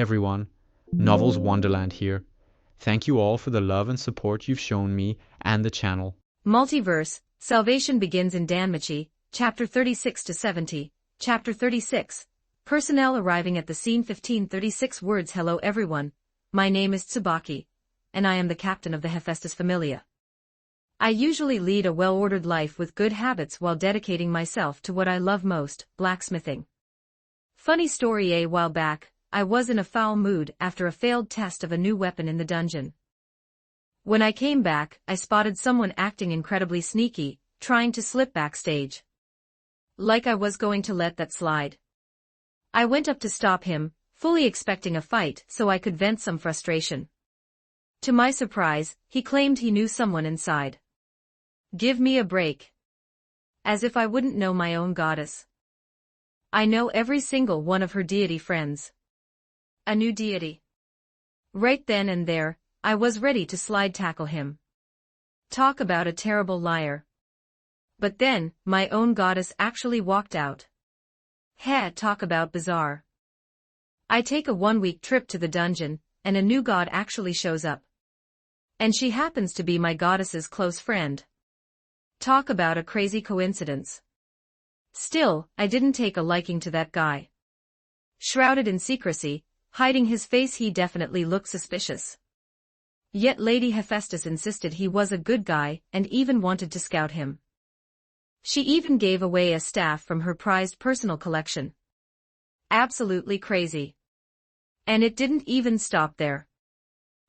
everyone, Novels Wonderland here. Thank you all for the love and support you've shown me and the channel. Multiverse, Salvation begins in Danmachi, Chapter 36 to 70, Chapter 36. Personnel arriving at the scene 1536 words. Hello everyone, my name is Tsubaki, and I am the captain of the Hephaestus Familia. I usually lead a well-ordered life with good habits while dedicating myself to what I love most, blacksmithing. Funny story: a while back, I was in a foul mood after a failed test of a new weapon in the dungeon. When I came back, I spotted someone acting incredibly sneaky, trying to slip backstage. Like I was going to let that slide. I went up to stop him, fully expecting a fight so I could vent some frustration. To my surprise, he claimed he knew someone inside. Give me a break. As if I wouldn't know my own goddess. I know every single one of her deity friends. A new deity. Right then and there, I was ready to slide tackle him. Talk about a terrible liar. But then, my own goddess actually walked out. Heh, talk about bizarre. I take a 1-week trip to the dungeon, and a new god actually shows up. And she happens to be my goddess's close friend. Talk about a crazy coincidence. Still, I didn't take a liking to that guy. Shrouded in secrecy, hiding his face, he definitely looked suspicious. Yet Lady Hephaestus insisted he was a good guy and even wanted to scout him. She even gave away a staff from her prized personal collection. Absolutely crazy. And it didn't even stop there.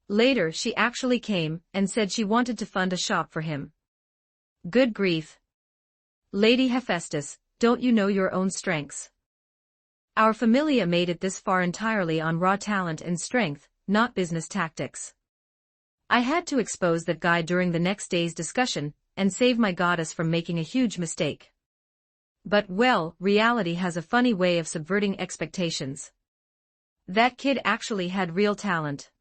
Later she actually came and said she wanted to fund a shop for him. Good grief. Lady Hephaestus, don't you know your own strengths? Our familia made it this far entirely on raw talent and strength, not business tactics. I had to expose that guy during the next day's discussion, and save my goddess from making a huge mistake. But well, reality has a funny way of subverting expectations. That kid actually had real talent.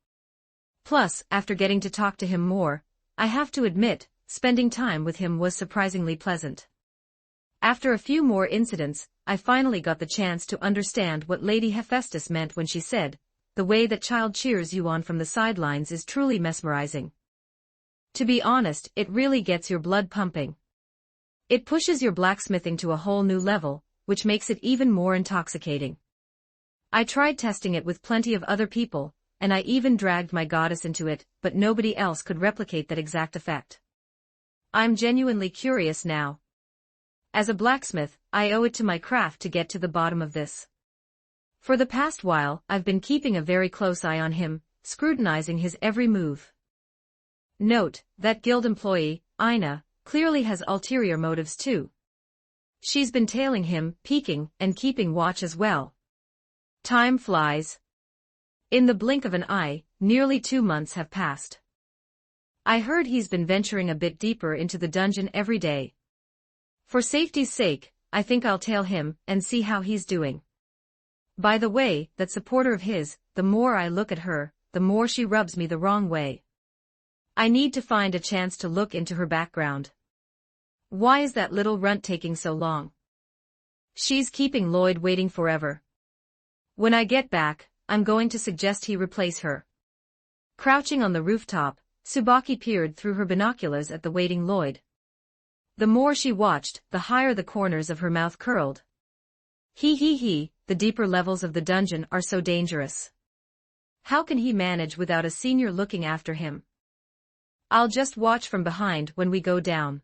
Plus, after getting to talk to him more, I have to admit, spending time with him was surprisingly pleasant. After a few more incidents, I finally got the chance to understand what Lady Hephaestus meant when she said, "The way that child cheers you on from the sidelines is truly mesmerizing." To be honest, it really gets your blood pumping. It pushes your blacksmithing to a whole new level, which makes it even more intoxicating. I tried testing it with plenty of other people, and I even dragged my goddess into it, but nobody else could replicate that exact effect. I'm genuinely curious now. As a blacksmith, I owe it to my craft to get to the bottom of this. For the past while, I've been keeping a very close eye on him, scrutinizing his every move. Note, that guild employee, Ina, clearly has ulterior motives too. She's been tailing him, peeking, and keeping watch as well. Time flies. In the blink of an eye, nearly 2 months have passed. I heard he's been venturing a bit deeper into the dungeon every day. For safety's sake, I think I'll tail him and see how he's doing. By the way, that supporter of his, the more I look at her, the more she rubs me the wrong way. I need to find a chance to look into her background. Why is that little runt taking so long? She's keeping Lloyd waiting forever. When I get back, I'm going to suggest he replace her. Crouching on the rooftop, Tsubaki peered through her binoculars at the waiting Lloyd. The more she watched, the higher the corners of her mouth curled. He, the deeper levels of the dungeon are so dangerous. How can he manage without a senior looking after him? I'll just watch from behind when we go down.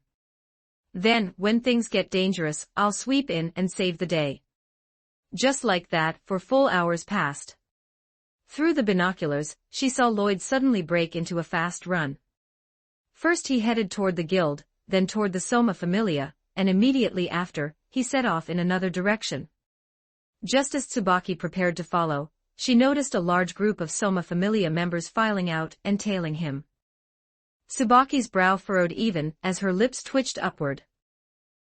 Then, when things get dangerous, I'll sweep in and save the day. Just like that, for full hours passed. Through the binoculars, she saw Lloyd suddenly break into a fast run. First he headed toward the guild, then toward the Soma Familia, and immediately after, he set off in another direction. Just as Tsubaki prepared to follow, she noticed a large group of Soma Familia members filing out and tailing him. Tsubaki's brow furrowed even as her lips twitched upward.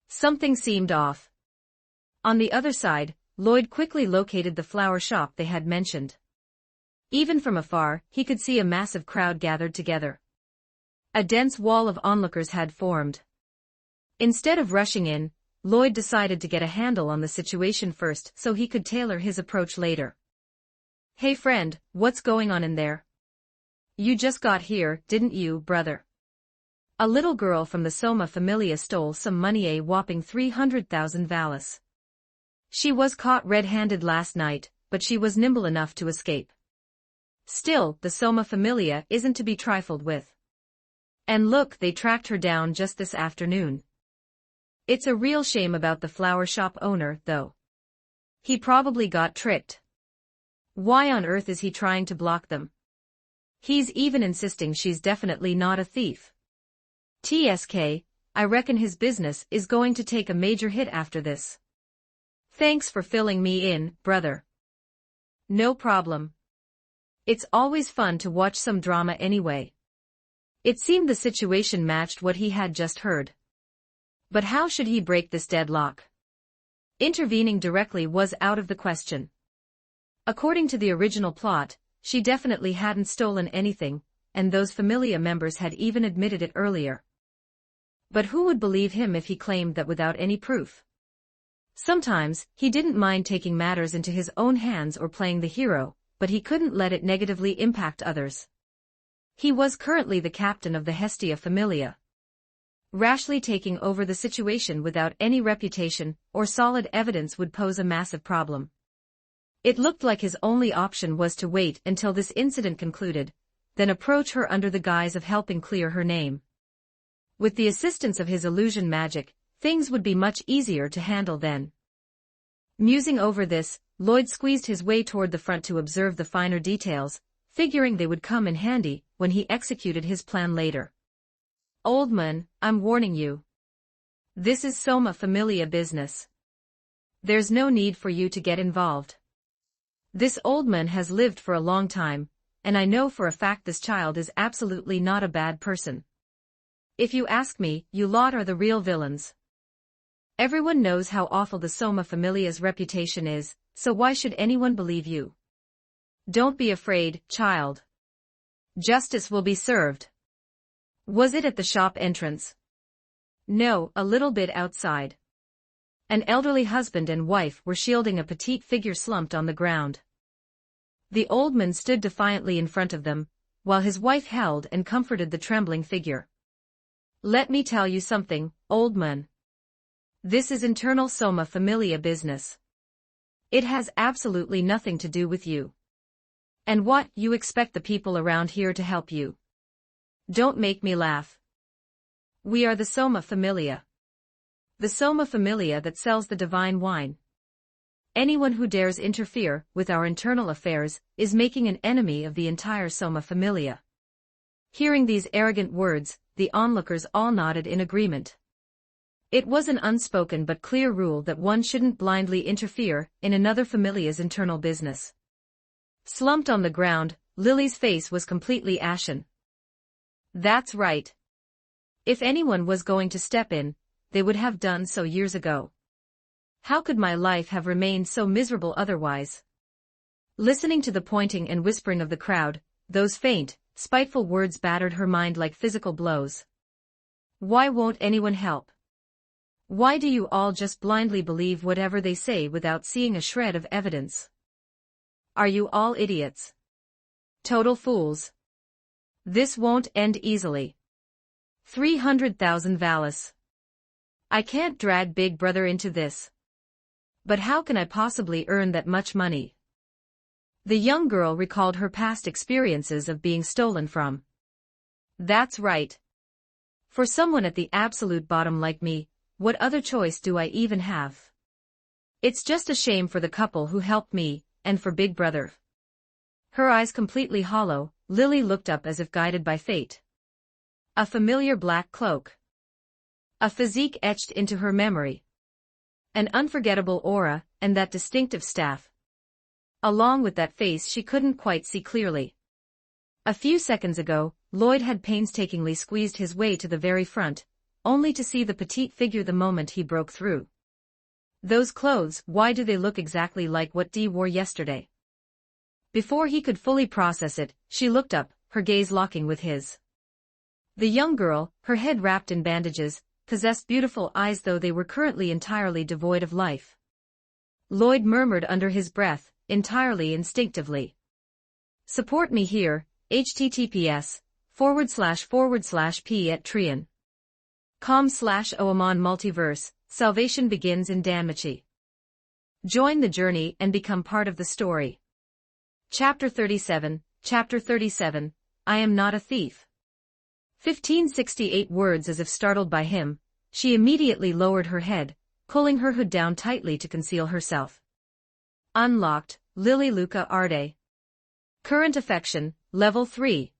Something seemed off. On the other side, Lloyd quickly located the flower shop they had mentioned. Even from afar, he could see a massive crowd gathered together. A dense wall of onlookers had formed. Instead of rushing in, Lloyd decided to get a handle on the situation first so he could tailor his approach later. Hey friend, what's going on in there? You just got here, didn't you, brother? A little girl from the Soma Familia stole some money, a whopping 300,000 valis. She was caught red-handed last night, but she was nimble enough to escape. Still, the Soma Familia isn't to be trifled with. And look, they tracked her down just this afternoon. It's a real shame about the flower shop owner, though. He probably got tricked. Why on earth is he trying to block them? He's even insisting she's definitely not a thief. TSK, I reckon his business is going to take a major hit after this. Thanks for filling me in, brother. No problem. It's always fun to watch some drama anyway. It seemed the situation matched what he had just heard. But how should he break this deadlock? Intervening directly was out of the question. According to the original plot, she definitely hadn't stolen anything, and those Familia members had even admitted it earlier. But who would believe him if he claimed that without any proof? Sometimes, he didn't mind taking matters into his own hands or playing the hero, but he couldn't let it negatively impact others. He was currently the captain of the Hestia Familia. Rashly taking over the situation without any reputation or solid evidence would pose a massive problem. It looked like his only option was to wait until this incident concluded, then approach her under the guise of helping clear her name. With the assistance of his illusion magic, things would be much easier to handle then. Musing over this, Lloyd squeezed his way toward the front to observe the finer details, figuring they would come in handy when he executed his plan later. Old man, I'm warning you. This is Soma Familia business. There's no need for you to get involved. This old man has lived for a long time, and I know for a fact this child is absolutely not a bad person. If you ask me, you lot are the real villains. Everyone knows how awful the Soma Familia's reputation is, so why should anyone believe you? Don't be afraid, child. Justice will be served. Was it at the shop entrance? No, a little bit outside. An elderly husband and wife were shielding a petite figure slumped on the ground. The old man stood defiantly in front of them, while his wife held and comforted the trembling figure. Let me tell you something, old man. This is internal Soma Familia business. It has absolutely nothing to do with you. And what, you expect the people around here to help you? Don't make me laugh. We are the Soma Familia. The Soma Familia that sells the divine wine. Anyone who dares interfere with our internal affairs is making an enemy of the entire Soma Familia. Hearing these arrogant words, the onlookers all nodded in agreement. It was an unspoken but clear rule that one shouldn't blindly interfere in another familia's internal business. Slumped on the ground, Lily's face was completely ashen. That's right. If anyone was going to step in, they would have done so years ago. How could my life have remained so miserable otherwise? Listening to the pointing and whispering of the crowd, those faint, spiteful words battered her mind like physical blows. Why won't anyone help? Why do you all just blindly believe whatever they say without seeing a shred of evidence? Are you all idiots? Total fools. This won't end easily. 300,000 valis. I can't drag Big Brother into this. But how can I possibly earn that much money? The young girl recalled her past experiences of being stolen from. That's right. For someone at the absolute bottom like me, what other choice do I even have? It's just a shame for the couple who helped me, and for Big Brother. Her eyes completely hollow, Lily looked up as if guided by fate. A familiar black cloak. A physique etched into her memory. An unforgettable aura, and that distinctive staff. Along with that face she couldn't quite see clearly. A few seconds ago, Lloyd had painstakingly squeezed his way to the very front, only to see the petite figure the moment he broke through. Those clothes, why do they look exactly like what Dee wore yesterday? Before he could fully process it, she looked up, her gaze locking with his. The young girl, her head wrapped in bandages, possessed beautiful eyes though they were currently entirely devoid of life. Lloyd murmured under his breath, entirely instinctively. Support me here, https://p@trian.com/oamon Multiverse, Salvation begins in Danmachi. Join the journey and become part of the story. Chapter 37, I am not a thief. 1568 words. As if startled by him, she immediately lowered her head, pulling her hood down tightly to conceal herself. Unlocked, Lily Luca Arde. Current affection, level 3.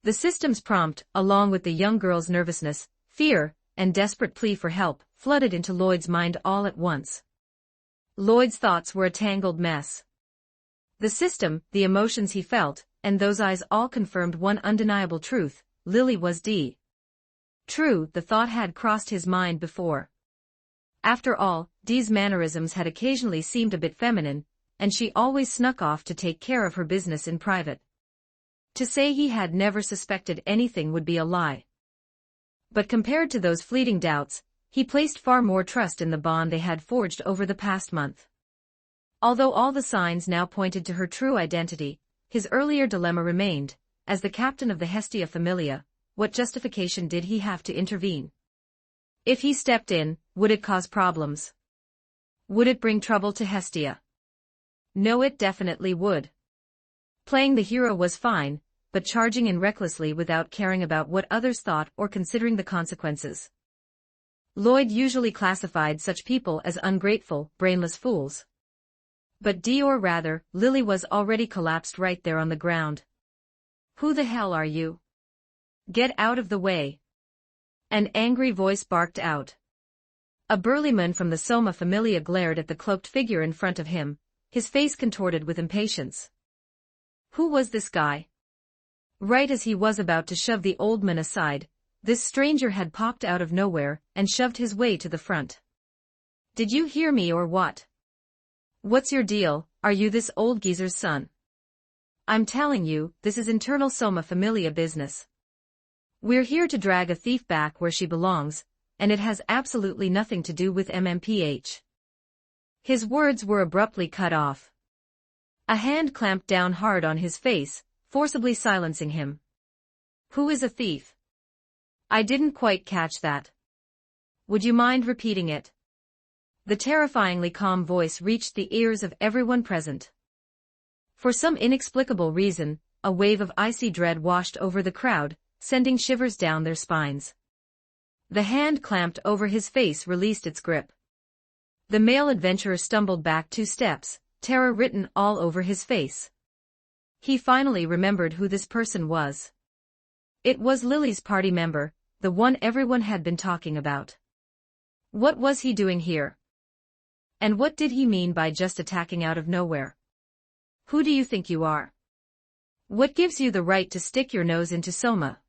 The system's prompt, along with the young girl's nervousness, fear, and desperate plea for help, flooded into Lloyd's mind all at once. Lloyd's thoughts were a tangled mess. The system, the emotions he felt, and those eyes all confirmed one undeniable truth: Lily was D. True, the thought had crossed his mind before. After all, Dee's mannerisms had occasionally seemed a bit feminine, and she always snuck off to take care of her business in private. To say he had never suspected anything would be a lie. But compared to those fleeting doubts, he placed far more trust in the bond they had forged over the past month. Although all the signs now pointed to her true identity, his earlier dilemma remained: as the captain of the Hestia Familia, what justification did he have to intervene? If he stepped in, would it cause problems? Would it bring trouble to Hestia? No, it definitely would. Playing the hero was fine, but charging in recklessly without caring about what others thought or considering the consequences. Lloyd usually classified such people as ungrateful, brainless fools. But Dee, or rather, Lily, was already collapsed right there on the ground. Who the hell are you? Get out of the way! An angry voice barked out. A burly man from the Soma Familia glared at the cloaked figure in front of him, his face contorted with impatience. Who was this guy? Right as he was about to shove the old man aside, this stranger had popped out of nowhere and shoved his way to the front. Did you hear me or what? What's your deal? Are you this old geezer's son? I'm telling you, this is internal Soma Familia business. We're here to drag a thief back where she belongs, and it has absolutely nothing to do with MMPH. His words were abruptly cut off. A hand clamped down hard on his face, forcibly silencing him. Who is a thief? I didn't quite catch that. Would you mind repeating it? The terrifyingly calm voice reached the ears of everyone present. For some inexplicable reason, a wave of icy dread washed over the crowd, sending shivers down their spines. The hand clamped over his face released its grip. The male adventurer stumbled back 2 steps, terror written all over his face. He finally remembered who this person was. It was Lily's party member, the one everyone had been talking about. What was he doing here? And what did he mean by just attacking out of nowhere? Who do you think you are? What gives you the right to stick your nose into Soma?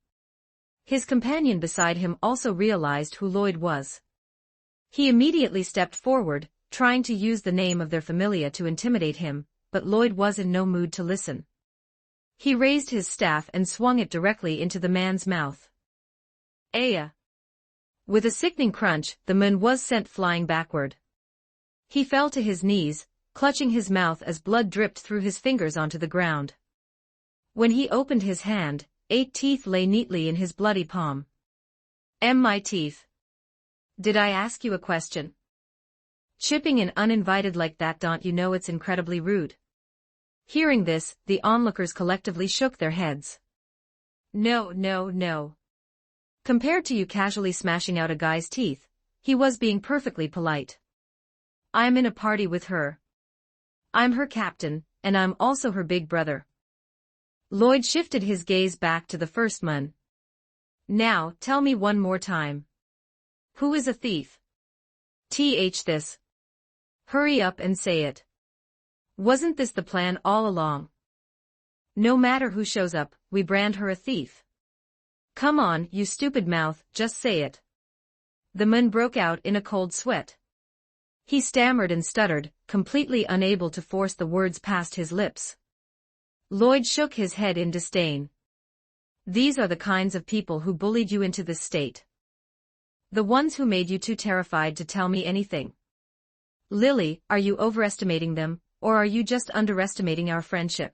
His companion beside him also realized who Lloyd was. He immediately stepped forward, trying to use the name of their familia to intimidate him, but Lloyd was in no mood to listen. He raised his staff and swung it directly into the man's mouth. Aya! With a sickening crunch, the man was sent flying backward. He fell to his knees, clutching his mouth as blood dripped through his fingers onto the ground. When he opened his hand, 8 teeth lay neatly in his bloody palm. My teeth. Did I ask you a question? Chipping in uninvited like that, don't you know it's incredibly rude? Hearing this, the onlookers collectively shook their heads. No. Compared to you casually smashing out a guy's teeth, he was being perfectly polite. I'm in a party with her. I'm her captain, and I'm also her big brother. Lloyd shifted his gaze back to the first man. Now, tell me one more time. Who is a thief? This. Hurry up and say it. Wasn't this the plan all along? No matter who shows up, we brand her a thief. Come on, you stupid mouth, just say it. The man broke out in a cold sweat. He stammered and stuttered, completely unable to force the words past his lips. Lloyd shook his head in disdain. These are the kinds of people who bullied you into this state. The ones who made you too terrified to tell me anything. Lily, are you overestimating them, or are you just underestimating our friendship?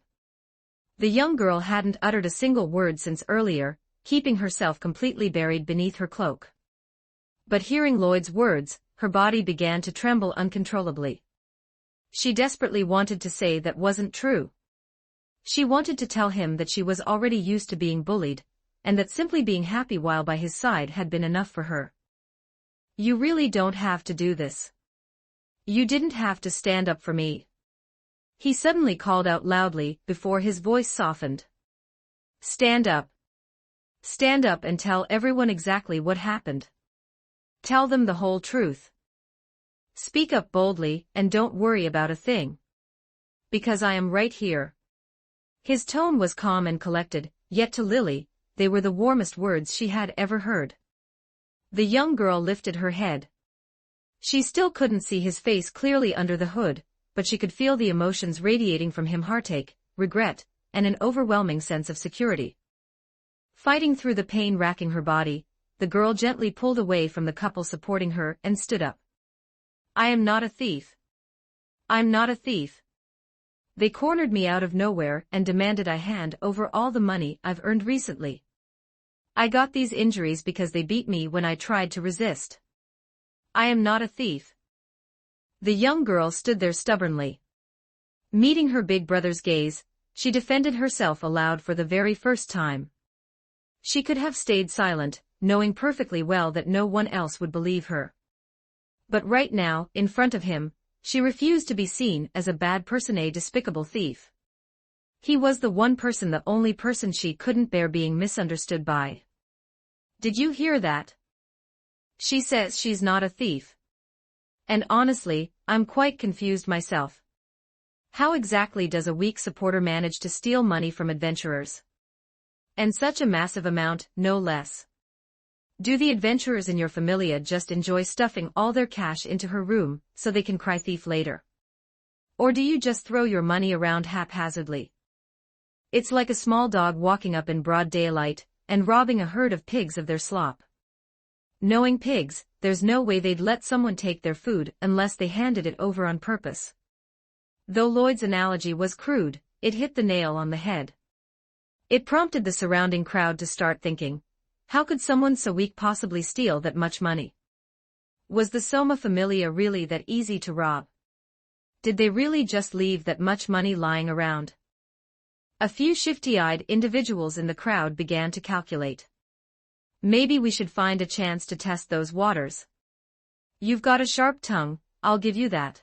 The young girl hadn't uttered a single word since earlier, keeping herself completely buried beneath her cloak. But hearing Lloyd's words, her body began to tremble uncontrollably. She desperately wanted to say that wasn't true. She wanted to tell him that she was already used to being bullied, and that simply being happy while by his side had been enough for her. You really don't have to do this. You didn't have to stand up for me. He suddenly called out loudly before his voice softened. Stand up. Stand up and tell everyone exactly what happened. Tell them the whole truth. Speak up boldly and don't worry about a thing. Because I am right here. His tone was calm and collected, yet to Lily, they were the warmest words she had ever heard. The young girl lifted her head. She still couldn't see his face clearly under the hood, but she could feel the emotions radiating from him: heartache, regret, and an overwhelming sense of security. Fighting through the pain racking her body, the girl gently pulled away from the couple supporting her and stood up. I am not a thief. I'm not a thief. They cornered me out of nowhere and demanded I hand over all the money I've earned recently. I got these injuries because they beat me when I tried to resist. I am not a thief. The young girl stood there stubbornly. Meeting her big brother's gaze, she defended herself aloud for the very first time. She could have stayed silent, knowing perfectly well that no one else would believe her. But right now, in front of him, she refused to be seen as a bad person, a despicable thief. He was the one person, the only person she couldn't bear being misunderstood by. Did you hear that? She says she's not a thief. And honestly, I'm quite confused myself. How exactly does a weak supporter manage to steal money from adventurers? And such a massive amount, no less. Do the adventurers in your familia just enjoy stuffing all their cash into her room so they can cry thief later? Or do you just throw your money around haphazardly? It's like a small dog walking up in broad daylight and robbing a herd of pigs of their slop. Knowing pigs, there's no way they'd let someone take their food unless they handed it over on purpose. Though Lloyd's analogy was crude, it hit the nail on the head. It prompted the surrounding crowd to start thinking, how could someone so weak possibly steal that much money? Was the Soma Familia really that easy to rob? Did they really just leave that much money lying around? A few shifty-eyed individuals in the crowd began to calculate. Maybe we should find a chance to test those waters. You've got a sharp tongue, I'll give you that.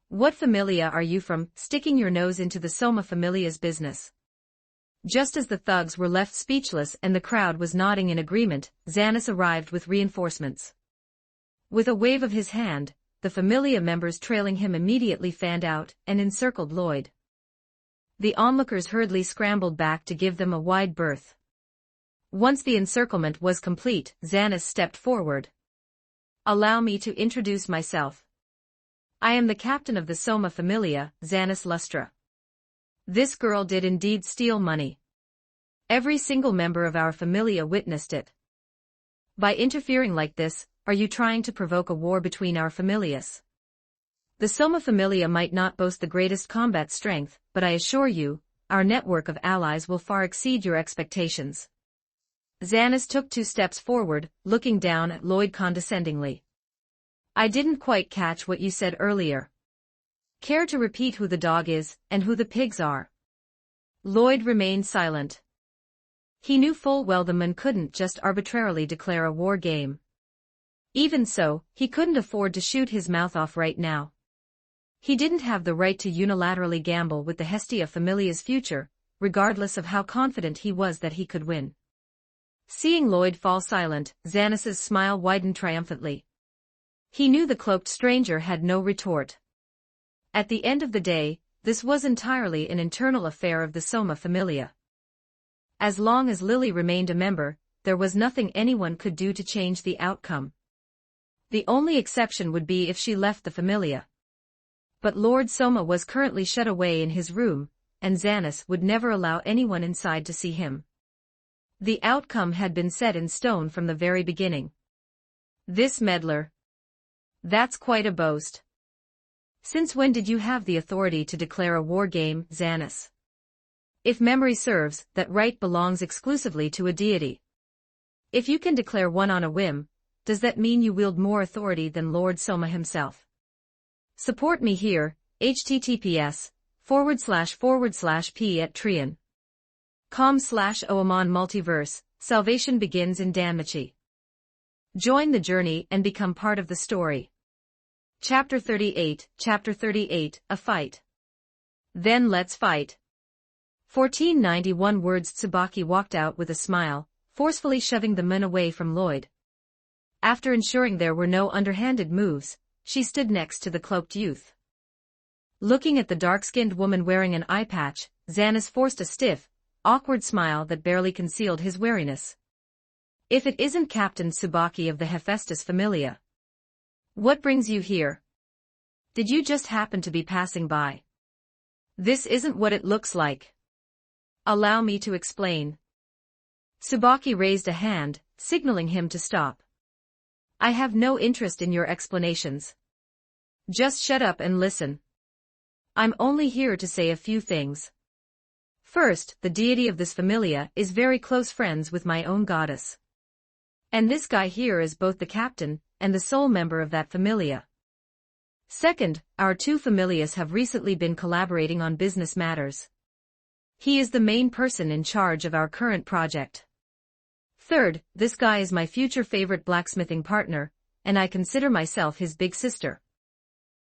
What familia are you from, sticking your nose into the Soma Familia's business? Just as the thugs were left speechless and the crowd was nodding in agreement, Xanis arrived with reinforcements. With a wave of his hand, the familia members trailing him immediately fanned out and encircled Lloyd. The onlookers hurriedly scrambled back to give them a wide berth. Once the encirclement was complete, Xanis stepped forward. Allow me to introduce myself. I am the captain of the Soma Familia, Xanis Lustra. This girl did indeed steal money. Every single member of our familia witnessed it. By interfering like this, are you trying to provoke a war between our familias? The Soma Familia might not boast the greatest combat strength, but I assure you, our network of allies will far exceed your expectations. Xanis took 2 steps forward, looking down at Lloyd condescendingly. I didn't quite catch what you said earlier. Care to repeat who the dog is, and who the pigs are? Lloyd remained silent. He knew full well the man couldn't just arbitrarily declare a war game. Even so, he couldn't afford to shoot his mouth off right now. He didn't have the right to unilaterally gamble with the Hestia Familia's future, regardless of how confident he was that he could win. Seeing Lloyd fall silent, Xanis's smile widened triumphantly. He knew the cloaked stranger had no retort. At the end of the day, this was entirely an internal affair of the Soma Familia. As long as Lily remained a member, there was nothing anyone could do to change the outcome. The only exception would be if she left the Familia. But Lord Soma was currently shut away in his room, and Xanis would never allow anyone inside to see him. The outcome had been set in stone from the very beginning. This meddler. That's quite a boast. Since when did you have the authority to declare a war game, Xanis? If memory serves, that right belongs exclusively to a deity. If you can declare one on a whim, does that mean you wield more authority than Lord Soma himself? Support me here, https://p@trian.com/oamon Multiverse, salvation begins in Danmachi. Join the journey and become part of the story. Chapter 38, A Fight. Then let's fight. 1491 words. Tsubaki walked out with a smile, forcefully shoving the men away from Lloyd. After ensuring there were no underhanded moves, she stood next to the cloaked youth. Looking at the dark-skinned woman wearing an eye patch, Xanas forced a stiff, awkward smile that barely concealed his wariness. If it isn't Captain Tsubaki of the Hephaestus Familia. What brings you here? Did you just happen to be passing by? This isn't what it looks like. Allow me to explain. Tsubaki raised a hand, signaling him to stop. I have no interest in your explanations. Just shut up and listen. I'm only here to say a few things. First, the deity of this familia is very close friends with my own goddess. And this guy here is both the captain and the sole member of that familia. Second, our two familias have recently been collaborating on business matters. He is the main person in charge of our current project. Third, this guy is my future favorite blacksmithing partner, and I consider myself his big sister.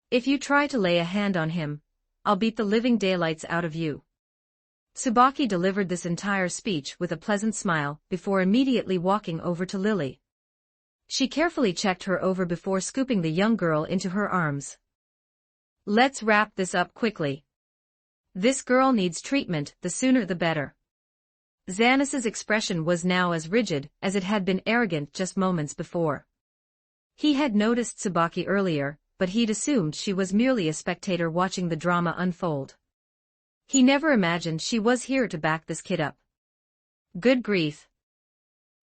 If you try to lay a hand on him, I'll beat the living daylights out of you. Tsubaki delivered this entire speech with a pleasant smile before immediately walking over to Lily. She carefully checked her over before scooping the young girl into her arms. Let's wrap this up quickly. This girl needs treatment, the sooner the better. Xanas's expression was now as rigid as it had been arrogant just moments before. He had noticed Tsubaki earlier, but he'd assumed she was merely a spectator watching the drama unfold. He never imagined she was here to back this kid up. Good grief.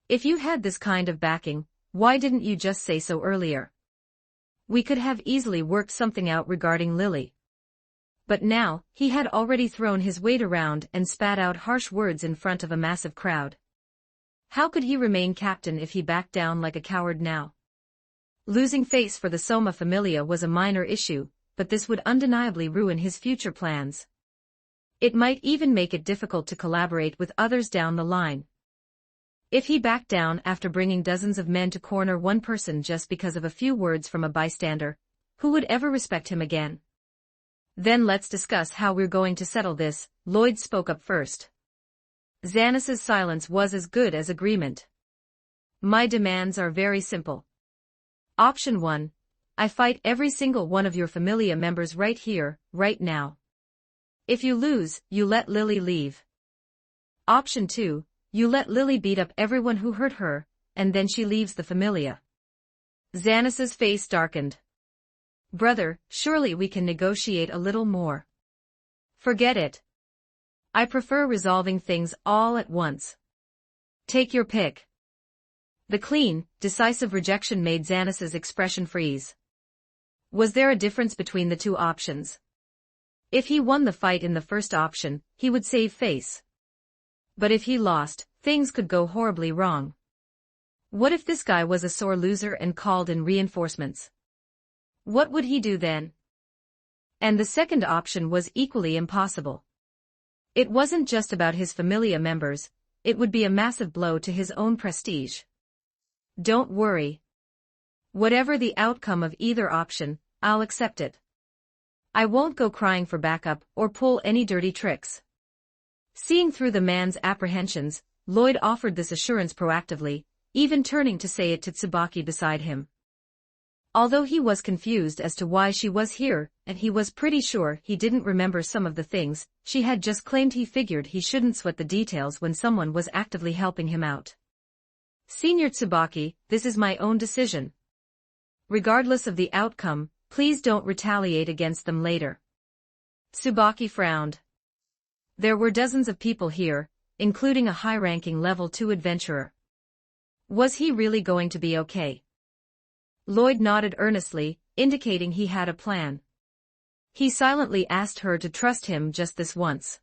If you had this kind of backing, why didn't you just say so earlier? We could have easily worked something out regarding Lily. But now, he had already thrown his weight around and spat out harsh words in front of a massive crowd. How could he remain captain if he backed down like a coward now? Losing face for the Soma Familia was a minor issue, but this would undeniably ruin his future plans. It might even make it difficult to collaborate with others down the line. If he backed down after bringing dozens of men to corner one person just because of a few words from a bystander, who would ever respect him again? Then let's discuss how we're going to settle this, Lloyd spoke up first. Xanas's silence was as good as agreement. My demands are very simple. Option 1. I fight every single one of your familia members right here, right now. If you lose, you let Lily leave. Option 2. You let Lily beat up everyone who hurt her, and then she leaves the familia. Xanas's face darkened. Brother, surely we can negotiate a little more. Forget it. I prefer resolving things all at once. Take your pick. The clean, decisive rejection made Xanas's expression freeze. Was there a difference between the two options? If he won the fight in the first option, he would save face. But if he lost, things could go horribly wrong. What if this guy was a sore loser and called in reinforcements? What would he do then? And the second option was equally impossible. It wasn't just about his familia members, it would be a massive blow to his own prestige. Don't worry. Whatever the outcome of either option, I'll accept it. I won't go crying for backup or pull any dirty tricks. Seeing through the man's apprehensions, Lloyd offered this assurance proactively, even turning to say it to Tsubaki beside him. Although he was confused as to why she was here, and he was pretty sure he didn't remember some of the things she had just claimed, he figured he shouldn't sweat the details when someone was actively helping him out. Senior Tsubaki, this is my own decision. Regardless of the outcome, please don't retaliate against them later. Tsubaki frowned. There were dozens of people here, including a high-ranking level 2 adventurer. Was he really going to be okay? Lloyd nodded earnestly, indicating he had a plan. He silently asked her to trust him just this once.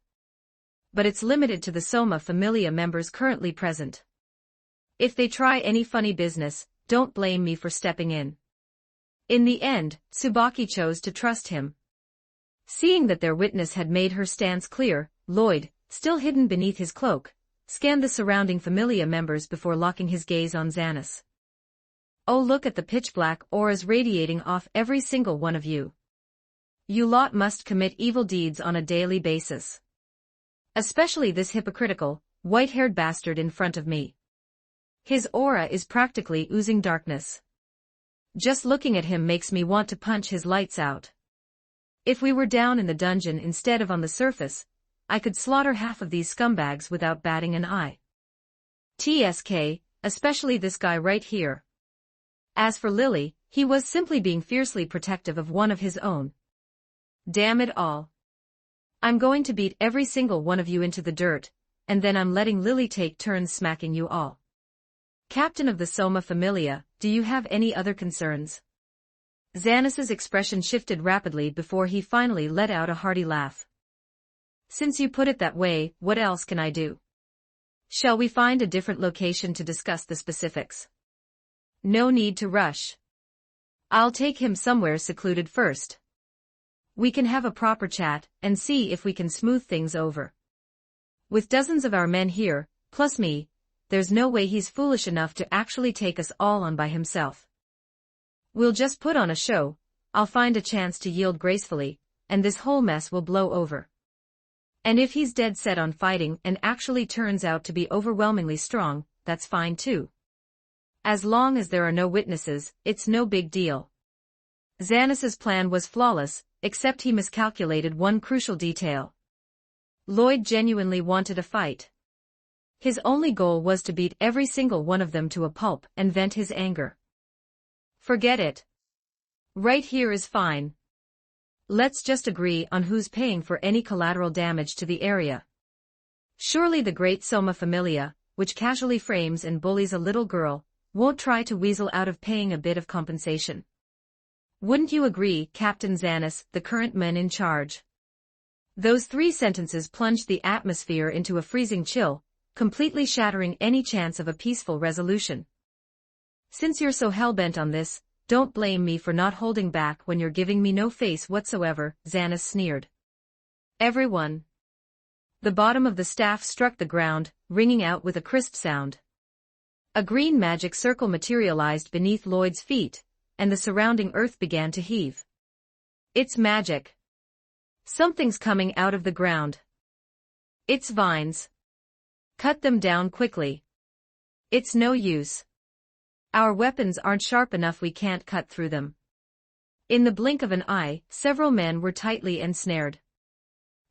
but it's limited to the Soma Familia members currently present. If they try any funny business, don't blame me for stepping in. In the end, Tsubaki chose to trust him. Seeing that their witness had made her stance clear, Lloyd, still hidden beneath his cloak, scanned the surrounding Familia members before locking his gaze on Xanis. Oh, look at the pitch-black auras radiating off every single one of you. You lot must commit evil deeds on a daily basis. Especially this hypocritical, white-haired bastard in front of me. His aura is practically oozing darkness. Just looking at him makes me want to punch his lights out. If we were down in the dungeon instead of on the surface, I could slaughter half of these scumbags without batting an eye. TSK, especially this guy right here. As for Lily, he was simply being fiercely protective of one of his own. Damn it all. I'm going to beat every single one of you into the dirt, and then I'm letting Lily take turns smacking you all. Captain of the Soma Familia, do you have any other concerns? Xanis's expression shifted rapidly before he finally let out a hearty laugh. Since you put it that way, what else can I do? Shall we find a different location to discuss the specifics? No need to rush. I'll take him somewhere secluded first. We can have a proper chat and see if we can smooth things over. With dozens of our men here, plus me, there's no way he's foolish enough to actually take us all on by himself. We'll just put on a show, I'll find a chance to yield gracefully, and this whole mess will blow over. And if he's dead set on fighting and actually turns out to be overwhelmingly strong, that's fine too. As long as there are no witnesses, it's no big deal. Xanis's plan was flawless, except he miscalculated one crucial detail. Lloyd genuinely wanted a fight. His only goal was to beat every single one of them to a pulp and vent his anger. Forget it. Right here is fine. Let's just agree on who's paying for any collateral damage to the area. Surely the great Soma Familia, which casually frames and bullies a little girl, won't try to weasel out of paying a bit of compensation. Wouldn't you agree, Captain Xanis, the current man in charge? Those 3 sentences plunged the atmosphere into a freezing chill, completely shattering any chance of a peaceful resolution. Since you're so hell-bent on this, don't blame me for not holding back when you're giving me no face whatsoever, Xanis sneered. Everyone. The bottom of the staff struck the ground, ringing out with a crisp sound. A green magic circle materialized beneath Lloyd's feet, and the surrounding earth began to heave. It's magic. Something's coming out of the ground. It's vines. Cut them down quickly. It's no use. Our weapons aren't sharp enough, we can't cut through them. In the blink of an eye, several men were tightly ensnared.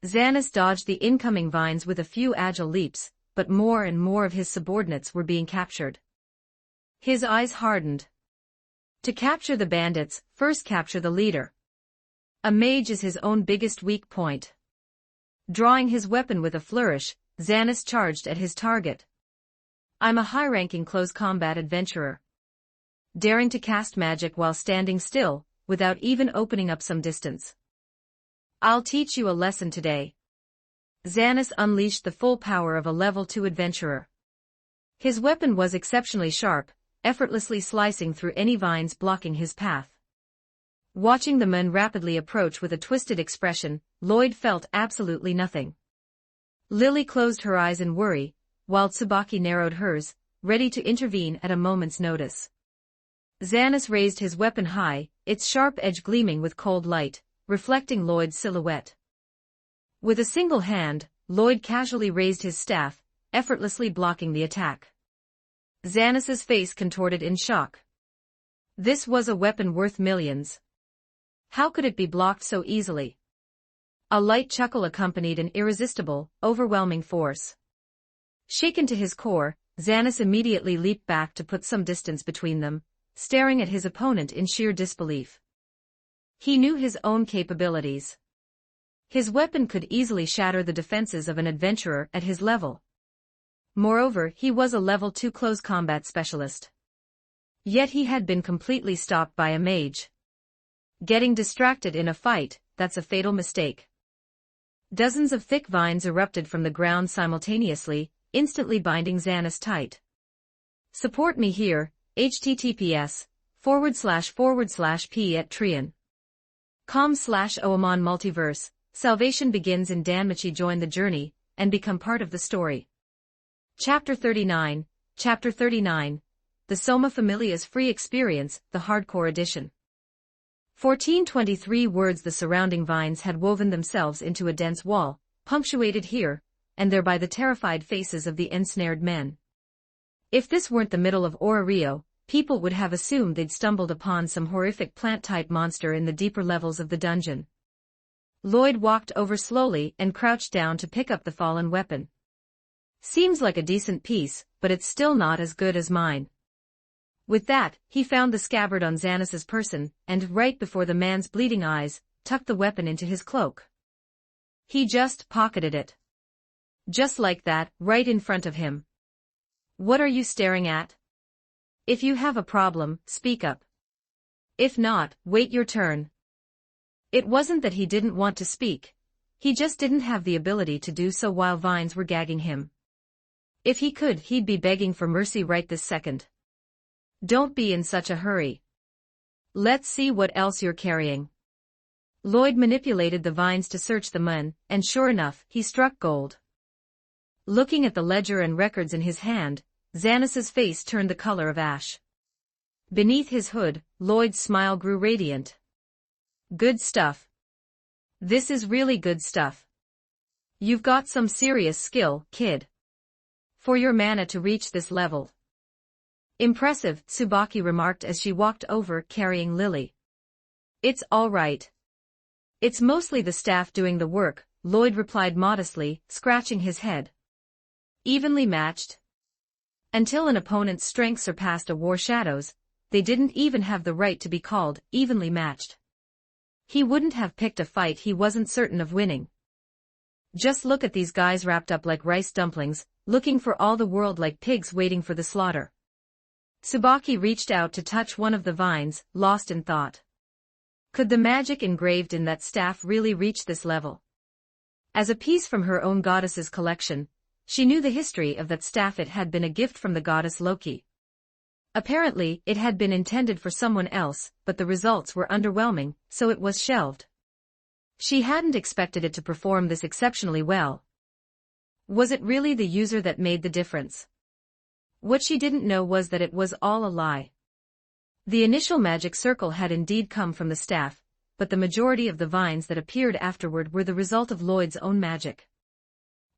Xanis dodged the incoming vines with a few agile leaps, but more and more of his subordinates were being captured. His eyes hardened. To capture the bandits, first capture the leader. A mage is his own biggest weak point. Drawing his weapon with a flourish, Xanis charged at his target. I'm a high-ranking close combat adventurer. Daring to cast magic while standing still, without even opening up some distance. I'll teach you a lesson today. Xanis unleashed the full power of a level 2 adventurer. His weapon was exceptionally sharp, effortlessly slicing through any vines blocking his path. Watching the men rapidly approach with a twisted expression, Lloyd felt absolutely nothing. Lily closed her eyes in worry, while Tsubaki narrowed hers, ready to intervene at a moment's notice. Xanis raised his weapon high, its sharp edge gleaming with cold light, reflecting Lloyd's silhouette. With a single hand, Lloyd casually raised his staff, effortlessly blocking the attack. Xanis's face contorted in shock. This was a weapon worth millions. How could it be blocked so easily? A light chuckle accompanied an irresistible, overwhelming force. Shaken to his core, Xanis immediately leaped back to put some distance between them, staring at his opponent in sheer disbelief. He knew his own capabilities. His weapon could easily shatter the defenses of an adventurer at his level. Moreover, he was a level 2 close combat specialist. Yet he had been completely stopped by a mage. Getting distracted in a fight, that's a fatal mistake. Dozens of thick vines erupted from the ground simultaneously, instantly binding Xanis tight. Support me here, https://p@trian.com/oamon multiverse. Salvation begins in Danmachi. Join the journey, and become part of the story. Chapter 39, Chapter 39, The Soma Familia's Free Experience, the Hardcore Edition. 1423 words. The surrounding vines had woven themselves into a dense wall, punctuated here and there by the terrified faces of the ensnared men. If this weren't the middle of Rio, people would have assumed they'd stumbled upon some horrific plant-type monster in the deeper levels of the dungeon. Lloyd walked over slowly and crouched down to pick up the fallen weapon. Seems like a decent piece, but it's still not as good as mine. With that, he found the scabbard on Xanis's person, and, right before the man's bleeding eyes, tucked the weapon into his cloak. He just pocketed it. Just like that, right in front of him. What are you staring at? If you have a problem, speak up. If not, wait your turn. It wasn't that he didn't want to speak. He just didn't have the ability to do so while vines were gagging him. If he could, he'd be begging for mercy right this second. Don't be in such a hurry. Let's see what else you're carrying. Lloyd manipulated the vines to search the man, and sure enough, he struck gold. Looking at the ledger and records in his hand, Xanis's face turned the color of ash. Beneath his hood, Lloyd's smile grew radiant. Good stuff. This is really good stuff. You've got some serious skill, kid. For your mana to reach this level. Impressive, Tsubaki remarked as she walked over carrying Lily. It's all right. It's mostly the staff doing the work, Lloyd replied modestly, scratching his head. Evenly matched? Until an opponent's strength surpassed a War Shadow's, they didn't even have the right to be called evenly matched. He wouldn't have picked a fight he wasn't certain of winning. Just look at these guys wrapped up like rice dumplings, looking for all the world like pigs waiting for the slaughter. Tsubaki reached out to touch one of the vines, lost in thought. Could the magic engraved in that staff really reach this level? As a piece from her own goddess's collection, she knew the history of that staff. It had been a gift from the goddess Loki. Apparently, it had been intended for someone else, but the results were underwhelming, so it was shelved. She hadn't expected it to perform this exceptionally well. Was it really the user that made the difference? What she didn't know was that it was all a lie. The initial magic circle had indeed come from the staff, but the majority of the vines that appeared afterward were the result of Lloyd's own magic.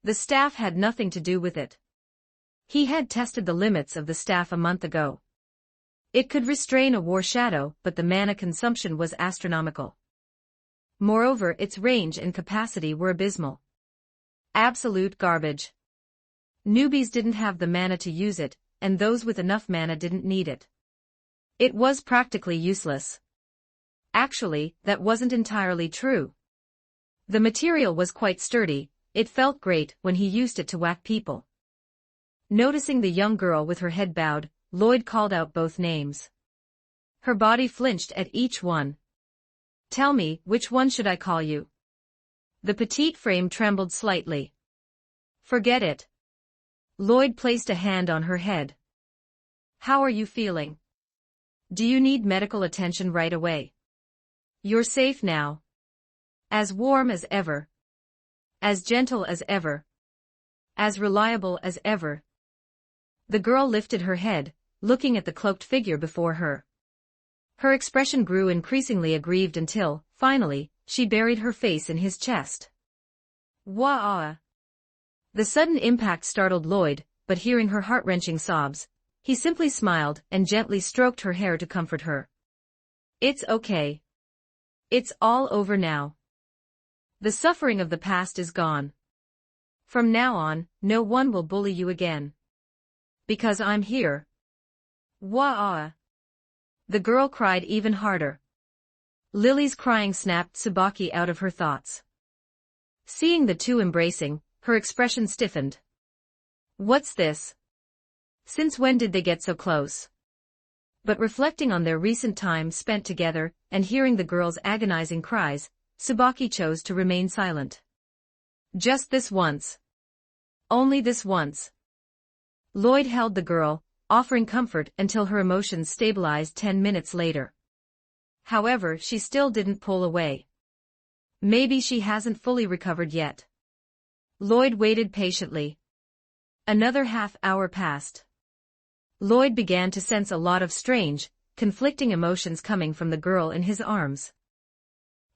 The staff had nothing to do with it. He had tested the limits of the staff a month ago. It could restrain a War Shadow, but the mana consumption was astronomical. Moreover, its range and capacity were abysmal. Absolute garbage. Newbies didn't have the mana to use it, and those with enough mana didn't need it. It was practically useless. Actually, that wasn't entirely true. The material was quite sturdy. It felt great when he used it to whack people. Noticing the young girl with her head bowed, Lloyd called out both names. Her body flinched at each one. Tell me, which one should I call you? The petite frame trembled slightly. Forget it. Lloyd placed a hand on her head. How are you feeling? Do you need medical attention right away? You're safe now. As warm as ever. As gentle as ever. As reliable as ever. The girl lifted her head, looking at the cloaked figure before her. Her expression grew increasingly aggrieved until, finally, she buried her face in his chest. Wah-ah. The sudden impact startled Lloyd, but hearing her heart-wrenching sobs, he simply smiled and gently stroked her hair to comfort her. It's okay. It's all over now. The suffering of the past is gone. From now on, no one will bully you again. Because I'm here. Wah-ah. The girl cried even harder. Lily's crying snapped Tsubaki out of her thoughts. Seeing the two embracing, her expression stiffened. What's this? Since when did they get so close? But reflecting on their recent time spent together, and hearing the girl's agonizing cries, Tsubaki chose to remain silent. Just this once. Only this once. Lloyd held the girl, offering comfort until her emotions stabilized 10 minutes later. However, she still didn't pull away. Maybe she hasn't fully recovered yet. Lloyd waited patiently. Another half-hour passed. Lloyd began to sense a lot of strange, conflicting emotions coming from the girl in his arms.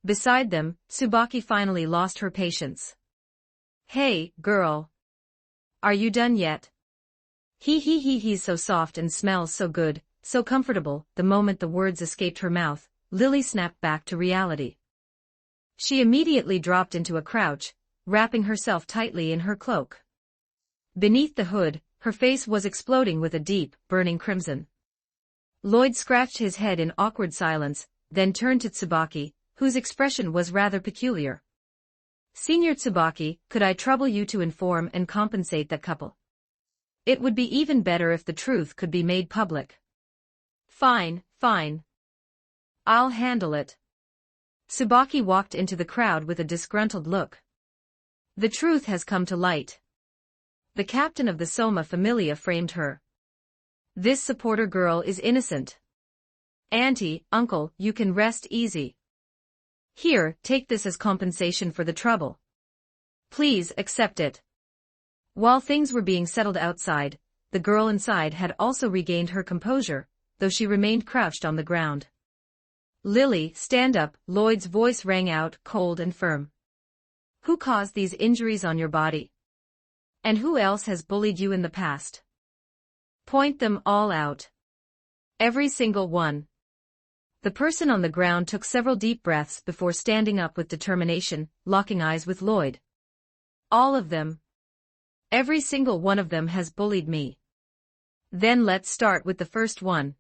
Beside them, Tsubaki finally lost her patience. "Hey, girl. Are you done yet?" He's so soft and smells so good, so comfortable." The moment the words escaped her mouth, Lily snapped back to reality. She immediately dropped into a crouch, wrapping herself tightly in her cloak. Beneath the hood, her face was exploding with a deep, burning crimson. Lloyd scratched his head in awkward silence, then turned to Tsubaki, whose expression was rather peculiar. "Senior Tsubaki, could I trouble you to inform and compensate that couple? It would be even better if the truth could be made public." Fine. I'll handle it." Tsubaki walked into the crowd with a disgruntled look. "The truth has come to light. The captain of the Soma Familia framed her. This supporter girl is innocent. Auntie, uncle, you can rest easy. Here, take this as compensation for the trouble. Please accept it." While things were being settled outside, the girl inside had also regained her composure, though she remained crouched on the ground. "Lily, stand up," Lloyd's voice rang out, cold and firm. "Who caused these injuries on your body? And who else has bullied you in the past? Point them all out. Every single one." The person on the ground took several deep breaths before standing up with determination, locking eyes with Lloyd. "All of them. Every single one of them has bullied me." "Then let's start with the first one."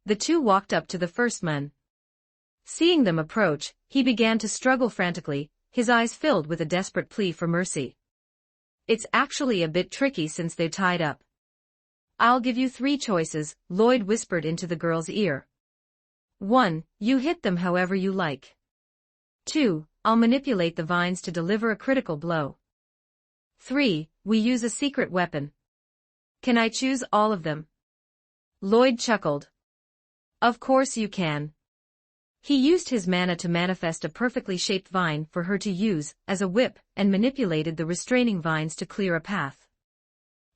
The two walked up to the first man. Seeing them approach, he began to struggle frantically, his eyes filled with a desperate plea for mercy. "It's actually a bit tricky since they're tied up. I'll give you 3 choices," Lloyd whispered into the girl's ear. 1. You hit them however you like. 2. I'll manipulate the vines to deliver a critical blow. 3. We use a secret weapon. Can I choose all of them?" Lloyd chuckled. "Of course you can." He used his mana to manifest a perfectly shaped vine for her to use as a whip and manipulated the restraining vines to clear a path.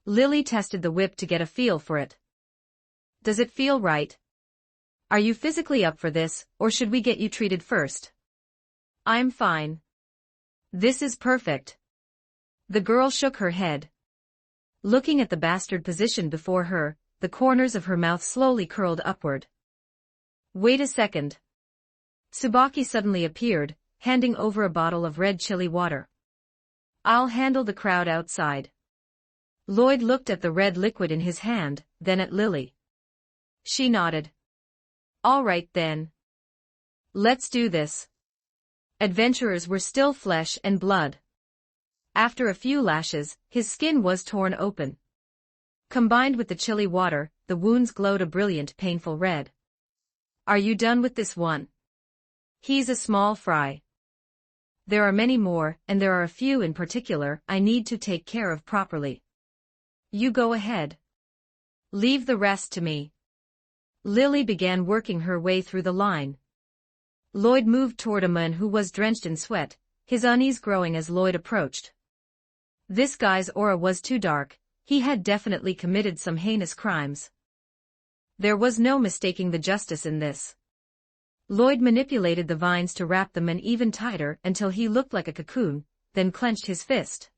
Lily tested the whip to get a feel for it. "Does it feel right? Are you physically up for this, or should we get you treated first?" "I'm fine. This is perfect." The girl shook her head. Looking at the bastard position before her, the corners of her mouth slowly curled upward. "Wait a second." Tsubaki suddenly appeared, handing over a bottle of red chili water. "I'll handle the crowd outside." Lloyd looked at the red liquid in his hand, then at Lily. She nodded. "All right then. Let's do this." Adventurers were still flesh and blood. After a few lashes, his skin was torn open. Combined with the chilly water, the wounds glowed a brilliant, painful red. "Are you done with this one?" "He's a small fry. There are many more, and there are a few in particular I need to take care of properly. You go ahead. Leave the rest to me." Lily began working her way through the line. Lloyd moved toward a man who was drenched in sweat, his unease growing as Lloyd approached. This guy's aura was too dark, he had definitely committed some heinous crimes. There was no mistaking the justice in this. Lloyd manipulated the vines to wrap the man even tighter until he looked like a cocoon, then clenched his fist.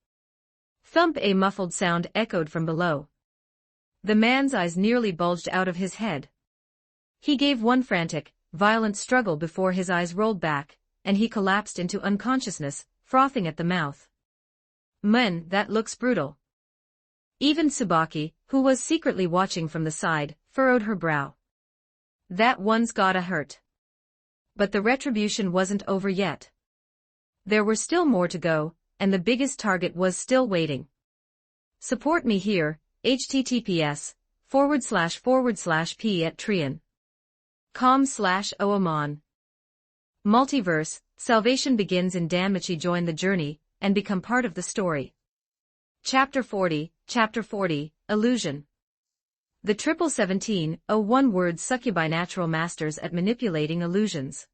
Thump! A muffled sound echoed from below. The man's eyes nearly bulged out of his head. He gave one frantic, violent struggle before his eyes rolled back, and he collapsed into unconsciousness, frothing at the mouth. "Man, that looks brutal." Even Tsubaki, who was secretly watching from the side, furrowed her brow. "That one's gotta hurt." But the retribution wasn't over yet. There were still more to go, and the biggest target was still waiting. Support me here, https://p@trian. com/oamon. Multiverse, salvation begins in Danmachi. Join the journey, and become part of the story. Chapter 40, Illusion. The 1717-01 words succubi natural masters at manipulating illusions.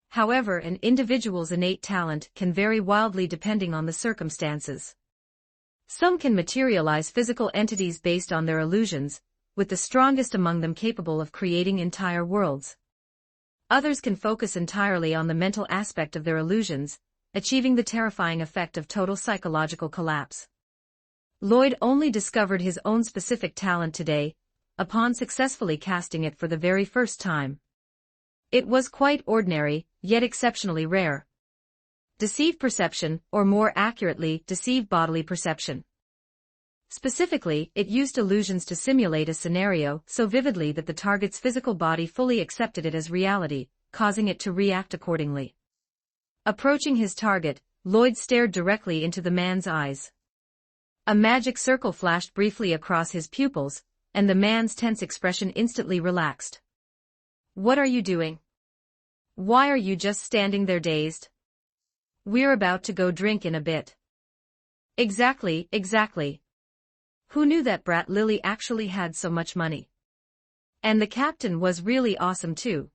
However, an individual's innate talent can vary wildly depending on the circumstances. Some can materialize physical entities based on their illusions, with the strongest among them capable of creating entire worlds. Others can focus entirely on the mental aspect of their illusions, achieving the terrifying effect of total psychological collapse. Lloyd only discovered his own specific talent today, upon successfully casting it for the very first time. It was quite ordinary, yet exceptionally rare. Deceive perception, or more accurately, deceive bodily perception. Specifically, it used illusions to simulate a scenario so vividly that the target's physical body fully accepted it as reality, causing it to react accordingly. Approaching his target, Lloyd stared directly into the man's eyes. A magic circle flashed briefly across his pupils, and the man's tense expression instantly relaxed. "What are you doing? Why are you just standing there dazed? We're about to go drink in a bit." Exactly. Who knew that brat Lily actually had so much money? And the captain was really awesome too.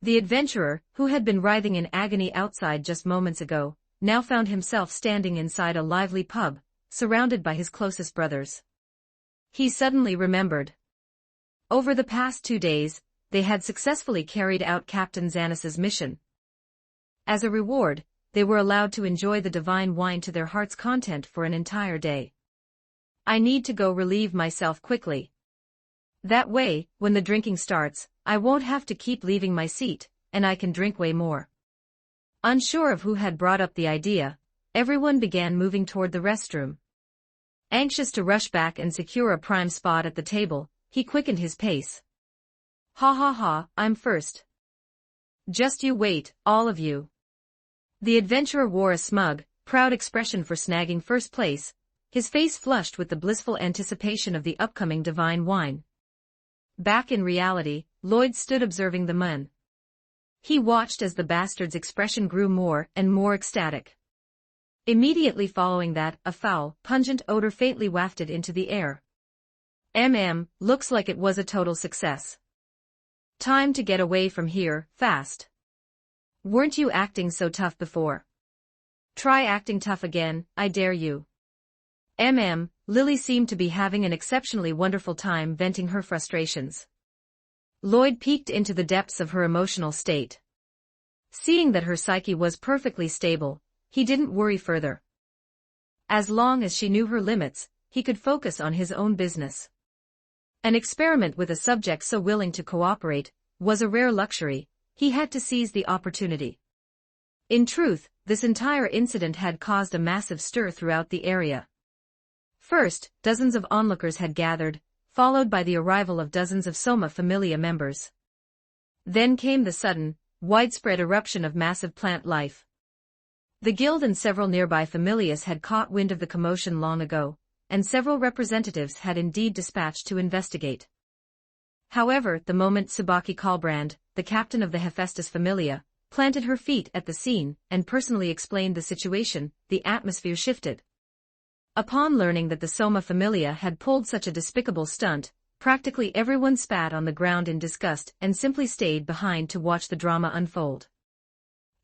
The adventurer, who had been writhing in agony outside just moments ago, now found himself standing inside a lively pub, surrounded by his closest brothers. He suddenly remembered. Over the past 2 days, they had successfully carried out Captain Xanus's mission. As a reward, they were allowed to enjoy the divine wine to their heart's content for an entire day. "I need to go relieve myself quickly. That way, when the drinking starts, I won't have to keep leaving my seat, and I can drink way more." Unsure of who had brought up the idea, everyone began moving toward the restroom. Anxious to rush back and secure a prime spot at the table, he quickened his pace. Ha, I'm first. Just you wait, all of you." The adventurer wore a smug, proud expression for snagging first place, his face flushed with the blissful anticipation of the upcoming divine wine. Back in reality, Lloyd stood observing the men. He watched as the bastard's expression grew more and more ecstatic. Immediately following that, a foul, pungent odor faintly wafted into the air. Looks like it was a total success. Time to get away from here, fast. Weren't you acting so tough before? Try acting tough again, I dare you. Lily seemed to be having an exceptionally wonderful time venting her frustrations. Lloyd peeked into the depths of her emotional state. Seeing that her psyche was perfectly stable, he didn't worry further. As long as she knew her limits, he could focus on his own business. An experiment with a subject so willing to cooperate was a rare luxury. He had to seize the opportunity. In truth, this entire incident had caused a massive stir throughout the area. First, dozens of onlookers had gathered, followed by the arrival of dozens of Soma Familia members. Then came the sudden, widespread eruption of massive plant life. The guild and several nearby familias had caught wind of the commotion long ago, and several representatives had indeed dispatched to investigate. However, the moment Tsubaki Kalbrand, the captain of the Hephaestus Familia, planted her feet at the scene and personally explained the situation, the atmosphere shifted. Upon learning that the Soma Familia had pulled such a despicable stunt, practically everyone spat on the ground in disgust and simply stayed behind to watch the drama unfold.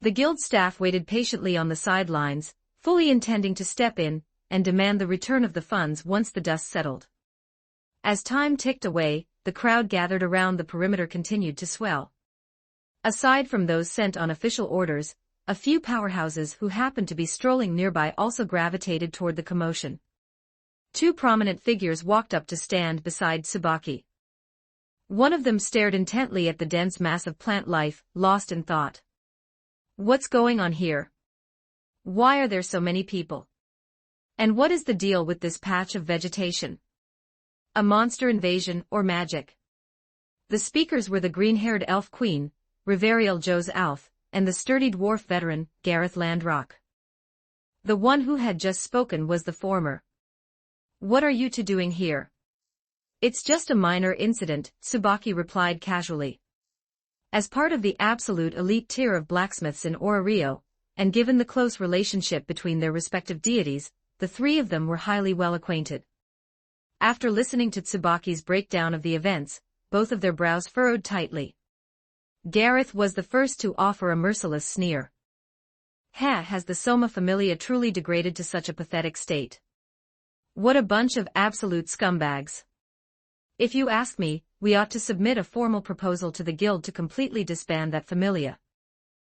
The guild staff waited patiently on the sidelines, fully intending to step in and demand the return of the funds once the dust settled. As time ticked away, the crowd gathered around the perimeter continued to swell. Aside from those sent on official orders, a few powerhouses who happened to be strolling nearby also gravitated toward the commotion. 2 prominent figures walked up to stand beside Tsubaki. One of them stared intently at the dense mass of plant life, lost in thought. "What's going on here? Why are there so many people? And what is the deal with this patch of vegetation? A monster invasion or magic?" The speakers were the green-haired elf queen, Riveriel Joe's Alf, and the sturdy dwarf veteran, Gareth Landrock. The one who had just spoken was the former. "What are you two doing here?" "It's just a minor incident," Tsubaki replied casually. As part of the absolute elite tier of blacksmiths in Orario, and given the close relationship between their respective deities, the three of them were highly well acquainted. After listening to Tsubaki's breakdown of the events, both of their brows furrowed tightly. Gareth was the first to offer a merciless sneer. Has the Soma Familia truly degraded to such a pathetic state? What a bunch of absolute scumbags. If you ask me, we ought to submit a formal proposal to the guild to completely disband that familia.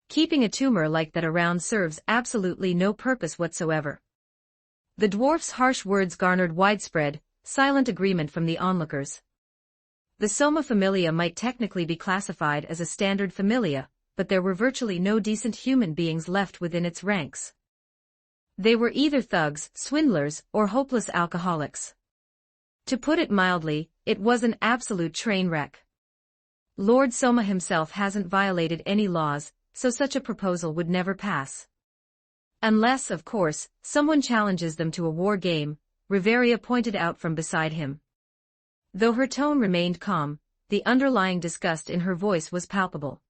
Keeping a tumor like that around serves absolutely no purpose whatsoever. The dwarf's harsh words garnered widespread, silent agreement from the onlookers. The Soma Familia might technically be classified as a standard familia, but there were virtually no decent human beings left within its ranks. They were either thugs, swindlers, or hopeless alcoholics. To put it mildly, it was an absolute train wreck. Lord Soma himself hasn't violated any laws, so such a proposal would never pass. Unless, of course, someone challenges them to a war game, Riveria pointed out from beside him. Though her tone remained calm, the underlying disgust in her voice was palpable.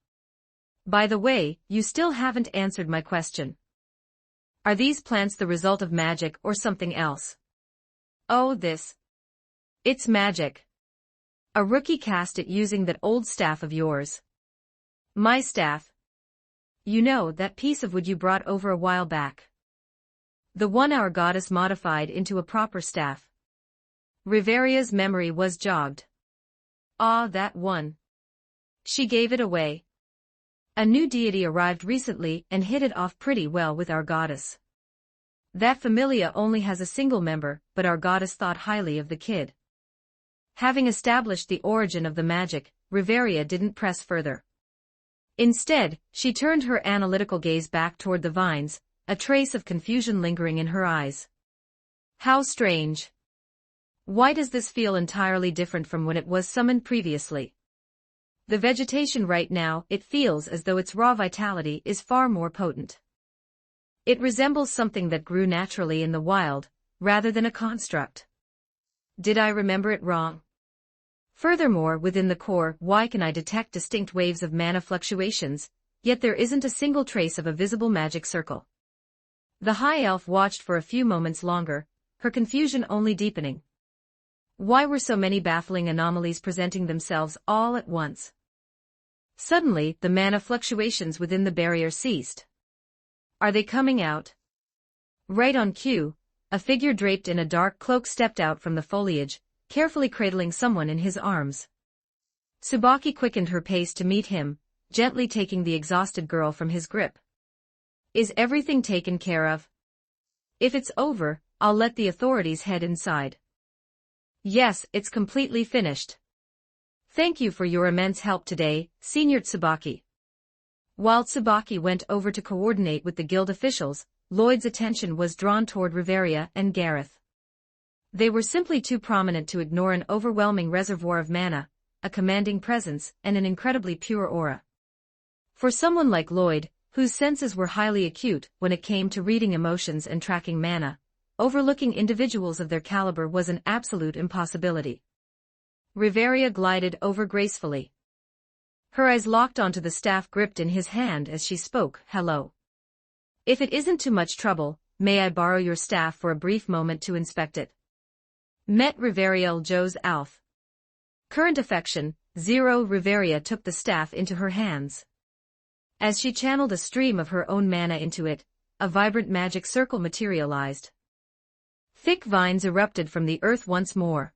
By the way, you still haven't answered my question. Are these plants the result of magic or something else? Oh, this. It's magic. A rookie cast it using that old staff of yours. My staff? You know, that piece of wood you brought over a while back. The one our goddess modified into a proper staff. Riveria's memory was jogged. Ah, that one. She gave it away. A new deity arrived recently and hit it off pretty well with our goddess. That familia only has a single member, but our goddess thought highly of the kid. Having established the origin of the magic, Riveria didn't press further. Instead, she turned her analytical gaze back toward the vines, a trace of confusion lingering in her eyes. How strange. Why does this feel entirely different from when it was summoned previously? The vegetation right now, it feels as though its raw vitality is far more potent. It resembles something that grew naturally in the wild, rather than a construct. Did I remember it wrong? Furthermore, within the core, why can I detect distinct waves of mana fluctuations, yet there isn't a single trace of a visible magic circle? The high elf watched for a few moments longer, her confusion only deepening. Why were so many baffling anomalies presenting themselves all at once? Suddenly, the mana fluctuations within the barrier ceased. Are they coming out? Right on cue, a figure draped in a dark cloak stepped out from the foliage, carefully cradling someone in his arms. Tsubaki quickened her pace to meet him, gently taking the exhausted girl from his grip. Is everything taken care of? If it's over, I'll let the authorities head inside. Yes, it's completely finished. Thank you for your immense help today, Senior Tsubaki. While Tsubaki went over to coordinate with the guild officials, Lloyd's attention was drawn toward Riveria and Gareth. They were simply too prominent to ignore an overwhelming reservoir of mana, a commanding presence, and an incredibly pure aura. For someone like Lloyd, whose senses were highly acute when it came to reading emotions and tracking mana, overlooking individuals of their caliber was an absolute impossibility. Riveria glided over gracefully. Her eyes locked onto the staff gripped in his hand as she spoke. Hello. If it isn't too much trouble, may I borrow your staff for a brief moment to inspect it? Met Riveria Joe's Alf. Current affection, 0. Riveria took the staff into her hands. As she channeled a stream of her own mana into it, a vibrant magic circle materialized. Thick vines erupted from the earth once more.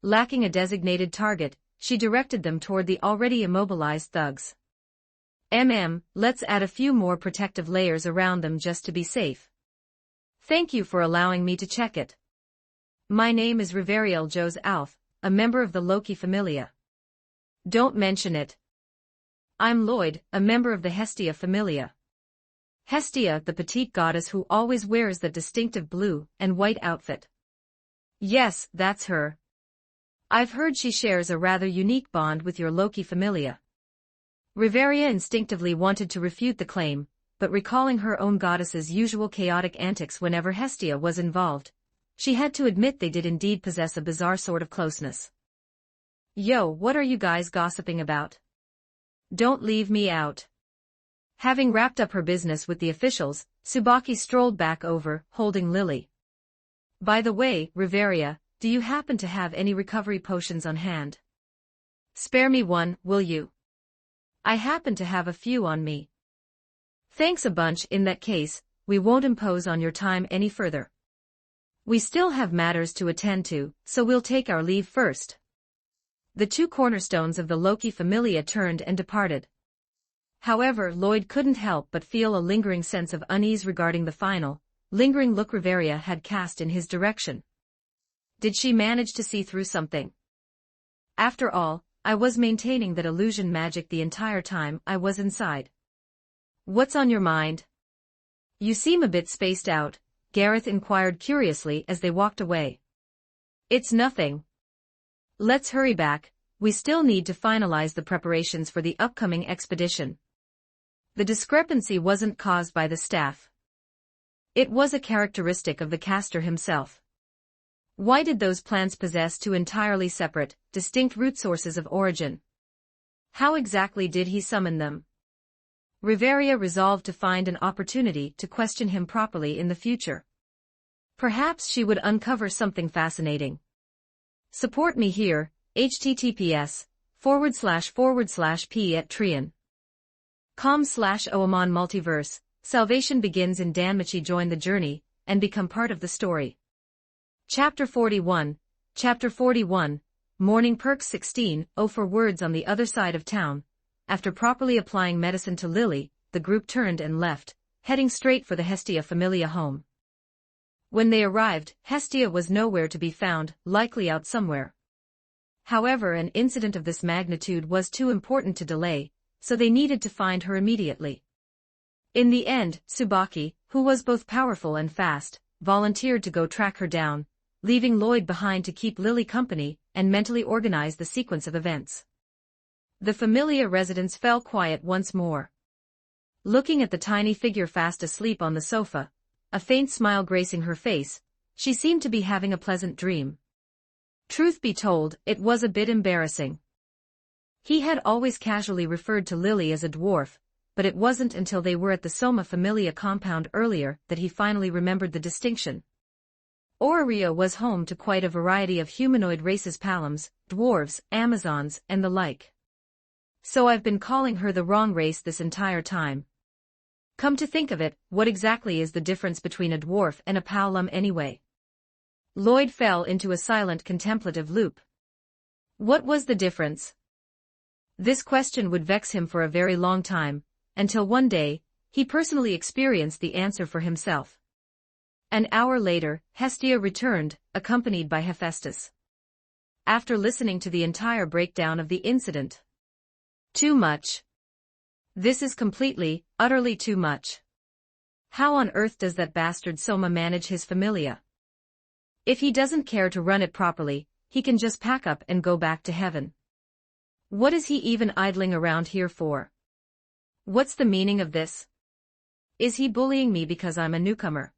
Lacking a designated target, she directed them toward the already immobilized thugs. Let's add a few more protective layers around them just to be safe. Thank you for allowing me to check it. My name is Riveria Joe's Alf, a member of the Loki Familia. Don't mention it. I'm Lloyd, a member of the Hestia Familia. Hestia, the petite goddess who always wears the distinctive blue and white outfit. Yes, that's her. I've heard she shares a rather unique bond with your Loki Familia. Riveria instinctively wanted to refute the claim, but recalling her own goddess's usual chaotic antics whenever Hestia was involved, she had to admit they did indeed possess a bizarre sort of closeness. Yo, what are you guys gossiping about? Don't leave me out. Having wrapped up her business with the officials, Tsubaki strolled back over, holding Lily. By the way, Riveria, do you happen to have any recovery potions on hand? Spare me one, will you? I happen to have a few on me. Thanks a bunch. In that case, we won't impose on your time any further. We still have matters to attend to, so we'll take our leave first. The two cornerstones of the Loki familia turned and departed. However, Lloyd couldn't help but feel a lingering sense of unease regarding the lingering look Riveria had cast in his direction. Did she manage to see through something? After all, I was maintaining that illusion magic the entire time I was inside. What's on your mind? You seem a bit spaced out, Gareth inquired curiously as they walked away. It's nothing. Let's hurry back, we still need to finalize the preparations for the upcoming expedition. The discrepancy wasn't caused by the staff. It was a characteristic of the caster himself. Why did those plants possess two entirely separate, distinct root sources of origin? How exactly did he summon them? Riveria resolved to find an opportunity to question him properly in the future. Perhaps she would uncover something fascinating. Support me here, https://p@trian.com/oamon Multiverse, Salvation Begins in Danmachi. Join the journey, and become part of the story. Chapter 41, Morning Perks 16, for words on the other side of town. After properly applying medicine to Lily, the group turned and left, heading straight for the Hestia Familia home. When they arrived, Hestia was nowhere to be found, likely out somewhere. However, an incident of this magnitude was too important to delay, so they needed to find her immediately. In the end, Tsubaki, who was both powerful and fast, volunteered to go track her down, leaving Lloyd behind to keep Lily company and mentally organize the sequence of events. The Familia residence fell quiet once more. Looking at the tiny figure fast asleep on the sofa, a faint smile gracing her face, she seemed to be having a pleasant dream. Truth be told, it was a bit embarrassing. He had always casually referred to Lily as a dwarf, but it wasn't until they were at the Soma Familia compound earlier that he finally remembered the distinction. Aurelia was home to quite a variety of humanoid races: Palams, dwarves, Amazons, and the like. So I've been calling her the wrong race this entire time. Come to think of it, what exactly is the difference between a dwarf and a Palam anyway? Lloyd fell into a silent contemplative loop. What was the difference? This question would vex him for a very long time, until one day, he personally experienced the answer for himself. An hour later, Hestia returned, accompanied by Hephaestus. After listening to the entire breakdown of the incident. Too much. This is completely, utterly too much. How on earth does that bastard Soma manage his familia? If he doesn't care to run it properly, he can just pack up and go back to heaven. What is he even idling around here for? What's the meaning of this? Is he bullying me because I'm a newcomer?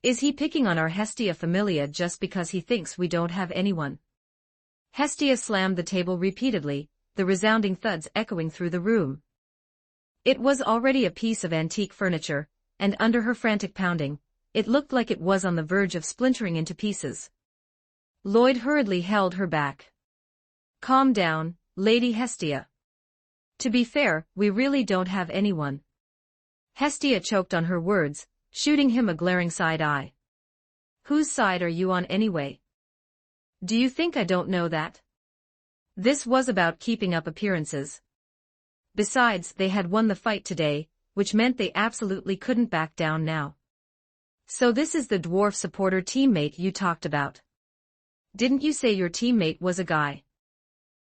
Is he picking on our Hestia Familia just because he thinks we don't have anyone? Hestia slammed the table repeatedly, the resounding thuds echoing through the room. It was already a piece of antique furniture, and under her frantic pounding, it looked like it was on the verge of splintering into pieces. Lloyd hurriedly held her back. Calm down, Lady Hestia. To be fair, we really don't have anyone. Hestia choked on her words, shooting him a glaring side eye. Whose side are you on anyway? Do you think I don't know that? This was about keeping up appearances. Besides, they had won the fight today, which meant they absolutely couldn't back down now. So this is the dwarf supporter teammate you talked about. Didn't you say your teammate was a guy?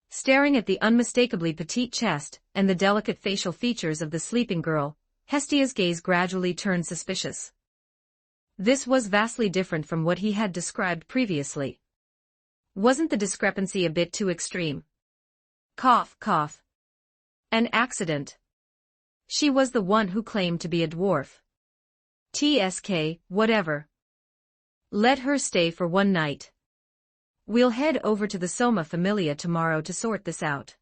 Staring at the unmistakably petite chest and the delicate facial features of the sleeping girl, Hestia's gaze gradually turned suspicious. This was vastly different from what he had described previously. Wasn't the discrepancy a bit too extreme? Cough, cough. An accident. She was the one who claimed to be a dwarf. TSK, whatever. Let her stay for one night. We'll head over to the Soma Familia tomorrow to sort this out.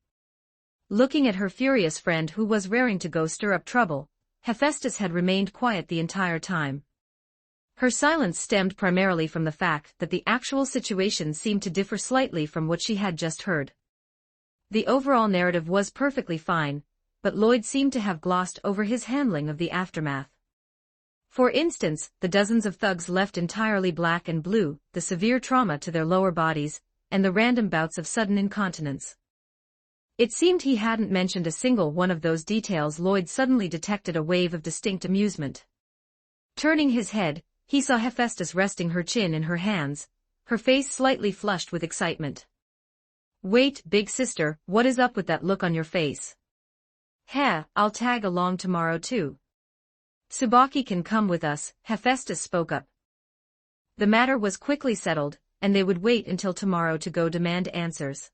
Looking at her furious friend who was raring to go stir up trouble, Hephaestus had remained quiet the entire time. Her silence stemmed primarily from the fact that the actual situation seemed to differ slightly from what she had just heard. The overall narrative was perfectly fine, but Lloyd seemed to have glossed over his handling of the aftermath. For instance, the dozens of thugs left entirely black and blue, the severe trauma to their lower bodies, and the random bouts of sudden incontinence. It seemed he hadn't mentioned a single one of those details. Lloyd suddenly detected a wave of distinct amusement. Turning his head, he saw Hephaestus resting her chin in her hands, her face slightly flushed with excitement. "Wait, big sister, what is up with that look on your face?" "Heh, I'll tag along tomorrow too. Tsubaki can come with us," Hephaestus spoke up. The matter was quickly settled, and they would wait until tomorrow to go demand answers.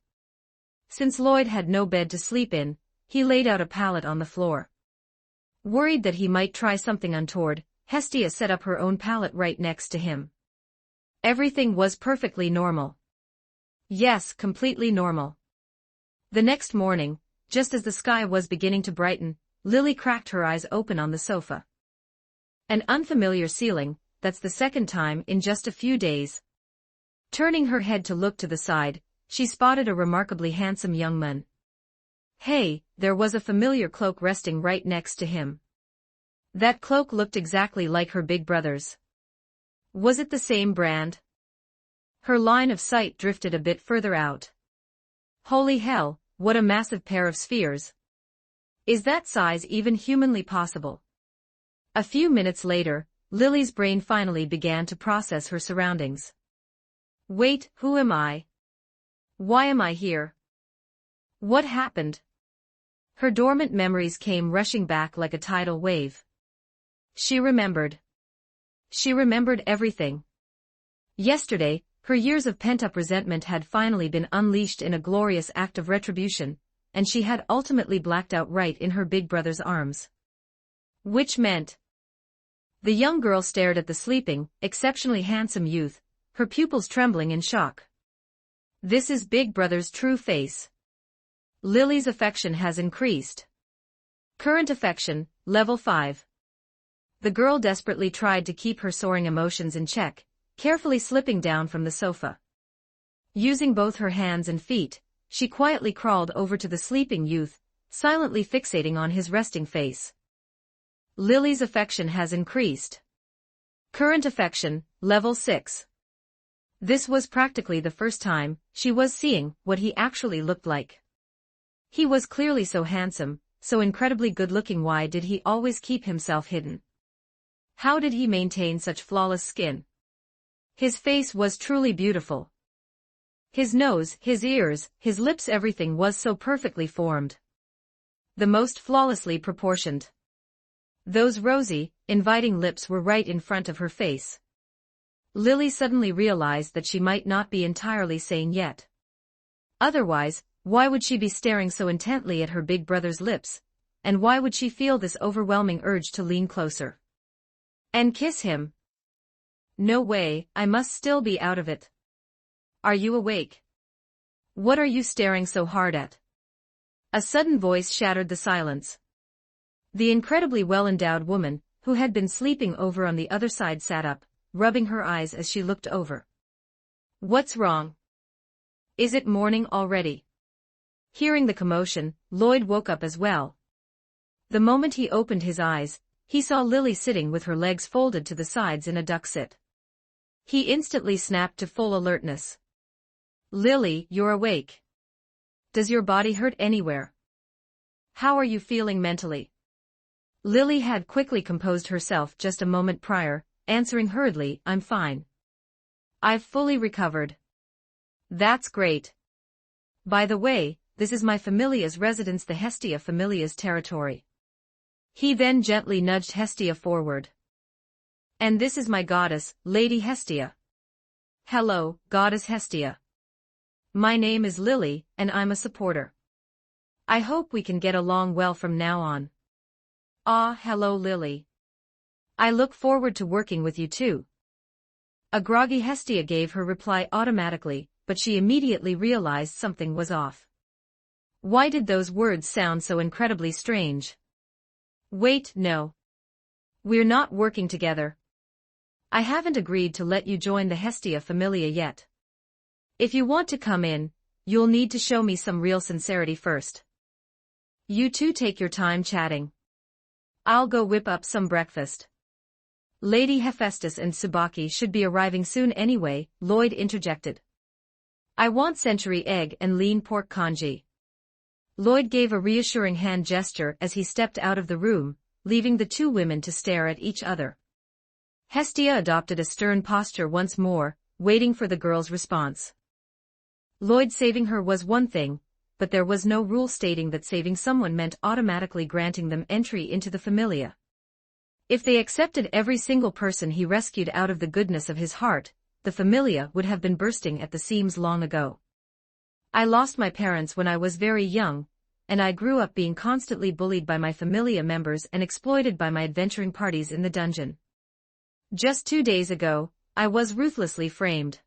Since Lloyd had no bed to sleep in, he laid out a pallet on the floor. Worried that he might try something untoward, Hestia set up her own pallet right next to him. Everything was perfectly normal. Yes, completely normal. The next morning, just as the sky was beginning to brighten, Lily cracked her eyes open on the sofa. An unfamiliar ceiling, that's the second time in just a few days. Turning her head to look to the side, she spotted a remarkably handsome young man. Hey, there was a familiar cloak resting right next to him. That cloak looked exactly like her big brother's. Was it the same brand? Her line of sight drifted a bit further out. Holy hell, what a massive pair of spheres. Is that size even humanly possible? A few minutes later, Lily's brain finally began to process her surroundings. Wait, who am I? Why am I here? What happened? Her dormant memories came rushing back like a tidal wave. She remembered. She remembered everything. Yesterday, her years of pent-up resentment had finally been unleashed in a glorious act of retribution, and she had ultimately blacked out right in her big brother's arms. Which meant... The young girl stared at the sleeping, exceptionally handsome youth, her pupils trembling in shock. This is Big Brother's true face. Lily's affection has increased. Current affection, level 5. The girl desperately tried to keep her soaring emotions in check, carefully slipping down from the sofa. Using both her hands and feet, she quietly crawled over to the sleeping youth, silently fixating on his resting face. Lily's affection has increased. Current affection, level 6. This was practically the first time she was seeing what he actually looked like. He was clearly so handsome, so incredibly good-looking. Why did he always keep himself hidden? How did he maintain such flawless skin? His face was truly beautiful. His nose, his ears, his lips, everything was so perfectly formed. The most flawlessly proportioned. Those rosy, inviting lips were right in front of her face. Lily suddenly realized that she might not be entirely sane yet. Otherwise, why would she be staring so intently at her big brother's lips, and why would she feel this overwhelming urge to lean closer and kiss him? No way, I must still be out of it. Are you awake? What are you staring so hard at? A sudden voice shattered the silence. The incredibly well-endowed woman, who had been sleeping over on the other side, sat up, rubbing her eyes as she looked over. What's wrong? Is it morning already? Hearing the commotion, Lloyd woke up as well. The moment he opened his eyes, he saw Lily sitting with her legs folded to the sides in a duck sit. He instantly snapped to full alertness. Lily, you're awake. Does your body hurt anywhere? How are you feeling mentally? Lily had quickly composed herself just a moment prior, answering hurriedly, I'm fine. I've fully recovered. That's great. By the way, this is my familia's residence, the Hestia familia's territory. He then gently nudged Hestia forward. And this is my goddess, Lady Hestia. Hello, Goddess Hestia. My name is Lily, and I'm a supporter. I hope we can get along well from now on. Ah, hello Lily. I look forward to working with you too. A groggy Hestia gave her reply automatically, but she immediately realized something was off. Why did those words sound so incredibly strange? Wait, no. We're not working together. I haven't agreed to let you join the Hestia Familia yet. If you want to come in, you'll need to show me some real sincerity first. You two take your time chatting. I'll go whip up some breakfast. Lady Hephaestus and Tsubaki should be arriving soon anyway, Lloyd interjected. I want century egg and lean pork congee. Lloyd gave a reassuring hand gesture as he stepped out of the room, leaving the two women to stare at each other. Hestia adopted a stern posture once more, waiting for the girl's response. Lloyd saving her was one thing, but there was no rule stating that saving someone meant automatically granting them entry into the Familia. If they accepted every single person he rescued out of the goodness of his heart, the Familia would have been bursting at the seams long ago. I lost my parents when I was very young, and I grew up being constantly bullied by my Familia members and exploited by my adventuring parties in the dungeon. Just 2 days ago, I was ruthlessly framed.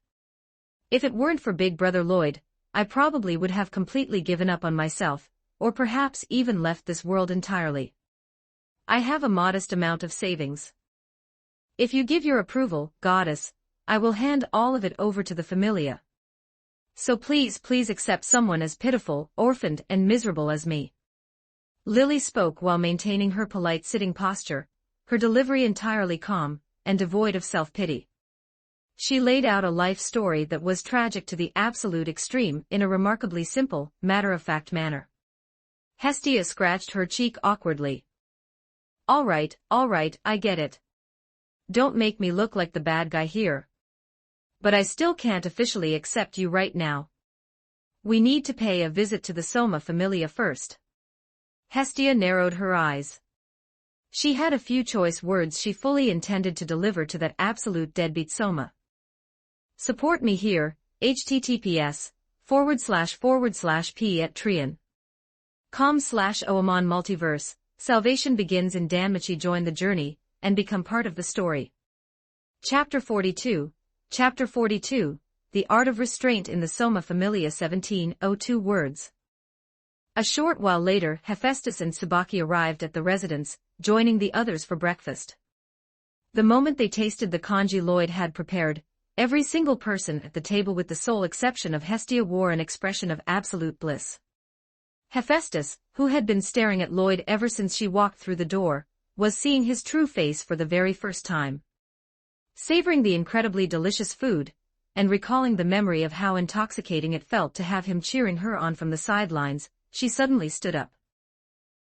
If it weren't for Big Brother Lloyd, I probably would have completely given up on myself, or perhaps even left this world entirely. I have a modest amount of savings. If you give your approval, Goddess, I will hand all of it over to the Familia. So please accept someone as pitiful, orphaned, and miserable as me. Lily spoke while maintaining her polite sitting posture, her delivery entirely calm, and devoid of self-pity. She laid out a life story that was tragic to the absolute extreme in a remarkably simple, matter-of-fact manner. Hestia scratched her cheek awkwardly. All right, I get it. Don't make me look like the bad guy here. But I still can't officially accept you right now. We need to pay a visit to the Soma Familia first. Hestia narrowed her eyes. She had a few choice words she fully intended to deliver to that absolute deadbeat Soma. Support me here, https://p@trian.com/oamon Multiverse. Salvation begins in Danmachi. Join the journey, and become part of the story. Chapter 42, The Art of Restraint in the Soma Familia 1702 words. A short while later, Hephaestus and Tsubaki arrived at the residence, joining the others for breakfast. The moment they tasted the congee Lloyd had prepared, every single person at the table with the sole exception of Hestia wore an expression of absolute bliss. Hephaestus, who had been staring at Lloyd ever since she walked through the door, was seeing his true face for the very first time. Savoring the incredibly delicious food, and recalling the memory of how intoxicating it felt to have him cheering her on from the sidelines, she suddenly stood up.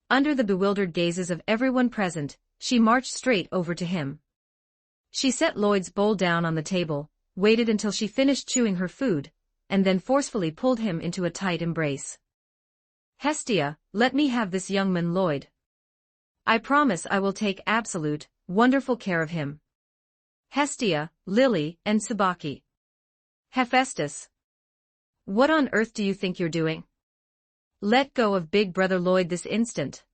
Under the bewildered gazes of everyone present, she marched straight over to him. She set Lloyd's bowl down on the table, waited until she finished chewing her food, and then forcefully pulled him into a tight embrace. Hestia, let me have this young man Lloyd. I promise I will take absolute, wonderful care of him. Hestia, Lily, and Tsubaki. Hephaestus. What on earth do you think you're doing? Let go of Big Brother Lloyd this instant.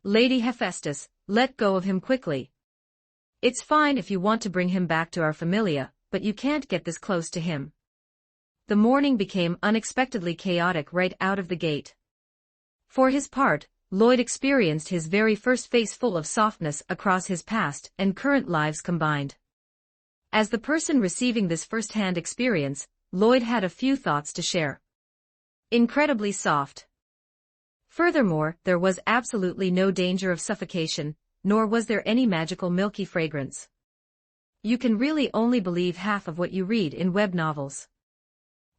Lady Hephaestus, let go of him quickly. It's fine if you want to bring him back to our Familia, but you can't get this close to him. The morning became unexpectedly chaotic right out of the gate. For his part, Lloyd experienced his very first face full of softness across his past and current lives combined. As the person receiving this first-hand experience, Lloyd had a few thoughts to share. Incredibly soft. Furthermore, there was absolutely no danger of suffocation, nor was there any magical milky fragrance. You can really only believe half of what you read in web novels.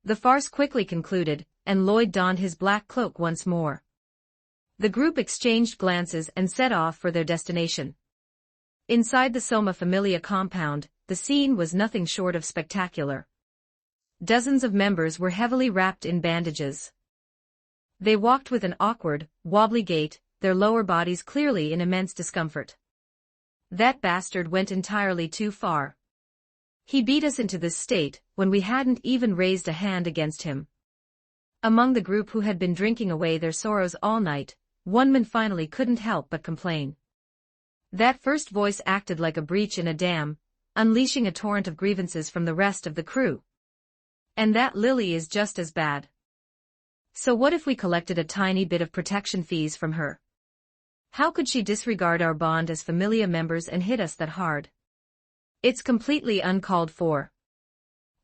The farce quickly concluded, and Lloyd donned his black cloak once more. The group exchanged glances and set off for their destination. Inside the Soma Familia compound, the scene was nothing short of spectacular. Dozens of members were heavily wrapped in bandages. They walked with an awkward, wobbly gait, their lower bodies clearly in immense discomfort. That bastard went entirely too far. He beat us into this state when we hadn't even raised a hand against him. Among the group who had been drinking away their sorrows all night, one man finally couldn't help but complain. That first voice acted like a breach in a dam, unleashing a torrent of grievances from the rest of the crew. And that Lily is just as bad. So what if we collected a tiny bit of protection fees from her? How could she disregard our bond as familia members and hit us that hard? It's completely uncalled for.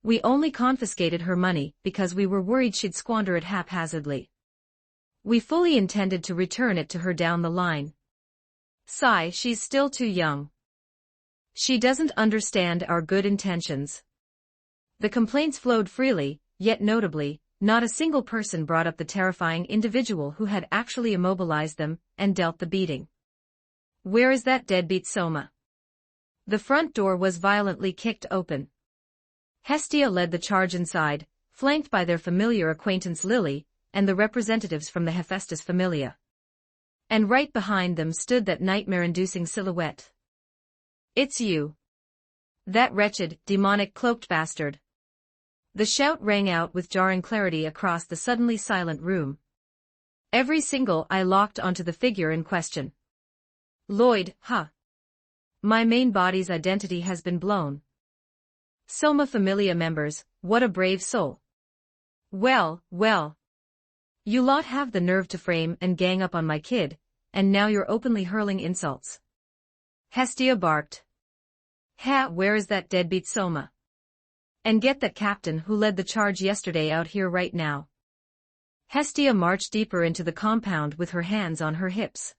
We only confiscated her money because we were worried she'd squander it haphazardly. We fully intended to return it to her down the line. Sigh, she's still too young. She doesn't understand our good intentions. The complaints flowed freely, yet notably, not a single person brought up the terrifying individual who had actually immobilized them and dealt the beating. Where is that deadbeat Soma? The front door was violently kicked open. Hestia led the charge inside, flanked by their familiar acquaintance Lily, and the representatives from the Hephaestus familia. And right behind them stood that nightmare-inducing silhouette. It's you. That wretched, demonic cloaked bastard. The shout rang out with jarring clarity across the suddenly silent room. Every single eye locked onto the figure in question. Lloyd, huh? My main body's identity has been blown. Soma Familia members, what a brave soul. Well, well. You lot have the nerve to frame and gang up on my kid, and now you're openly hurling insults. Hestia barked. Ha, where is that deadbeat Soma? And get that captain who led the charge yesterday out here right now. Hestia marched deeper into the compound with her hands on her hips.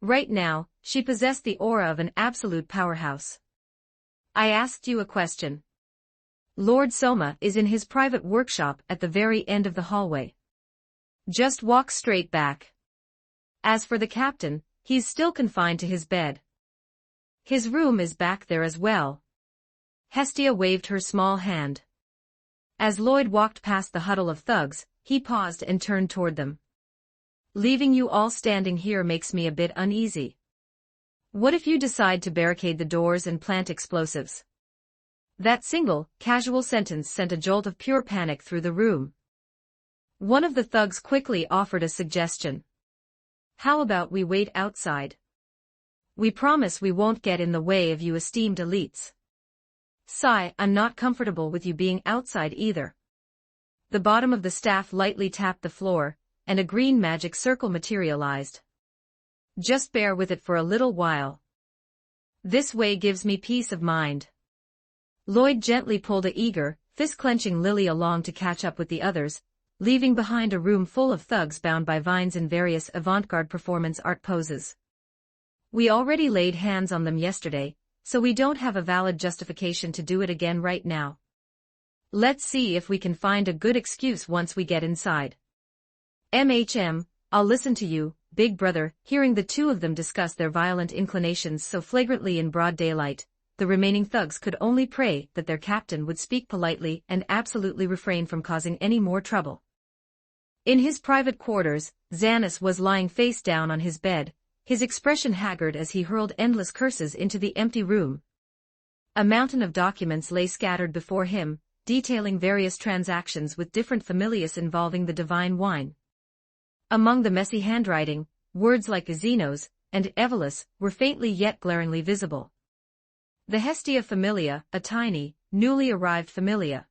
Right now, she possessed the aura of an absolute powerhouse. I asked you a question. Lord Soma is in his private workshop at the very end of the hallway. Just walk straight back. As for the captain, he's still confined to his bed. His room is back there as well. Hestia waved her small hand. As Lloyd walked past the huddle of thugs, he paused and turned toward them. Leaving you all standing here makes me a bit uneasy. What if you decide to barricade the doors and plant explosives? That single, casual sentence sent a jolt of pure panic through the room. One of the thugs quickly offered a suggestion. How about we wait outside? We promise we won't get in the way of you esteemed elites. Sigh, I'm not comfortable with you being outside either. The bottom of the staff lightly tapped the floor, and a green magic circle materialized. Just bear with it for a little while. This way gives me peace of mind. Lloyd gently pulled a eager, fist-clenching Lily along to catch up with the others, leaving behind a room full of thugs bound by vines in various avant-garde performance art poses. We already laid hands on them yesterday, so we don't have a valid justification to do it again right now. Let's see if we can find a good excuse once we get inside. I'll listen to you, Big Brother. Hearing the two of them discuss their violent inclinations so flagrantly in broad daylight, the remaining thugs could only pray that their captain would speak politely and absolutely refrain from causing any more trouble. In his private quarters, Xanas was lying face down on his bed, his expression haggard as he hurled endless curses into the empty room. A mountain of documents lay scattered before him, detailing various transactions with different familias involving the divine wine. Among the messy handwriting, words like Xenos and Evolus were faintly yet glaringly visible. The Hestia familia, a tiny, newly arrived familia.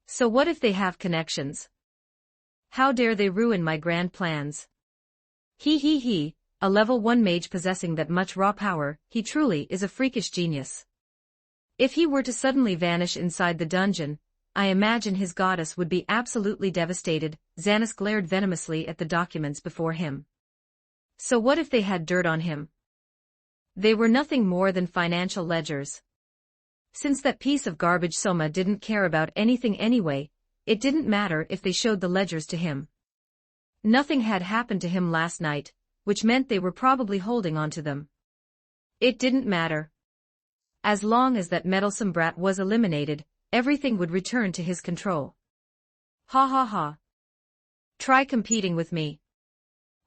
So what if they have connections? How dare they ruin my grand plans? He, a level 1 mage possessing that much raw power, he truly is a freakish genius. If he were to suddenly vanish inside the dungeon, I imagine his goddess would be absolutely devastated. Xanas glared venomously at the documents before him. So what if they had dirt on him? They were nothing more than financial ledgers. Since that piece of garbage Soma didn't care about anything anyway, it didn't matter if they showed the ledgers to him. Nothing had happened to him last night, which meant they were probably holding on to them. It didn't matter. As long as that meddlesome brat was eliminated, everything would return to his control. Ha ha ha. Try competing with me.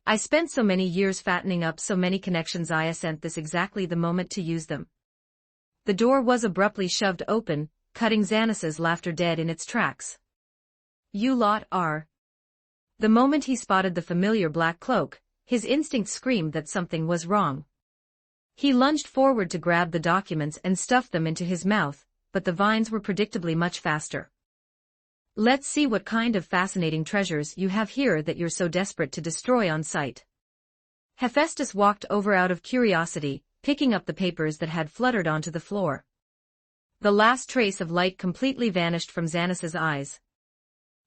I spent so many years fattening up so many connections. I sent this exactly the moment to use them. The door was abruptly shoved open, cutting Xanas's laughter dead in its tracks. You lot are. The moment he spotted the familiar black cloak, his instinct screamed that something was wrong. He lunged forward to grab the documents and stuff them into his mouth, but the vines were predictably much faster. Let's see what kind of fascinating treasures you have here that you're so desperate to destroy on sight. Hephaestus walked over out of curiosity, picking up the papers that had fluttered onto the floor. The last trace of light completely vanished from Xanus's eyes.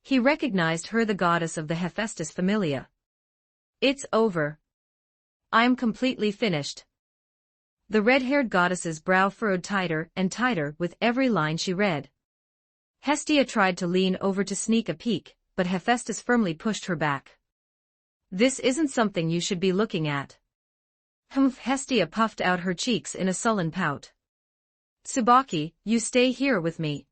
He recognized her, the goddess of the Hephaestus familia. It's over. I'm completely finished. The red-haired goddess's brow furrowed tighter and tighter with every line she read. Hestia tried to lean over to sneak a peek, but Hephaestus firmly pushed her back. This isn't something you should be looking at. Humph! Hestia puffed out her cheeks in a sullen pout. Tsubaki, you stay here with me.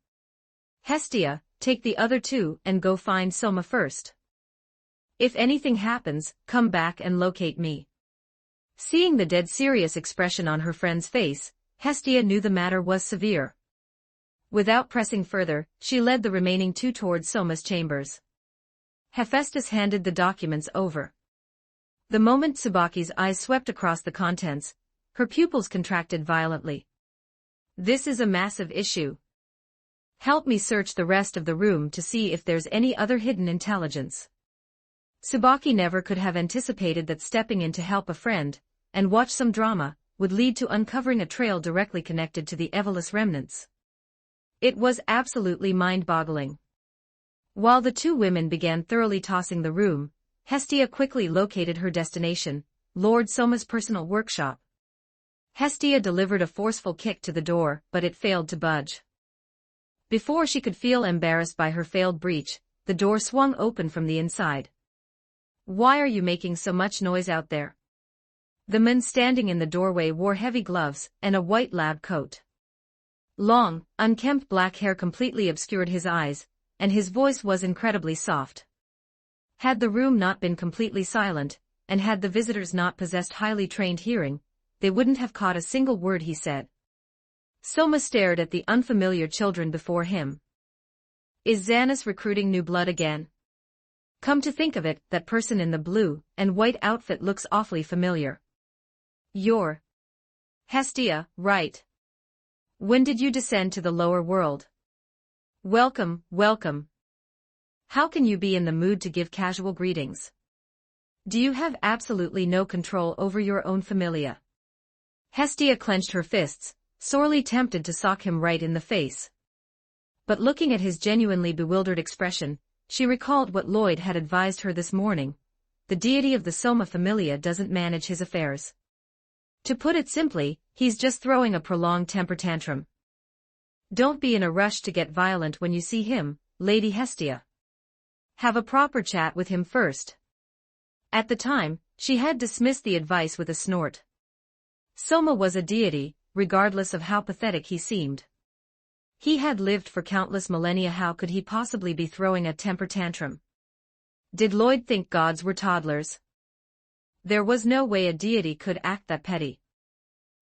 Hestia, take the other two and go find Soma first. If anything happens, come back and locate me. Seeing the dead serious expression on her friend's face, Hestia knew the matter was severe. Without pressing further, she led the remaining two towards Soma's chambers. Hephaestus handed the documents over. The moment Tsubaki's eyes swept across the contents, her pupils contracted violently. This is a massive issue. Help me search the rest of the room to see if there's any other hidden intelligence. Tsubaki never could have anticipated that stepping in to help a friend, and watch some drama, would lead to uncovering a trail directly connected to the Evolus remnants. It was absolutely mind-boggling. While the two women began thoroughly tossing the room, Hestia quickly located her destination, Lord Soma's personal workshop. Hestia delivered a forceful kick to the door, but it failed to budge. Before she could feel embarrassed by her failed breach, the door swung open from the inside. Why are you making so much noise out there? The man standing in the doorway wore heavy gloves and a white lab coat. Long, unkempt black hair completely obscured his eyes, and his voice was incredibly soft. Had the room not been completely silent, and had the visitors not possessed highly trained hearing, they wouldn't have caught a single word he said. Soma stared at the unfamiliar children before him. Is Xanus recruiting new blood again? Come to think of it, that person in the blue and white outfit looks awfully familiar. You're Hestia, right? When did you descend to the lower world? Welcome, welcome. How can you be in the mood to give casual greetings? Do you have absolutely no control over your own familia? Hestia clenched her fists, sorely tempted to sock him right in the face. But looking at his genuinely bewildered expression, she recalled what Lloyd had advised her this morning. The deity of the Soma familia doesn't manage his affairs. To put it simply, he's just throwing a prolonged temper tantrum. Don't be in a rush to get violent when you see him, Lady Hestia. Have a proper chat with him first. At the time, she had dismissed the advice with a snort. Soma was a deity, regardless of how pathetic he seemed. He had lived for countless millennia. How could he possibly be throwing a temper tantrum? Did Lloyd think gods were toddlers? There was no way a deity could act that petty.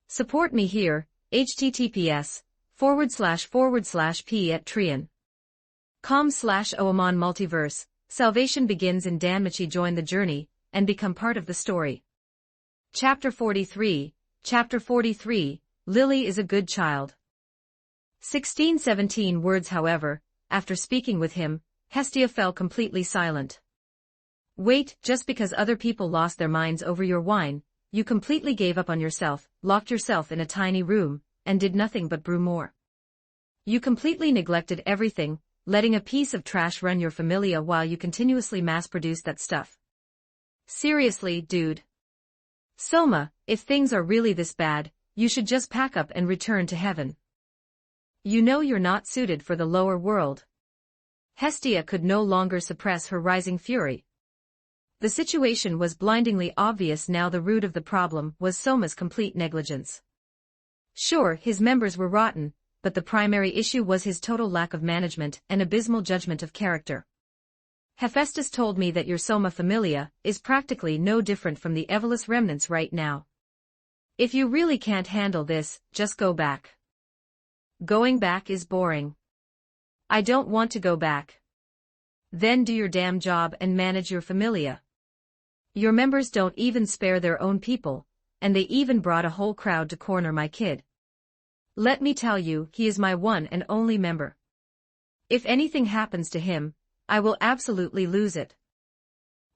Support me here, https://p@trian.com/oamon Multiverse. Salvation begins in Danmachi. Join the journey, and become part of the story. Chapter 43, Lily is a good child. 16-17 words. However, after speaking with him, Hestia fell completely silent. Wait, just because other people lost their minds over your wine, you completely gave up on yourself, locked yourself in a tiny room, and did nothing but brew more. You completely neglected everything, letting a piece of trash run your familia while you continuously mass-produced that stuff. Seriously, dude. Soma, if things are really this bad, you should just pack up and return to heaven. You know you're not suited for the lower world. Hestia could no longer suppress her rising fury. The situation was blindingly obvious now. The root of the problem was Soma's complete negligence. Sure, his members were rotten, but the primary issue was his total lack of management and abysmal judgment of character. Hephaestus told me that your Soma familia is practically no different from the Evolus remnants right now. If you really can't handle this, just go back. Going back is boring. I don't want to go back. Then do your damn job and manage your familia. Your members don't even spare their own people, and they even brought a whole crowd to corner my kid. Let me tell you, he is my one and only member. If anything happens to him, I will absolutely lose it.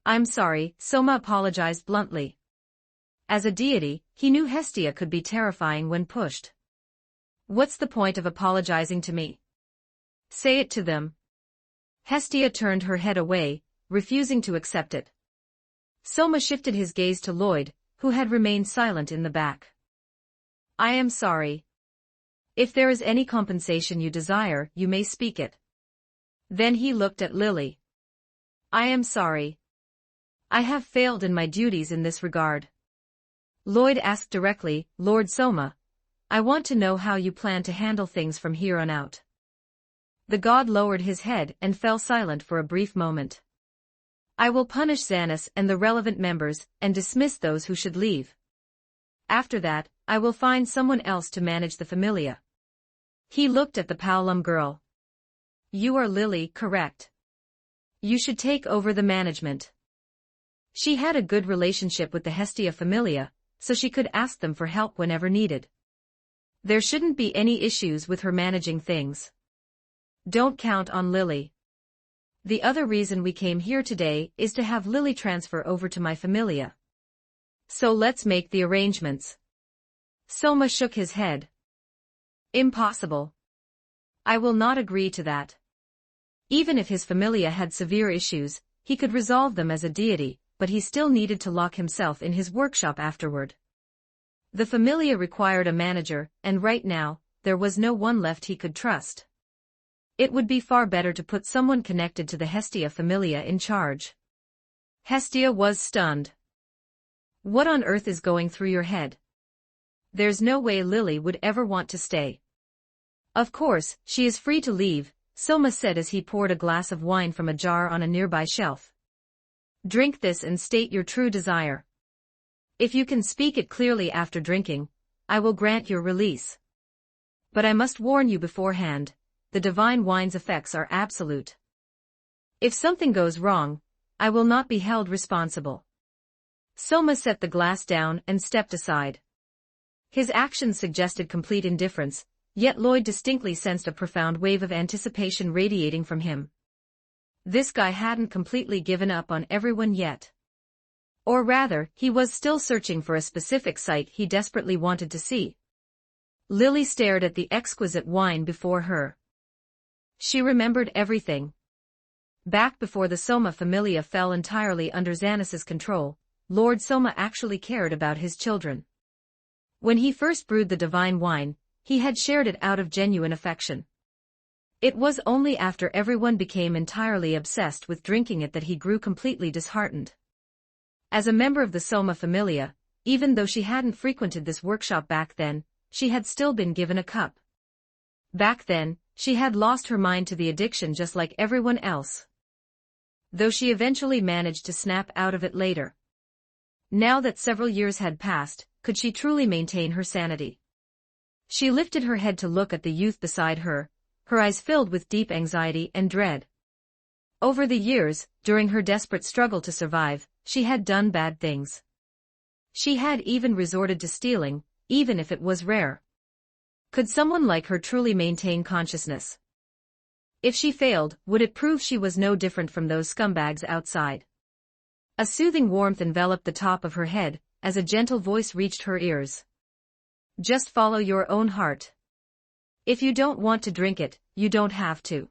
I'm sorry, Soma apologized bluntly. As a deity, he knew Hestia could be terrifying when pushed. What's the point of apologizing to me? Say it to them. Hestia turned her head away, refusing to accept it. Soma shifted his gaze to Lloyd, who had remained silent in the back. I am sorry. If there is any compensation you desire, you may speak it. Then he looked at Lily. I am sorry. I have failed in my duties in this regard. Lloyd asked directly, Lord Soma, I want to know how you plan to handle things from here on out. The god lowered his head and fell silent for a brief moment. I will punish Xanis and the relevant members and dismiss those who should leave. After that, I will find someone else to manage the Familia. He looked at the Paolum girl. You are Lily, correct? You should take over the management. She had a good relationship with the Hestia Familia, so she could ask them for help whenever needed. There shouldn't be any issues with her managing things. Don't count on Lily. The other reason we came here today is to have Lily transfer over to my Familia. So let's make the arrangements. Soma shook his head. Impossible. I will not agree to that. Even if his Familia had severe issues, he could resolve them as a deity, but he still needed to lock himself in his workshop afterward. The Familia required a manager, and right now, there was no one left he could trust. It would be far better to put someone connected to the Hestia Familia in charge. Hestia was stunned. What on earth is going through your head? There's no way Lily would ever want to stay. Of course, she is free to leave, Soma said as he poured a glass of wine from a jar on a nearby shelf. Drink this and state your true desire. If you can speak it clearly after drinking, I will grant your release. But I must warn you beforehand, the divine wine's effects are absolute. If something goes wrong, I will not be held responsible. Soma set the glass down and stepped aside. His actions suggested complete indifference, yet Lloyd distinctly sensed a profound wave of anticipation radiating from him. This guy hadn't completely given up on everyone yet. Or rather, he was still searching for a specific sight he desperately wanted to see. Lily stared at the exquisite wine before her. She remembered everything. Back before the Soma Familia fell entirely under Xanis's control, Lord Soma actually cared about his children. When he first brewed the divine wine, he had shared it out of genuine affection. It was only after everyone became entirely obsessed with drinking it that he grew completely disheartened. As a member of the Soma Familia, even though she hadn't frequented this workshop back then, she had still been given a cup. Back then, she had lost her mind to the addiction just like everyone else. Though she eventually managed to snap out of it later. Now that several years had passed, could she truly maintain her sanity? She lifted her head to look at the youth beside her, her eyes filled with deep anxiety and dread. Over the years, during her desperate struggle to survive, she had done bad things. She had even resorted to stealing, even if it was rare. Could someone like her truly maintain consciousness? If she failed, would it prove she was no different from those scumbags outside? A soothing warmth enveloped the top of her head, as a gentle voice reached her ears. Just follow your own heart. If you don't want to drink it, you don't have to.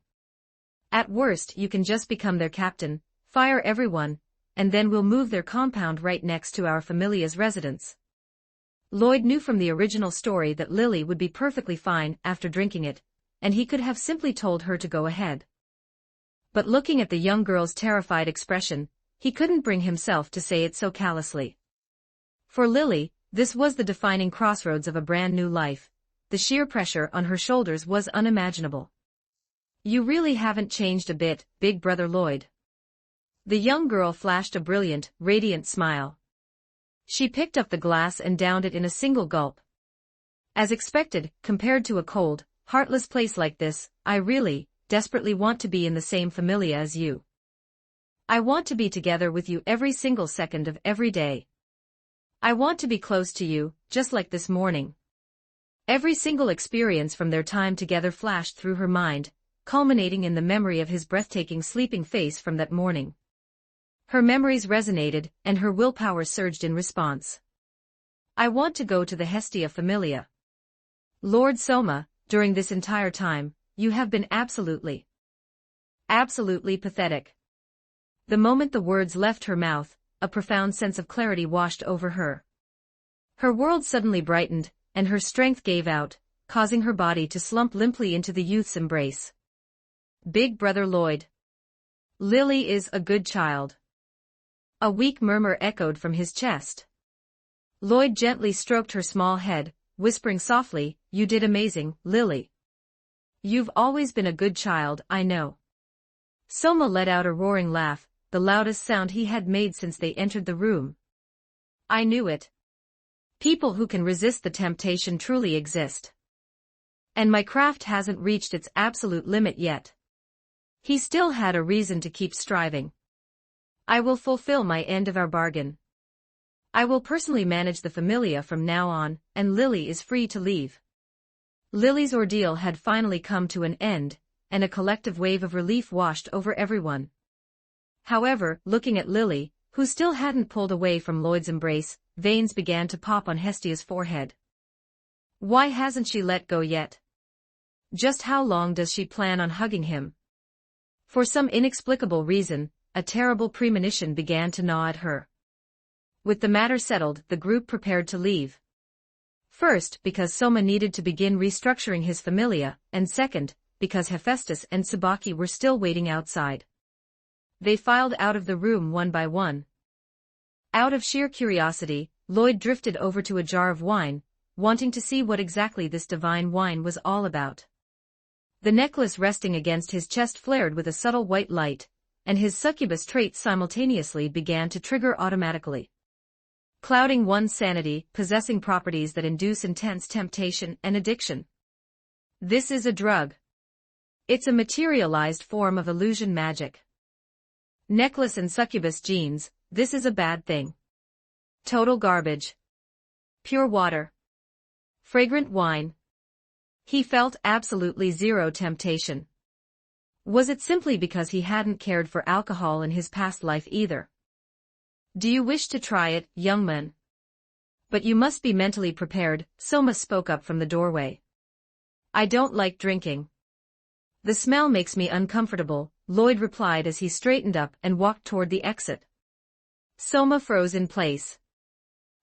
At worst, you can just become their captain, fire everyone, and then we'll move their compound right next to our Familia's residence. Lloyd knew from the original story that Lily would be perfectly fine after drinking it, and he could have simply told her to go ahead. But looking at the young girl's terrified expression, he couldn't bring himself to say it so callously. For Lily, this was the defining crossroads of a brand new life. The sheer pressure on her shoulders was unimaginable. You really haven't changed a bit, Big Brother Lloyd. The young girl flashed a brilliant, radiant smile. She picked up the glass and downed it in a single gulp. As expected, compared to a cold, heartless place like this, I really, desperately want to be in the same Familia as you. I want to be together with you every single second of every day. I want to be close to you, just like this morning. Every single experience from their time together flashed through her mind, culminating in the memory of his breathtaking sleeping face from that morning. Her memories resonated, and her willpower surged in response. I want to go to the Hestia Familia. Lord Soma, during this entire time, you have been absolutely pathetic. The moment the words left her mouth, a profound sense of clarity washed over her. Her world suddenly brightened, and her strength gave out, causing her body to slump limply into the youth's embrace. Big Brother Lloyd. Lily is a good child. A weak murmur echoed from his chest. Lloyd gently stroked her small head, whispering softly, "You did amazing, Lily. You've always been a good child, I know." Soma let out a roaring laugh, the loudest sound he had made since they entered the room. I knew it. People who can resist the temptation truly exist. And my craft hasn't reached its absolute limit yet. He still had a reason to keep striving. I will fulfill my end of our bargain. I will personally manage the Familia from now on, and Lily is free to leave. Lily's ordeal had finally come to an end, and a collective wave of relief washed over everyone. However, looking at Lily, who still hadn't pulled away from Lloyd's embrace, veins began to pop on Hestia's forehead. Why hasn't she let go yet? Just how long does she plan on hugging him? For some inexplicable reason, a terrible premonition began to gnaw at her. With the matter settled, the group prepared to leave. First, because Soma needed to begin restructuring his Familia, and second, because Hephaestus and Tsubaki were still waiting outside. They filed out of the room one by one. Out of sheer curiosity, Lloyd drifted over to a jar of wine, wanting to see what exactly this divine wine was all about. The necklace resting against his chest flared with a subtle white light, and his succubus traits simultaneously began to trigger automatically. Clouding one's sanity, possessing properties that induce intense temptation and addiction. This is a drug. It's a materialized form of illusion magic. Necklace and succubus genes, this is a bad thing. Total garbage. Pure water. Fragrant wine. He felt absolutely zero temptation. Was it simply because he hadn't cared for alcohol in his past life either? Do you wish to try it, young man? But you must be mentally prepared, Soma spoke up from the doorway. I don't like drinking. The smell makes me uncomfortable, Lloyd replied as he straightened up and walked toward the exit. Soma froze in place.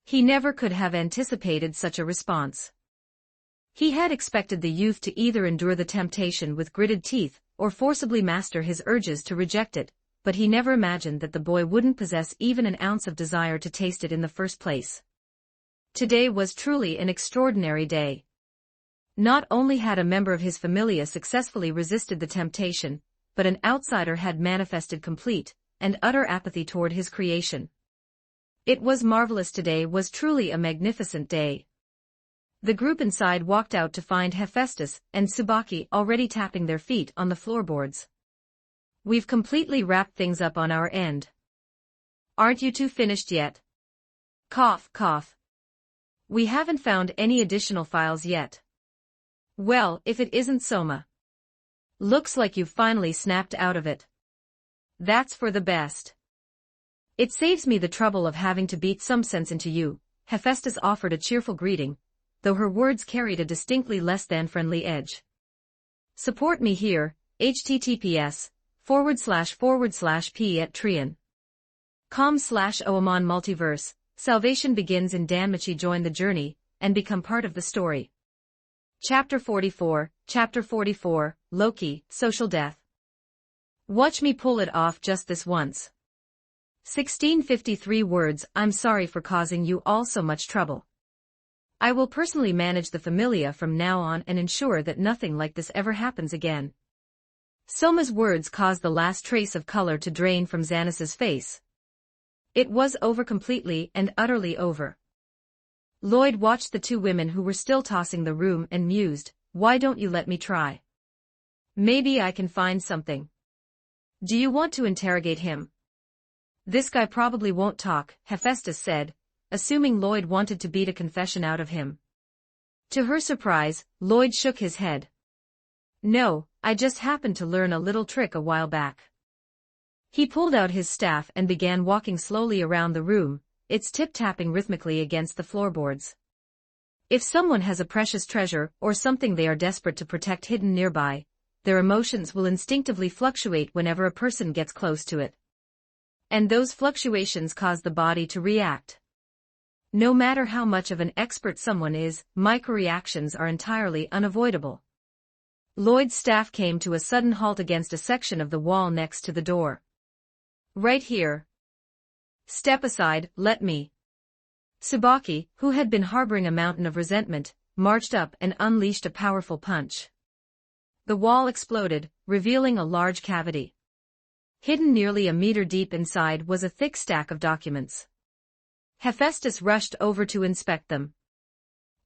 He never could have anticipated such a response. He had expected the youth to either endure the temptation with gritted teeth, or forcibly master his urges to reject it, but he never imagined that the boy wouldn't possess even an ounce of desire to taste it in the first place. Today was truly an extraordinary day. Not only had a member of his Familia successfully resisted the temptation, but an outsider had manifested complete and utter apathy toward his creation. It was marvelous. Today was truly a magnificent day. The group inside walked out to find Hephaestus and Tsubaki already tapping their feet on the floorboards. We've completely wrapped things up on our end. Aren't you two finished yet? Cough, cough. We haven't found any additional files yet. Well, if it isn't Soma. Looks like you've finally snapped out of it. That's for the best. It saves me the trouble of having to beat some sense into you, Hephaestus offered a cheerful greeting, though her words carried a distinctly less than friendly edge. Support me here, https://p@trian.com/oamon Multiverse. Salvation begins in Danmachi. Join the journey, and become part of the story. Chapter 44, Loki, Social Death. Watch me pull it off just this once. 1653 words. I'm sorry for causing you all so much trouble. I will personally manage the Familia from now on and ensure that nothing like this ever happens again. Soma's words caused the last trace of color to drain from Xanas's face. It was over, completely and utterly over. Lloyd watched the two women who were still tossing the room and mused, why don't you let me try? Maybe I can find something. Do you want to interrogate him? This guy probably won't talk, Hephaestus said, assuming Lloyd wanted to beat a confession out of him. To her surprise, Lloyd shook his head. No, I just happened to learn a little trick a while back. He pulled out his staff and began walking slowly around the room, its tip tapping rhythmically against the floorboards. If someone has a precious treasure or something they are desperate to protect hidden nearby, their emotions will instinctively fluctuate whenever a person gets close to it. And those fluctuations cause the body to react. No matter how much of an expert someone is, microreactions are entirely unavoidable. Lloyd's staff came to a sudden halt against a section of the wall next to the door. Right here. Step aside, let me. Tsubaki, who had been harboring a mountain of resentment, marched up and unleashed a powerful punch. The wall exploded, revealing a large cavity. Hidden nearly a meter deep inside was a thick stack of documents. Hephaestus rushed over to inspect them.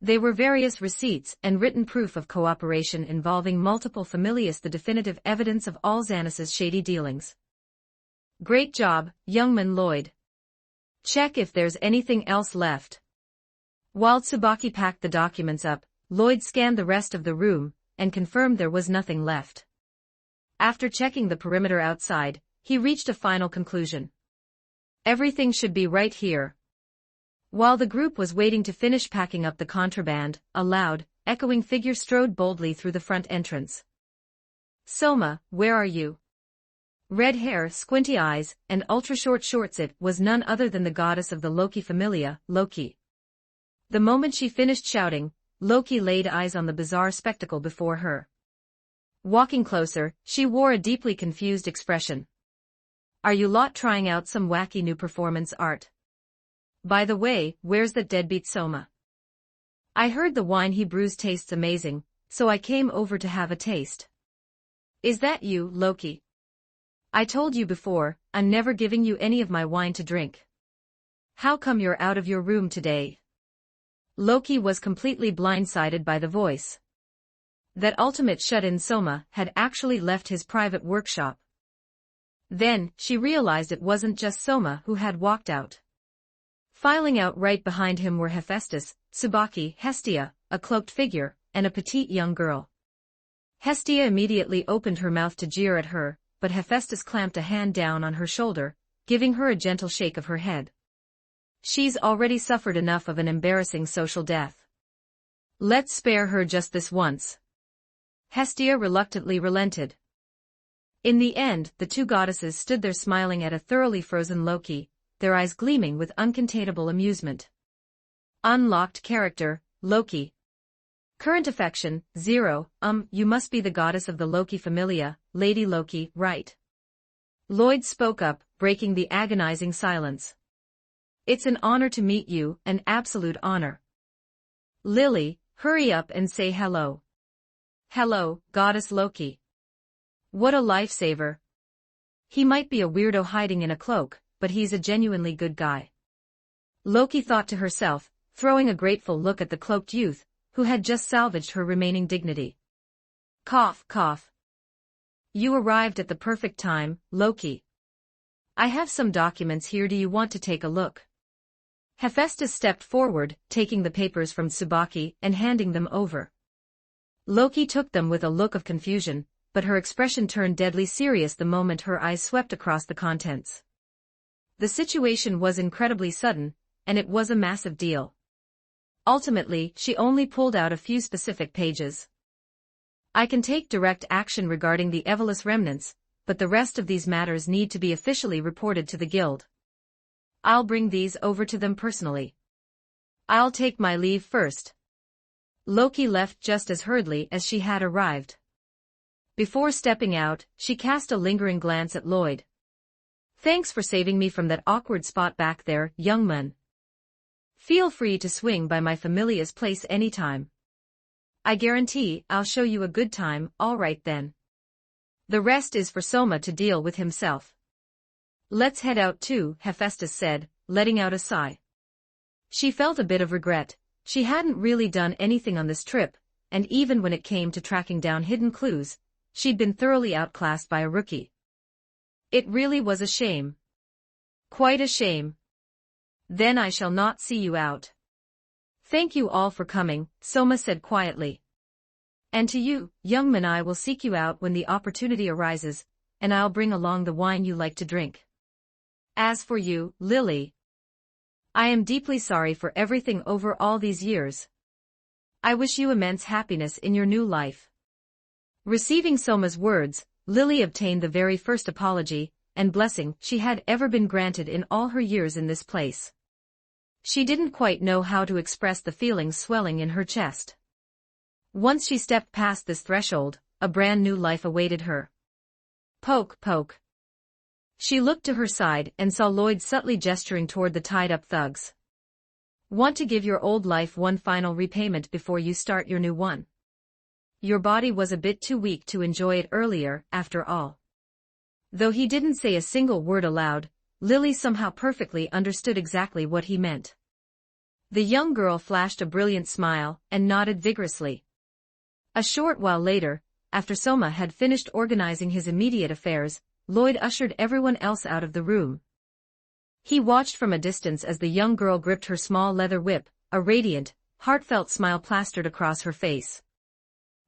They were various receipts and written proof of cooperation involving multiple familiars, the definitive evidence of all Xanus's shady dealings. Great job, youngman Lloyd. Check if there's anything else left. While Tsubaki packed the documents up, Lloyd scanned the rest of the room and confirmed there was nothing left. After checking the perimeter outside, he reached a final conclusion. Everything should be right here. While the group was waiting to finish packing up the contraband, a loud, echoing figure strode boldly through the front entrance. Soma, where are you? Red hair, squinty eyes, and ultra-short shorts. It was none other than the goddess of the Loki familia, Loki. The moment she finished shouting, Loki laid eyes on the bizarre spectacle before her. Walking closer, she wore a deeply confused expression. Are you lot trying out some wacky new performance art? By the way, where's that deadbeat Soma? I heard the wine he brews tastes amazing, so I came over to have a taste. Is that you, Loki? I told you before, I'm never giving you any of my wine to drink. How come you're out of your room today? Loki was completely blindsided by the voice. That ultimate shut-in Soma had actually left his private workshop. Then, she realized it wasn't just Soma who had walked out. Filing out right behind him were Hephaestus, Tsubaki, Hestia, a cloaked figure, and a petite young girl. Hestia immediately opened her mouth to jeer at her, but Hephaestus clamped a hand down on her shoulder, giving her a gentle shake of her head. She's already suffered enough of an embarrassing social death. Let's spare her just this once. Hestia reluctantly relented. In the end, the two goddesses stood there smiling at a thoroughly frozen Loki, their eyes gleaming with uncontainable amusement. Unlocked character, Loki. Current affection, 0, you must be the goddess of the Loki familia, Lady Loki, right? Lloyd spoke up, breaking the agonizing silence. It's an honor to meet you, an absolute honor. Lily, hurry up and say hello. Hello, Goddess Loki. What a lifesaver. He might be a weirdo hiding in a cloak, but he's a genuinely good guy. Loki thought to herself, throwing a grateful look at the cloaked youth, who had just salvaged her remaining dignity. Cough, cough. You arrived at the perfect time, Loki. I have some documents here. Do you want to take a look? Hephaestus stepped forward, taking the papers from Tsubaki and handing them over. Loki took them with a look of confusion, but her expression turned deadly serious the moment her eyes swept across the contents. The situation was incredibly sudden, and it was a massive deal. Ultimately, she only pulled out a few specific pages. I can take direct action regarding the Evolus remnants, but the rest of these matters need to be officially reported to the guild. I'll bring these over to them personally. I'll take my leave first. Loki left just as hurriedly as she had arrived. Before stepping out, she cast a lingering glance at Lloyd. Thanks for saving me from that awkward spot back there, young man. Feel free to swing by my familia's place anytime. I guarantee I'll show you a good time. All right then. The rest is for Soma to deal with himself. Let's head out too, Hephaestus said, letting out a sigh. She felt a bit of regret. She hadn't really done anything on this trip, and even when it came to tracking down hidden clues, she'd been thoroughly outclassed by a rookie. It really was a shame. Quite a shame. Then I shall not see you out. Thank you all for coming, Soma said quietly. And to you, young man, I will seek you out when the opportunity arises, and I'll bring along the wine you like to drink. As for you, Lily, I am deeply sorry for everything over all these years. I wish you immense happiness in your new life. Receiving Soma's words, Lily obtained the very first apology and blessing she had ever been granted in all her years in this place. She didn't quite know how to express the feelings swelling in her chest. Once she stepped past this threshold, a brand new life awaited her. Poke, poke. She looked to her side and saw Lloyd subtly gesturing toward the tied-up thugs. Want to give your old life one final repayment before you start your new one? Your body was a bit too weak to enjoy it earlier, after all. Though he didn't say a single word aloud, Lily somehow perfectly understood exactly what he meant. The young girl flashed a brilliant smile and nodded vigorously. A short while later, after Soma had finished organizing his immediate affairs, Lloyd ushered everyone else out of the room. He watched from a distance as the young girl gripped her small leather whip, a radiant, heartfelt smile plastered across her face.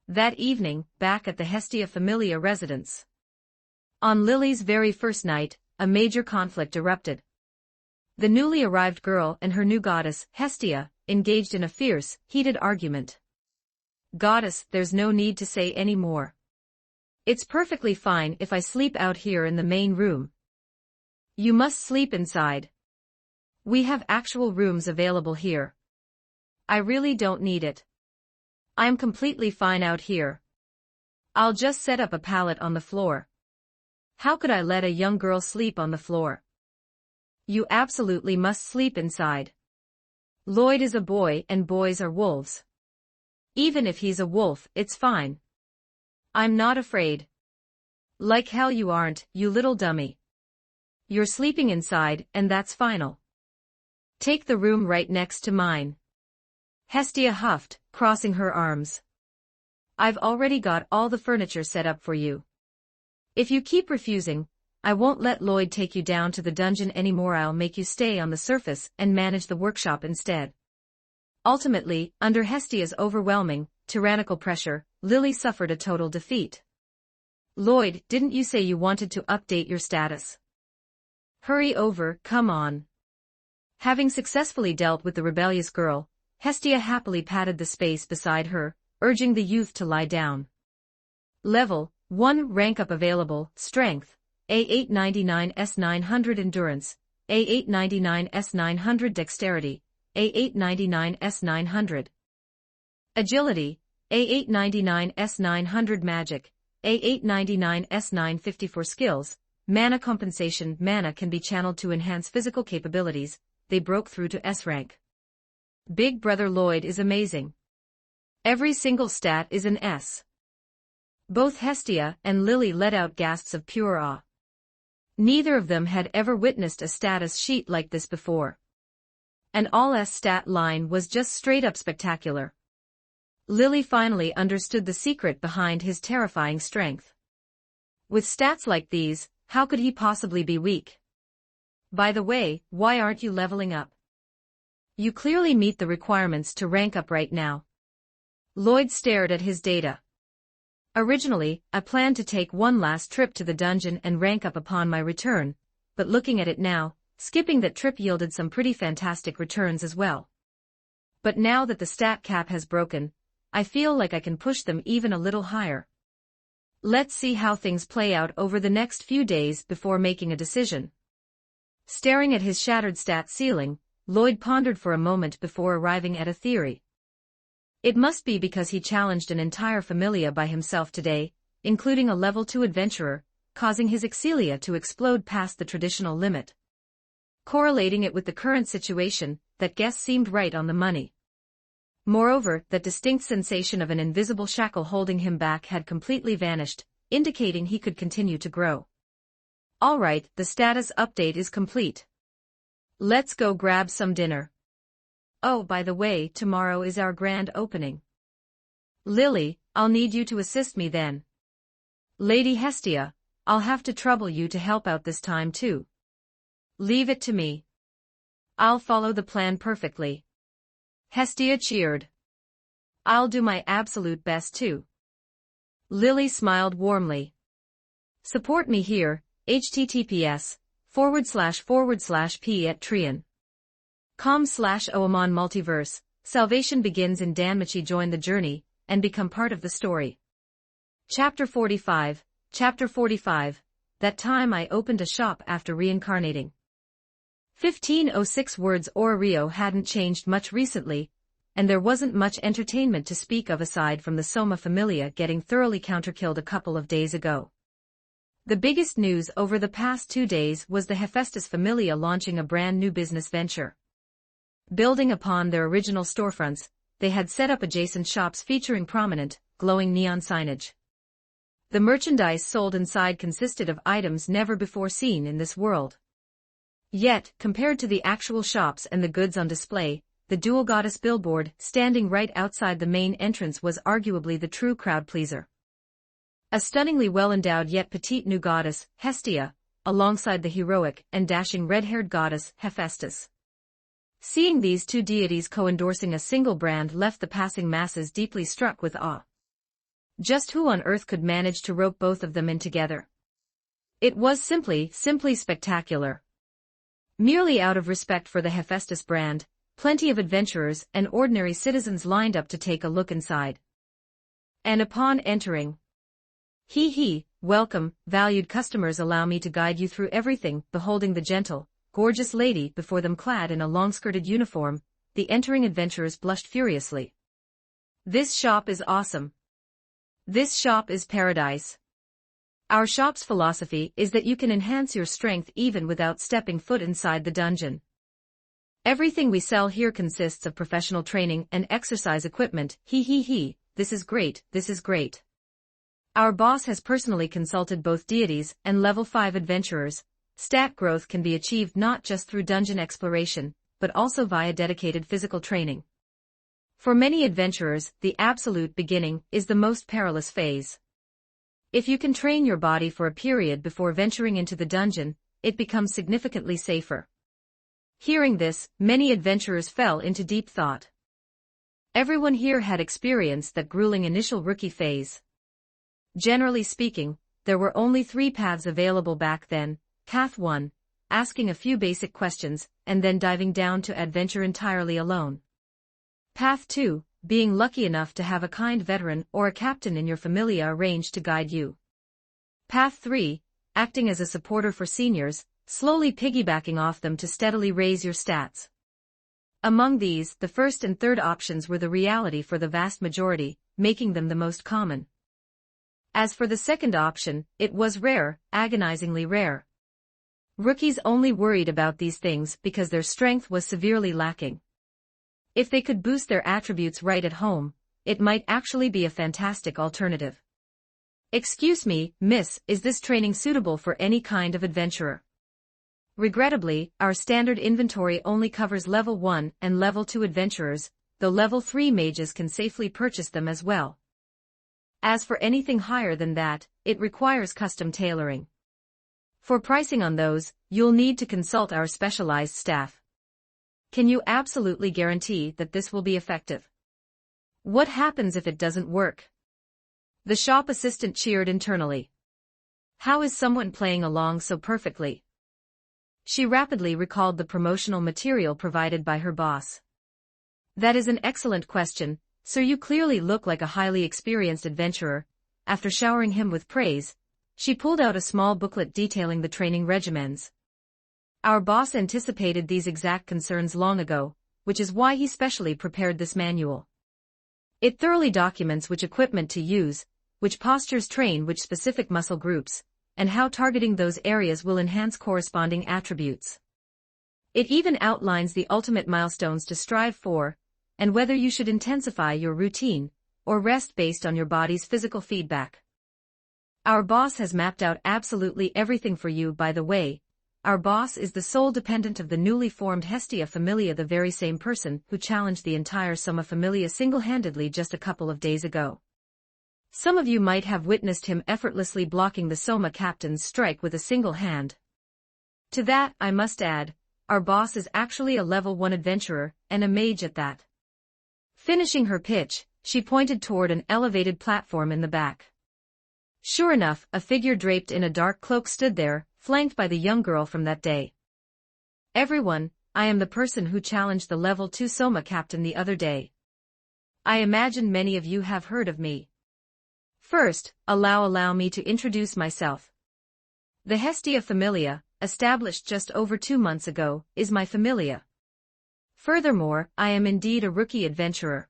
That evening, back at the Hestia Familia residence. On Lily's very first night, a major conflict erupted. The newly arrived girl and her new goddess, Hestia, engaged in a fierce, heated argument. Goddess, there's no need to say any more. It's perfectly fine if I sleep out here in the main room. You must sleep inside. We have actual rooms available here. I really don't need it. I'm completely fine out here. I'll just set up a pallet on the floor. How could I let a young girl sleep on the floor? You absolutely must sleep inside. Lloyd is a boy and boys are wolves. Even if he's a wolf, it's fine. I'm not afraid. Like hell you aren't, you little dummy. You're sleeping inside, and that's final. Take the room right next to mine. Hestia huffed, crossing her arms. I've already got all the furniture set up for you. If you keep refusing, I won't let Lloyd take you down to the dungeon anymore. I'll make you stay on the surface and manage the workshop instead. Ultimately, under Hestia's overwhelming, tyrannical pressure, Lily suffered a total defeat. Lloyd, didn't you say you wanted to update your status? Hurry over, come on. Having successfully dealt with the rebellious girl, Hestia happily patted the space beside her, urging the youth to lie down. Level 1 rank up available, Strength, A899 S900 Endurance, A899 S900 Dexterity, A899 S900 Agility, A899 S900 Magic, A899 S954 Skills, Mana Compensation. Mana can be channeled to enhance physical capabilities. They broke through to S rank. Big Brother Lloyd is amazing. Every single stat is an S. Both Hestia and Lily let out gasps of pure awe. Neither of them had ever witnessed a status sheet like this before. An all-S stat line was just straight up spectacular. Lily finally understood the secret behind his terrifying strength. With stats like these, how could he possibly be weak? By the way, why aren't you leveling up? You clearly meet the requirements to rank up right now. Lloyd stared at his data. Originally, I planned to take one last trip to the dungeon and rank up upon my return, but looking at it now, skipping that trip yielded some pretty fantastic returns as well. But now that the stat cap has broken, I feel like I can push them even a little higher. Let's see how things play out over the next few days before making a decision. Staring at his shattered stat ceiling, Lloyd pondered for a moment before arriving at a theory. It must be because he challenged an entire familia by himself today, including a level 2 adventurer, causing his excelia to explode past the traditional limit. Correlating it with the current situation, that guess seemed right on the money. Moreover, that distinct sensation of an invisible shackle holding him back had completely vanished, indicating he could continue to grow. All right, the status update is complete. Let's go grab some dinner. Oh, by the way, tomorrow is our grand opening. Lily, I'll need you to assist me then. Lady Hestia, I'll have to trouble you to help out this time too. Leave it to me. I'll follow the plan perfectly. Hestia cheered. I'll do my absolute best too. Lily smiled warmly. Support me here, https://p@trian.com/oamon Multiverse. Salvation begins in Danmachi. Join the journey, and become part of the story. Chapter 45. Chapter 45. That time I opened a shop after reincarnating. 1506 words. Rio hadn't changed much recently, and there wasn't much entertainment to speak of aside from the Soma Familia getting thoroughly counterkilled a couple of days ago. The biggest news over the past 2 days was the Hephaestus Familia launching a brand new business venture. Building upon their original storefronts, they had set up adjacent shops featuring prominent, glowing neon signage. The merchandise sold inside consisted of items never before seen in this world. Yet, compared to the actual shops and the goods on display, the dual goddess billboard standing right outside the main entrance was arguably the true crowd pleaser. A stunningly well-endowed yet petite new goddess, Hestia, alongside the heroic and dashing red-haired goddess, Hephaestus. Seeing these two deities co-endorsing a single brand left the passing masses deeply struck with awe. Just who on earth could manage to rope both of them in together? It was simply spectacular. Merely out of respect for the Hephaestus brand, plenty of adventurers and ordinary citizens lined up to take a look inside. And upon entering, welcome, valued customers, allow me to guide you through everything. Beholding the gentle, gorgeous lady before them clad in a long-skirted uniform, the entering adventurers blushed furiously. This shop is awesome. This shop is paradise. Our shop's philosophy is that you can enhance your strength even without stepping foot inside the dungeon. Everything we sell here consists of professional training and exercise equipment. This is great, this is great. Our boss has personally consulted both deities and level 5 adventurers. Stat growth can be achieved not just through dungeon exploration, but also via dedicated physical training. For many adventurers, the absolute beginning is the most perilous phase. If you can train your body for a period before venturing into the dungeon, it becomes significantly safer. Hearing this, many adventurers fell into deep thought. Everyone here had experienced that grueling initial rookie phase. Generally speaking, there were only 3 paths available back then: Path 1, asking a few basic questions, and then diving down to adventure entirely alone. Path 2, being lucky enough to have a kind veteran or a captain in your familia arranged to guide you. Path 3, acting as a supporter for seniors, slowly piggybacking off them to steadily raise your stats. Among these, the first and third options were the reality for the vast majority, making them the most common. As for the second option, it was rare, agonizingly rare. Rookies only worried about these things because their strength was severely lacking. If they could boost their attributes right at home, it might actually be a fantastic alternative. Excuse me, miss, is this training suitable for any kind of adventurer? Regrettably, our standard inventory only covers level 1 and level 2 adventurers, though level 3 mages can safely purchase them as well. As for anything higher than that, it requires custom tailoring. For pricing on those, you'll need to consult our specialized staff. Can you absolutely guarantee that this will be effective? What happens if it doesn't work? The shop assistant cheered internally. How is someone playing along so perfectly? She rapidly recalled the promotional material provided by her boss. That is an excellent question, sir. You clearly look like a highly experienced adventurer. After showering him with praise, she pulled out a small booklet detailing the training regimens. Our boss anticipated these exact concerns long ago, which is why he specially prepared this manual. It thoroughly documents which equipment to use, which postures train which specific muscle groups, and how targeting those areas will enhance corresponding attributes. It even outlines the ultimate milestones to strive for, and whether you should intensify your routine, or rest based on your body's physical feedback. Our boss has mapped out absolutely everything for you. By the way, our boss is the sole dependent of the newly formed Hestia Familia, the very same person who challenged the entire Soma Familia single-handedly just a couple of days ago. Some of you might have witnessed him effortlessly blocking the Soma captain's strike with a single hand. To that, I must add, our boss is actually a level 1 adventurer, and a mage at that. Finishing her pitch, she pointed toward an elevated platform in the back. Sure enough, a figure draped in a dark cloak stood there, flanked by the young girl from that day. Everyone, I am the person who challenged the Level 2 Soma captain the other day. I imagine many of you have heard of me. First, allow me to introduce myself. The Hestia Familia, established just over 2 months ago, is my familia. Furthermore, I am indeed a rookie adventurer.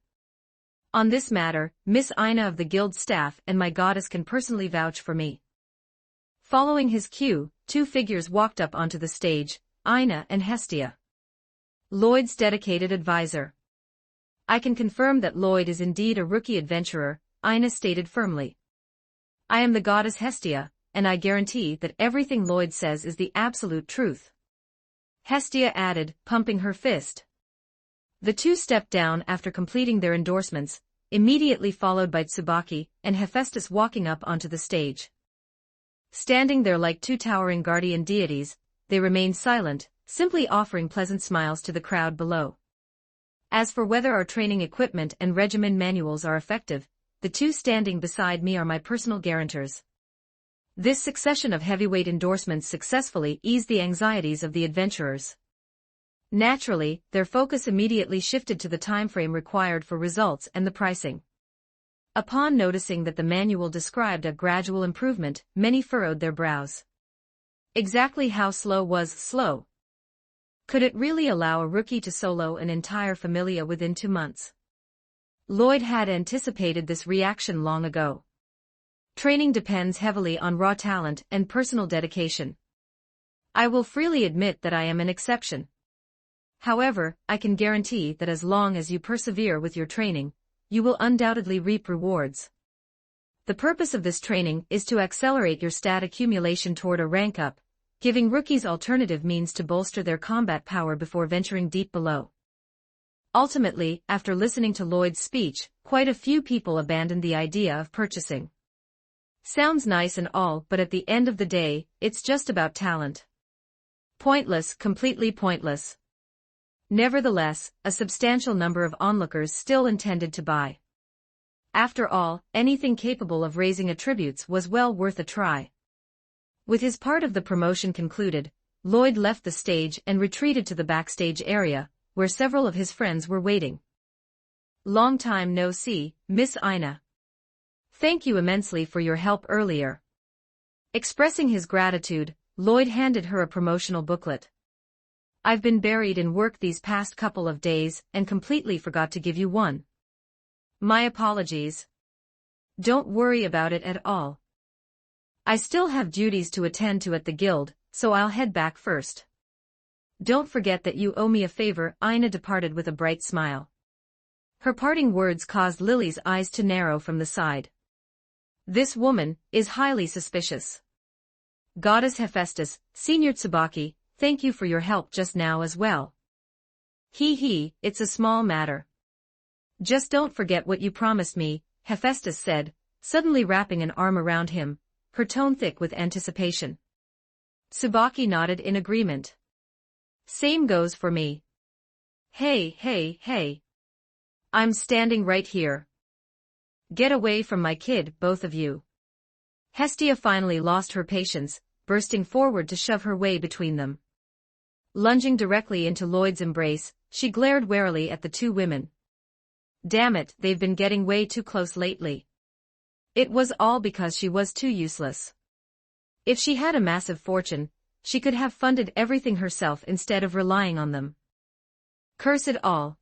On this matter, Miss Ina of the guild staff and my goddess can personally vouch for me. Following his cue, 2 figures walked up onto the stage, Ina and Hestia. Lloyd's dedicated advisor. I can confirm that Lloyd is indeed a rookie adventurer, Ina stated firmly. I am the goddess Hestia, and I guarantee that everything Lloyd says is the absolute truth. Hestia added, pumping her fist. The 2 stepped down after completing their endorsements, immediately followed by Tsubaki and Hephaestus walking up onto the stage. Standing there like 2 towering guardian deities, they remained silent, simply offering pleasant smiles to the crowd below. As for whether our training equipment and regimen manuals are effective, the 2 standing beside me are my personal guarantors. This succession of heavyweight endorsements successfully eased the anxieties of the adventurers. Naturally, their focus immediately shifted to the timeframe required for results and the pricing. Upon noticing that the manual described a gradual improvement, many furrowed their brows. Exactly how slow was slow? Could it really allow a rookie to solo an entire familia within 2 months? Lloyd had anticipated this reaction long ago. Training depends heavily on raw talent and personal dedication. I will freely admit that I am an exception. However, I can guarantee that as long as you persevere with your training, you will undoubtedly reap rewards. The purpose of this training is to accelerate your stat accumulation toward a rank up, giving rookies alternative means to bolster their combat power before venturing deep below. Ultimately, after listening to Lloyd's speech, quite a few people abandoned the idea of purchasing. Sounds nice and all, but at the end of the day, it's just about talent. Pointless, completely pointless. Nevertheless, a substantial number of onlookers still intended to buy. After all, anything capable of raising attributes was well worth a try. With his part of the promotion concluded, Lloyd left the stage and retreated to the backstage area, where several of his friends were waiting. Long time no see, Miss Ina. Thank you immensely for your help earlier. Expressing his gratitude, Lloyd handed her a promotional booklet. I've been buried in work these past couple of days and completely forgot to give you one. My apologies. Don't worry about it at all. I still have duties to attend to at the guild, so I'll head back first. Don't forget that you owe me a favor. Ina departed with a bright smile. Her parting words caused Lily's eyes to narrow from the side. This woman is highly suspicious. Goddess Hephaestus, Senior Tsubaki, thank you for your help just now as well. It's a small matter. Just don't forget what you promised me, Hephaestus said, suddenly wrapping an arm around him, her tone thick with anticipation. Tsubaki nodded in agreement. Same goes for me. Hey. I'm standing right here. Get away from my kid, both of you. Hestia finally lost her patience, bursting forward to shove her way between them. Lunging directly into Lloyd's embrace, she glared warily at the 2 women. Damn it, they've been getting way too close lately. It was all because she was too useless. If she had a massive fortune, she could have funded everything herself instead of relying on them. Curse it all.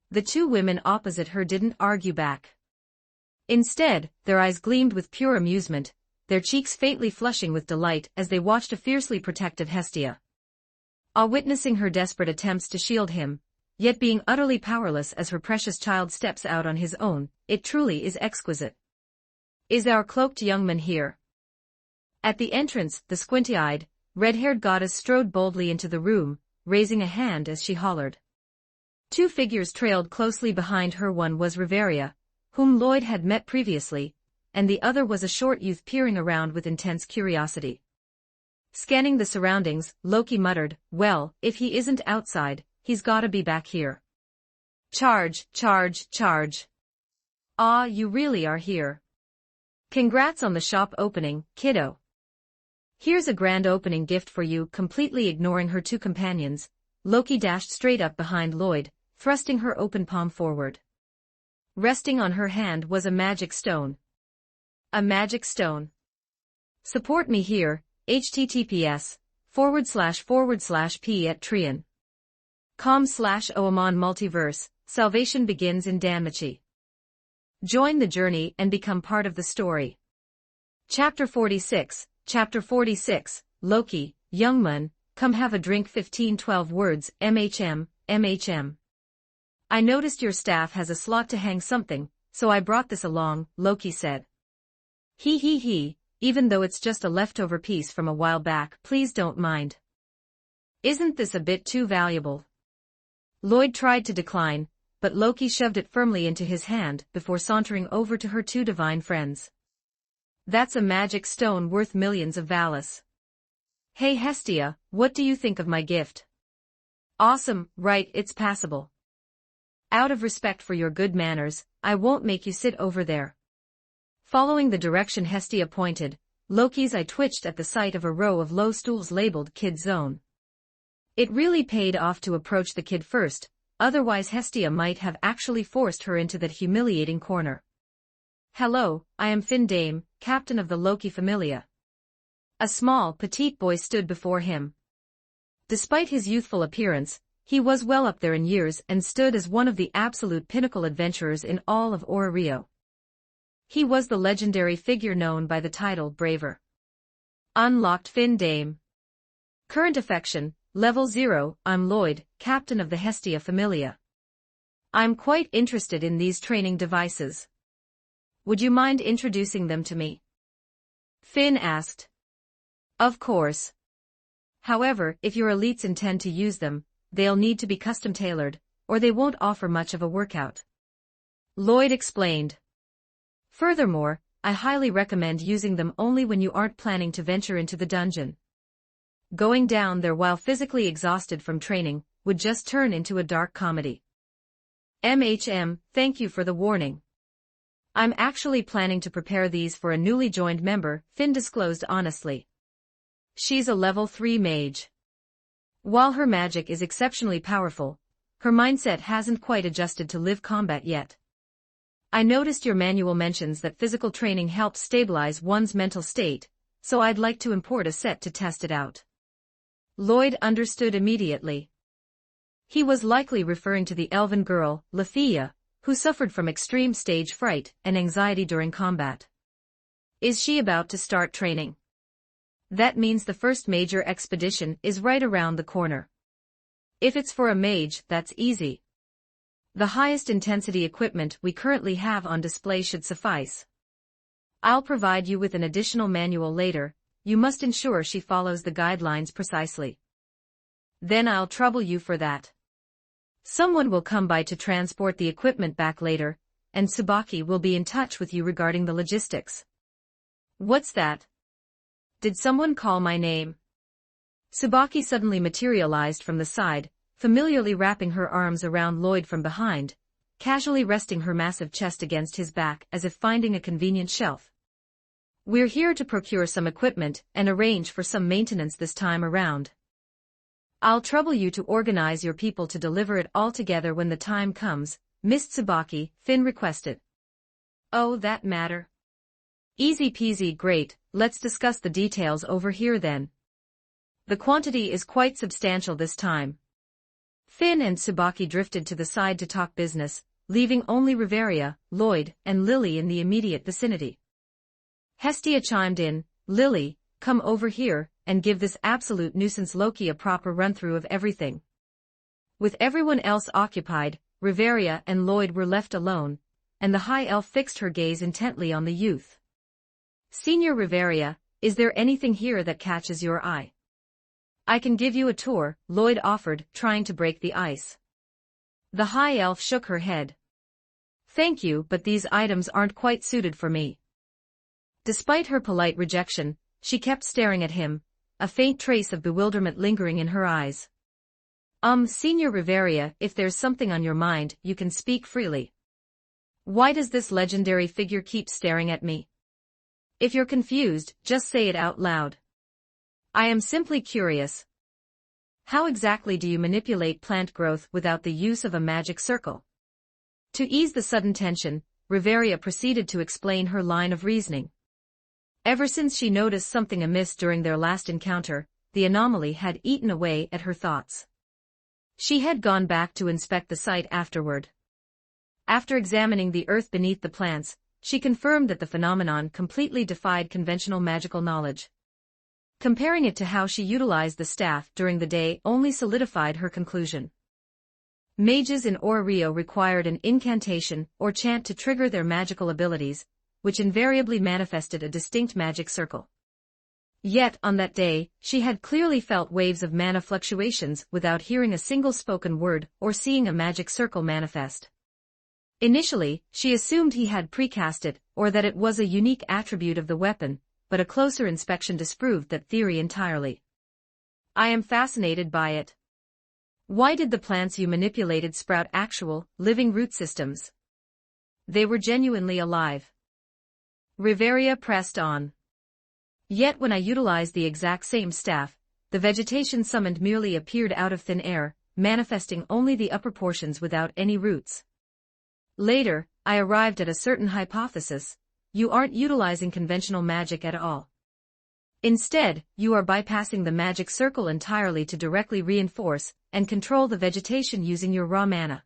The 2 women opposite her didn't argue back. Instead, their eyes gleamed with pure amusement, their cheeks faintly flushing with delight as they watched a fiercely protective Hestia. Witnessing her desperate attempts to shield him, yet being utterly powerless as her precious child steps out on his own, it truly is exquisite. Is our cloaked young man here? At the entrance, the squinty-eyed, red-haired goddess strode boldly into the room, raising a hand as she hollered. 2 figures trailed closely behind her. One was Riveria, whom Lloyd had met previously, and the other was a short youth peering around with intense curiosity. Scanning the surroundings, Loki muttered, well, if he isn't outside, he's gotta be back here. Charge. Ah, you really are here. Congrats on the shop opening, kiddo. Here's a grand opening gift for you. Completely ignoring her two companions, Loki dashed straight up behind Lloyd, thrusting her open palm forward. Resting on her hand was a magic stone. A magic stone. Support me here, https://p@trian.com/oamon Multiverse, salvation begins in Danmachi. Join the journey and become part of the story. Chapter 46, Loki, Youngman, come have a drink 15-12 words, MHM. I noticed your staff has a slot to hang something, so I brought this along, Loki said. He, even though it's just a leftover piece from a while back, please don't mind. Isn't this a bit too valuable? Lloyd tried to decline, but Loki shoved it firmly into his hand before sauntering over to her two divine friends. That's a magic stone worth millions of Valis. Hey Hestia, what do you think of my gift? Awesome, right, it's passable. Out of respect for your good manners, I won't make you sit over there. Following the direction Hestia pointed, Loki's eye twitched at the sight of a row of low stools labeled Kid Zone. It really paid off to approach the kid first, otherwise Hestia might have actually forced her into that humiliating corner. Hello, I am Finn Dame, captain of the Loki Familia. A small, petite boy stood before him. Despite his youthful appearance, he was well up there in years and stood as one of the absolute pinnacle adventurers in all of Rio. He was the legendary figure known by the title Braver. Unlocked Finn Dame. Current affection, level 0, I'm Lloyd, captain of the Hestia Familia. I'm quite interested in these training devices. Would you mind introducing them to me? Finn asked. Of course. However, if your elites intend to use them, they'll need to be custom-tailored, or they won't offer much of a workout. Lloyd explained. Furthermore, I highly recommend using them only when you aren't planning to venture into the dungeon. Going down there while physically exhausted from training would just turn into a dark comedy. Thank you for the warning. I'm actually planning to prepare these for a newly joined member, Finn disclosed honestly. She's a level 3 mage. While her magic is exceptionally powerful, her mindset hasn't quite adjusted to live combat yet. I noticed your manual mentions that physical training helps stabilize one's mental state, so I'd like to import a set to test it out. Lloyd understood immediately. He was likely referring to the elven girl, Lethia, who suffered from extreme stage fright and anxiety during combat. Is she about to start training? That means the first major expedition is right around the corner. If it's for a mage, that's easy. The highest intensity equipment we currently have on display should suffice. I'll provide you with an additional manual later. You must ensure she follows the guidelines precisely. Then I'll trouble you for that. Someone will come by to transport the equipment back later, and Tsubaki will be in touch with you regarding the logistics. What's that? Did someone call my name? Tsubaki suddenly materialized from the side, familiarly wrapping her arms around Lloyd from behind, casually resting her massive chest against his back as if finding a convenient shelf. We're here to procure some equipment and arrange for some maintenance this time around. I'll trouble you to organize your people to deliver it all together when the time comes, Miss Tsubaki, Finn requested. Oh, that matter. Easy peasy, great, let's discuss the details over here then. The quantity is quite substantial this time. Finn and Tsubaki drifted to the side to talk business, leaving only Riveria, Lloyd, and Lily in the immediate vicinity. Hestia chimed in, Lily, come over here, and give this absolute nuisance Loki a proper run-through of everything. With everyone else occupied, Riveria and Lloyd were left alone, and the high elf fixed her gaze intently on the youth. Senior Riveria, is there anything here that catches your eye? I can give you a tour, Lloyd offered, trying to break the ice. The high elf shook her head. Thank you, but these items aren't quite suited for me. Despite her polite rejection, she kept staring at him, a faint trace of bewilderment lingering in her eyes. Senior Riveria, if there's something on your mind, you can speak freely. Why does this legendary figure keep staring at me? If you're confused, just say it out loud. I am simply curious. How exactly do you manipulate plant growth without the use of a magic circle? To ease the sudden tension, Riveria proceeded to explain her line of reasoning. Ever since she noticed something amiss during their last encounter, the anomaly had eaten away at her thoughts. She had gone back to inspect the site afterward. After examining the earth beneath the plants, she confirmed that the phenomenon completely defied conventional magical knowledge. Comparing it to how she utilized the staff during the day only solidified her conclusion. Mages in Rio required an incantation or chant to trigger their magical abilities, which invariably manifested a distinct magic circle. Yet, on that day, she had clearly felt waves of mana fluctuations without hearing a single spoken word or seeing a magic circle manifest. Initially, she assumed he had precast it, or that it was a unique attribute of the weapon, but a closer inspection disproved that theory entirely. I am fascinated by it. Why did the plants you manipulated sprout actual, living root systems? They were genuinely alive. Riveria pressed on. Yet when I utilized the exact same staff, the vegetation summoned merely appeared out of thin air, manifesting only the upper portions without any roots. Later, I arrived at a certain hypothesis: you aren't utilizing conventional magic at all. Instead, you are bypassing the magic circle entirely to directly reinforce and control the vegetation using your raw mana.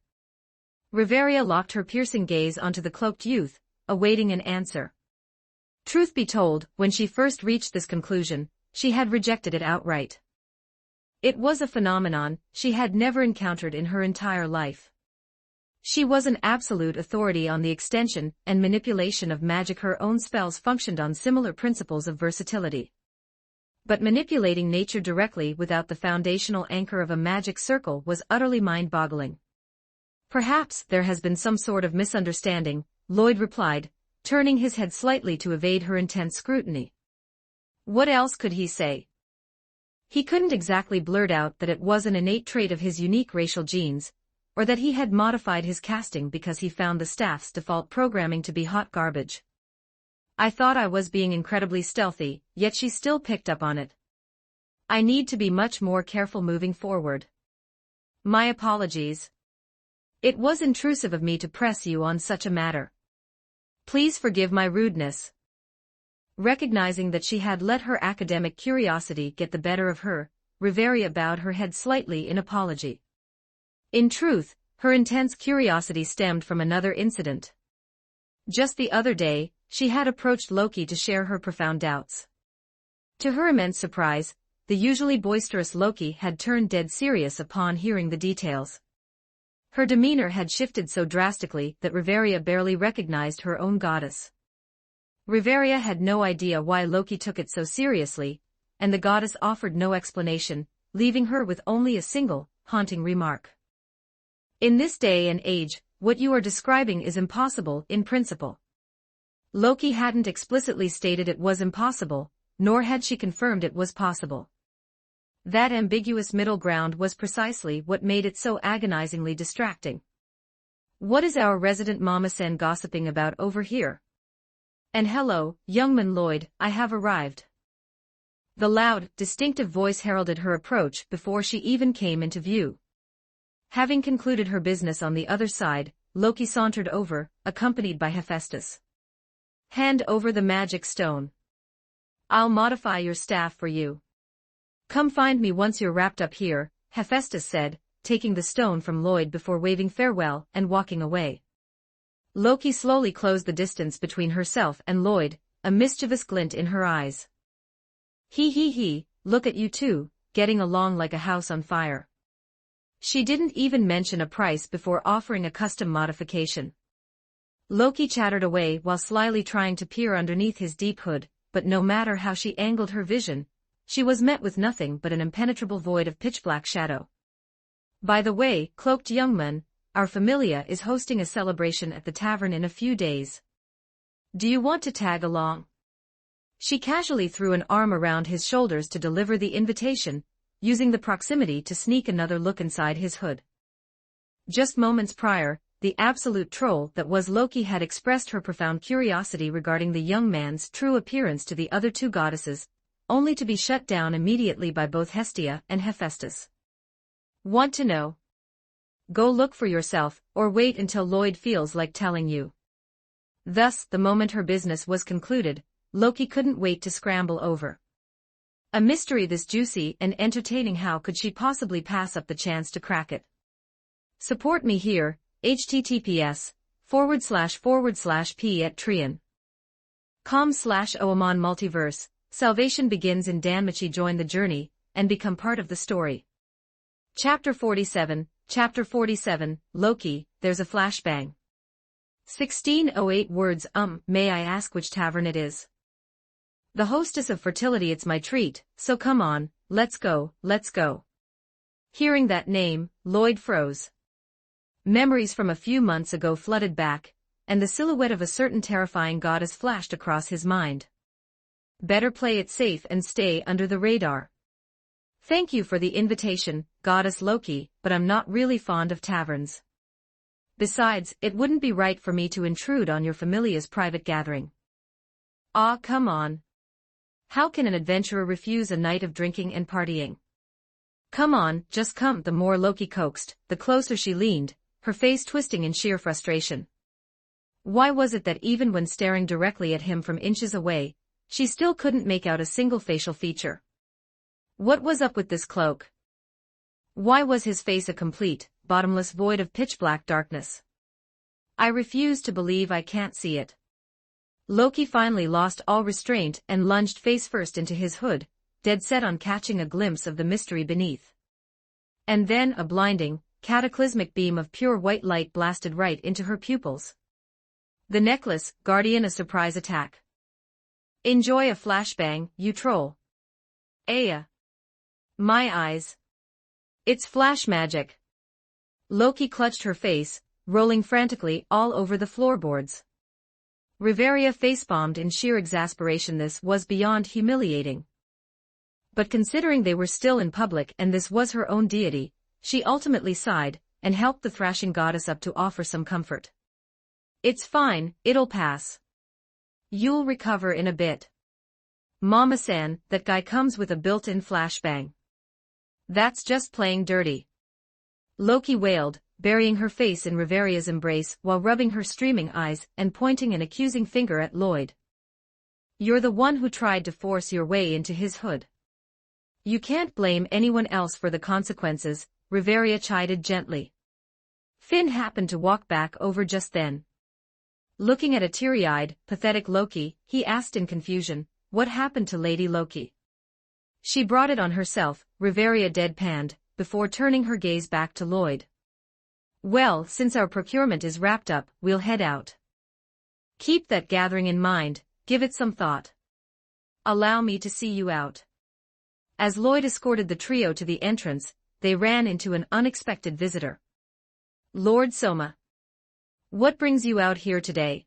Riveria locked her piercing gaze onto the cloaked youth, awaiting an answer. Truth be told, when she first reached this conclusion, she had rejected it outright. It was a phenomenon she had never encountered in her entire life. She was an absolute authority on the extension and manipulation of magic. Her own spells functioned on similar principles of versatility. But manipulating nature directly without the foundational anchor of a magic circle was utterly mind-boggling. Perhaps there has been some sort of misunderstanding, Lloyd replied, turning his head slightly to evade her intense scrutiny. What else could he say? He couldn't exactly blurt out that it was an innate trait of his unique racial genes, or that he had modified his casting because he found the staff's default programming to be hot garbage. I thought I was being incredibly stealthy, yet she still picked up on it. I need to be much more careful moving forward. My apologies. It was intrusive of me to press you on such a matter. Please forgive my rudeness. Recognizing that she had let her academic curiosity get the better of her, Riveria bowed her head slightly in apology. In truth, her intense curiosity stemmed from another incident. Just the other day, she had approached Loki to share her profound doubts. To her immense surprise, the usually boisterous Loki had turned dead serious upon hearing the details. Her demeanor had shifted so drastically that Riveria barely recognized her own goddess. Riveria had no idea why Loki took it so seriously, and the goddess offered no explanation, leaving her with only a single, haunting remark. In this day and age, what you are describing is impossible in principle. Loki hadn't explicitly stated it was impossible, nor had she confirmed it was possible. That ambiguous middle ground was precisely what made it so agonizingly distracting. What is our resident Mama-sen gossiping about over here? And hello, youngman Lloyd, I have arrived. The loud, distinctive voice heralded her approach before she even came into view. Having concluded her business on the other side, Loki sauntered over, accompanied by Hephaestus. Hand over the magic stone. I'll modify your staff for you. Come find me once you're wrapped up here, Hephaestus said, taking the stone from Lloyd before waving farewell and walking away. Loki slowly closed the distance between herself and Lloyd, a mischievous glint in her eyes. He, look at you two, getting along like a house on fire. She didn't even mention a price before offering a custom modification. Loki chattered away while slyly trying to peer underneath his deep hood, but no matter how she angled her vision, she was met with nothing but an impenetrable void of pitch-black shadow. By the way, cloaked young man, our familia is hosting a celebration at the tavern in a few days. Do you want to tag along? She casually threw an arm around his shoulders to deliver the invitation, using the proximity to sneak another look inside his hood. Just moments prior, the absolute troll that was Loki had expressed her profound curiosity regarding the young man's true appearance to the other two goddesses, only to be shut down immediately by both Hestia and Hephaestus. Want to know? Go look for yourself, or wait until Lloyd feels like telling you. Thus, the moment her business was concluded, Loki couldn't wait to scramble over. A mystery this juicy and entertaining, how could she possibly pass up the chance to crack it? Support me here, https://p@trian.com/oamon multiverse, salvation begins in Danmachi. Join the journey, and become part of the story. Chapter 47, Loki, there's a flashbang. 1608 words. May I ask which tavern it is? The hostess of fertility. It's my treat, so come on, let's go. Hearing that name, Lloyd froze. Memories from a few months ago flooded back, and the silhouette of a certain terrifying goddess flashed across his mind. Better play it safe and stay under the radar. Thank you for the invitation, Goddess Loki, but I'm not really fond of taverns. Besides, it wouldn't be right for me to intrude on your familia's private gathering. Ah, come on. How can an adventurer refuse a night of drinking and partying? Come on, just come. The more Loki coaxed, the closer she leaned, her face twisting in sheer frustration. Why was it that even when staring directly at him from inches away, she still couldn't make out a single facial feature? What was up with this cloak? Why was his face a complete, bottomless void of pitch-black darkness? I refuse to believe I can't see it. Loki finally lost all restraint and lunged face first into his hood, dead set on catching a glimpse of the mystery beneath. And then a blinding, cataclysmic beam of pure white light blasted right into her pupils. The necklace, guardian, a surprise attack. Enjoy a flashbang, you troll. Aya. My eyes. It's flash magic. Loki clutched her face, rolling frantically all over the floorboards. Riveria facepalmed in sheer exasperation. This was beyond humiliating. But considering they were still in public and this was her own deity, she ultimately sighed, and helped the thrashing goddess up to offer some comfort. It's fine, it'll pass. You'll recover in a bit. Mama-san, that guy comes with a built-in flashbang. That's just playing dirty. Loki wailed, burying her face in Riveria's embrace while rubbing her streaming eyes and pointing an accusing finger at Lloyd. You're the one who tried to force your way into his hood. You can't blame anyone else for the consequences, Riveria chided gently. Finn happened to walk back over just then. Looking at a teary-eyed, pathetic Loki, he asked in confusion, what happened to Lady Loki? She brought it on herself, Riveria deadpanned, before turning her gaze back to Lloyd. Well, since our procurement is wrapped up, we'll head out. Keep that gathering in mind, give it some thought. Allow me to see you out. As Lloyd escorted the trio to the entrance, they ran into an unexpected visitor. Lord Soma. What brings you out here today?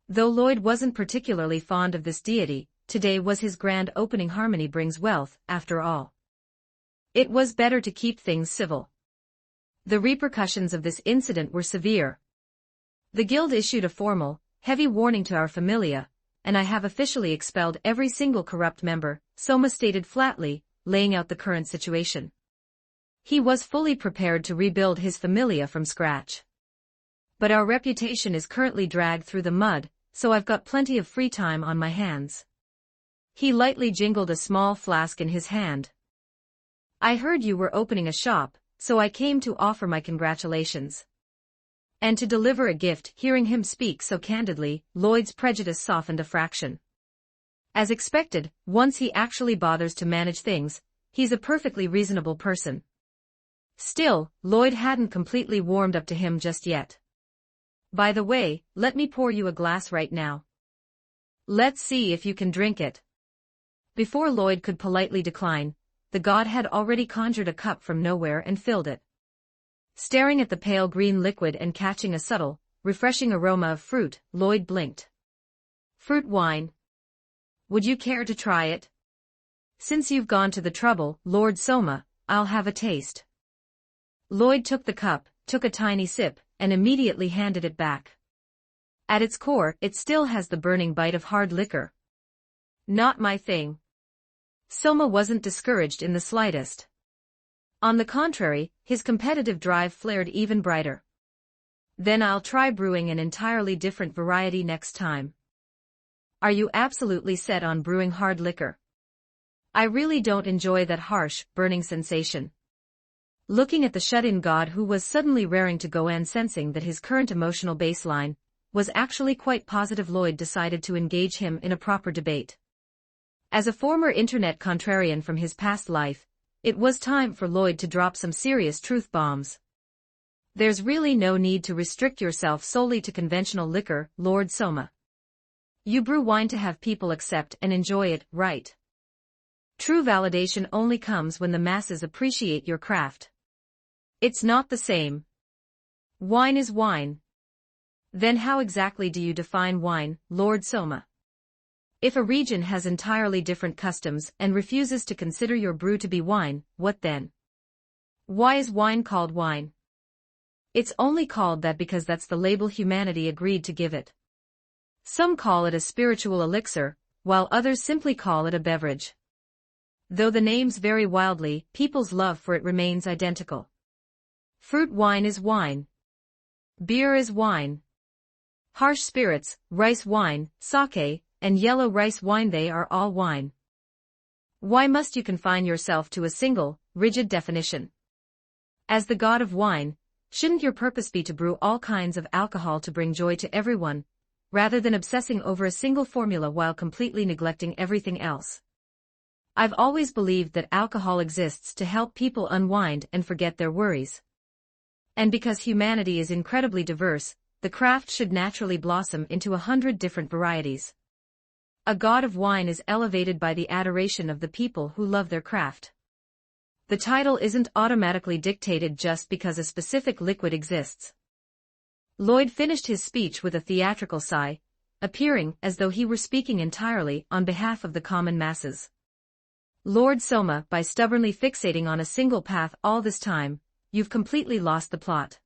Though Lloyd wasn't particularly fond of this deity, today was his grand opening. Harmony brings wealth, after all. It was better to keep things civil. The repercussions of this incident were severe. The guild issued a formal, heavy warning to our familia, and I have officially expelled every single corrupt member, Soma stated flatly, laying out the current situation. He was fully prepared to rebuild his familia from scratch. But our reputation is currently dragged through the mud, so I've got plenty of free time on my hands. He lightly jingled a small flask in his hand. I heard you were opening a shop, so I came to offer my congratulations. And to deliver a gift. Hearing him speak so candidly, Lloyd's prejudice softened a fraction. As expected, once he actually bothers to manage things, he's a perfectly reasonable person. Still, Lloyd hadn't completely warmed up to him just yet. By the way, let me pour you a glass right now. Let's see if you can drink it. Before Lloyd could politely decline, the god had already conjured a cup from nowhere and filled it. Staring at the pale green liquid and catching a subtle, refreshing aroma of fruit, Lloyd blinked. Fruit wine. Would you care to try it? Since you've gone to the trouble, Lord Soma, I'll have a taste. Lloyd took the cup, took a tiny sip, and immediately handed it back. At its core, it still has the burning bite of hard liquor. Not my thing. Soma wasn't discouraged in the slightest. On the contrary, his competitive drive flared even brighter. Then I'll try brewing an entirely different variety next time. Are you absolutely set on brewing hard liquor? I really don't enjoy that harsh, burning sensation. Looking at the shut-in god who was suddenly raring to go and sensing that his current emotional baseline was actually quite positive, Lloyd decided to engage him in a proper debate. As a former internet contrarian from his past life, it was time for Lloyd to drop some serious truth bombs. There's really no need to restrict yourself solely to conventional liquor, Lord Soma. You brew wine to have people accept and enjoy it, right? True validation only comes when the masses appreciate your craft. It's not the same. Wine is wine. Then how exactly do you define wine, Lord Soma? If a region has entirely different customs and refuses to consider your brew to be wine, what then? Why is wine called wine? It's only called that because that's the label humanity agreed to give it. Some call it a spiritual elixir, while others simply call it a beverage. Though the names vary wildly, people's love for it remains identical. Fruit wine is wine. Beer is wine. Harsh spirits, rice wine, sake, and yellow rice wine, they are all wine. Why must you confine yourself to a single, rigid definition? As the god of wine, shouldn't your purpose be to brew all kinds of alcohol to bring joy to everyone, rather than obsessing over a single formula while completely neglecting everything else? I've always believed that alcohol exists to help people unwind and forget their worries. And because humanity is incredibly diverse, the craft should naturally blossom into 100 different varieties. A god of wine is elevated by the adoration of the people who love their craft. The title isn't automatically dictated just because a specific liquid exists. Lloyd finished his speech with a theatrical sigh, appearing as though he were speaking entirely on behalf of the common masses. Lord Soma, by stubbornly fixating on a single path all this time, you've completely lost the plot.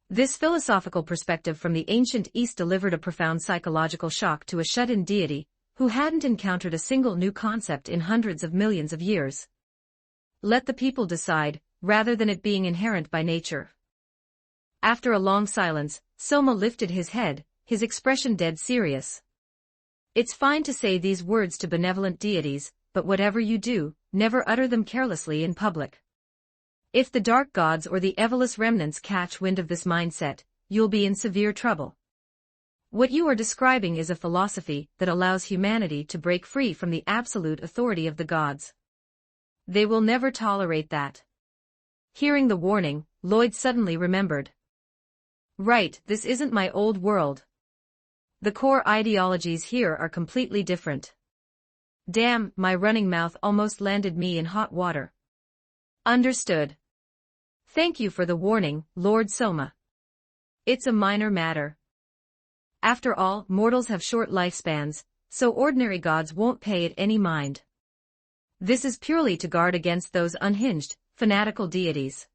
This philosophical perspective from the ancient East delivered a profound psychological shock to a shut-in deity who hadn't encountered a single new concept in hundreds of millions of years. Let the people decide, rather than it being inherent by nature. After a long silence, Soma lifted his head, his expression dead serious. It's fine to say these words to benevolent deities, but whatever you do, never utter them carelessly in public. If the dark gods or the Evolus remnants catch wind of this mindset, you'll be in severe trouble. What you are describing is a philosophy that allows humanity to break free from the absolute authority of the gods. They will never tolerate that. Hearing the warning, Lloyd suddenly remembered. Right, this isn't my old world. The core ideologies here are completely different. Damn, my running mouth almost landed me in hot water. Understood. Thank you for the warning, Lord Soma. It's a minor matter. After all, mortals have short lifespans, so ordinary gods won't pay it any mind. This is purely to guard against those unhinged, fanatical deities.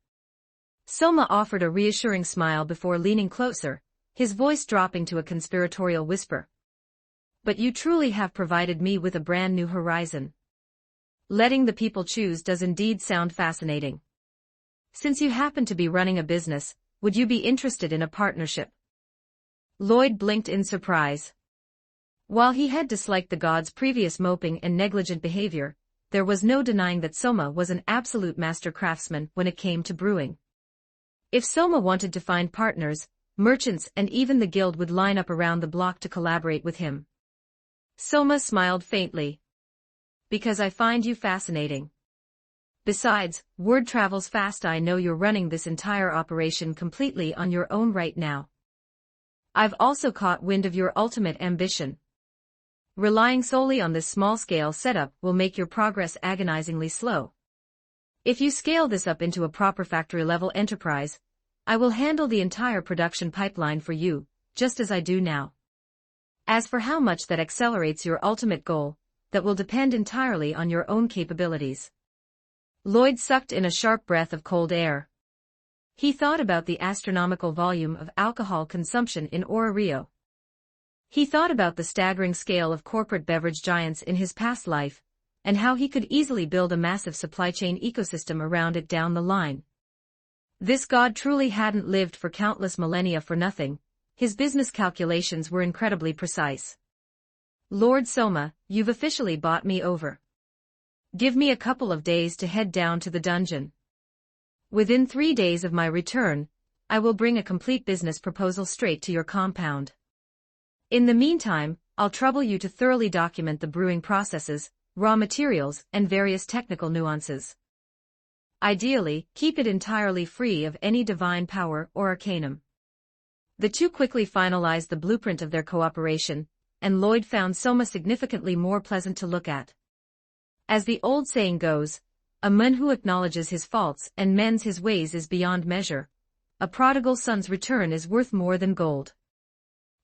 Soma offered a reassuring smile before leaning closer, his voice dropping to a conspiratorial whisper. But you truly have provided me with a brand new horizon. Letting the people choose does indeed sound fascinating. Since you happen to be running a business, would you be interested in a partnership? Lloyd blinked in surprise. While he had disliked the god's previous moping and negligent behavior, there was no denying that Soma was an absolute master craftsman when it came to brewing. If Soma wanted to find partners, merchants and even the guild would line up around the block to collaborate with him. Soma smiled faintly. Because I find you fascinating. Besides, word travels fast. I know you're running this entire operation completely on your own right now. I've also caught wind of your ultimate ambition. Relying solely on this small-scale setup will make your progress agonizingly slow. If you scale this up into a proper factory-level enterprise, I will handle the entire production pipeline for you, just as I do now. As for how much that accelerates your ultimate goal, that will depend entirely on your own capabilities. Lloyd sucked in a sharp breath of cold air. He thought about the astronomical volume of alcohol consumption in Rio. He thought about the staggering scale of corporate beverage giants in his past life, and how he could easily build a massive supply chain ecosystem around it down the line. This god truly hadn't lived for countless millennia for nothing. His business calculations were incredibly precise. Lord Soma, you've officially bought me over. Give me a couple of days to head down to the dungeon. Within 3 days of my return, I will bring a complete business proposal straight to your compound. In the meantime, I'll trouble you to thoroughly document the brewing processes, raw materials, and various technical nuances. Ideally, keep it entirely free of any divine power or arcanum. The two quickly finalized the blueprint of their cooperation, and Lloyd found Soma significantly more pleasant to look at. As the old saying goes, a man who acknowledges his faults and mends his ways is beyond measure. A prodigal son's return is worth more than gold.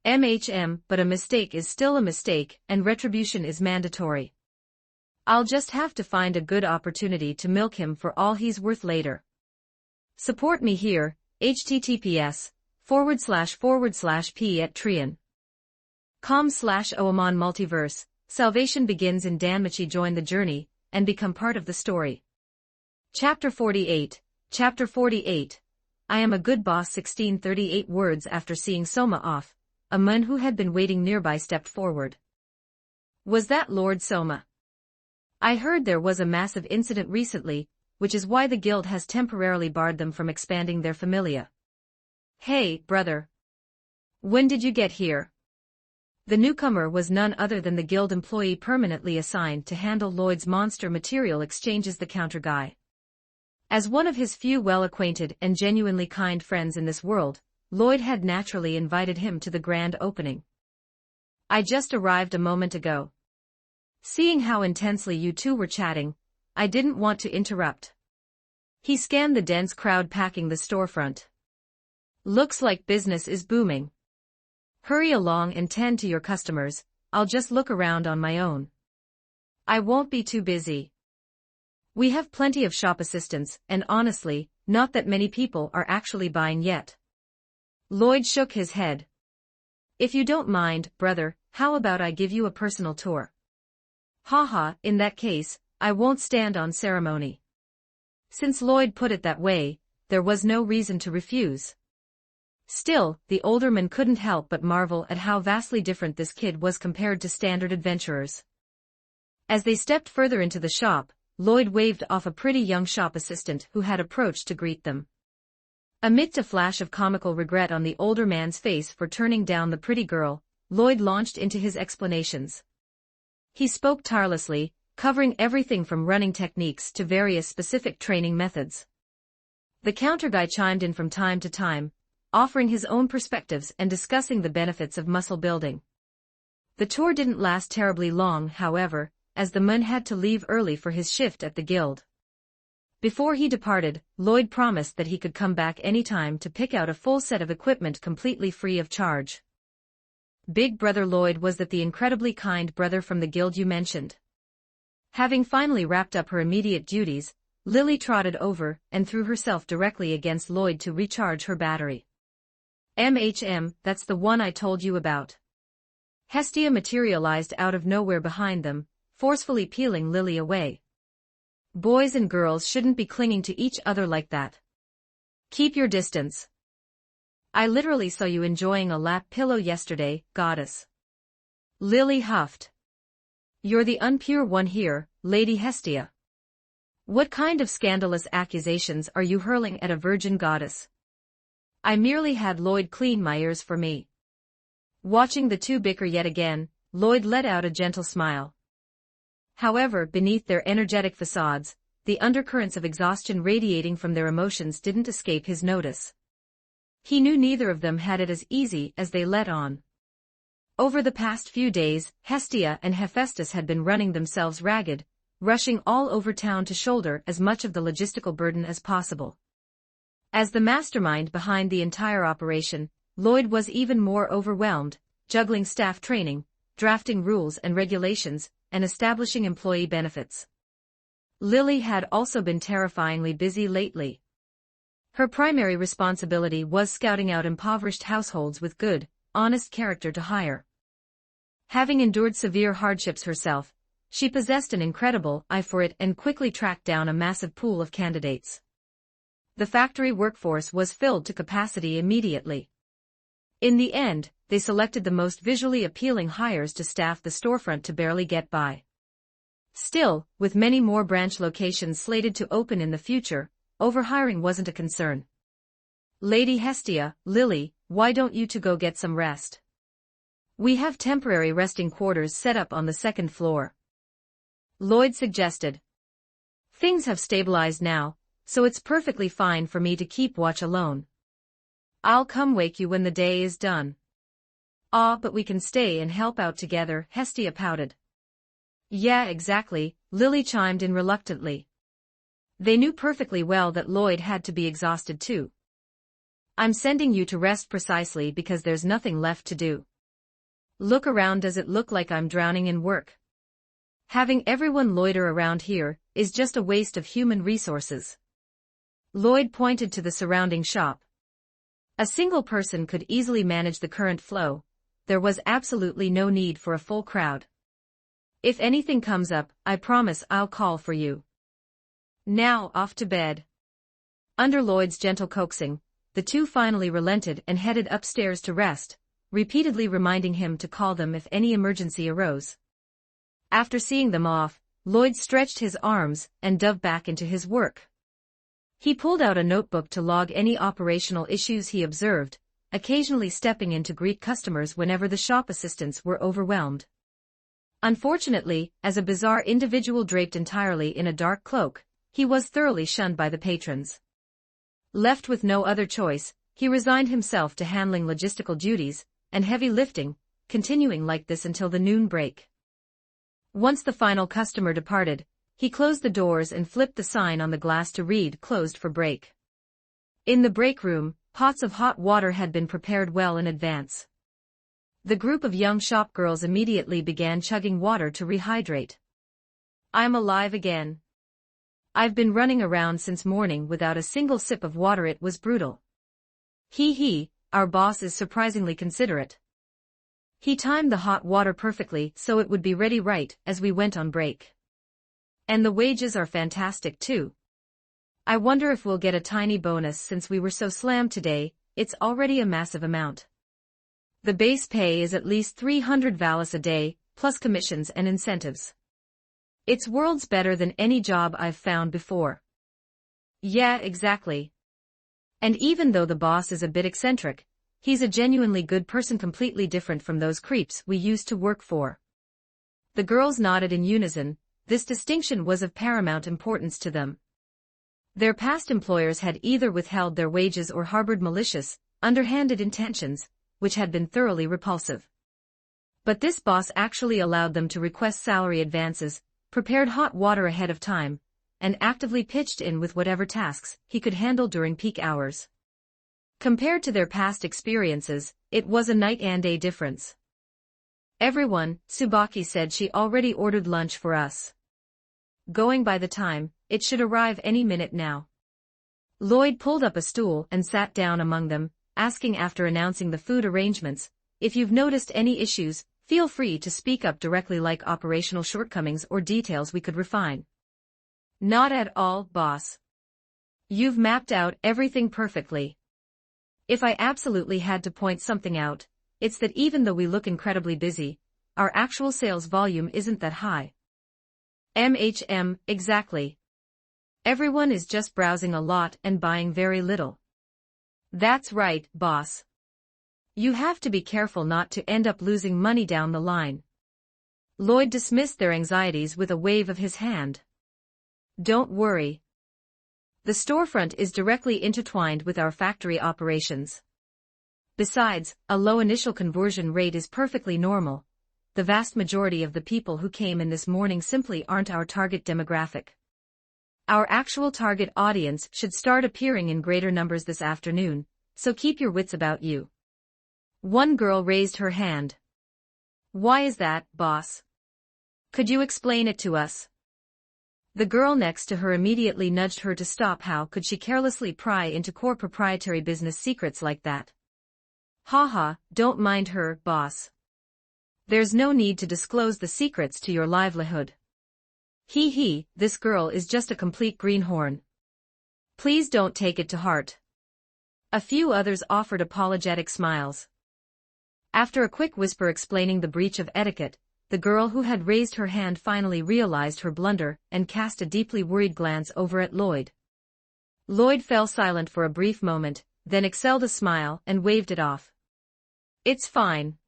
But a mistake is still a mistake, and retribution is mandatory. I'll just have to find a good opportunity to milk him for all he's worth later. Support me here, https://p@trian.com/oamon Multiverse. Salvation begins in Danmachi. Join the journey, and become part of the story. Chapter 48. Chapter 48. I am a good boss. 1638 words after seeing Soma off, a man who had been waiting nearby stepped forward. Was that Lord Soma? I heard there was a massive incident recently, which is why the guild has temporarily barred them from expanding their familia. Hey, brother. When did you get here? The newcomer was none other than the guild employee permanently assigned to handle Lloyd's monster material exchanges, the counter guy. As one of his few well-acquainted and genuinely kind friends in this world, Lloyd had naturally invited him to the grand opening. I just arrived a moment ago. Seeing how intensely you two were chatting, I didn't want to interrupt. He scanned the dense crowd packing the storefront. Looks like business is booming. Hurry along and tend to your customers. I'll just look around on my own. I won't be too busy. We have plenty of shop assistants, and honestly, not that many people are actually buying yet. Lloyd shook his head. If you don't mind, brother, how about I give you a personal tour? Haha, in that case, I won't stand on ceremony. Since Lloyd put it that way, there was no reason to refuse. Still, the older man couldn't help but marvel at how vastly different this kid was compared to standard adventurers. As they stepped further into the shop, Lloyd waved off a pretty young shop assistant who had approached to greet them. Amidst a flash of comical regret on the older man's face for turning down the pretty girl, Lloyd launched into his explanations. He spoke tirelessly, covering everything from running techniques to various specific training methods. The counter guy chimed in from time to time, offering his own perspectives and discussing the benefits of muscle building. The tour didn't last terribly long, however, as the man had to leave early for his shift at the guild. Before he departed, Lloyd promised that he could come back anytime to pick out a full set of equipment completely free of charge. Big Brother Lloyd, was that the incredibly kind brother from the guild you mentioned? Having finally wrapped up her immediate duties, Lily trotted over and threw herself directly against Lloyd to recharge her battery. That's the one I told you about. Hestia materialized out of nowhere behind them, forcefully peeling Lily away. Boys and girls shouldn't be clinging to each other like that. Keep your distance. I literally saw you enjoying a lap pillow yesterday, goddess. Lily huffed. You're the unpure one here, Lady Hestia. What kind of scandalous accusations are you hurling at a virgin goddess? I merely had Lloyd clean my ears for me. Watching the two bicker yet again, Lloyd let out a gentle smile. However, beneath their energetic facades, the undercurrents of exhaustion radiating from their emotions didn't escape his notice. He knew neither of them had it as easy as they let on. Over the past few days, Hestia and Hephaestus had been running themselves ragged, rushing all over town to shoulder as much of the logistical burden as possible. As the mastermind behind the entire operation, Lloyd was even more overwhelmed, juggling staff training, drafting rules and regulations, and establishing employee benefits. Lily had also been terrifyingly busy lately. Her primary responsibility was scouting out impoverished households with good, honest character to hire. Having endured severe hardships herself, she possessed an incredible eye for it and quickly tracked down a massive pool of candidates. The factory workforce was filled to capacity immediately. In the end, they selected the most visually appealing hires to staff the storefront to barely get by. Still, with many more branch locations slated to open in the future, overhiring wasn't a concern. Lady Hestia, Lily, why don't you two go get some rest? We have temporary resting quarters set up on the second floor. Lloyd suggested. Things have stabilized now, so it's perfectly fine for me to keep watch alone. I'll come wake you when the day is done. Ah, but we can stay and help out together, Hestia pouted. Yeah, exactly, Lily chimed in reluctantly. They knew perfectly well that Lloyd had to be exhausted too. I'm sending you to rest precisely because there's nothing left to do. Look around, does it look like I'm drowning in work? Having everyone loiter around here is just a waste of human resources. Lloyd pointed to the surrounding shop. A single person could easily manage the current flow. There was absolutely no need for a full crowd. If anything comes up, I promise I'll call for you. Now off to bed. Under Lloyd's gentle coaxing, the two finally relented and headed upstairs to rest, repeatedly reminding him to call them if any emergency arose. After seeing them off, Lloyd stretched his arms and dove back into his work. He pulled out a notebook to log any operational issues he observed, occasionally stepping in to greet customers whenever the shop assistants were overwhelmed. Unfortunately, as a bizarre individual draped entirely in a dark cloak, he was thoroughly shunned by the patrons. Left with no other choice, he resigned himself to handling logistical duties and heavy lifting, continuing like this until the noon break. Once the final customer departed, he closed the doors and flipped the sign on the glass to read "Closed for break." In the break room, pots of hot water had been prepared well in advance. The group of young shop girls immediately began chugging water to rehydrate. I'm alive again. I've been running around since morning without a single sip of water. It was brutal. He, our boss is surprisingly considerate. He timed the hot water perfectly so it would be ready right as we went on break. And the wages are fantastic too. I wonder if we'll get a tiny bonus since we were so slammed today. It's already a massive amount. The base pay is at least 300 valis a day, plus commissions and incentives. It's worlds better than any job I've found before. Yeah, exactly. And even though the boss is a bit eccentric, he's a genuinely good person, completely different from those creeps we used to work for. The girls nodded in unison. This distinction was of paramount importance to them. Their past employers had either withheld their wages or harbored malicious, underhanded intentions, which had been thoroughly repulsive. But this boss actually allowed them to request salary advances, prepared hot water ahead of time, and actively pitched in with whatever tasks he could handle during peak hours. Compared to their past experiences, it was a night and day difference. Everyone, Tsubaki said she already ordered lunch for us. Going by the time, it should arrive any minute now. Lloyd pulled up a stool and sat down among them, asking after announcing the food arrangements, if you've noticed any issues, feel free to speak up directly, like operational shortcomings or details we could refine. Not at all, boss. You've mapped out everything perfectly. If I absolutely had to point something out, it's that even though we look incredibly busy, our actual sales volume isn't that high. Exactly. Everyone is just browsing a lot and buying very little. That's right, boss. You have to be careful not to end up losing money down the line. Lloyd dismissed their anxieties with a wave of his hand. Don't worry. The storefront is directly intertwined with our factory operations. Besides, a low initial conversion rate is perfectly normal. The vast majority of the people who came in this morning simply aren't our target demographic. Our actual target audience should start appearing in greater numbers this afternoon, so keep your wits about you. One girl raised her hand. Why is that, boss? Could you explain it to us? The girl next to her immediately nudged her to stop. How could she carelessly pry into core proprietary business secrets like that? Haha, don't mind her, boss. There's no need to disclose the secrets to your livelihood. Hee, this girl is just a complete greenhorn. Please don't take it to heart. A few others offered apologetic smiles. After a quick whisper explaining the breach of etiquette, the girl who had raised her hand finally realized her blunder and cast a deeply worried glance over at Lloyd. Lloyd fell silent for a brief moment, then exhaled a smile and waved it off. It's fine.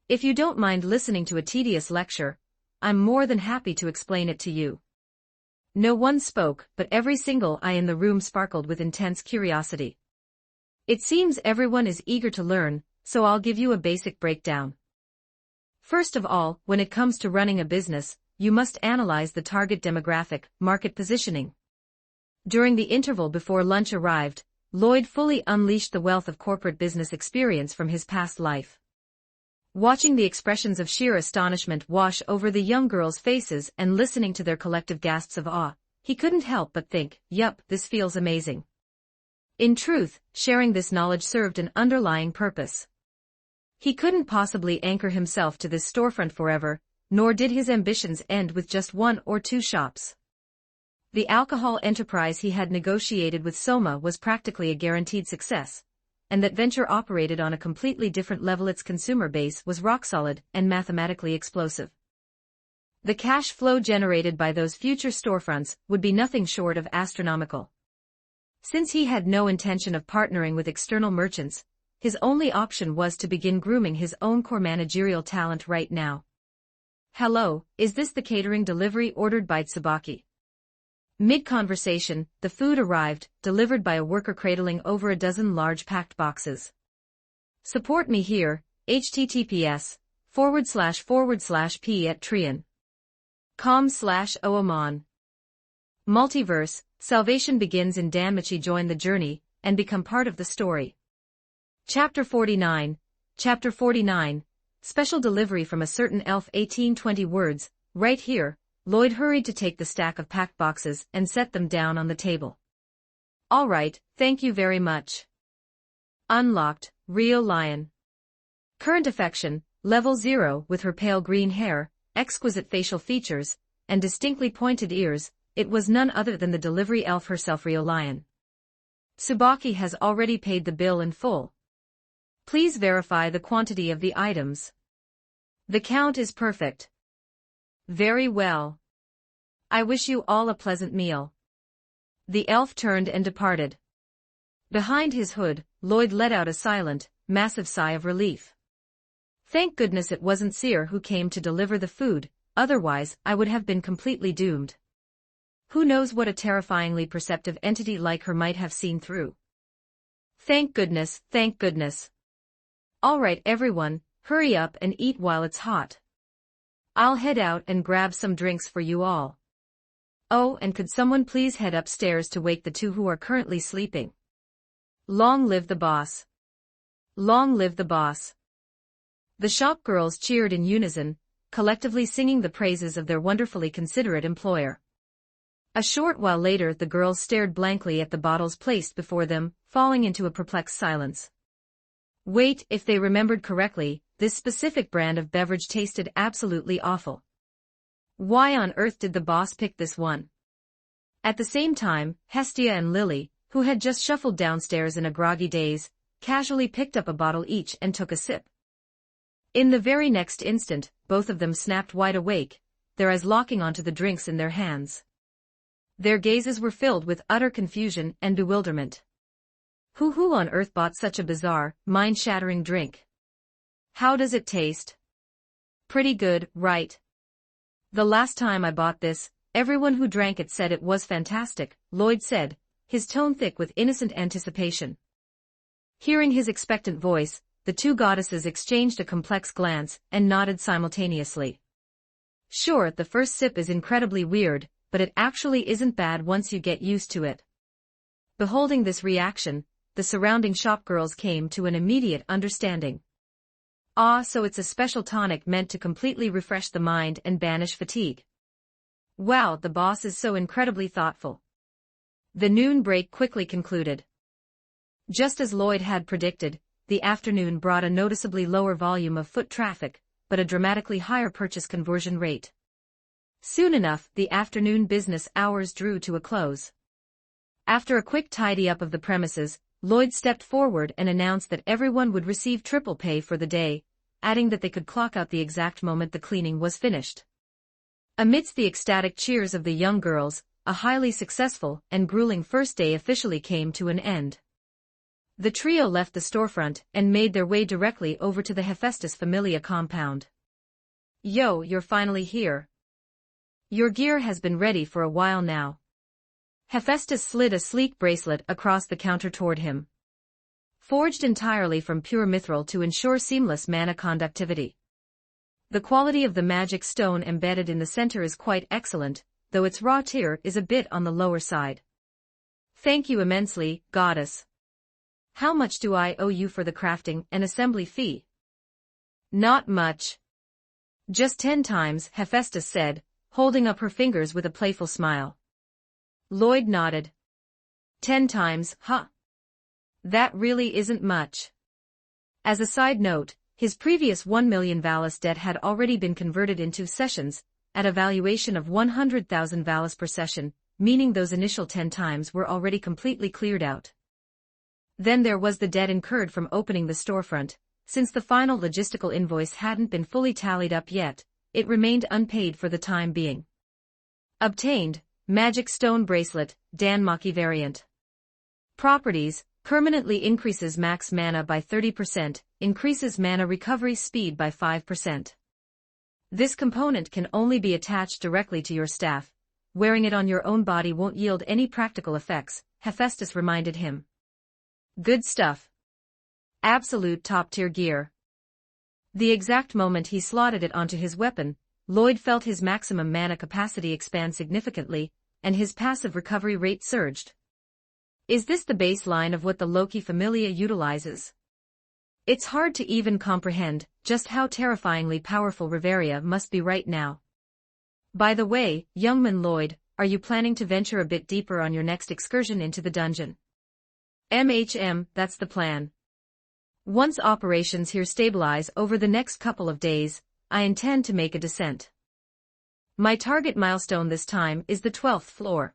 If you don't mind listening to a tedious lecture, I'm more than happy to explain it to you. No one spoke, but every single eye in the room sparkled with intense curiosity. It seems everyone is eager to learn, so I'll give you a basic breakdown. First of all, when it comes to running a business, you must analyze the target demographic, market positioning. During the interval before lunch arrived, Lloyd fully unleashed the wealth of corporate business experience from his past life. Watching the expressions of sheer astonishment wash over the young girls' faces and listening to their collective gasps of awe, he couldn't help but think, yup, this feels amazing. In truth, sharing this knowledge served an underlying purpose. He couldn't possibly anchor himself to this storefront forever, nor did his ambitions end with just 1 or 2 shops. The alcohol enterprise he had negotiated with Soma was practically a guaranteed success, and that venture operated on a completely different level. Its consumer base was rock solid and mathematically explosive. The cash flow generated by those future storefronts would be nothing short of astronomical. Since he had no intention of partnering with external merchants, his only option was to begin grooming his own core managerial talent right now. Hello, is this the catering delivery ordered by Tsubaki? Mid-conversation, the food arrived, delivered by a worker cradling over a dozen large packed boxes. Support me here, https://p@trian.com/oamon. Multiverse, salvation begins in Danmachi. Join the journey, and become part of the story. Chapter 49, Special delivery from a certain elf. 1820 words, right here. Lloyd hurried to take the stack of packed boxes and set them down on the table. All right, thank you very much. Unlocked, Rio Lion. Current affection, level 0. With her pale green hair, exquisite facial features, and distinctly pointed ears, it was none other than the delivery elf herself, Rio Lion. Tsubaki has already paid the bill in full. Please verify the quantity of the items. The count is perfect. Very well. I wish you all a pleasant meal. The elf turned and departed. Behind his hood, Lloyd let out a silent, massive sigh of relief. Thank goodness it wasn't Seer who came to deliver the food, otherwise I would have been completely doomed. Who knows what a terrifyingly perceptive entity like her might have seen through. Thank goodness, thank goodness. All right everyone, hurry up and eat while it's hot. I'll head out and grab some drinks for you all. Oh, and could someone please head upstairs to wake the 2 who are currently sleeping? Long live the boss. Long live the boss. The shop girls cheered in unison, collectively singing the praises of their wonderfully considerate employer. A short while later the girls stared blankly at the bottles placed before them, falling into a perplexed silence. Wait, if they remembered correctly, this specific brand of beverage tasted absolutely awful. Why on earth did the boss pick this one? At the same time, Hestia and Lily, who had just shuffled downstairs in a groggy daze, casually picked up a bottle each and took a sip. In the very next instant, both of them snapped wide awake, their eyes locking onto the drinks in their hands. Their gazes were filled with utter confusion and bewilderment. Who on earth bought such a bizarre, mind-shattering drink? How does it taste? Pretty good, right? The last time I bought this, everyone who drank it said it was fantastic, Lloyd said, his tone thick with innocent anticipation. Hearing his expectant voice, the 2 goddesses exchanged a complex glance and nodded simultaneously. Sure, the first sip is incredibly weird, but it actually isn't bad once you get used to it. Beholding this reaction, the surrounding shopgirls came to an immediate understanding. Ah, so it's a special tonic meant to completely refresh the mind and banish fatigue. Wow, the boss is so incredibly thoughtful. The noon break quickly concluded. Just as Lloyd had predicted, the afternoon brought a noticeably lower volume of foot traffic, but a dramatically higher purchase conversion rate. Soon enough, the afternoon business hours drew to a close. After a quick tidy-up of the premises, Lloyd stepped forward and announced that everyone would receive triple pay for the day, adding that they could clock out the exact moment the cleaning was finished. Amidst the ecstatic cheers of the young girls, a highly successful and grueling first day officially came to an end. The trio left the storefront and made their way directly over to the Hephaestus Familia compound. Yo, you're finally here. Your gear has been ready for a while now. Hephaestus slid a sleek bracelet across the counter toward him. Forged entirely from pure mithril to ensure seamless mana conductivity. The quality of the magic stone embedded in the center is quite excellent, though its raw tier is a bit on the lower side. Thank you immensely, goddess. How much do I owe you for the crafting and assembly fee? Not much. Just 10 times, Hephaestus said, holding up her fingers with a playful smile. Lloyd nodded. 10 times, huh? That really isn't much. As a side note, his previous 1 million Valis debt had already been converted into sessions, at a valuation of 100,000 Valis per session, meaning those initial 10 times were already completely cleared out. Then there was the debt incurred from opening the storefront. Since the final logistical invoice hadn't been fully tallied up yet, it remained unpaid for the time being. Obtained, Magic Stone Bracelet, Danmachi variant. Properties, permanently increases max mana by 30%, increases mana recovery speed by 5%. This component can only be attached directly to your staff. Wearing it on your own body won't yield any practical effects, Hephaestus reminded him. Good stuff. Absolute top-tier gear. The exact moment he slotted it onto his weapon, Lloyd felt his maximum mana capacity expand significantly, and his passive recovery rate surged. Is this the baseline of what the Loki Familia utilizes? It's hard to even comprehend just how terrifyingly powerful Reveria must be right now. By the way, youngman Lloyd, are you planning to venture a bit deeper on your next excursion into the dungeon? That's the plan. Once operations here stabilize over the next couple of days, I intend to make a descent. My target milestone this time is the 12th floor.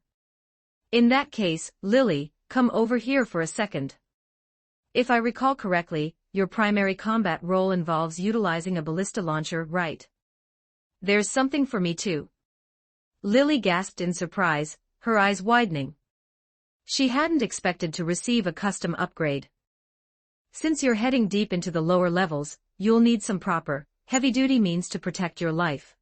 In that case, Lily, come over here for a second. If I recall correctly, your primary combat role involves utilizing a ballista launcher, right? There's something for me too. Lily gasped in surprise, her eyes widening. She hadn't expected to receive a custom upgrade. Since you're heading deep into the lower levels, you'll need some proper, heavy-duty means to protect your life.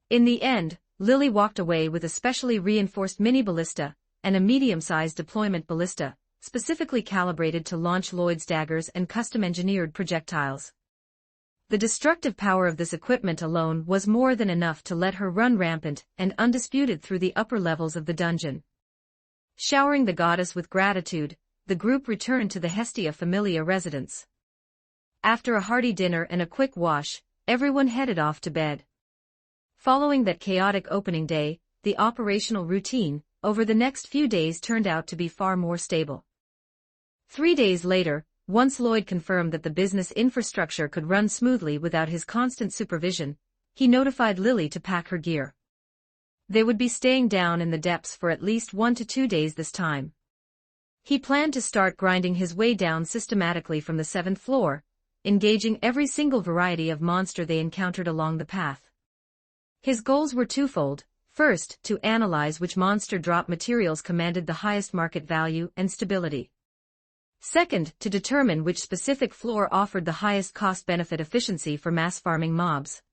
In the end, Lily walked away with a specially reinforced mini ballista, and a medium-sized deployment ballista, specifically calibrated to launch Lloyd's daggers and custom-engineered projectiles. The destructive power of this equipment alone was more than enough to let her run rampant and undisputed through the upper levels of the dungeon. Showering the goddess with gratitude, the group returned to the Hestia Familia residence. After a hearty dinner and a quick wash, everyone headed off to bed. Following that chaotic opening day, the operational routine over the next few days turned out to be far more stable. 3 days later, once Lloyd confirmed that the business infrastructure could run smoothly without his constant supervision, he notified Lily to pack her gear. They would be staying down in the depths for at least 1 to 2 days this time. He planned to start grinding his way down systematically from the 7th floor, engaging every single variety of monster they encountered along the path. His goals were twofold: first, to analyze which monster drop materials commanded the highest market value and stability. Second, to determine which specific floor offered the highest cost-benefit efficiency for mass farming mobs.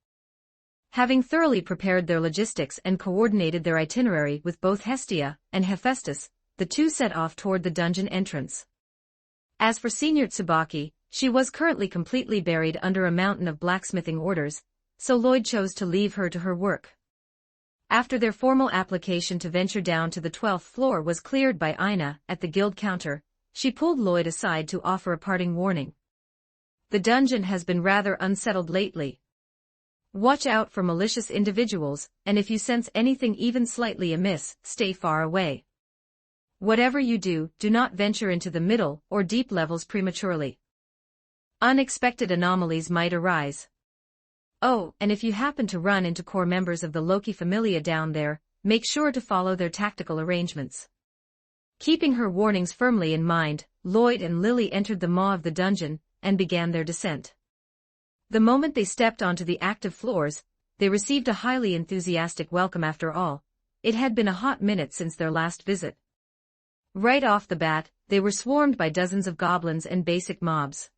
Having thoroughly prepared their logistics and coordinated their itinerary with both Hestia and Hephaestus, the two set off toward the dungeon entrance. As for Senior Tsubaki, she was currently completely buried under a mountain of blacksmithing orders, so Lloyd chose to leave her to her work. After their formal application to venture down to the 12th floor was cleared by Ina at the guild counter, she pulled Lloyd aside to offer a parting warning. The dungeon has been rather unsettled lately. Watch out for malicious individuals, and if you sense anything even slightly amiss, stay far away. Whatever you do, do not venture into the middle or deep levels prematurely. Unexpected anomalies might arise. Oh, and if you happen to run into core members of the Loki familia down there, make sure to follow their tactical arrangements. Keeping her warnings firmly in mind, Lloyd and Lily entered the maw of the dungeon and began their descent. The moment they stepped onto the active floors, they received a highly enthusiastic welcome. After all, it had been a hot minute since their last visit. Right off the bat, they were swarmed by dozens of goblins and basic mobs.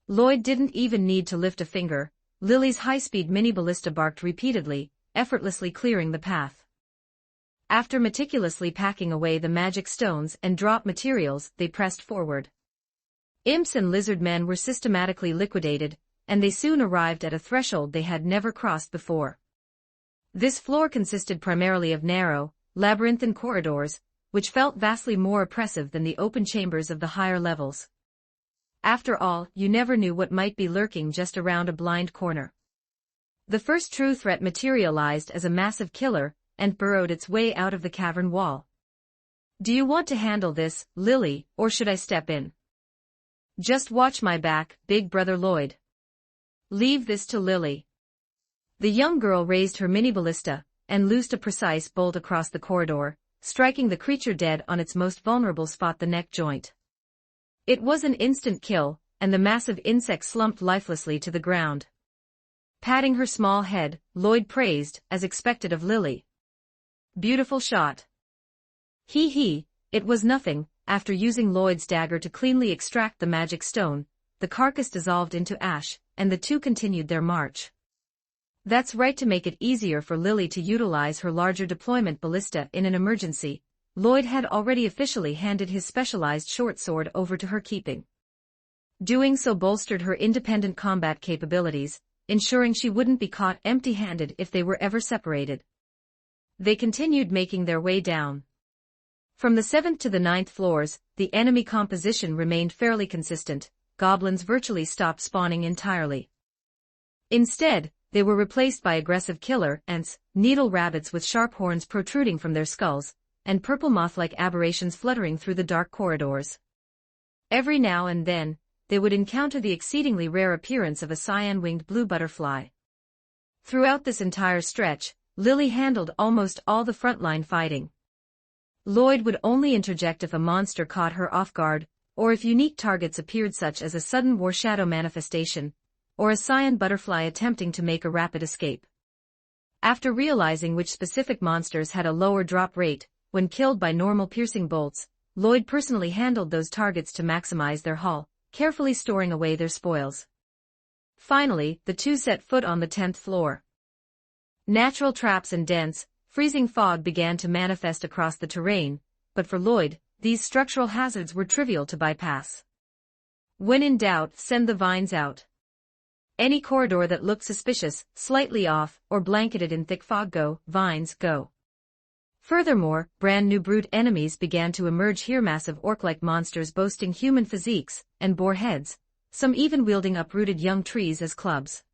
Lloyd didn't even need to lift a finger. Lily's high-speed mini ballista barked repeatedly, effortlessly clearing the path. After meticulously packing away the magic stones and drop materials, they pressed forward. Imps and lizard men were systematically liquidated, and they soon arrived at a threshold they had never crossed before. This floor consisted primarily of narrow, labyrinthine corridors, which felt vastly more oppressive than the open chambers of the higher levels. After all, you never knew what might be lurking just around a blind corner. The first true threat materialized as a massive killer and burrowed its way out of the cavern wall. "Do you want to handle this, Lily, or should I step in?" "Just watch my back, Big Brother Lloyd." "Leave this to Lily." The young girl raised her mini ballista and loosed a precise bolt across the corridor, striking the creature dead on its most vulnerable spot, the neck joint. It was an instant kill, and the massive insect slumped lifelessly to the ground. Patting her small head, Lloyd praised, as expected of Lily. "Beautiful shot." He, it was nothing. After using Lloyd's dagger to cleanly extract the magic stone, the carcass dissolved into ash, and the two continued their march. That's right. To make it easier for Lily to utilize her larger deployment ballista in an emergency, Lloyd had already officially handed his specialized short sword over to her keeping. Doing so bolstered her independent combat capabilities, ensuring she wouldn't be caught empty-handed if they were ever separated. They continued making their way down. From the 7th to the 9th floors, the enemy composition remained fairly consistent. Goblins virtually stopped spawning entirely. Instead, they were replaced by aggressive killer ants, needle rabbits with sharp horns protruding from their skulls, and purple moth-like aberrations fluttering through the dark corridors. Every now and then, they would encounter the exceedingly rare appearance of a cyan-winged blue butterfly. Throughout this entire stretch, Lily handled almost all the frontline fighting. Lloyd would only interject if a monster caught her off guard, or if unique targets appeared, such as a sudden war shadow manifestation, or a cyan butterfly attempting to make a rapid escape. After realizing which specific monsters had a lower drop rate when killed by normal piercing bolts, Lloyd personally handled those targets to maximize their haul, carefully storing away their spoils. Finally, the two set foot on the 10th floor. Natural traps and dense, freezing fog began to manifest across the terrain, but for Lloyd, these structural hazards were trivial to bypass. When in doubt, send the vines out. Any corridor that looked suspicious, slightly off, or blanketed in thick fog, go, vines, go. Furthermore, brand new brute enemies began to emerge here, massive orc-like monsters boasting human physiques and boar heads, some even wielding uprooted young trees as clubs.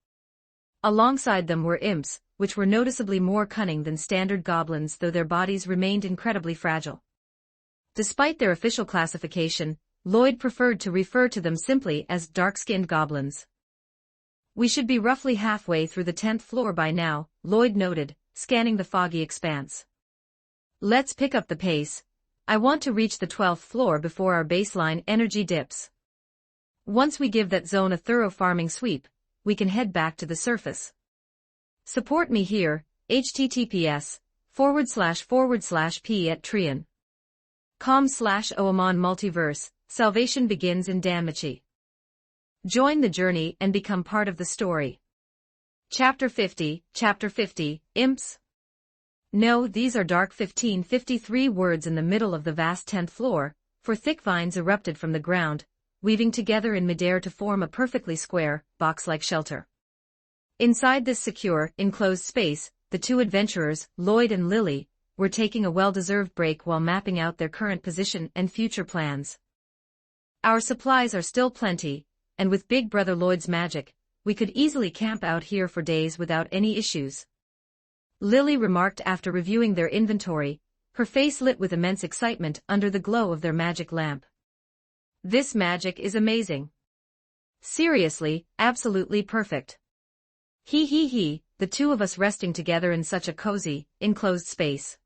Alongside them were imps, which were noticeably more cunning than standard goblins, though their bodies remained incredibly fragile. Despite their official classification, Lloyd preferred to refer to them simply as dark-skinned goblins. "We should be roughly halfway through the 10th floor by now," Lloyd noted, scanning the foggy expanse. "Let's pick up the pace. I want to reach the 12th floor before our baseline energy dips. Once we give that zone a thorough farming sweep, we can head back to the surface. Support me here, https://p@trian.com/oamon Multiverse, salvation begins in Danmachi. Join the journey and become part of the story." Chapter 50, Imps. No, these are dark 1553 words in the middle of the vast 10th floor, for thick vines erupted from the ground, weaving together in midair to form a perfectly square, box-like shelter. Inside this secure, enclosed space, the two adventurers, Lloyd and Lily, were taking a well-deserved break while mapping out their current position and future plans. "Our supplies are still plenty, and with Big Brother Lloyd's magic, we could easily camp out here for days without any issues," Lily remarked after reviewing their inventory, her face lit with immense excitement under the glow of their magic lamp. "This magic is amazing. Seriously, absolutely perfect. He, the two of us resting together in such a cozy, enclosed space."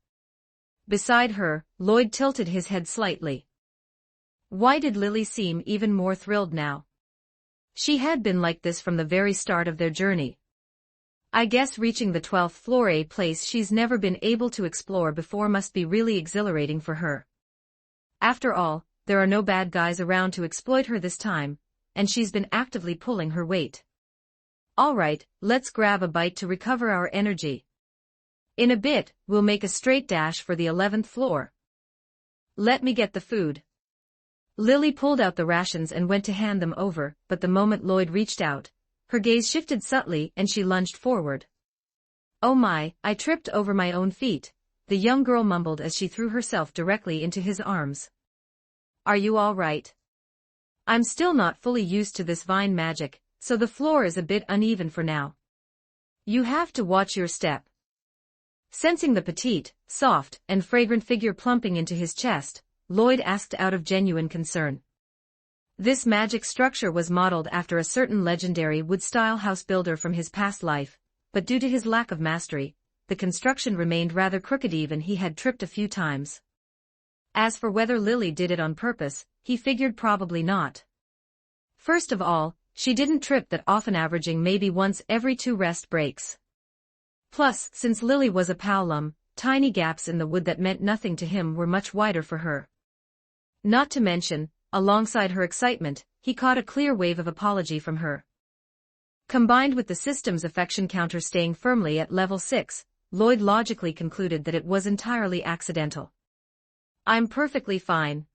Beside her, Lloyd tilted his head slightly. Why did Lily seem even more thrilled now? She had been like this from the very start of their journey. "I guess reaching the 12th floor, a place she's never been able to explore before, must be really exhilarating for her. After all, there are no bad guys around to exploit her this time, and she's been actively pulling her weight. All right, let's grab a bite to recover our energy. In a bit, we'll make a straight dash for the 11th floor. Let me get the food." Lily pulled out the rations and went to hand them over, but the moment Lloyd reached out, her gaze shifted subtly and she lunged forward. "Oh my, I tripped over my own feet," the young girl mumbled as she threw herself directly into his arms. "Are you all right? I'm still not fully used to this vine magic, so the floor is a bit uneven for now. You have to watch your step." Sensing the petite, soft, and fragrant figure plumping into his chest, Lloyd asked out of genuine concern. This magic structure was modeled after a certain legendary wood-style house builder from his past life, but due to his lack of mastery, the construction remained rather crooked, even he had tripped a few times. As for whether Lily did it on purpose, he figured probably not. First of all, she didn't trip that often, averaging maybe once every 2 rest breaks. Plus, since Lily was a Paolum, tiny gaps in the wood that meant nothing to him were much wider for her. Not to mention, alongside her excitement, he caught a clear wave of apology from her. Combined with the system's affection counter staying firmly at level 6, Lloyd logically concluded that it was entirely accidental. "I'm perfectly fine.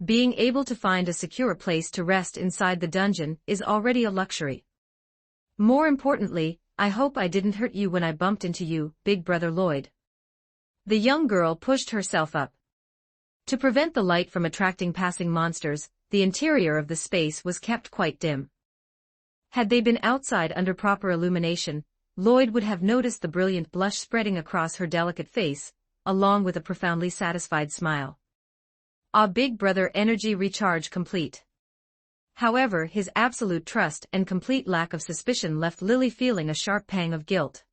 Being able to find a secure place to rest inside the dungeon is already a luxury. More importantly, I hope I didn't hurt you when I bumped into you, Big Brother Lloyd." The young girl pushed herself up. To prevent the light from attracting passing monsters, the interior of the space was kept quite dim. Had they been outside under proper illumination, Lloyd would have noticed the brilliant blush spreading across her delicate face, along with a profoundly satisfied smile. Ah, Big Brother energy recharge complete. However, his absolute trust and complete lack of suspicion left Lily feeling a sharp pang of guilt.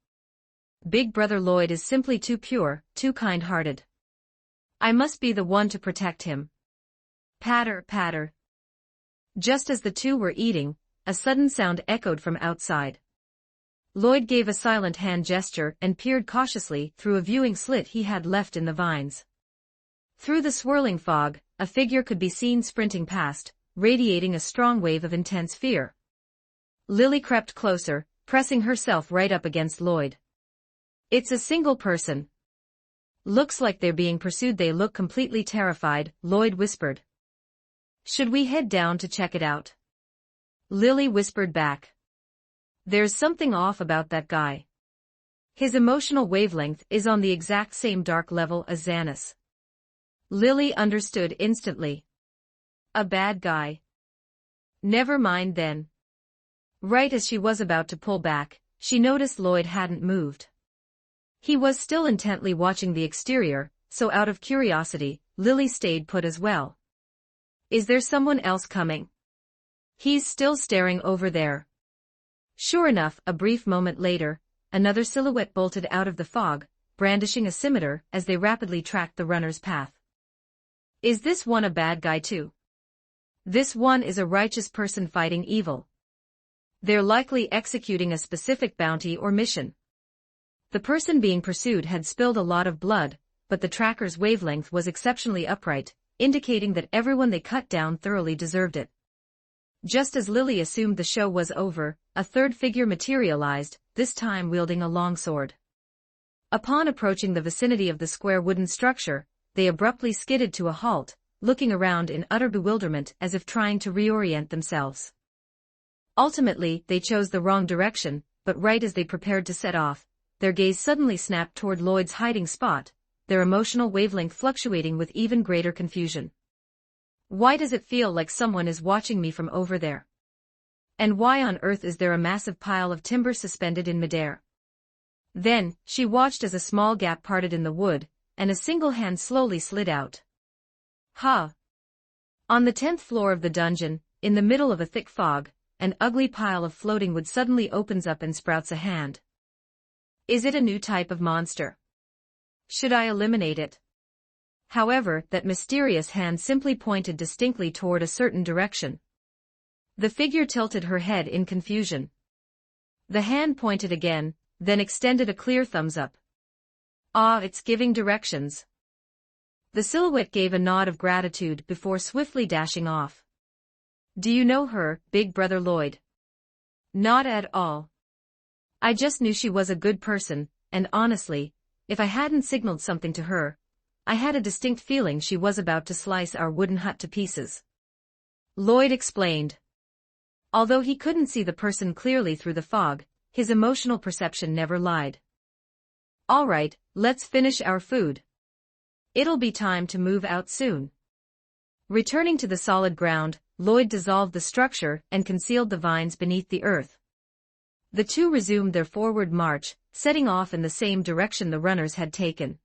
Big Brother Lloyd is simply too pure, too kind-hearted. I must be the one to protect him. Patter, patter. Just as the two were eating, a sudden sound echoed from outside. Lloyd gave a silent hand gesture and peered cautiously through a viewing slit he had left in the vines. Through the swirling fog, a figure could be seen sprinting past, radiating a strong wave of intense fear. Lily crept closer, pressing herself right up against Lloyd. "It's a single person. Looks like they're being pursued. They look completely terrified," Lloyd whispered. "Should we head down to check it out?" Lily whispered back. "There's something off about that guy. His emotional wavelength is on the exact same dark level as Xanis." Lily understood instantly. A bad guy. Never mind then. Right as she was about to pull back, she noticed Lloyd hadn't moved. He was still intently watching the exterior, so out of curiosity, Lily stayed put as well. "Is there someone else coming?" "He's still staring over there." Sure enough, a brief moment later, another silhouette bolted out of the fog, brandishing a scimitar as they rapidly tracked the runner's path. "Is this one a bad guy too?" "This one is a righteous person fighting evil. They're likely executing a specific bounty or mission." The person being pursued had spilled a lot of blood, but the tracker's wavelength was exceptionally upright, indicating that everyone they cut down thoroughly deserved it. Just as Lily assumed the show was over, a third figure materialized, this time wielding a longsword. Upon approaching the vicinity of the square wooden structure, they abruptly skidded to a halt, looking around in utter bewilderment as if trying to reorient themselves. Ultimately, they chose the wrong direction, but right as they prepared to set off, their gaze suddenly snapped toward Lloyd's hiding spot, their emotional wavelength fluctuating with even greater confusion. "Why does it feel like someone is watching me from over there?" And why on earth is there a massive pile of timber suspended in midair? Then, she watched as a small gap parted in the wood, and a single hand slowly slid out. Ha! On the 10th floor of the dungeon, in the middle of a thick fog, an ugly pile of floating wood suddenly opens up and sprouts a hand. Is it a new type of monster? Should I eliminate it? However, that mysterious hand simply pointed distinctly toward a certain direction. The figure tilted her head in confusion. The hand pointed again, then extended a clear thumbs up. Ah, it's giving directions. The silhouette gave a nod of gratitude before swiftly dashing off. Do you know her, Big Brother Lloyd? Not at all. I just knew she was a good person, and honestly, if I hadn't signaled something to her, I had a distinct feeling she was about to slice our wooden hut to pieces. Lloyd explained. Although he couldn't see the person clearly through the fog, his emotional perception never lied. All right, let's finish our food. It'll be time to move out soon. Returning to the solid ground, Lloyd dissolved the structure and concealed the vines beneath the earth. The two resumed their forward march, setting off in the same direction the runners had taken.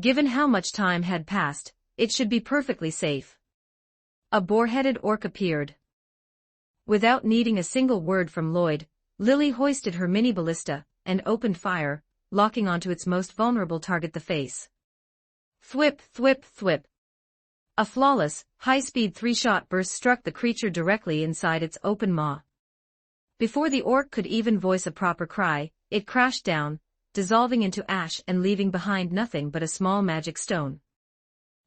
Given how much time had passed, it should be perfectly safe. A boar-headed orc appeared. Without needing a single word from Lloyd, Lily hoisted her mini ballista and opened fire, locking onto its most vulnerable target, the face. Thwip, thwip, thwip. A flawless, high-speed 3-shot burst struck the creature directly inside its open maw. Before the orc could even voice a proper cry, it crashed down, dissolving into ash and leaving behind nothing but a small magic stone.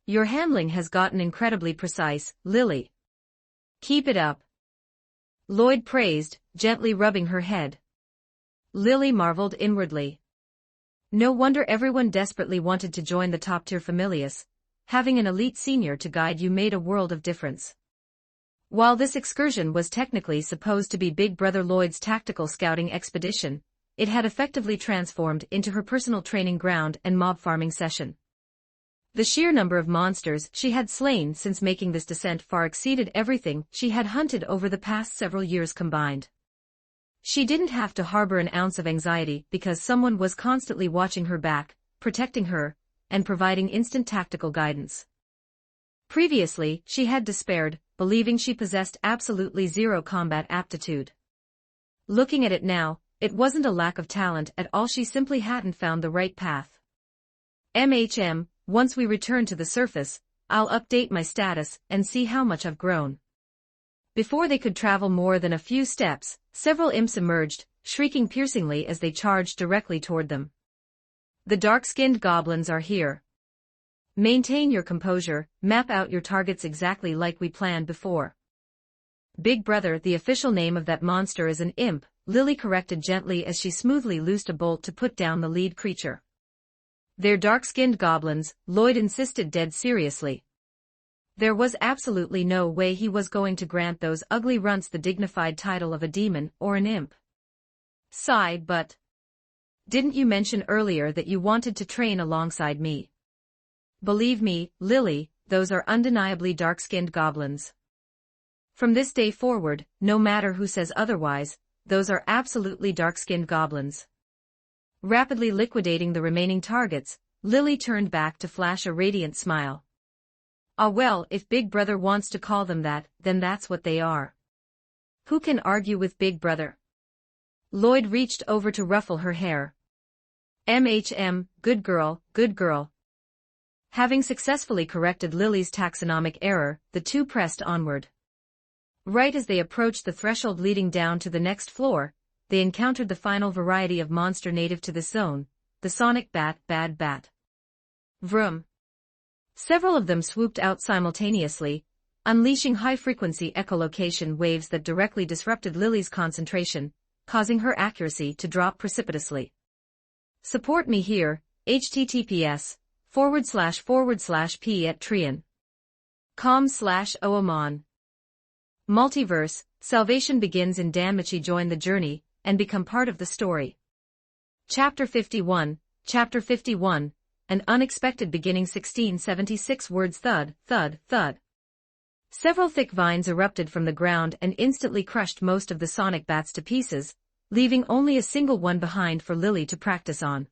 Your handling has gotten incredibly precise, Lily. Keep it up. Lloyd praised, gently rubbing her head. Lily marveled inwardly. No wonder everyone desperately wanted to join the top-tier familias. Having an elite senior to guide you made a world of difference. While this excursion was technically supposed to be Big Brother Lloyd's tactical scouting expedition, it had effectively transformed into her personal training ground and mob farming session. The sheer number of monsters she had slain since making this descent far exceeded everything she had hunted over the past several years combined. She didn't have to harbor an ounce of anxiety because someone was constantly watching her back, protecting her, and providing instant tactical guidance. Previously, she had despaired, believing she possessed absolutely zero combat aptitude. Looking at it now, it wasn't a lack of talent at all, she simply hadn't found the right path. Once we return to the surface, I'll update my status and see how much I've grown. Before they could travel more than a few steps, several imps emerged, shrieking piercingly as they charged directly toward them. The dark-skinned goblins are here. Maintain your composure, map out your targets exactly like we planned before. Big Brother, the official name of that monster is an imp, Lily corrected gently as she smoothly loosed a bolt to put down the lead creature. They're dark-skinned goblins, Lloyd insisted dead seriously. There was absolutely no way he was going to grant those ugly runts the dignified title of a demon or an imp. Sighed, but... Didn't you mention earlier that you wanted to train alongside me? Believe me, Lily, those are undeniably dark-skinned goblins. From this day forward, no matter who says otherwise, those are absolutely dark-skinned goblins. Rapidly liquidating the remaining targets, Lily turned back to flash a radiant smile. Ah well, if Big Brother wants to call them that, then that's what they are. Who can argue with Big Brother? Lloyd reached over to ruffle her hair. Good girl, good girl. Having successfully corrected Lily's taxonomic error, the two pressed onward. Right as they approached the threshold leading down to the next floor, they encountered the final variety of monster native to this zone, the sonic bat, bad bat. Vroom. Several of them swooped out simultaneously, unleashing high-frequency echolocation waves that directly disrupted Lily's concentration, causing her accuracy to drop precipitously. Support me here, https://p@trian.com/oamon. Multiverse, salvation begins in Danmachi. Join the journey, and become part of the story. Chapter 51, An Unexpected Beginning. 1676 words. Thud, thud, thud. Several thick vines erupted from the ground and instantly crushed most of the sonic bats to pieces, leaving only a single one behind for Lily to practice on.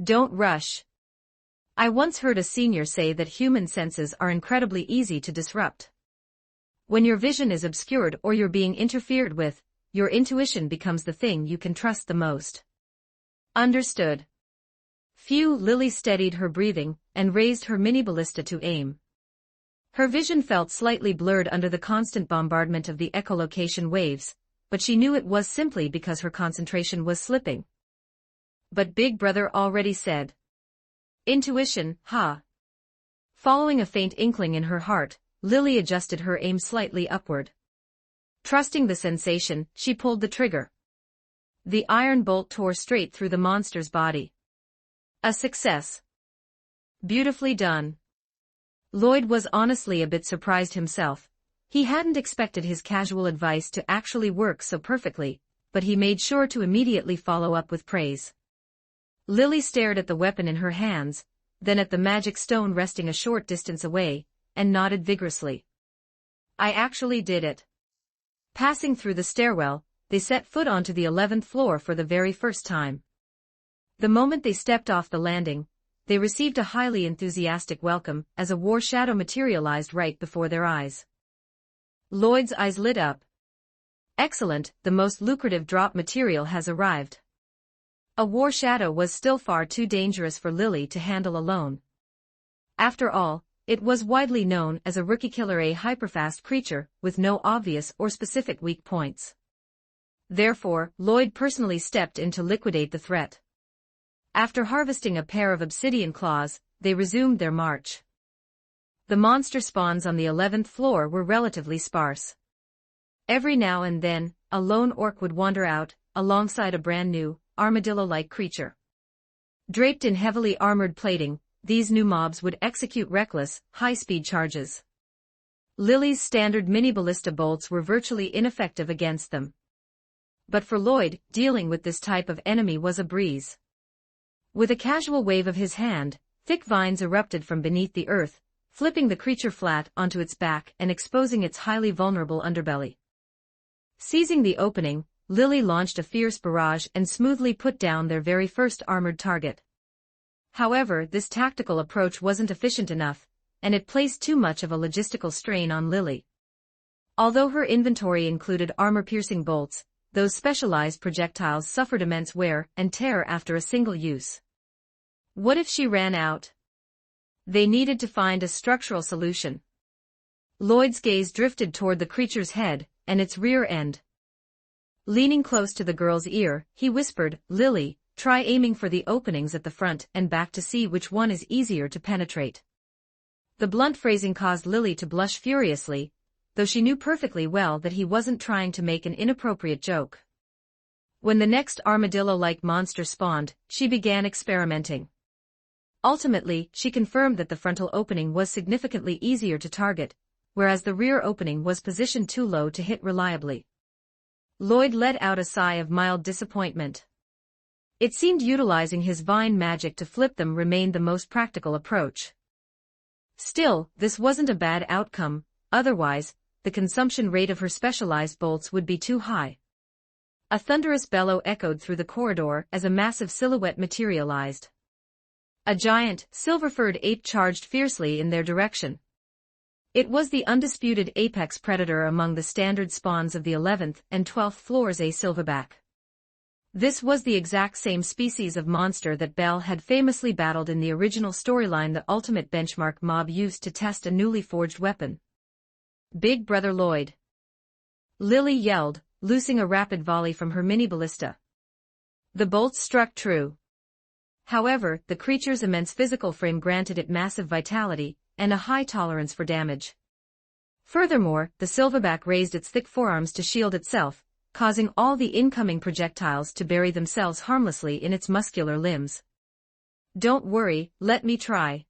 Don't rush. I once heard a senior say that human senses are incredibly easy to disrupt. When your vision is obscured or you're being interfered with, your intuition becomes the thing you can trust the most. Understood. Phew. Lily steadied her breathing and raised her mini ballista to aim. Her vision felt slightly blurred under the constant bombardment of the echolocation waves, but she knew it was simply because her concentration was slipping. But Big Brother already said. Intuition, huh? Following a faint inkling in her heart, Lily adjusted her aim slightly upward. Trusting the sensation, she pulled the trigger. The iron bolt tore straight through the monster's body. A success. Beautifully done. Lloyd was honestly a bit surprised himself. He hadn't expected his casual advice to actually work so perfectly, but he made sure to immediately follow up with praise. Lily stared at the weapon in her hands, then at the magic stone resting a short distance away, and nodded vigorously. I actually did it. Passing through the stairwell, they set foot onto the 11th floor for the very first time. The moment they stepped off the landing, they received a highly enthusiastic welcome as a war shadow materialized right before their eyes. Lloyd's eyes lit up. Excellent, the most lucrative drop material has arrived. A war shadow was still far too dangerous for Lily to handle alone. After all, it was widely known as a rookie killer, a hyperfast creature with no obvious or specific weak points. Therefore, Lloyd personally stepped in to liquidate the threat. After harvesting a pair of obsidian claws, they resumed their march. The monster spawns on the 11th floor were relatively sparse. Every now and then, a lone orc would wander out, alongside a brand new, armadillo-like creature. Draped in heavily armored plating, these new mobs would execute reckless, high-speed charges. Lily's standard mini-ballista bolts were virtually ineffective against them. But for Lloyd, dealing with this type of enemy was a breeze. With a casual wave of his hand, thick vines erupted from beneath the earth, flipping the creature flat onto its back and exposing its highly vulnerable underbelly. Seizing the opening, Lily launched a fierce barrage and smoothly put down their very first armored target. However, this tactical approach wasn't efficient enough, and it placed too much of a logistical strain on Lily. Although her inventory included armor-piercing bolts, those specialized projectiles suffered immense wear and tear after a single use. What if she ran out? They needed to find a structural solution. Lloyd's gaze drifted toward the creature's head and its rear end. Leaning close to the girl's ear, he whispered, "Lily, try aiming for the openings at the front and back to see which one is easier to penetrate." The blunt phrasing caused Lily to blush furiously, though she knew perfectly well that he wasn't trying to make an inappropriate joke. When the next armadillo-like monster spawned, she began experimenting. Ultimately, she confirmed that the frontal opening was significantly easier to target, whereas the rear opening was positioned too low to hit reliably. Lloyd let out a sigh of mild disappointment. It seemed utilizing his vine magic to flip them remained the most practical approach. Still, this wasn't a bad outcome, otherwise, the consumption rate of her specialized bolts would be too high. A thunderous bellow echoed through the corridor as a massive silhouette materialized. A giant, silver-furred ape charged fiercely in their direction. It was the undisputed apex predator among the standard spawns of the 11th and 12th floors, a silverback. This was the exact same species of monster that Belle had famously battled in the original storyline, the ultimate benchmark mob used to test a newly forged weapon. "Big Brother Lloyd!" Lily yelled, loosing a rapid volley from her mini ballista. The bolts struck true. However, the creature's immense physical frame granted it massive vitality and a high tolerance for damage. Furthermore, the silverback raised its thick forearms to shield itself, causing all the incoming projectiles to bury themselves harmlessly in its muscular limbs. "Don't worry, let me try."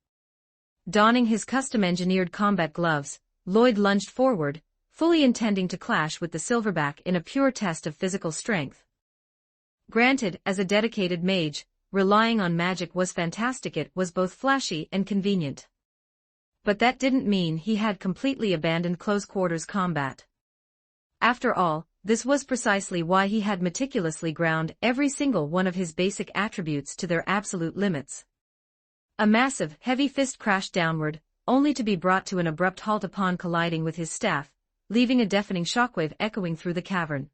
Donning his custom-engineered combat gloves, Lloyd lunged forward, fully intending to clash with the silverback in a pure test of physical strength. Granted, as a dedicated mage, relying on magic was fantastic. It was both flashy and convenient. But that didn't mean he had completely abandoned close-quarters combat. After all, this was precisely why he had meticulously ground every single one of his basic attributes to their absolute limits. A massive, heavy fist crashed downward, only to be brought to an abrupt halt upon colliding with his staff, leaving a deafening shockwave echoing through the cavern.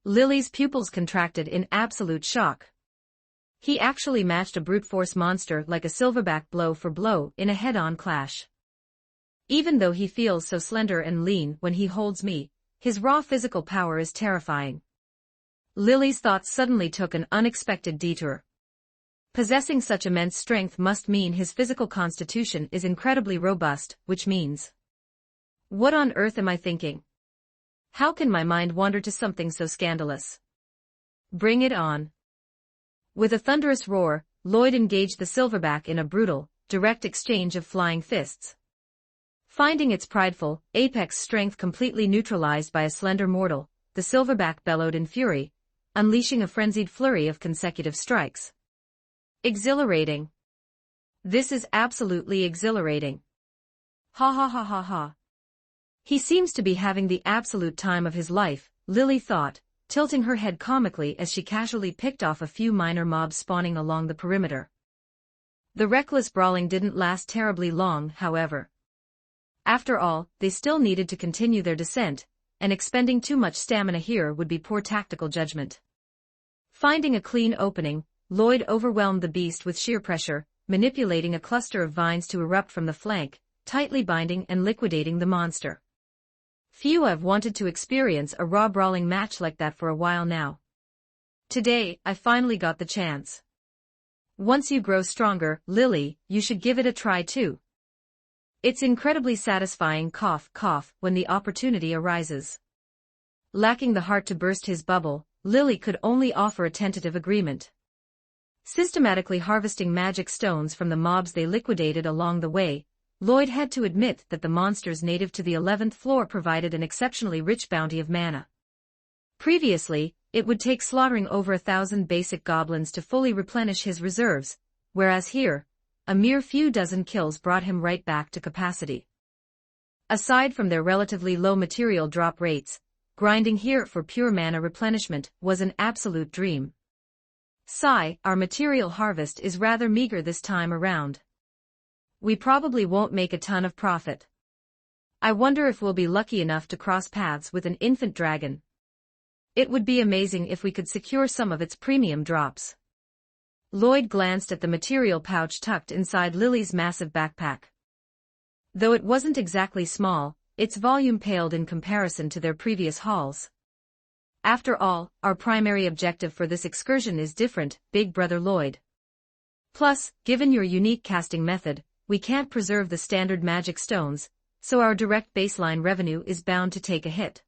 Lily's pupils contracted in absolute shock. He actually matched a brute force monster like a silverback blow for blow in a head-on clash. Even though he feels so slender and lean when he holds me, his raw physical power is terrifying. Lily's thoughts suddenly took an unexpected detour. Possessing such immense strength must mean his physical constitution is incredibly robust, which means... What on earth am I thinking? How can my mind wander to something so scandalous? Bring it on. With a thunderous roar, Lloyd engaged the silverback in a brutal, direct exchange of flying fists. Finding its prideful, apex strength completely neutralized by a slender mortal, the silverback bellowed in fury, unleashing a frenzied flurry of consecutive strikes. Exhilarating. This is absolutely exhilarating. Ha ha ha ha ha. He seems to be having the absolute time of his life, Lily thought, tilting her head comically as she casually picked off a few minor mobs spawning along the perimeter. The reckless brawling didn't last terribly long, however. After all, they still needed to continue their descent, and expending too much stamina here would be poor tactical judgment. Finding a clean opening, Lloyd overwhelmed the beast with sheer pressure, manipulating a cluster of vines to erupt from the flank, tightly binding and liquidating the monster. Few have wanted to experience a raw brawling match like that for a while now. Today, I finally got the chance. Once you grow stronger, Lily, you should give it a try too. It's incredibly satisfying cough cough when the opportunity arises. Lacking the heart to burst his bubble, Lily could only offer a tentative agreement. Systematically harvesting magic stones from the mobs they liquidated along the way, Lloyd had to admit that the monsters native to the 11th floor provided an exceptionally rich bounty of mana. Previously, it would take slaughtering over 1,000 basic goblins to fully replenish his reserves, whereas here, a mere few dozen kills brought him right back to capacity. Aside from their relatively low material drop rates, grinding here for pure mana replenishment was an absolute dream. Sigh, our material harvest is rather meager this time around. We probably won't make a ton of profit. I wonder if we'll be lucky enough to cross paths with an infant dragon. It would be amazing if we could secure some of its premium drops. Lloyd glanced at the material pouch tucked inside Lily's massive backpack. Though it wasn't exactly small, its volume paled in comparison to their previous hauls. After all, our primary objective for this excursion is different, Big Brother Lloyd. Plus, given your unique casting method, we can't preserve the standard magic stones, so our direct baseline revenue is bound to take a hit.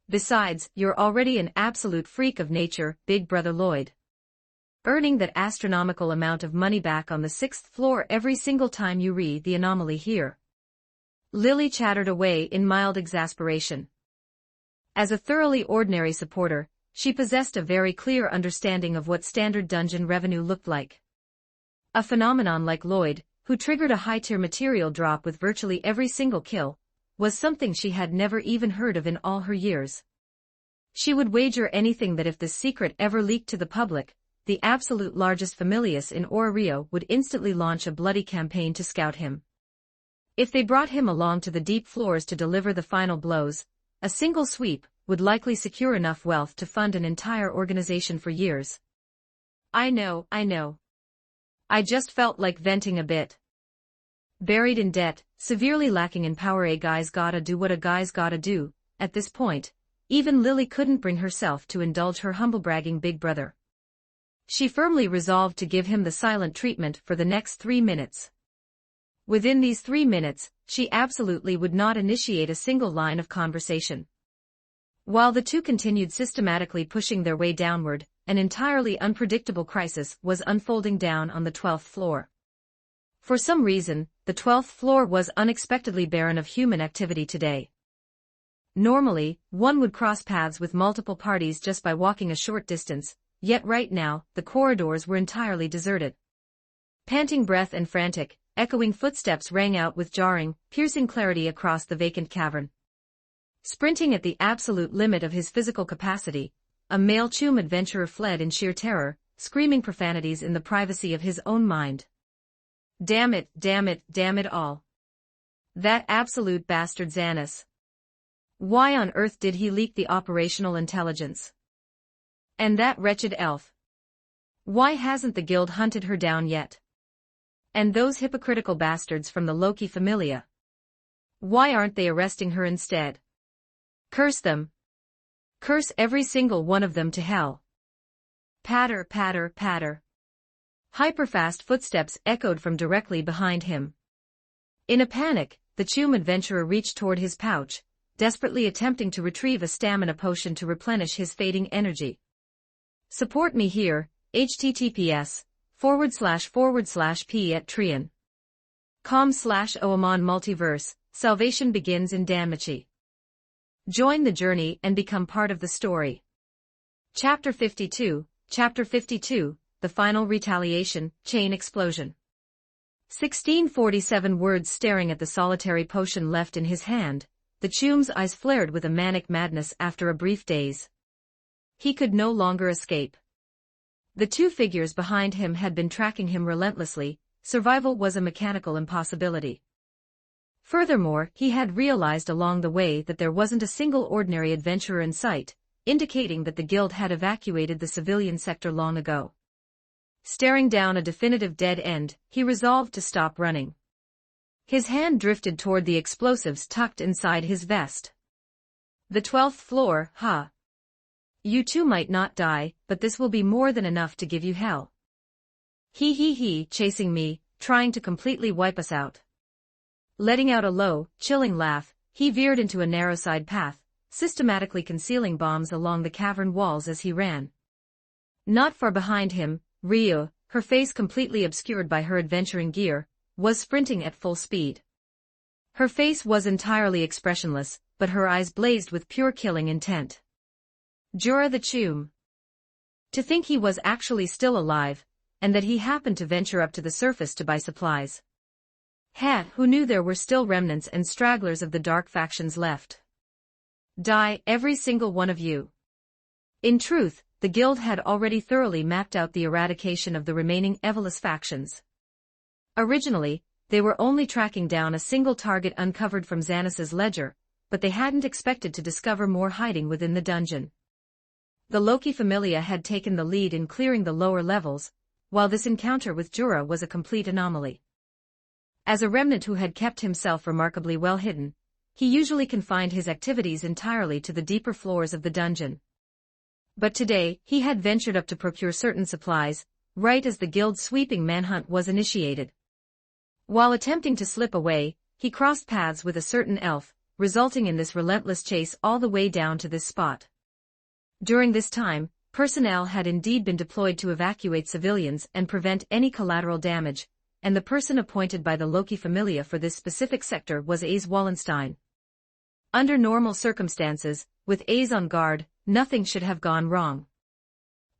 Besides, you're already an absolute freak of nature, Big Brother Lloyd. Earning that astronomical amount of money back on the 6th floor every single time you read the anomaly here. Lily chattered away in mild exasperation. As a thoroughly ordinary supporter, she possessed a very clear understanding of what standard dungeon revenue looked like. A phenomenon like Lloyd, who triggered a high-tier material drop with virtually every single kill, was something she had never even heard of in all her years. She would wager anything that if this secret ever leaked to the public, the absolute largest familius in Rio would instantly launch a bloody campaign to scout him. If they brought him along to the deep floors to deliver the final blows, a single sweep would likely secure enough wealth to fund an entire organization for years. I know. I just felt like venting a bit. Buried in debt, severely lacking in power, a guy's gotta do what a guy's gotta do. At this point, even Lily couldn't bring herself to indulge her humble-bragging big brother. She firmly resolved to give him the silent treatment for the next 3 minutes. Within these 3 minutes, she absolutely would not initiate a single line of conversation. While the two continued systematically pushing their way downward, an entirely unpredictable crisis was unfolding down on the 12th floor. For some reason, the 12th floor was unexpectedly barren of human activity today. Normally, one would cross paths with multiple parties just by walking a short distance, yet right now, the corridors were entirely deserted. Panting breath and frantic, echoing footsteps rang out with jarring, piercing clarity across the vacant cavern. Sprinting at the absolute limit of his physical capacity, a male Chum adventurer fled in sheer terror, screaming profanities in the privacy of his own mind. Damn it, damn it, damn it all. That absolute bastard Xanis. Why on earth did he leak the operational intelligence? And that wretched elf. Why hasn't the guild hunted her down yet? And those hypocritical bastards from the Loki Familia. Why aren't they arresting her instead? Curse them. Curse every single one of them to hell. Patter, patter, patter. Hyperfast footsteps echoed from directly behind him. In a panic, the Chum adventurer reached toward his pouch, desperately attempting to retrieve a stamina potion to replenish his fading energy. Support me here, https://p@trian.com/oamon Multiverse, salvation begins in Danmachi. Join the journey and become part of the story. Chapter 52, The Final Retaliation, Chain Explosion. 1647 words. Staring at the solitary potion left in his hand, the Chum's eyes flared with a manic madness after a brief daze. He could no longer escape. The two figures behind him had been tracking him relentlessly. Survival was a mechanical impossibility. Furthermore, he had realized along the way that there wasn't a single ordinary adventurer in sight, indicating that the guild had evacuated the civilian sector long ago. Staring down a definitive dead end, he resolved to stop running. His hand drifted toward the explosives tucked inside his vest. The 12th floor, huh? You too might not die, but this will be more than enough to give you hell. He, chasing me, trying to completely wipe us out. Letting out a low, chilling laugh, he veered into a narrow side path, systematically concealing bombs along the cavern walls as he ran. Not far behind him, Ryu, her face completely obscured by her adventuring gear, was sprinting at full speed. Her face was entirely expressionless, but her eyes blazed with pure killing intent. Jura the Chum. To think he was actually still alive, and that he happened to venture up to the surface to buy supplies. Who knew there were still remnants and stragglers of the dark factions left? Die, every single one of you. In truth, the guild had already thoroughly mapped out the eradication of the remaining Evilous factions. Originally, they were only tracking down a single target uncovered from Xanis's ledger, but they hadn't expected to discover more hiding within the dungeon. The Loki Familia had taken the lead in clearing the lower levels, while this encounter with Jura was a complete anomaly. As a remnant who had kept himself remarkably well hidden, he usually confined his activities entirely to the deeper floors of the dungeon. But today, he had ventured up to procure certain supplies, right as the guild's sweeping manhunt was initiated. While attempting to slip away, he crossed paths with a certain elf, resulting in this relentless chase all the way down to this spot. During this time, personnel had indeed been deployed to evacuate civilians and prevent any collateral damage, and the person appointed by the Loki Familia for this specific sector was Ace Wallenstein. Under normal circumstances, with Ace on guard, nothing should have gone wrong.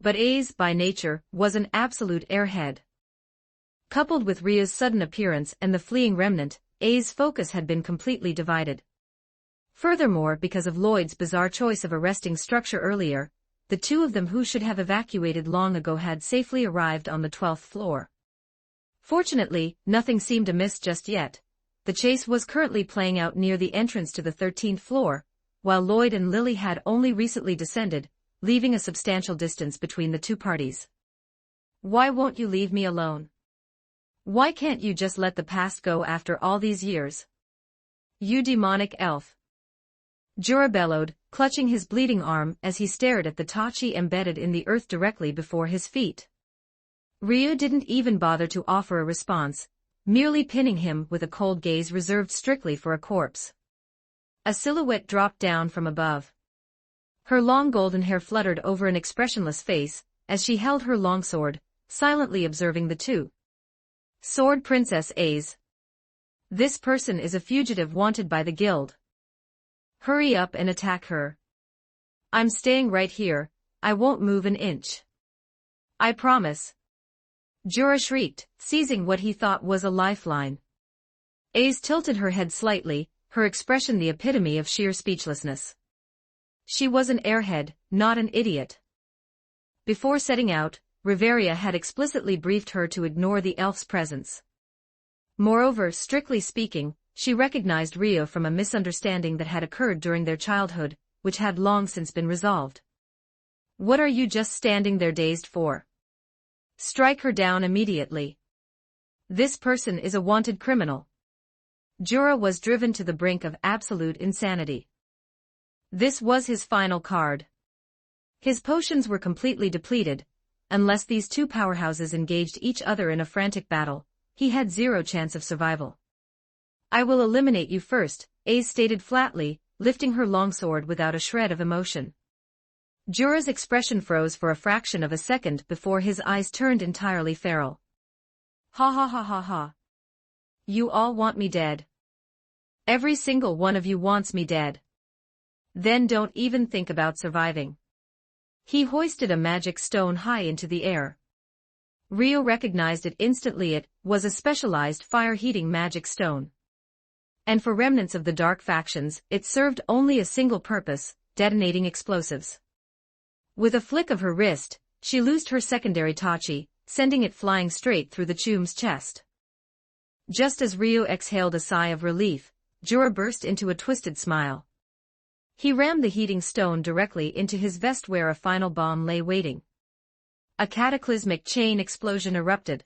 But Ace, by nature, was an absolute airhead. Coupled with Ria's sudden appearance and the fleeing remnant, Ace's focus had been completely divided. Furthermore, because of Lloyd's bizarre choice of a resting structure earlier, the two of them who should have evacuated long ago had safely arrived on the 12th floor. Fortunately, nothing seemed amiss just yet. The chase was currently playing out near the entrance to the 13th floor, while Lloyd and Lily had only recently descended, leaving a substantial distance between the two parties. Why won't you leave me alone? Why can't you just let the past go after all these years? You demonic elf. Jura bellowed, clutching his bleeding arm as he stared at the Tachi embedded in the earth directly before his feet. Ryu didn't even bother to offer a response, merely pinning him with a cold gaze reserved strictly for a corpse. A silhouette dropped down from above. Her long golden hair fluttered over an expressionless face, as she held her longsword, silently observing the two. Sword Princess Ace. This person is a fugitive wanted by the guild. Hurry up and attack her. I'm staying right here, I won't move an inch. I promise. Jura shrieked, seizing what he thought was a lifeline. Ace tilted her head slightly, her expression the epitome of sheer speechlessness. She was an airhead, not an idiot. Before setting out, Riveria had explicitly briefed her to ignore the elf's presence. Moreover, strictly speaking, she recognized Rio from a misunderstanding that had occurred during their childhood, which had long since been resolved. What are you just standing there dazed for? Strike her down immediately. This person is a wanted criminal. Jura was driven to the brink of absolute insanity. This was his final card. His potions were completely depleted. Unless these two powerhouses engaged each other in a frantic battle, he had zero chance of survival. I will eliminate you first, Ace stated flatly, lifting her longsword without a shred of emotion. Jura's expression froze for a fraction of a second before his eyes turned entirely feral. Ha ha ha ha ha. You all want me dead. Every single one of you wants me dead. Then don't even think about surviving. He hoisted a magic stone high into the air. Rio recognized it instantly. It was a specialized fire-heating magic stone. And for remnants of the dark factions, it served only a single purpose, detonating explosives. With a flick of her wrist, she loosed her secondary tachi, sending it flying straight through the chum's chest. Just as Rio exhaled a sigh of relief, Jura burst into a twisted smile. He rammed the heating stone directly into his vest where a final bomb lay waiting. A cataclysmic chain explosion erupted.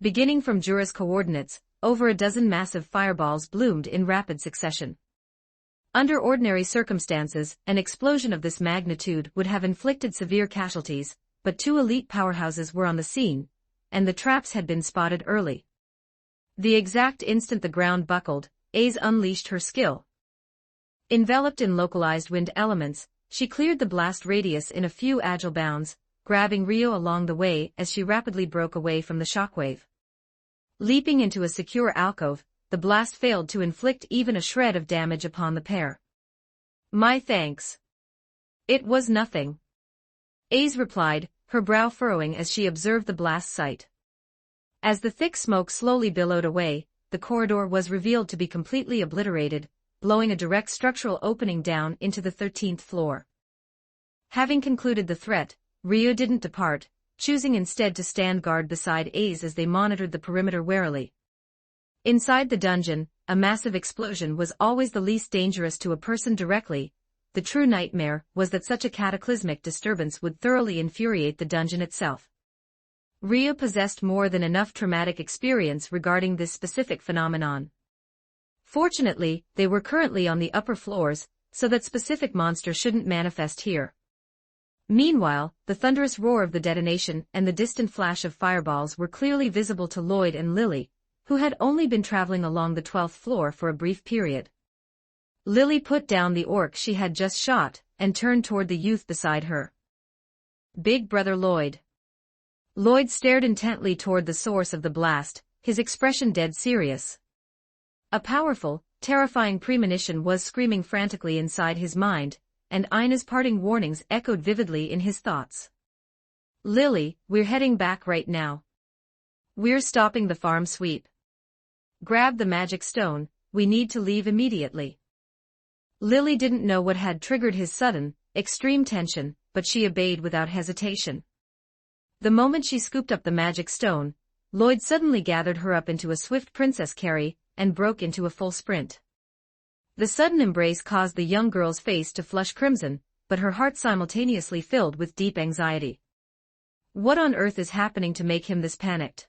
Beginning from Jura's coordinates, over a dozen massive fireballs bloomed in rapid succession. Under ordinary circumstances, an explosion of this magnitude would have inflicted severe casualties, but two elite powerhouses were on the scene, and the traps had been spotted early. The exact instant the ground buckled, Ace unleashed her skill. Enveloped in localized wind elements, she cleared the blast radius in a few agile bounds, grabbing Rio along the way as she rapidly broke away from the shockwave. Leaping into a secure alcove, the blast failed to inflict even a shred of damage upon the pair. My thanks. It was nothing. Ace replied, her brow furrowing as she observed the blast site. As the thick smoke slowly billowed away, the corridor was revealed to be completely obliterated, blowing a direct structural opening down into the 13th floor. Having concluded the threat, Rio didn't depart, choosing instead to stand guard beside Ace as they monitored the perimeter warily. Inside the dungeon, a massive explosion was always the least dangerous to a person directly. The true nightmare was that such a cataclysmic disturbance would thoroughly infuriate the dungeon itself. Rio possessed more than enough traumatic experience regarding this specific phenomenon. Fortunately, they were currently on the upper floors, so that specific monster shouldn't manifest here. Meanwhile, the thunderous roar of the detonation and the distant flash of fireballs were clearly visible to Lloyd and Lily, who had only been traveling along the 12th floor for a brief period. Lily put down the orc she had just shot, and turned toward the youth beside her. Big brother Lloyd. Lloyd stared intently toward the source of the blast, his expression dead serious. A powerful, terrifying premonition was screaming frantically inside his mind, and Ina's parting warnings echoed vividly in his thoughts. Lily, we're heading back right now. We're stopping the farm sweep. Grab the magic stone, we need to leave immediately. Lily didn't know what had triggered his sudden, extreme tension, but she obeyed without hesitation. The moment she scooped up the magic stone, Lloyd suddenly gathered her up into a swift princess carry, and broke into a full sprint. The sudden embrace caused the young girl's face to flush crimson, but her heart simultaneously filled with deep anxiety. What on earth is happening to make him this panicked?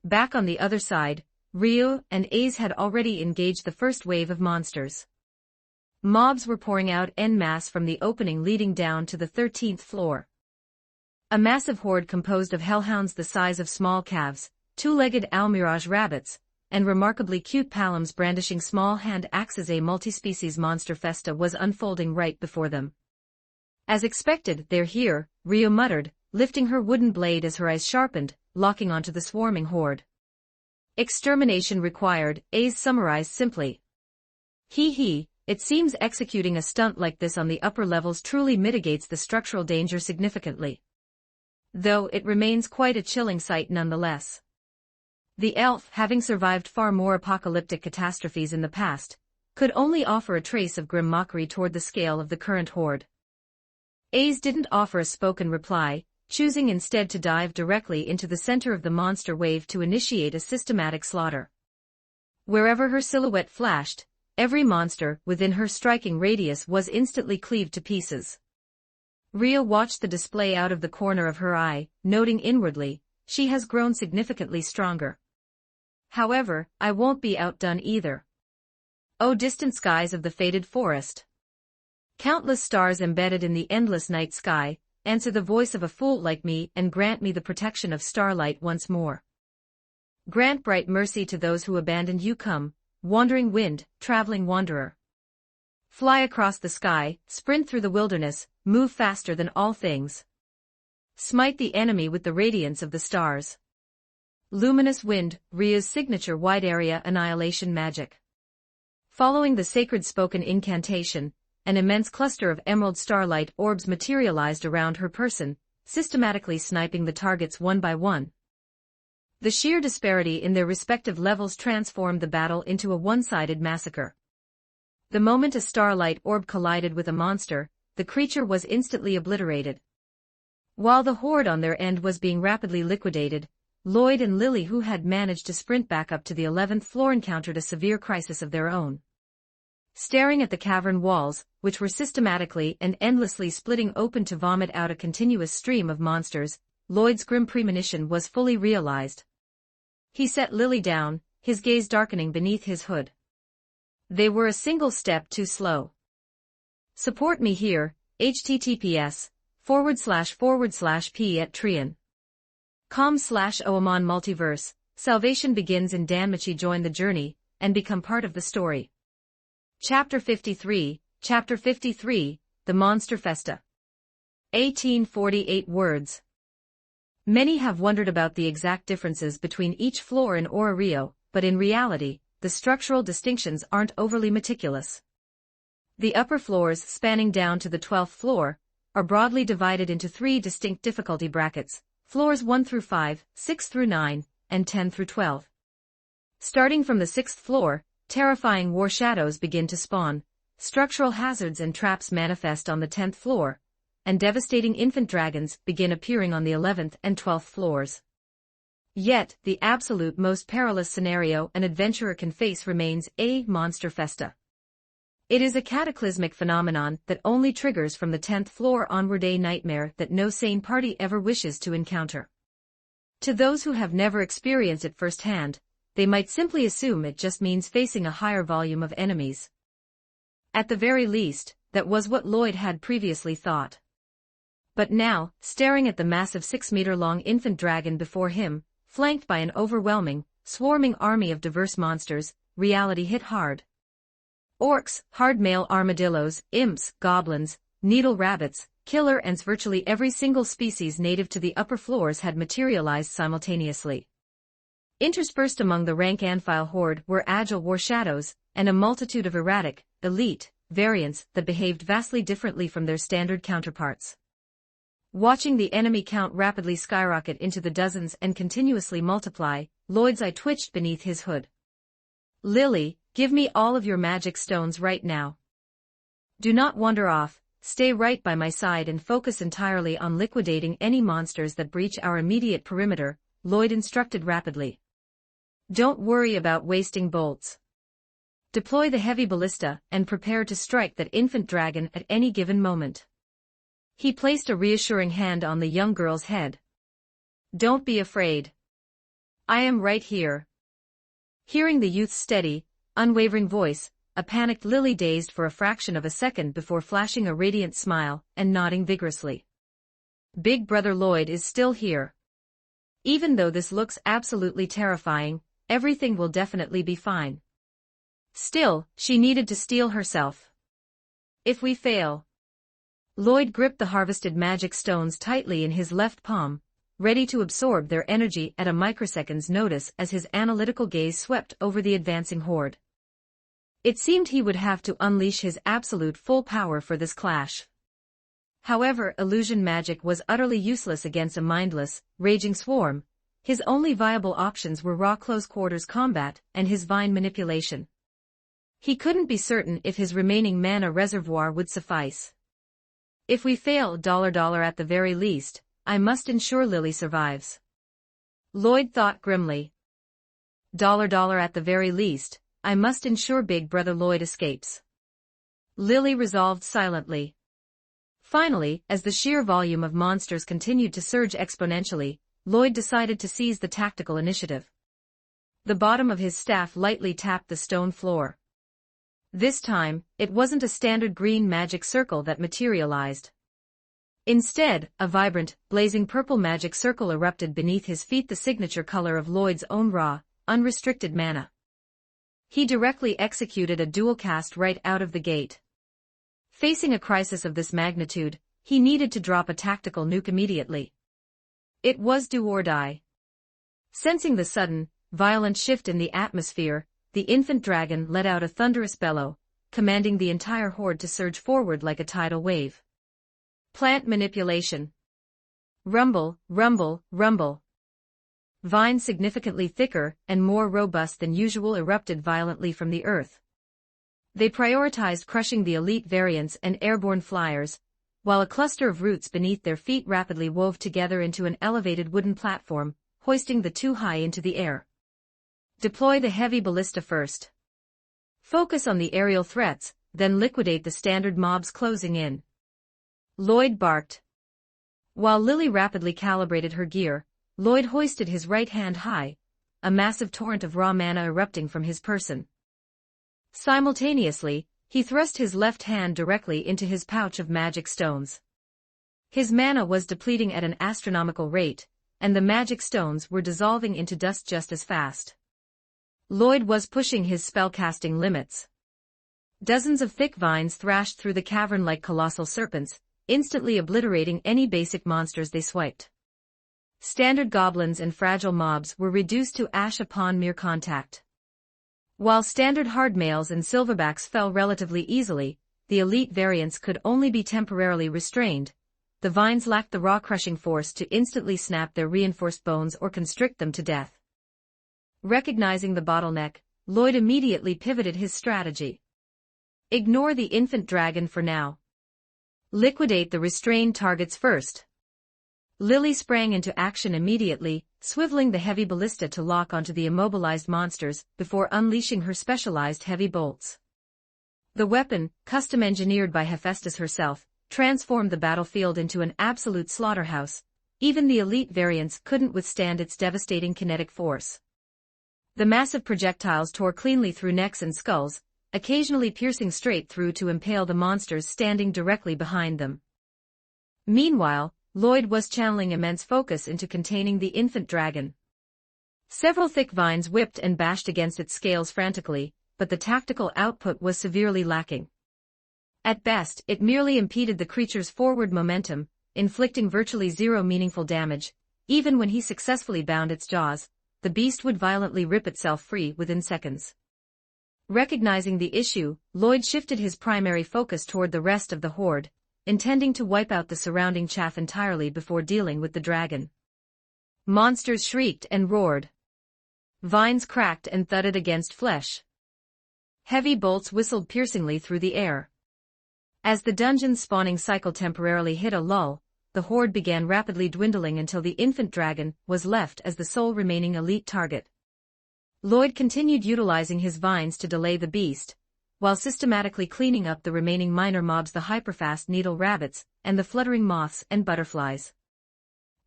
Back on the other side, Rio and Ace had already engaged the first wave of monsters. Mobs were pouring out en masse from the opening leading down to the 13th floor. A massive horde composed of hellhounds the size of small calves, two-legged almirage rabbits, and remarkably cute palams brandishing small hand axes. A multi-species monster festa was unfolding right before them. As expected, they're here, Rio muttered, lifting her wooden blade as her eyes sharpened, locking onto the swarming horde. Extermination required, Ace summarized simply. It seems executing a stunt like this on the upper levels truly mitigates the structural danger significantly. though it remains quite a chilling sight nonetheless. The elf, having survived far more apocalyptic catastrophes in the past, could only offer a trace of grim mockery toward the scale of the current horde. Aze didn't offer a spoken reply, choosing instead to dive directly into the center of the monster wave to initiate a systematic slaughter. Wherever her silhouette flashed, every monster within her striking radius was instantly cleaved to pieces. Rhea watched the display out of the corner of her eye, noting inwardly, she has grown significantly stronger. However, I won't be outdone either. O distant skies of the fated forest! Countless stars embedded in the endless night sky, answer the voice of a fool like me and grant me the protection of starlight once more. Grant bright mercy to those who abandoned you. Come, wandering wind, traveling wanderer. Fly across the sky, sprint through the wilderness, move faster than all things. Smite the enemy with the radiance of the stars. Luminous wind, Rhea's signature wide-area annihilation magic. Following the sacred spoken incantation, an immense cluster of emerald starlight orbs materialized around her person, systematically sniping the targets one by one. The sheer disparity in their respective levels transformed the battle into a one-sided massacre. The moment a starlight orb collided with a monster, the creature was instantly obliterated. While the horde on their end was being rapidly liquidated, Lloyd and Lily, who had managed to sprint back up to the 11th floor, encountered a severe crisis of their own. Staring at the cavern walls, which were systematically and endlessly splitting open to vomit out a continuous stream of monsters, Lloyd's grim premonition was fully realized. He set Lily down, his gaze darkening beneath his hood. They were a single step too slow. Support me here, https://p@trian. com/oamon multiverse, salvation begins in Danmachi. Join the journey, and become part of the story. Chapter 53, The Monster Festa. 1848 words. Many have wondered about the exact differences between each floor in Ora Rio, but in reality, the structural distinctions aren't overly meticulous. The upper floors, spanning down to the 12th floor, are broadly divided into 3 distinct difficulty brackets: floors 1 through 5, 6 through 9, and 10 through 12. Starting from the 6th floor, terrifying war shadows begin to spawn, structural hazards and traps manifest on the 10th floor, and devastating infant dragons begin appearing on the 11th and 12th floors. Yet, the absolute most perilous scenario an adventurer can face remains a monster festa. It is a cataclysmic phenomenon that only triggers from the 10th floor onward, a nightmare that no sane party ever wishes to encounter. To those who have never experienced it firsthand, they might simply assume it just means facing a higher volume of enemies. At the very least, that was what Lloyd had previously thought. But now, staring at the massive 6-meter-long infant dragon before him, flanked by an overwhelming, swarming army of diverse monsters, reality hit hard. Orcs, hard-male armadillos, imps, goblins, needle rabbits, killer ants, virtually every single species native to the upper floors had materialized simultaneously. Interspersed among the rank-and-file horde were agile war shadows, and a multitude of erratic, elite, variants that behaved vastly differently from their standard counterparts. Watching the enemy count rapidly skyrocket into the dozens and continuously multiply, Lloyd's eye twitched beneath his hood. Lily, give me all of your magic stones right now. Do not wander off, stay right by my side and focus entirely on liquidating any monsters that breach our immediate perimeter, Lloyd instructed rapidly. Don't worry about wasting bolts. Deploy the heavy ballista and prepare to strike that infant dragon at any given moment. He placed a reassuring hand on the young girl's head. Don't be afraid. I am right here. Hearing the youth's steady, unwavering voice, a panicked Lily dazed for a fraction of a second before flashing a radiant smile and nodding vigorously. Big Brother Lloyd is still here. Even though this looks absolutely terrifying, everything will definitely be fine. Still, she needed to steel herself. If we fail... Lloyd gripped the harvested magic stones tightly in his left palm, ready to absorb their energy at a microsecond's notice as his analytical gaze swept over the advancing horde. It seemed he would have to unleash his absolute full power for this clash. However, illusion magic was utterly useless against a mindless, raging swarm. His only viable options were raw close-quarters combat and his vine manipulation. He couldn't be certain if his remaining mana reservoir would suffice. If we fail at the very least, I must ensure Lily survives. Lloyd thought grimly. At the very least, I must ensure Big Brother Lloyd escapes. Lily resolved silently. Finally, as the sheer volume of monsters continued to surge exponentially, Lloyd decided to seize the tactical initiative. The bottom of his staff lightly tapped the stone floor. This time, it wasn't a standard green magic circle that materialized. Instead, a vibrant, blazing purple magic circle erupted beneath his feet, the signature color of Lloyd's own raw, unrestricted mana. He directly executed a dual cast right out of the gate. Facing a crisis of this magnitude, he needed to drop a tactical nuke immediately. It was do or die. Sensing the sudden, violent shift in the atmosphere, the infant dragon let out a thunderous bellow, commanding the entire horde to surge forward like a tidal wave. Plant manipulation. Rumble, rumble, rumble. Vines significantly thicker and more robust than usual erupted violently from the earth. They prioritized crushing the elite variants and airborne flyers, while a cluster of roots beneath their feet rapidly wove together into an elevated wooden platform, hoisting the two high into the air. Deploy the heavy ballista first. Focus on the aerial threats, then liquidate the standard mobs closing in. Lloyd barked. While Lily rapidly calibrated her gear, Lloyd hoisted his right hand high, a massive torrent of raw mana erupting from his person. Simultaneously, he thrust his left hand directly into his pouch of magic stones. His mana was depleting at an astronomical rate, and the magic stones were dissolving into dust just as fast. Lloyd was pushing his spellcasting limits. Dozens of thick vines thrashed through the cavern like colossal serpents, instantly obliterating any basic monsters they swiped. Standard goblins and fragile mobs were reduced to ash upon mere contact. While standard hardmails and silverbacks fell relatively easily, the elite variants could only be temporarily restrained. The vines lacked the raw crushing force to instantly snap their reinforced bones or constrict them to death. Recognizing the bottleneck, Lloyd immediately pivoted his strategy. Ignore the infant dragon for now. Liquidate the restrained targets first. Lily sprang into action immediately, swiveling the heavy ballista to lock onto the immobilized monsters before unleashing her specialized heavy bolts. The weapon, custom-engineered by Hephaestus herself, transformed the battlefield into an absolute slaughterhouse. Even the elite variants couldn't withstand its devastating kinetic force. The massive projectiles tore cleanly through necks and skulls, occasionally piercing straight through to impale the monsters standing directly behind them. Meanwhile, Lloyd was channeling immense focus into containing the infant dragon. Several thick vines whipped and bashed against its scales frantically, but the tactical output was severely lacking. At best, it merely impeded the creature's forward momentum, inflicting virtually zero meaningful damage. Even when he successfully bound its jaws, the beast would violently rip itself free within seconds. Recognizing the issue, Lloyd shifted his primary focus toward the rest of the horde, intending to wipe out the surrounding chaff entirely before dealing with the dragon. Monsters shrieked and roared. Vines cracked and thudded against flesh. Heavy bolts whistled piercingly through the air. As the dungeon's spawning cycle temporarily hit a lull, the horde began rapidly dwindling until the infant dragon was left as the sole remaining elite target. Lloyd continued utilizing his vines to delay the beast, while systematically cleaning up the remaining minor mobs, the hyperfast needle rabbits, and the fluttering moths and butterflies.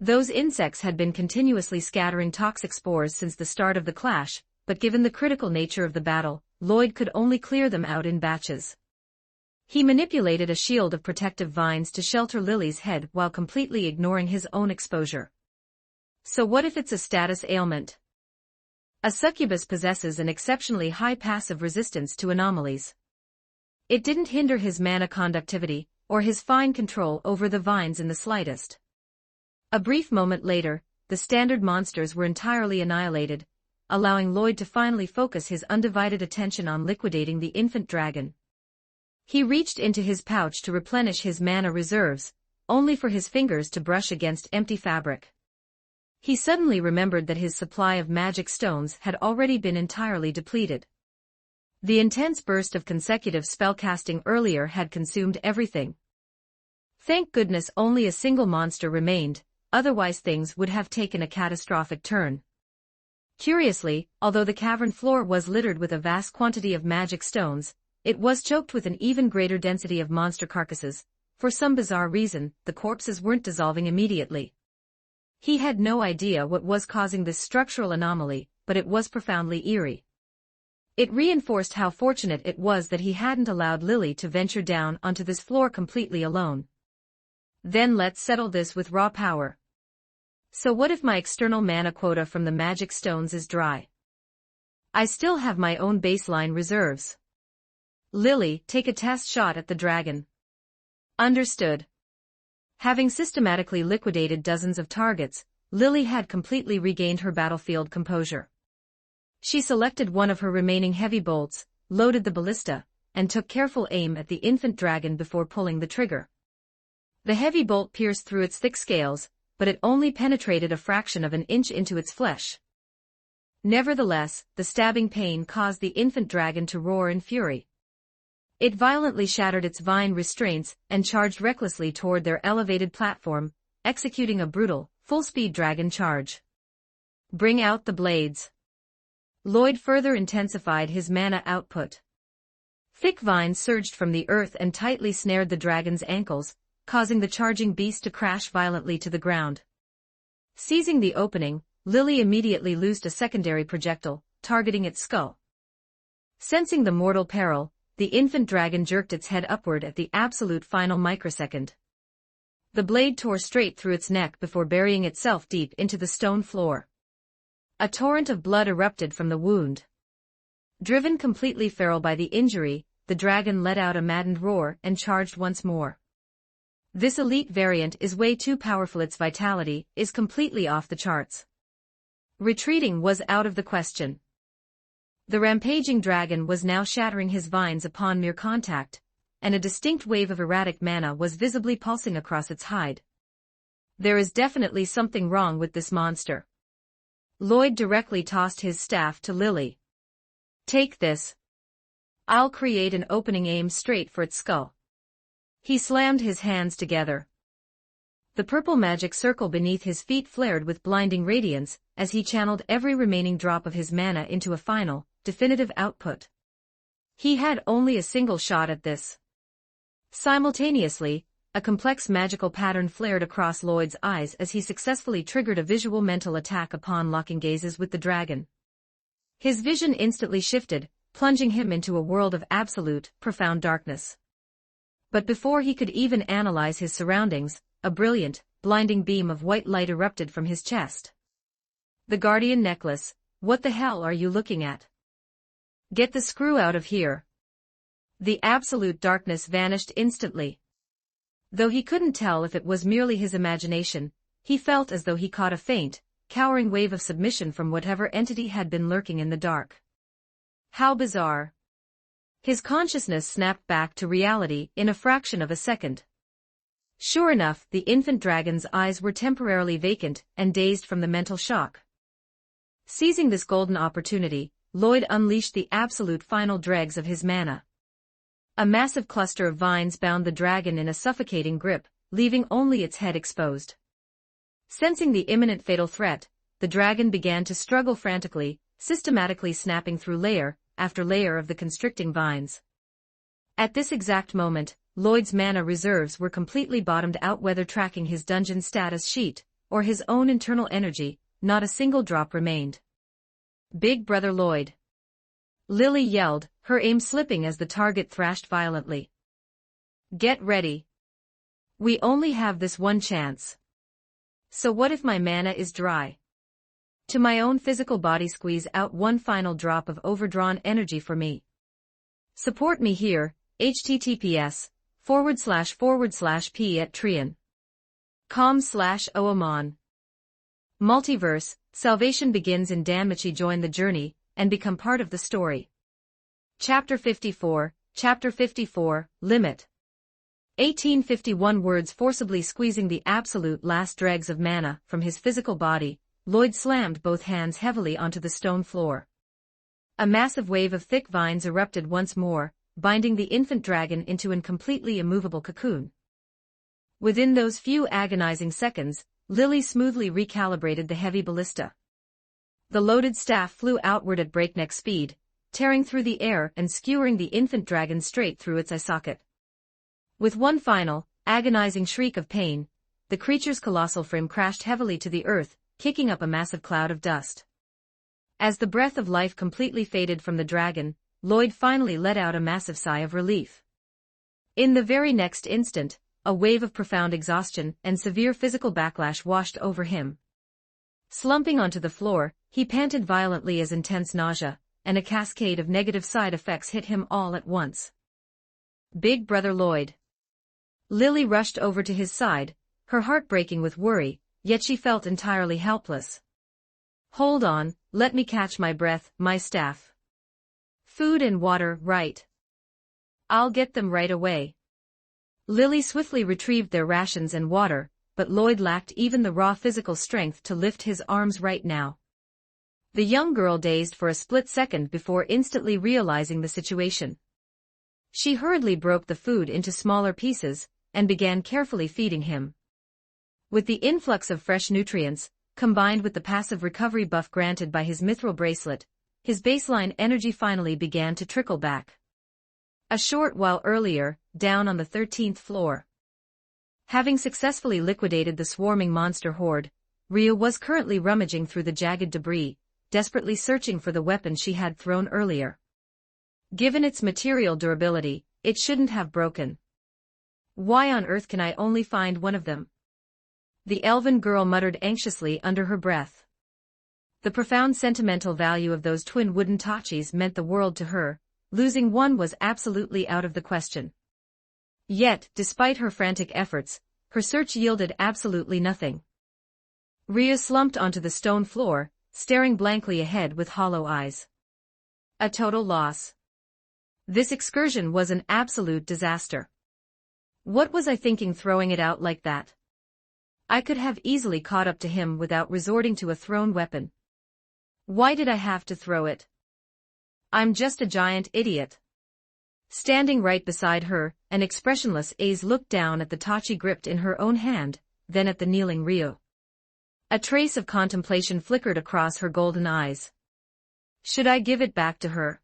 Those insects had been continuously scattering toxic spores since the start of the clash, but given the critical nature of the battle, Lloyd could only clear them out in batches. He manipulated a shield of protective vines to shelter Lily's head while completely ignoring his own exposure. So what if it's a status ailment? A succubus possesses an exceptionally high passive resistance to anomalies. It didn't hinder his mana conductivity, or his fine control over the vines in the slightest. A brief moment later, the standard monsters were entirely annihilated, allowing Lloyd to finally focus his undivided attention on liquidating the infant dragon. He reached into his pouch to replenish his mana reserves, only for his fingers to brush against empty fabric. He suddenly remembered that his supply of magic stones had already been entirely depleted. The intense burst of consecutive spellcasting earlier had consumed everything. Thank goodness only a single monster remained, otherwise things would have taken a catastrophic turn. Curiously, although the cavern floor was littered with a vast quantity of magic stones, it was choked with an even greater density of monster carcasses. For some bizarre reason, the corpses weren't dissolving immediately. He had no idea what was causing this structural anomaly, but it was profoundly eerie. It reinforced how fortunate it was that he hadn't allowed Lily to venture down onto this floor completely alone. Then let's settle this with raw power. So what if my external mana quota from the magic stones is dry? I still have my own baseline reserves. Lily, take a test shot at the dragon. Understood. Having systematically liquidated dozens of targets, Lily had completely regained her battlefield composure. She selected one of her remaining heavy bolts, loaded the ballista, and took careful aim at the infant dragon before pulling the trigger. The heavy bolt pierced through its thick scales, but it only penetrated a fraction of an inch into its flesh. Nevertheless, the stabbing pain caused the infant dragon to roar in fury. It violently shattered its vine restraints and charged recklessly toward their elevated platform, executing a brutal, full-speed dragon charge. Bring out the blades. Lloyd further intensified his mana output. Thick vines surged from the earth and tightly snared the dragon's ankles, causing the charging beast to crash violently to the ground. Seizing the opening, Lily immediately loosed a secondary projectile, targeting its skull. Sensing the mortal peril, the infant dragon jerked its head upward at the absolute final microsecond. The blade tore straight through its neck before burying itself deep into the stone floor. A torrent of blood erupted from the wound. Driven completely feral by the injury, the dragon let out a maddened roar and charged once more. This elite variant is way too powerful. Its vitality is completely off the charts. Retreating was out of the question. The rampaging dragon was now shattering his vines upon mere contact, and a distinct wave of erratic mana was visibly pulsing across its hide. There is definitely something wrong with this monster. Lloyd directly tossed his staff to Lily. Take this. I'll create an opening aim straight for its skull. He slammed his hands together. The purple magic circle beneath his feet flared with blinding radiance as he channeled every remaining drop of his mana into a final, definitive output. He had only a single shot at this. Simultaneously, a complex magical pattern flared across Lloyd's eyes as he successfully triggered a visual mental attack upon locking gazes with the dragon. His vision instantly shifted, plunging him into a world of absolute, profound darkness. But before he could even analyze his surroundings, a brilliant, blinding beam of white light erupted from his chest. The guardian necklace. What the hell are you looking at? Get the screw out of here. The absolute darkness vanished instantly. Though he couldn't tell if it was merely his imagination, he felt as though he caught a faint, cowering wave of submission from whatever entity had been lurking in the dark. How bizarre. His consciousness snapped back to reality in a fraction of a second. Sure enough, the infant dragon's eyes were temporarily vacant and dazed from the mental shock. Seizing this golden opportunity, Lloyd unleashed the absolute final dregs of his mana. A massive cluster of vines bound the dragon in a suffocating grip, leaving only its head exposed. Sensing the imminent fatal threat, the dragon began to struggle frantically, systematically snapping through layer after layer of the constricting vines. At this exact moment, Lloyd's mana reserves were completely bottomed out. Whether tracking his dungeon status sheet or his own internal energy, not a single drop remained. Big Brother Lloyd! Lily yelled, her aim slipping as the target thrashed violently. Get ready. We only have this one chance. So what if my mana is dry? To my own physical body, squeeze out one final drop of overdrawn energy for me. Support me here, https://p@trian.com/oamon. Multiverse, salvation begins in Danmachi. Join the journey and become part of the story. Chapter 54, Limit. 1851 words forcibly squeezing the absolute last dregs of mana from his physical body, Lloyd slammed both hands heavily onto the stone floor. A massive wave of thick vines erupted once more, binding the infant dragon into an completely immovable cocoon. Within those few agonizing seconds, Lily smoothly recalibrated the heavy ballista. The loaded staff flew outward at breakneck speed, tearing through the air and skewering the infant dragon straight through its eye socket. With one final, agonizing shriek of pain, the creature's colossal frame crashed heavily to the earth, kicking up a massive cloud of dust. As the breath of life completely faded from the dragon, Lloyd finally let out a massive sigh of relief. In the very next instant, a wave of profound exhaustion and severe physical backlash washed over him. Slumping onto the floor, he panted violently as intense nausea and a cascade of negative side effects hit him all at once. Big Brother Lloyd. Lily rushed over to his side, her heart breaking with worry, yet she felt entirely helpless. Hold on, let me catch my breath, my staff. Food and water, right? I'll get them right away. Lily swiftly retrieved their rations and water, but Lloyd lacked even the raw physical strength to lift his arms right now. The young girl dazed for a split second before instantly realizing the situation. She hurriedly broke the food into smaller pieces and began carefully feeding him. With the influx of fresh nutrients, combined with the passive recovery buff granted by his mithril bracelet, his baseline energy finally began to trickle back. A short while earlier, down on the 13th floor. Having successfully liquidated the swarming monster horde, Rhea was currently rummaging through the jagged debris, desperately searching for the weapon she had thrown earlier. Given its material durability, it shouldn't have broken. Why on earth can I only find one of them? The elven girl muttered anxiously under her breath. The profound sentimental value of those twin wooden tachis meant the world to her, losing one was absolutely out of the question. Yet, despite her frantic efforts, her search yielded absolutely nothing. Rhea slumped onto the stone floor, staring blankly ahead with hollow eyes. A total loss. This excursion was an absolute disaster. What was I thinking throwing it out like that? I could have easily caught up to him without resorting to a thrown weapon. Why did I have to throw it? I'm just a giant idiot. Standing right beside her, an expressionless Aze looked down at the tachi gripped in her own hand, then at the kneeling Ryu. A trace of contemplation flickered across her golden eyes. Should I give it back to her?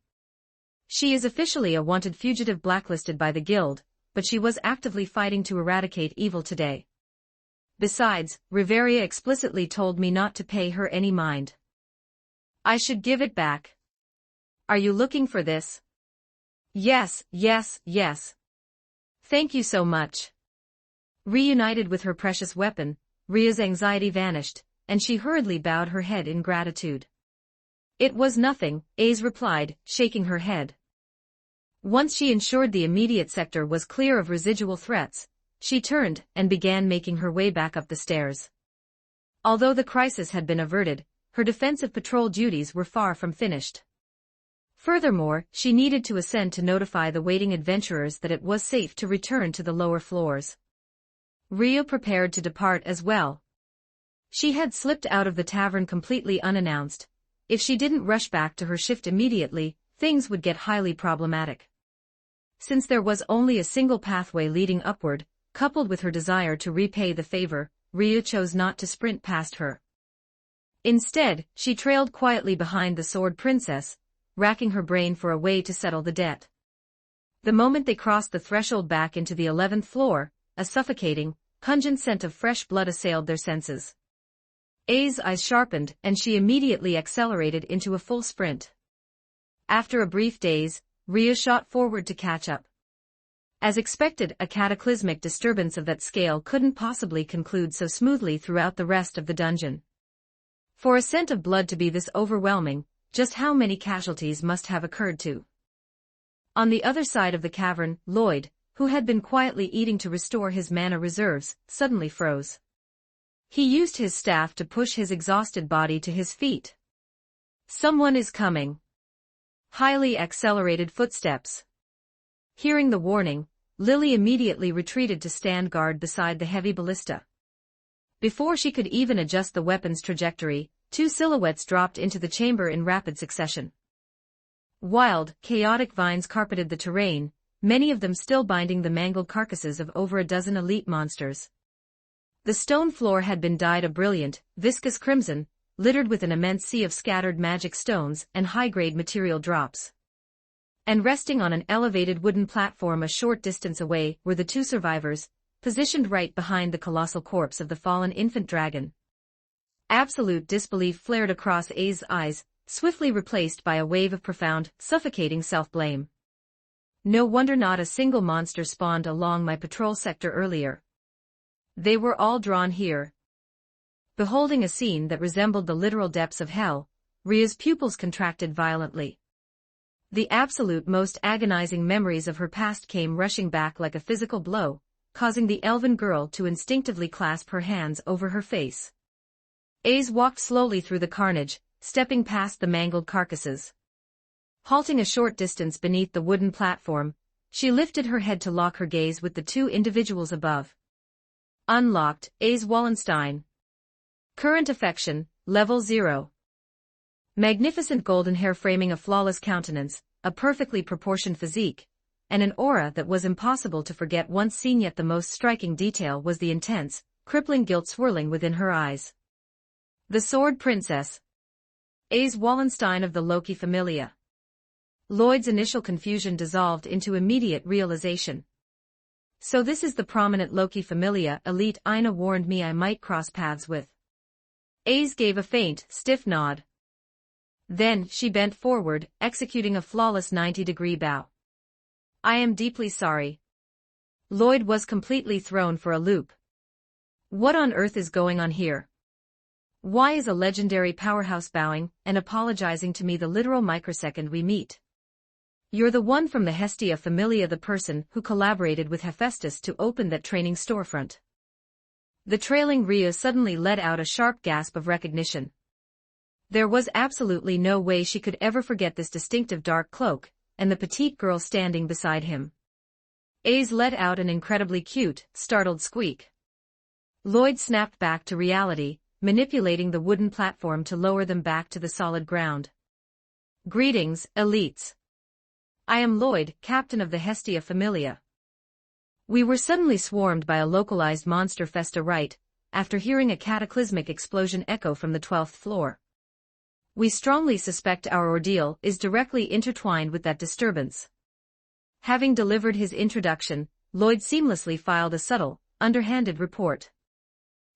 She is officially a wanted fugitive blacklisted by the guild, but she was actively fighting to eradicate evil today. Besides, Riveria explicitly told me not to pay her any mind. I should give it back. Are you looking for this? Yes, yes, yes. Thank you so much. Reunited with her precious weapon, Rhea's anxiety vanished, and she hurriedly bowed her head in gratitude. It was nothing, Aze replied, shaking her head. Once she ensured the immediate sector was clear of residual threats, she turned and began making her way back up the stairs. Although the crisis had been averted, her defensive patrol duties were far from finished. Furthermore, she needed to ascend to notify the waiting adventurers that it was safe to return to the lower floors. Rhea prepared to depart as well. She had slipped out of the tavern completely unannounced. If she didn't rush back to her shift immediately, things would get highly problematic. Since there was only a single pathway leading upward, coupled with her desire to repay the favor, Rhea chose not to sprint past her. Instead, she trailed quietly behind the Sword Princess, racking her brain for a way to settle the debt. The moment they crossed the threshold back into the 11th floor, a suffocating, pungent scent of fresh blood assailed their senses. A's eyes sharpened and she immediately accelerated into a full sprint. After a brief daze, Rhea shot forward to catch up. As expected, a cataclysmic disturbance of that scale couldn't possibly conclude so smoothly throughout the rest of the dungeon. For a scent of blood to be this overwhelming, just how many casualties must have occurred to? On the other side of the cavern, Lloyd, who had been quietly eating to restore his mana reserves, suddenly froze. He used his staff to push his exhausted body to his feet. Someone is coming. Highly accelerated footsteps. Hearing the warning, Lily immediately retreated to stand guard beside the heavy ballista. Before she could even adjust the weapon's trajectory, two silhouettes dropped into the chamber in rapid succession. Wild, chaotic vines carpeted the terrain, many of them still binding the mangled carcasses of over a dozen elite monsters. The stone floor had been dyed a brilliant, viscous crimson, littered with an immense sea of scattered magic stones and high-grade material drops. And resting on an elevated wooden platform a short distance away were the two survivors, positioned right behind the colossal corpse of the fallen infant dragon. Absolute disbelief flared across A's eyes, swiftly replaced by a wave of profound, suffocating self-blame. No wonder not a single monster spawned along my patrol sector earlier. They were all drawn here. Beholding a scene that resembled the literal depths of hell, Ria's pupils contracted violently. The absolute most agonizing memories of her past came rushing back like a physical blow, causing the elven girl to instinctively clasp her hands over her face. Aze walked slowly through the carnage, stepping past the mangled carcasses. Halting a short distance beneath the wooden platform, she lifted her head to lock her gaze with the two individuals above. Unlocked, Aze Wallenstein. Current affection, level 0. Magnificent golden hair framing a flawless countenance, a perfectly proportioned physique, and an aura that was impossible to forget once seen, yet the most striking detail was the intense, crippling guilt swirling within her eyes. The Sword Princess. Aze Wallenstein of the Loki Familia. Lloyd's initial confusion dissolved into immediate realization. So this is the prominent Loki Familia elite Ina warned me I might cross paths with. Aze gave a faint, stiff nod. Then, she bent forward, executing a flawless 90-degree bow. I am deeply sorry. Lloyd was completely thrown for a loop. What on earth is going on here? Why is a legendary powerhouse bowing and apologizing to me the literal microsecond we meet? You're the one from the Hestia Familia, the person who collaborated with Hephaestus to open that training storefront. The trailing Rhea suddenly let out a sharp gasp of recognition. There was absolutely no way she could ever forget this distinctive dark cloak, and the petite girl standing beside him. Aze let out an incredibly cute, startled squeak. Lloyd snapped back to reality, manipulating the wooden platform to lower them back to the solid ground. Greetings, elites. I am Lloyd, captain of the Hestia Familia. We were suddenly swarmed by a localized monster festa right, after hearing a cataclysmic explosion echo from the 12th floor. We strongly suspect our ordeal is directly intertwined with that disturbance. Having delivered his introduction, Lloyd seamlessly filed a subtle, underhanded report.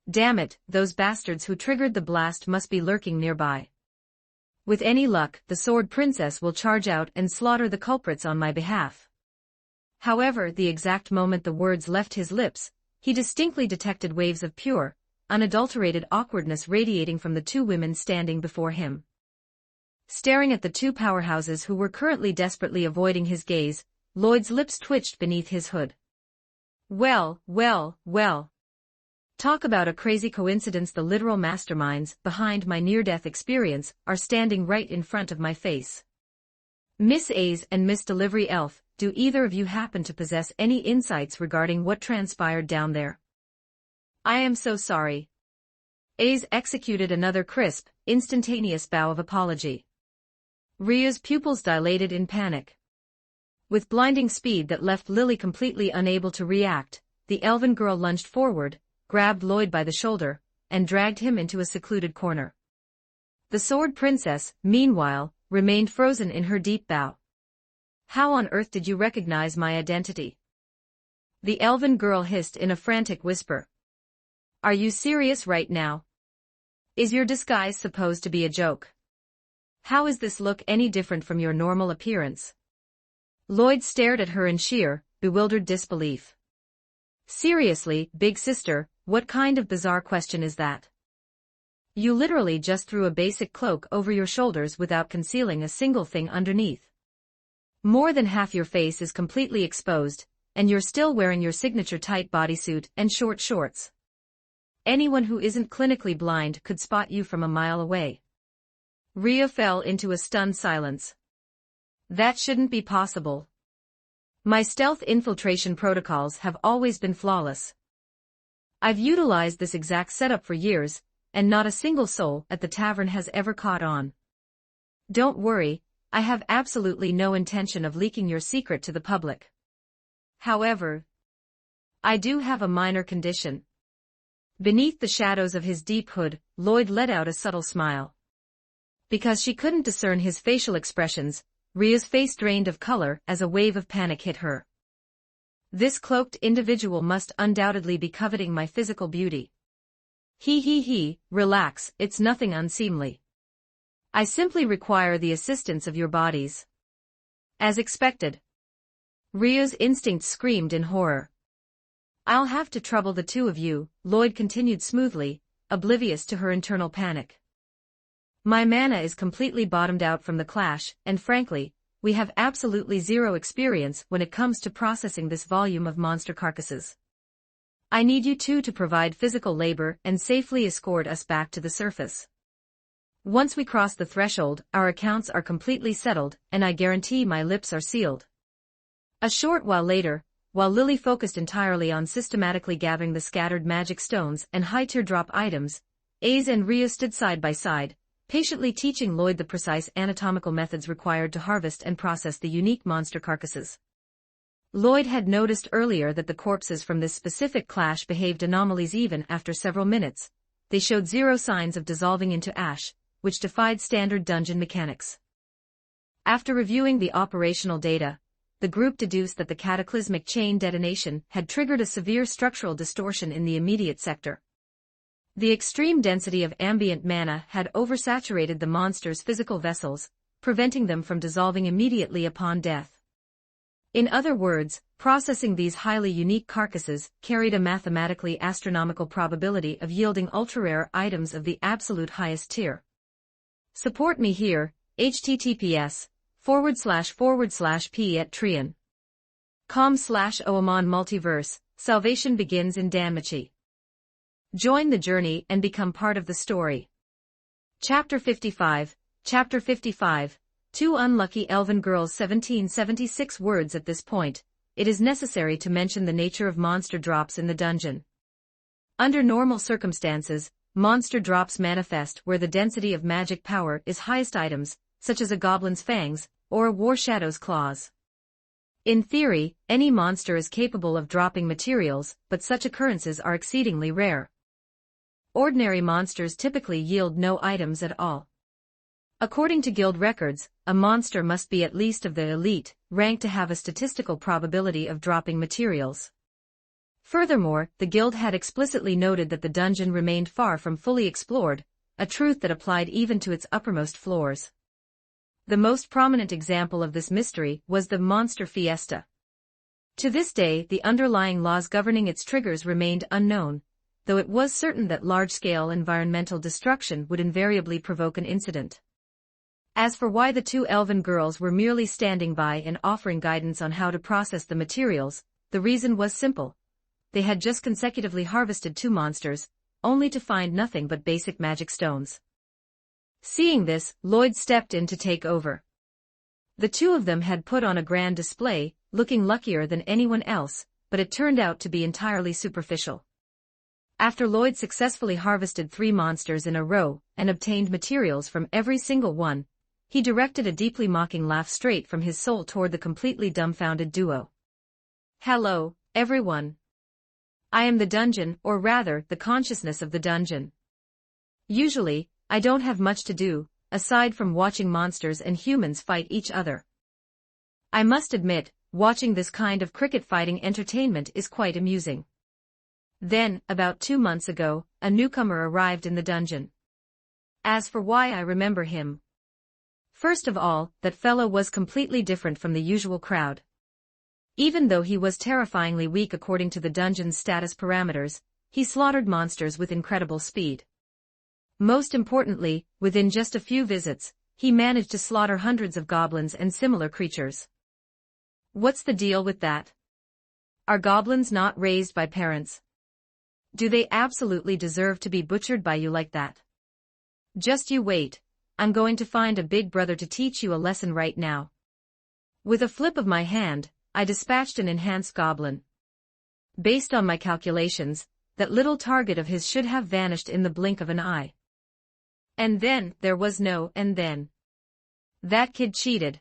Damn it, those bastards who triggered the blast must be lurking nearby. With any luck, the Sword Princess will charge out and slaughter the culprits on my behalf. However, the exact moment the words left his lips, he distinctly detected waves of pure, unadulterated awkwardness radiating from the two women standing before him. Staring at the two powerhouses who were currently desperately avoiding his gaze, Lloyd's lips twitched beneath his hood. Well. Talk about a crazy coincidence. The literal masterminds behind my near-death experience are standing right in front of my face. Miss A's and Miss Delivery Elf, do either of you happen to possess any insights regarding what transpired down there? I am so sorry. A's executed another crisp, instantaneous bow of apology. Rhea's pupils dilated in panic. With blinding speed that left Lily completely unable to react, the elven girl lunged forward, grabbed Lloyd by the shoulder, and dragged him into a secluded corner. The Sword Princess, meanwhile, remained frozen in her deep bow. How on earth did you recognize my identity? The elven girl hissed in a frantic whisper. Are you serious right now? Is your disguise supposed to be a joke? How is this look any different from your normal appearance? Lloyd stared at her in sheer, bewildered disbelief. Seriously, big sister, what kind of bizarre question is that? You literally just threw a basic cloak over your shoulders without concealing a single thing underneath. More than half your face is completely exposed, and you're still wearing your signature tight bodysuit and short shorts. Anyone who isn't clinically blind could spot you from a mile away. Rhea fell into a stunned silence. That shouldn't be possible. My stealth infiltration protocols have always been flawless. I've utilized this exact setup for years, and not a single soul at the tavern has ever caught on. Don't worry, I have absolutely no intention of leaking your secret to the public. However, I do have a minor condition. Beneath the shadows of his deep hood, Lloyd let out a subtle smile. Because she couldn't discern his facial expressions, Rhea's face drained of color as a wave of panic hit her. This cloaked individual must undoubtedly be coveting my physical beauty. Relax, it's nothing unseemly. I simply require the assistance of your bodies. As expected. Rhea's instincts screamed in horror. I'll have to trouble the two of you, Lloyd continued smoothly, oblivious to her internal panic. My mana is completely bottomed out from the clash, and frankly, we have absolutely zero experience when it comes to processing this volume of monster carcasses. I need you two to provide physical labor and safely escort us back to the surface. Once we cross the threshold, our accounts are completely settled, and I guarantee my lips are sealed. A short while later, while Lily focused entirely on systematically gathering the scattered magic stones and high teardrop items, Aze and Rhea stood side by side, patiently teaching Lloyd the precise anatomical methods required to harvest and process the unique monster carcasses. Lloyd had noticed earlier that the corpses from this specific clash behaved anomalies even after several minutes. They showed zero signs of dissolving into ash, which defied standard dungeon mechanics. After reviewing the operational data, the group deduced that the cataclysmic chain detonation had triggered a severe structural distortion in the immediate sector. The extreme density of ambient mana had oversaturated the monster's physical vessels, preventing them from dissolving immediately upon death. In other words, processing these highly unique carcasses carried a mathematically astronomical probability of yielding ultra-rare items of the absolute highest tier. Support me here, https://p@trian.com/oamon Multiverse, salvation begins in Danmachi. Join the journey and become part of the story. Chapter 55, Two Unlucky Elven Girls. 1776 words. At this point, it is necessary to mention the nature of monster drops in the dungeon. Under normal circumstances, monster drops manifest where the density of magic power is highest items, such as a goblin's fangs, or a war shadow's claws. In theory, any monster is capable of dropping materials, but such occurrences are exceedingly rare. Ordinary monsters typically yield no items at all. According to guild records, a monster must be at least of the elite rank to have a statistical probability of dropping materials. Furthermore, the guild had explicitly noted that the dungeon remained far from fully explored, a truth that applied even to its uppermost floors. The most prominent example of this mystery was the Monster Fiesta. To this day, the underlying laws governing its triggers remained unknown, though it was certain that large-scale environmental destruction would invariably provoke an incident. As for why the two elven girls were merely standing by and offering guidance on how to process the materials, the reason was simple. They had just consecutively harvested 2 monsters, only to find nothing but basic magic stones. Seeing this, Lloyd stepped in to take over. The two of them had put on a grand display, looking luckier than anyone else, but it turned out to be entirely superficial. After Lloyd successfully harvested 3 monsters in a row and obtained materials from every single one, he directed a deeply mocking laugh straight from his soul toward the completely dumbfounded duo. "Hello, everyone. I am the dungeon, or rather, the consciousness of the dungeon. Usually, I don't have much to do, aside from watching monsters and humans fight each other. I must admit, watching this kind of cricket fighting entertainment is quite amusing. Then, about 2 months ago, a newcomer arrived in the dungeon. As for why I remember him. First of all, that fellow was completely different from the usual crowd. Even though he was terrifyingly weak according to the dungeon's status parameters, he slaughtered monsters with incredible speed. Most importantly, within just a few visits, he managed to slaughter hundreds of goblins and similar creatures. What's the deal with that? Are goblins not raised by parents? Do they absolutely deserve to be butchered by you like that? Just you wait, I'm going to find a big brother to teach you a lesson right now. With a flip of my hand, I dispatched an enhanced goblin. Based on my calculations, that little target of his should have vanished in the blink of an eye. And then, there was no and then. That kid cheated.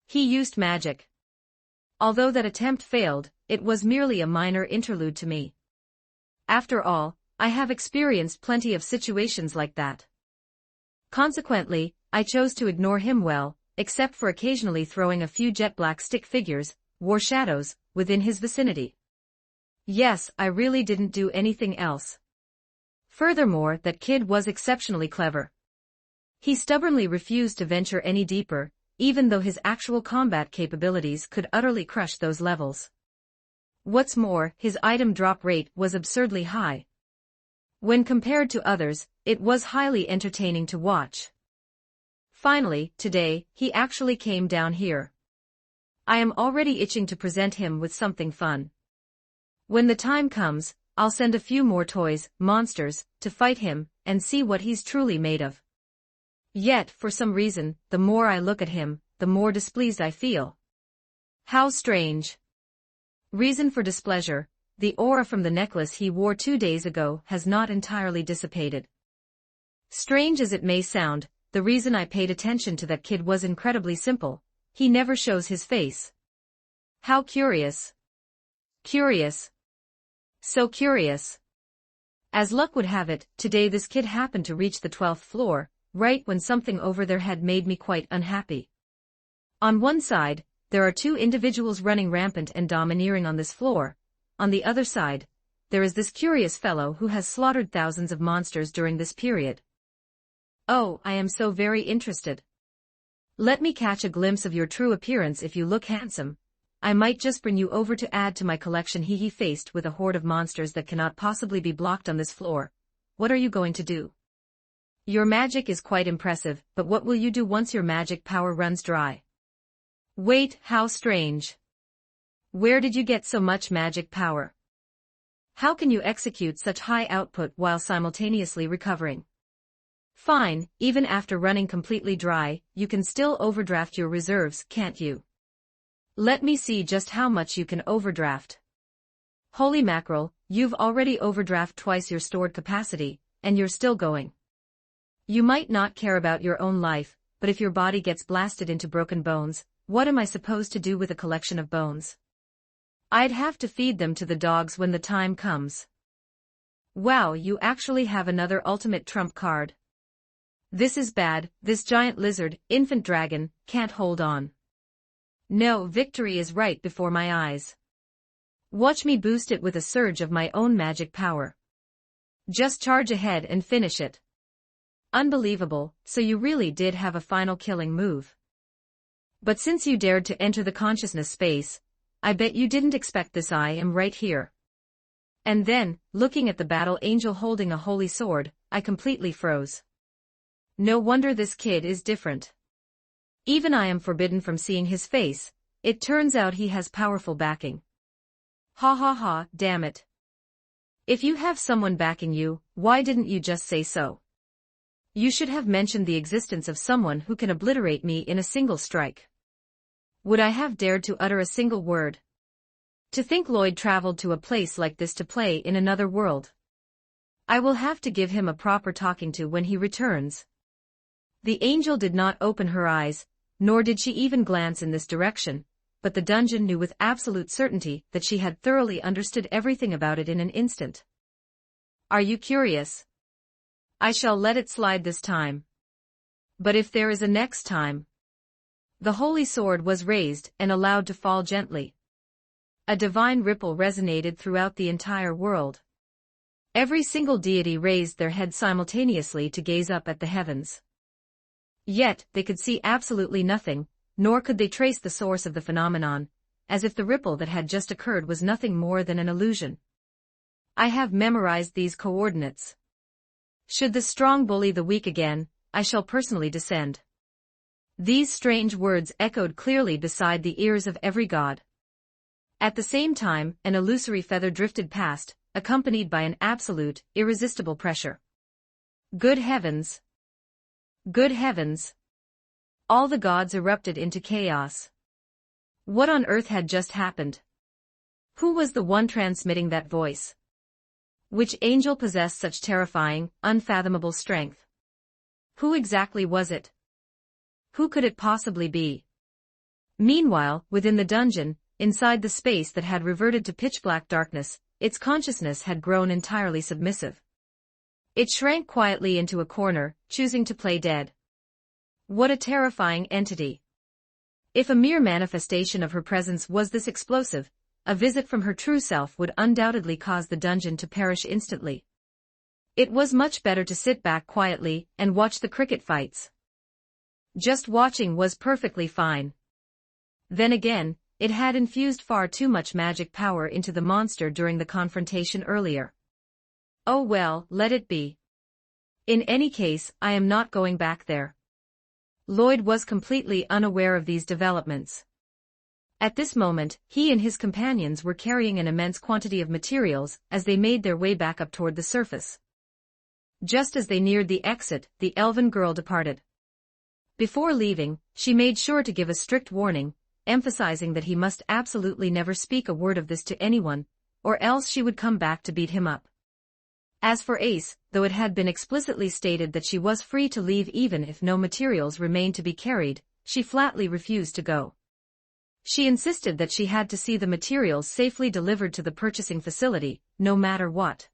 He used magic. Although that attempt failed, it was merely a minor interlude to me. After all, I have experienced plenty of situations like that. Consequently, I chose to ignore him well, except for occasionally throwing a few jet black stick figures, war shadows, within his vicinity. Yes, I really didn't do anything else. Furthermore, that kid was exceptionally clever. He stubbornly refused to venture any deeper, even though his actual combat capabilities could utterly crush those levels. What's more, his item drop rate was absurdly high. When compared to others, it was highly entertaining to watch. Finally, today, he actually came down here. I am already itching to present him with something fun. When the time comes, I'll send a few more toys, monsters, to fight him, and see what he's truly made of. Yet, for some reason, the more I look at him, the more displeased I feel. How strange. Reason for displeasure: the aura from the necklace he wore 2 days ago has not entirely dissipated. Strange as it may sound, the reason I paid attention to that kid was incredibly simple: he never shows his face. How curious. Curious. So curious. As luck would have it, today this kid happened to reach the 12th floor, right when something over their head made me quite unhappy. On one side, there are 2 individuals running rampant and domineering on this floor. On the other side, there is this curious fellow who has slaughtered thousands of monsters during this period. Oh, I am so very interested. Let me catch a glimpse of your true appearance. If you look handsome, I might just bring you over to add to my collection. He faced with a horde of monsters that cannot possibly be blocked on this floor. What are you going to do? Your magic is quite impressive, but what will you do once your magic power runs dry? Wait, how strange. Where did you get so much magic power? How can you execute such high output while simultaneously recovering? Fine, even after running completely dry, you can still overdraft your reserves, can't you? Let me see just how much you can overdraft. Holy mackerel, you've already overdrafted twice your stored capacity, and you're still going. You might not care about your own life, but if your body gets blasted into broken bones, what am I supposed to do with a collection of bones? I'd have to feed them to the dogs when the time comes. Wow, you actually have another ultimate trump card. This is bad. This giant lizard, infant dragon, can't hold on. No, victory is right before my eyes. Watch me boost it with a surge of my own magic power. Just charge ahead and finish it. Unbelievable, so you really did have a final killing move. But since you dared to enter the consciousness space, I bet you didn't expect this. I am right here. And then, looking at the battle angel holding a holy sword, I completely froze. No wonder this kid is different. Even I am forbidden from seeing his face. It turns out he has powerful backing. Ha ha ha, damn it. If you have someone backing you, why didn't you just say so? You should have mentioned the existence of someone who can obliterate me in a single strike. Would I have dared to utter a single word? To think Lloyd traveled to a place like this to play in another world. I will have to give him a proper talking to when he returns. The angel did not open her eyes, nor did she even glance in this direction, but the dungeon knew with absolute certainty that she had thoroughly understood everything about it in an instant. Are you curious? I shall let it slide this time. But if there is a next time... The holy sword was raised and allowed to fall gently. A divine ripple resonated throughout the entire world. Every single deity raised their head simultaneously to gaze up at the heavens. Yet, they could see absolutely nothing, nor could they trace the source of the phenomenon, as if the ripple that had just occurred was nothing more than an illusion. I have memorized these coordinates. Should the strong bully the weak again, I shall personally descend. These strange words echoed clearly beside the ears of every god. At the same time, an illusory feather drifted past, accompanied by an absolute, irresistible pressure. Good heavens! Good heavens! All the gods erupted into chaos. What on earth had just happened? Who was the one transmitting that voice? Which angel possessed such terrifying, unfathomable strength? Who exactly was it? Who could it possibly be? Meanwhile, within the dungeon, inside the space that had reverted to pitch-black darkness, its consciousness had grown entirely submissive. It shrank quietly into a corner, choosing to play dead. What a terrifying entity. If a mere manifestation of her presence was this explosive, a visit from her true self would undoubtedly cause the dungeon to perish instantly. It was much better to sit back quietly and watch the cricket fights. Just watching was perfectly fine. Then again, it had infused far too much magic power into the monster during the confrontation earlier. Oh well, let it be. In any case, I am not going back there. Lloyd was completely unaware of these developments. At this moment, he and his companions were carrying an immense quantity of materials as they made their way back up toward the surface. Just as they neared the exit, the elven girl departed. Before leaving, she made sure to give a strict warning, emphasizing that he must absolutely never speak a word of this to anyone, or else she would come back to beat him up. As for Ace, though it had been explicitly stated that she was free to leave even if no materials remained to be carried, she flatly refused to go. She insisted that she had to see the materials safely delivered to the purchasing facility, no matter what.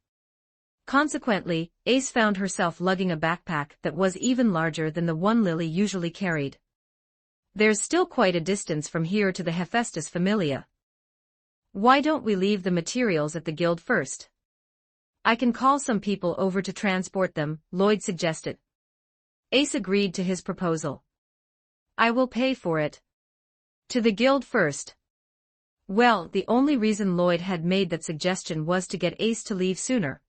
Consequently, Ace found herself lugging a backpack that was even larger than the one Lily usually carried. There's still quite a distance from here to the Hephaestus Familia. Why don't we leave the materials at the guild first? I can call some people over to transport them, Lloyd suggested. Ace agreed to his proposal. I will pay for it. To the guild first. Well, the only reason Lloyd had made that suggestion was to get Ace to leave sooner.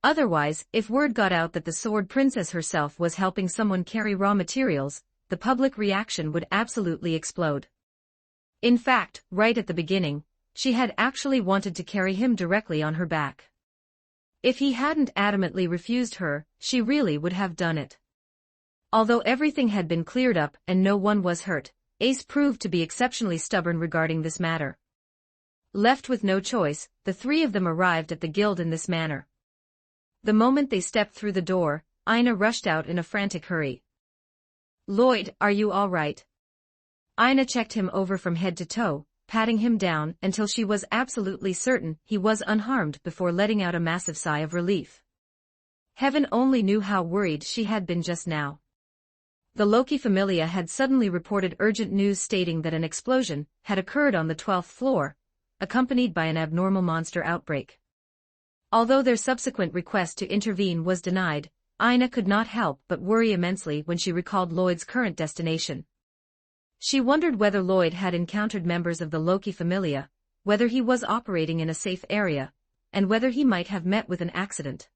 Otherwise, if word got out that the Sword Princess herself was helping someone carry raw materials, the public reaction would absolutely explode. In fact, right at the beginning, she had actually wanted to carry him directly on her back. If he hadn't adamantly refused her, she really would have done it. Although everything had been cleared up and no one was hurt, Ace proved to be exceptionally stubborn regarding this matter. Left with no choice, the three of them arrived at the guild in this manner. The moment they stepped through the door, Ina rushed out in a frantic hurry. Lloyd, are you all right? Ina checked him over from head to toe, patting him down until she was absolutely certain he was unharmed before letting out a massive sigh of relief. Heaven only knew how worried she had been just now. The Loki Familia had suddenly reported urgent news stating that an explosion had occurred on the 12th floor, accompanied by an abnormal monster outbreak. Although their subsequent request to intervene was denied, Ina could not help but worry immensely when she recalled Lloyd's current destination. She wondered whether Lloyd had encountered members of the Loki Familia, whether he was operating in a safe area, and whether he might have met with an accident.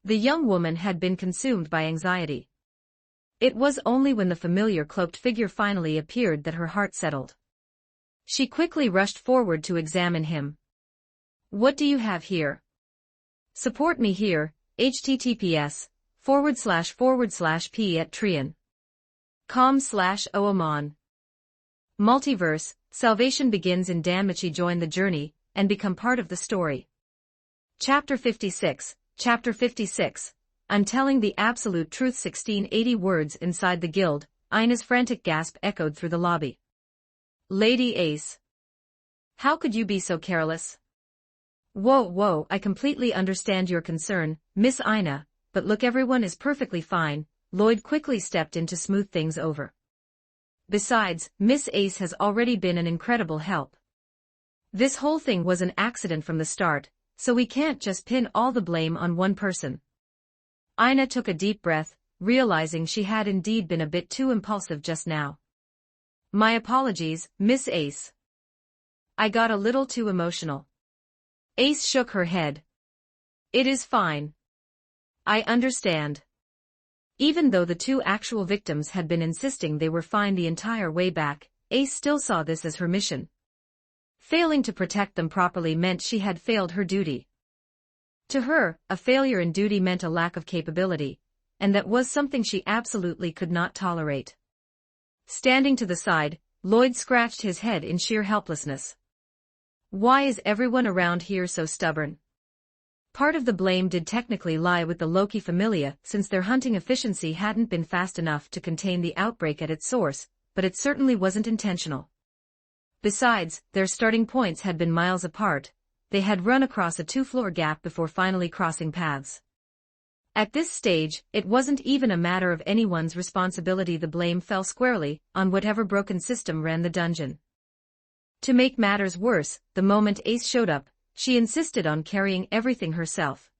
The young woman had been consumed by anxiety. It was only when the familiar cloaked figure finally appeared that her heart settled. She quickly rushed forward to examine him. What do you have here? Support me here, https://p@trian.com/oamon. Multiverse, salvation begins in Danmachi. Join the journey, and become part of the story. Chapter 56, Chapter 56. I'm telling the absolute truth. 1680 words inside the guild, Ina's frantic gasp echoed through the lobby. Lady Ace. How could you be so careless? Whoa, I completely understand your concern, Miss Ina, but look, everyone is perfectly fine. Lloyd quickly stepped in to smooth things over. Besides, Miss Ace has already been an incredible help. This whole thing was an accident from the start, so we can't just pin all the blame on one person. Ina took a deep breath, realizing she had indeed been a bit too impulsive just now. My apologies, Miss Ace. I got a little too emotional. Ace shook her head. It is fine. I understand. Even though the two actual victims had been insisting they were fine the entire way back, Ace still saw this as her mission. Failing to protect them properly meant she had failed her duty. To her, a failure in duty meant a lack of capability, and that was something she absolutely could not tolerate. Standing to the side, Lloyd scratched his head in sheer helplessness. Why is everyone around here so stubborn? Part of the blame did technically lie with the Loki Familia since their hunting efficiency hadn't been fast enough to contain the outbreak at its source, but it certainly wasn't intentional. Besides, their starting points had been miles apart. They had run across a two-floor gap before finally crossing paths. At this stage, it wasn't even a matter of anyone's responsibility. The blame fell squarely on whatever broken system ran the dungeon. To make matters worse, the moment Ace showed up, she insisted on carrying everything herself.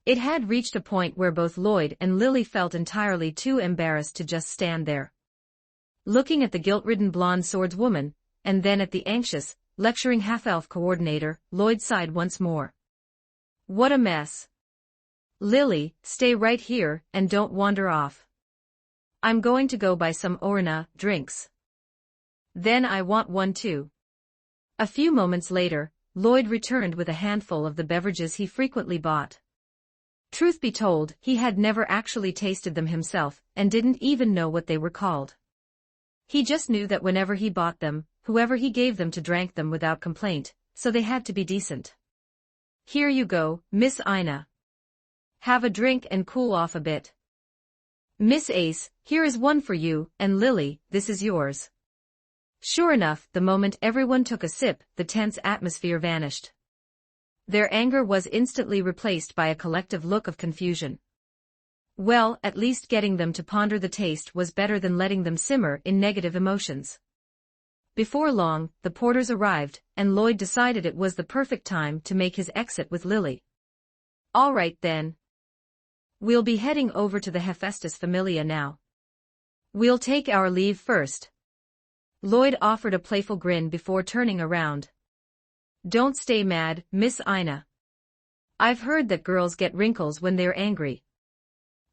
It had reached a point where both Lloyd and Lily felt entirely too embarrassed to just stand there. Looking at the guilt-ridden blonde swordswoman, and then at the anxious, lecturing half-elf coordinator, Lloyd sighed once more. What a mess. Lily, stay right here and don't wander off. I'm going to go buy some Orna drinks. Then I want one too. A few moments later, Lloyd returned with a handful of the beverages he frequently bought. Truth be told, he had never actually tasted them himself, and didn't even know what they were called. He just knew that whenever he bought them, whoever he gave them to drank them without complaint, so they had to be decent. Here you go, Miss Ina. Have a drink and cool off a bit. Miss Ace, here is one for you, and Lily, this is yours. Sure enough, the moment everyone took a sip, the tense atmosphere vanished. Their anger was instantly replaced by a collective look of confusion. Well, at least getting them to ponder the taste was better than letting them simmer in negative emotions. Before long, the porters arrived, and Lloyd decided it was the perfect time to make his exit with Lily. All right then. We'll be heading over to the Hephaestus Familia now. We'll take our leave first. Lloyd offered a playful grin before turning around. Don't stay mad, Miss Ina. I've heard that girls get wrinkles when they're angry.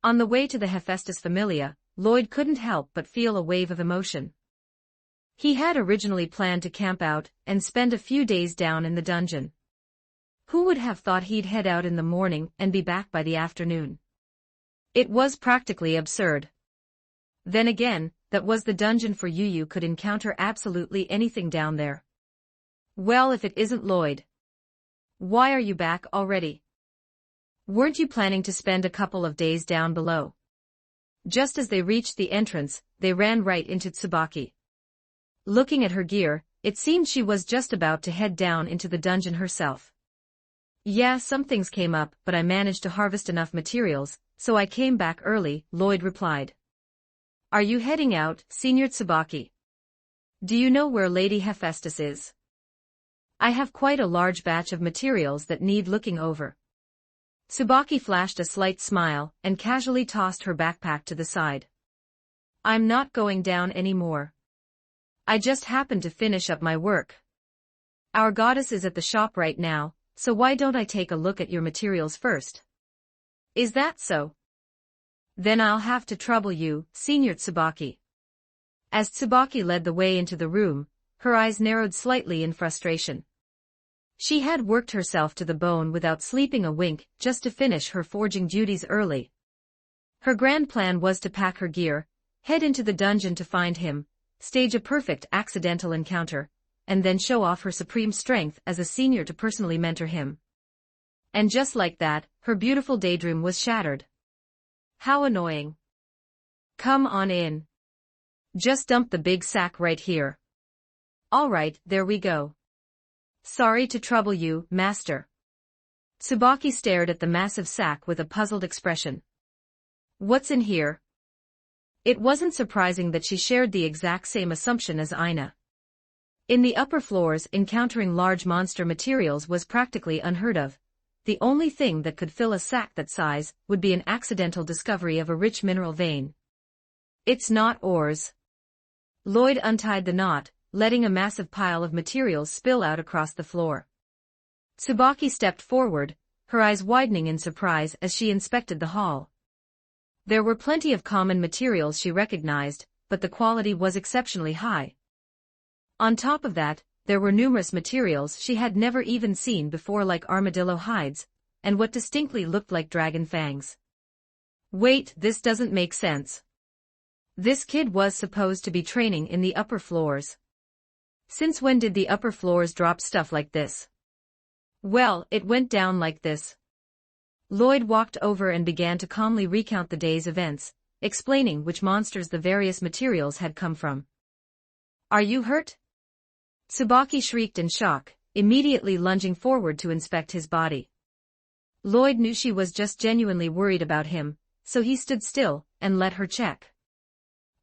On the way to the Hephaestus Familia, Lloyd couldn't help but feel a wave of emotion. He had originally planned to camp out and spend a few days down in the dungeon. Who would have thought he'd head out in the morning and be back by the afternoon? It was practically absurd. Then again, that was the dungeon for you could encounter absolutely anything down there. Well, if it isn't Lloyd. Why are you back already? Weren't you planning to spend a couple of days down below? Just as they reached the entrance, they ran right into Tsubaki. Looking at her gear, it seemed she was just about to head down into the dungeon herself. Yeah, some things came up, but I managed to harvest enough materials, so I came back early, Lloyd replied. Are you heading out, Senior Tsubaki? Do you know where Lady Hephaestus is? I have quite a large batch of materials that need looking over. Tsubaki flashed a slight smile and casually tossed her backpack to the side. I'm not going down anymore. I just happened to finish up my work. Our goddess is at the shop right now, so why don't I take a look at your materials first? Is that so? Then I'll have to trouble you, Senior Tsubaki. As Tsubaki led the way into the room, her eyes narrowed slightly in frustration. She had worked herself to the bone without sleeping a wink just to finish her forging duties early. Her grand plan was to pack her gear, head into the dungeon to find him, stage a perfect accidental encounter, and then show off her supreme strength as a senior to personally mentor him. And just like that, her beautiful daydream was shattered. How annoying. Come on in. Just dump the big sack right here. All right, there we go. Sorry to trouble you, Master. Tsubaki stared at the massive sack with a puzzled expression. What's in here? It wasn't surprising that she shared the exact same assumption as Ina. In the upper floors, encountering large monster materials was practically unheard of. The only thing that could fill a sack that size would be an accidental discovery of a rich mineral vein. It's not ores. Lloyd untied the knot, letting a massive pile of materials spill out across the floor. Tsubaki stepped forward, her eyes widening in surprise as she inspected the haul. There were plenty of common materials she recognized, but the quality was exceptionally high. On top of that, there were numerous materials she had never even seen before, like armadillo hides, and what distinctly looked like dragon fangs. Wait, this doesn't make sense. This kid was supposed to be training in the upper floors. Since when did the upper floors drop stuff like this? Well, it went down like this. Lloyd walked over and began to calmly recount the day's events, explaining which monsters the various materials had come from. Are you hurt? Tsubaki shrieked in shock, immediately lunging forward to inspect his body. Lloyd knew she was just genuinely worried about him, so he stood still and let her check.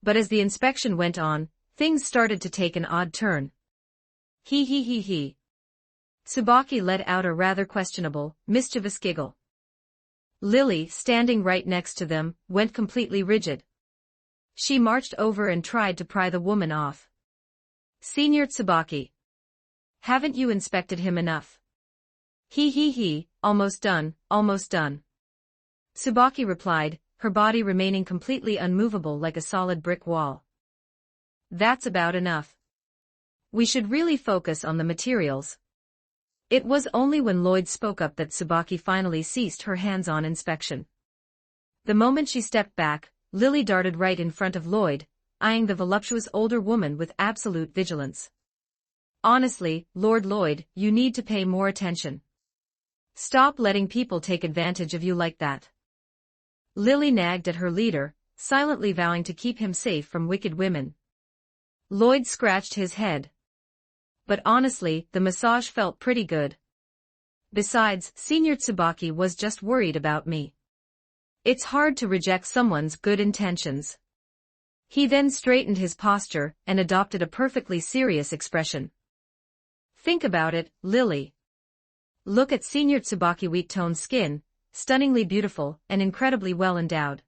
But as the inspection went on, things started to take an odd turn. He. Tsubaki let out a rather questionable, mischievous giggle. Lily, standing right next to them, went completely rigid. She marched over and tried to pry the woman off. Senior Tsubaki. Haven't you inspected him enough? He, almost done. Tsubaki replied, her body remaining completely unmovable like a solid brick wall. That's about enough. We should really focus on the materials. It was only when Lloyd spoke up that Tsubaki finally ceased her hands-on inspection. The moment she stepped back, Lily darted right in front of Lloyd, eyeing the voluptuous older woman with absolute vigilance. Honestly, Lord Lloyd, you need to pay more attention. Stop letting people take advantage of you like that. Lily nagged at her leader, silently vowing to keep him safe from wicked women. Lloyd scratched his head. But honestly, the massage felt pretty good. Besides, Senior Tsubaki was just worried about me. It's hard to reject someone's good intentions. He then straightened his posture and adopted a perfectly serious expression. Think about it, Lily. Look at Senior Tsubaki wheat-toned skin, stunningly beautiful and incredibly well endowed.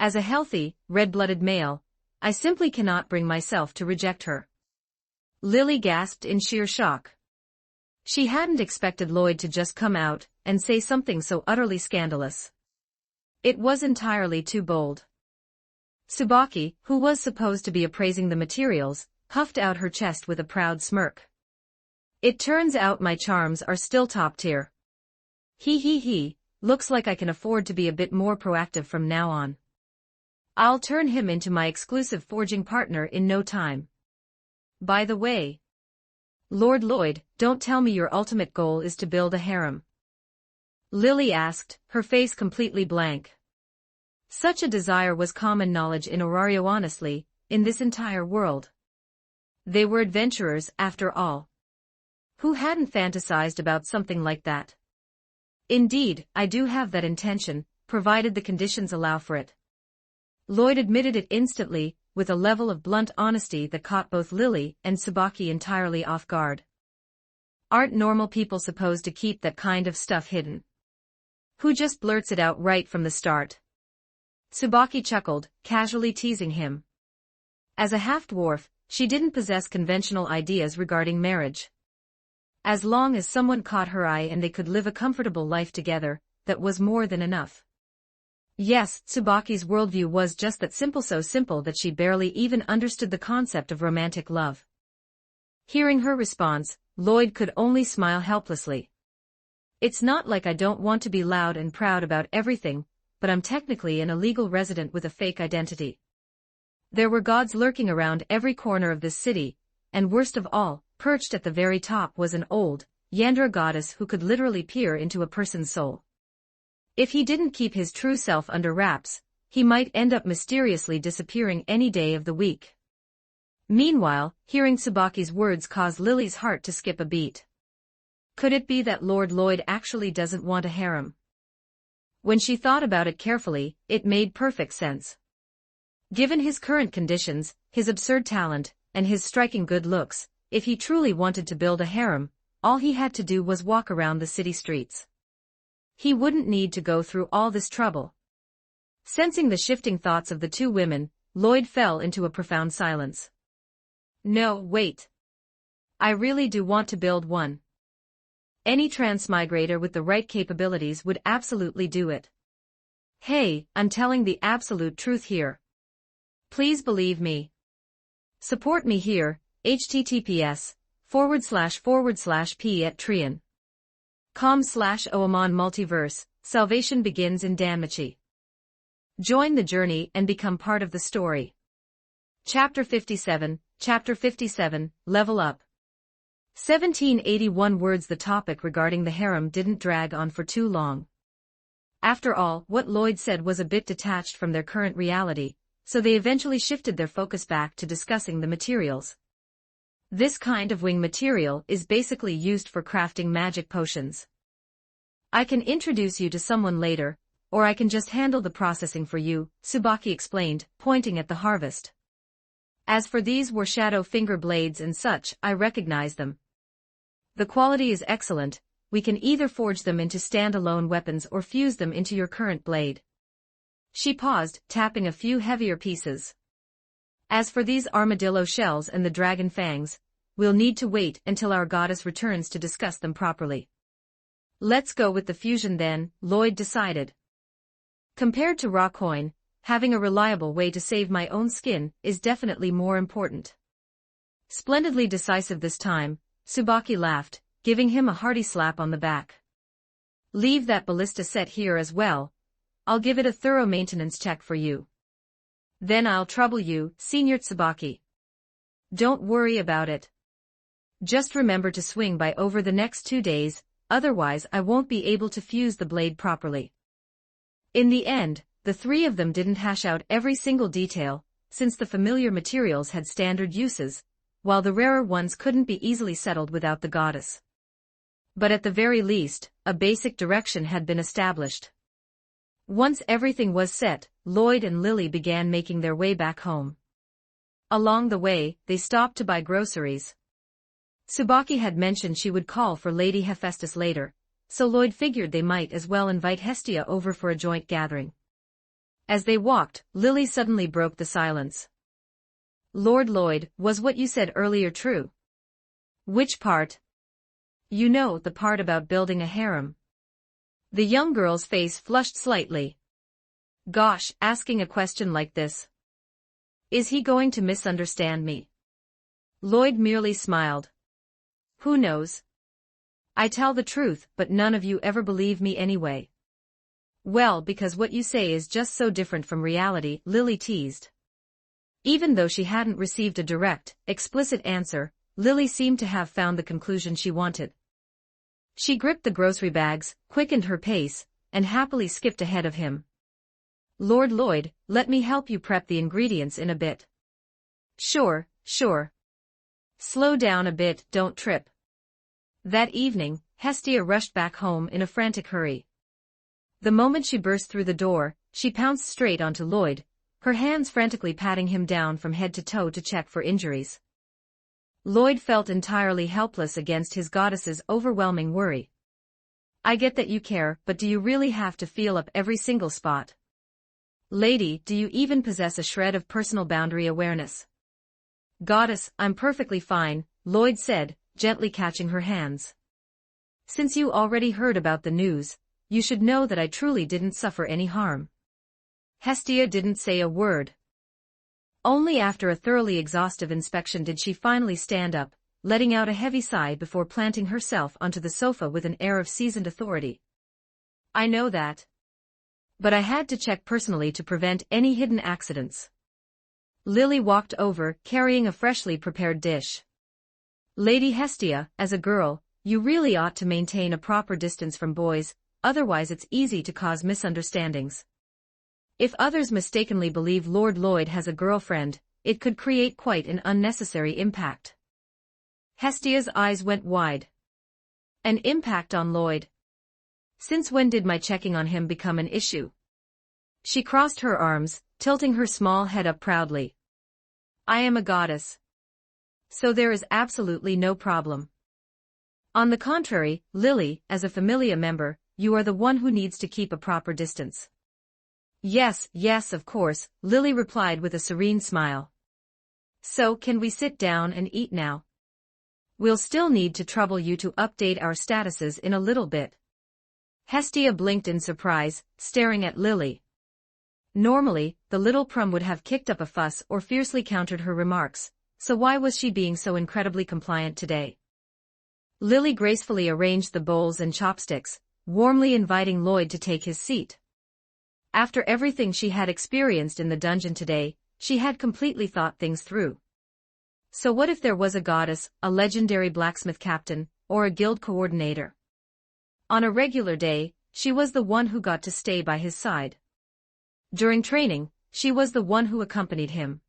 As a healthy, red-blooded male, I simply cannot bring myself to reject her. Lily gasped in sheer shock. She hadn't expected Lloyd to just come out and say something so utterly scandalous. It was entirely too bold. Tsubaki, who was supposed to be appraising the materials, puffed out her chest with a proud smirk. It turns out my charms are still top tier. He, looks like I can afford to be a bit more proactive from now on. I'll turn him into my exclusive forging partner in no time. By the way, Lord Lloyd, don't tell me your ultimate goal is to build a harem. Lily asked, her face completely blank. Such a desire was common knowledge in Orario, honestly, in this entire world. They were adventurers, after all. Who hadn't fantasized about something like that? Indeed, I do have that intention, provided the conditions allow for it. Lloyd admitted it instantly, with a level of blunt honesty that caught both Lily and Tsubaki entirely off guard. Aren't normal people supposed to keep that kind of stuff hidden? Who just blurts it out right from the start? Tsubaki chuckled, casually teasing him. As a half-dwarf, she didn't possess conventional ideas regarding marriage. As long as someone caught her eye and they could live a comfortable life together, that was more than enough. Yes, Tsubaki's worldview was just that simple, so simple that she barely even understood the concept of romantic love. Hearing her response, Lloyd could only smile helplessly. It's not like I don't want to be loud and proud about everything, but I'm technically an illegal resident with a fake identity. There were gods lurking around every corner of this city, and worst of all, perched at the very top was an old, Yandra goddess who could literally peer into a person's soul. If he didn't keep his true self under wraps, he might end up mysteriously disappearing any day of the week. Meanwhile, hearing Tsubaki's words caused Lily's heart to skip a beat. Could it be that Lord Lloyd actually doesn't want a harem? When she thought about it carefully, it made perfect sense. Given his current conditions, his absurd talent, and his striking good looks, if he truly wanted to build a harem, all he had to do was walk around the city streets. He wouldn't need to go through all this trouble. Sensing the shifting thoughts of the two women, Lloyd fell into a profound silence. No, wait. I really do want to build one. Any transmigrator with the right capabilities would absolutely do it. Hey, I'm telling the absolute truth here. Please believe me. Support me here, https://p@trian.com/Oamon Multiverse, salvation begins in Danmachi. Join the journey and become part of the story. Chapter 57, Level Up. 1781 words. The topic regarding the harem didn't drag on for too long. After all, what Lloyd said was a bit detached from their current reality, so they eventually shifted their focus back to discussing the materials. This kind of wing material is basically used for crafting magic potions. I can introduce you to someone later, or I can just handle the processing for you, Tsubaki explained, pointing at the harvest. As for these were shadow finger blades and such, I recognize them. The quality is excellent. We can either forge them into stand-alone weapons or fuse them into your current blade. She paused, tapping a few heavier pieces. As for these armadillo shells and the dragon fangs, we'll need to wait until our goddess returns to discuss them properly. Let's go with the fusion then, Lloyd decided. Compared to raw coin, having a reliable way to save my own skin is definitely more important. Splendidly decisive this time, Tsubaki laughed, giving him a hearty slap on the back. Leave that ballista set here as well. I'll give it a thorough maintenance check for you. Then I'll trouble you, Senior Tsubaki. Don't worry about it. Just remember to swing by over the next 2 days, otherwise I won't be able to fuse the blade properly. In the end, the three of them didn't hash out every single detail, since the familiar materials had standard uses, while the rarer ones couldn't be easily settled without the goddess. But at the very least, a basic direction had been established. Once everything was set, Lloyd and Lily began making their way back home. Along the way, they stopped to buy groceries. Tsubaki had mentioned she would call for Lady Hephaestus later, so Lloyd figured they might as well invite Hestia over for a joint gathering. As they walked, Lily suddenly broke the silence. Lord Lloyd, was what you said earlier true? Which part? You know, the part about building a harem. The young girl's face flushed slightly. Gosh, asking a question like this. Is he going to misunderstand me? Lloyd merely smiled. Who knows? I tell the truth, but none of you ever believe me anyway. Well, because what you say is just so different from reality, Lily teased. Even though she hadn't received a direct, explicit answer, Lily seemed to have found the conclusion she wanted. She gripped the grocery bags, quickened her pace, and happily skipped ahead of him. Lord Lloyd, let me help you prep the ingredients in a bit. Sure. Slow down a bit, don't trip. That evening, Hestia rushed back home in a frantic hurry. The moment she burst through the door, she pounced straight onto Lloyd, her hands frantically patting him down from head to toe to check for injuries. Lloyd felt entirely helpless against his goddess's overwhelming worry. I get that you care, but do you really have to feel up every single spot? Lady, do you even possess a shred of personal boundary awareness? Goddess, I'm perfectly fine, Lloyd said, gently catching her hands. Since you already heard about the news, you should know that I truly didn't suffer any harm. Hestia didn't say a word. Only after a thoroughly exhaustive inspection did she finally stand up, letting out a heavy sigh before planting herself onto the sofa with an air of seasoned authority. I know that. But I had to check personally to prevent any hidden accidents. Lily walked over, carrying a freshly prepared dish. Lady Hestia, as a girl, you really ought to maintain a proper distance from boys, otherwise it's easy to cause misunderstandings. If others mistakenly believe Lord Lloyd has a girlfriend, it could create quite an unnecessary impact. Hestia's eyes went wide. An impact on Lloyd? Since when did my checking on him become an issue? She crossed her arms, tilting her small head up proudly. I am a goddess. So there is absolutely no problem. On the contrary, Lily, as a familia member, you are the one who needs to keep a proper distance. Yes, of course, Lily replied with a serene smile. So can we sit down and eat now? We'll still need to trouble you to update our statuses in a little bit. Hestia blinked in surprise, staring at Lily. Normally, the little prum would have kicked up a fuss or fiercely countered her remarks, so why was she being so incredibly compliant today? Lily gracefully arranged the bowls and chopsticks, warmly inviting Lloyd to take his seat. After everything she had experienced in the dungeon today, she had completely thought things through. So what if there was a goddess, a legendary blacksmith captain, or a guild coordinator? On a regular day, she was the one who got to stay by his side. During training, she was the one who accompanied him.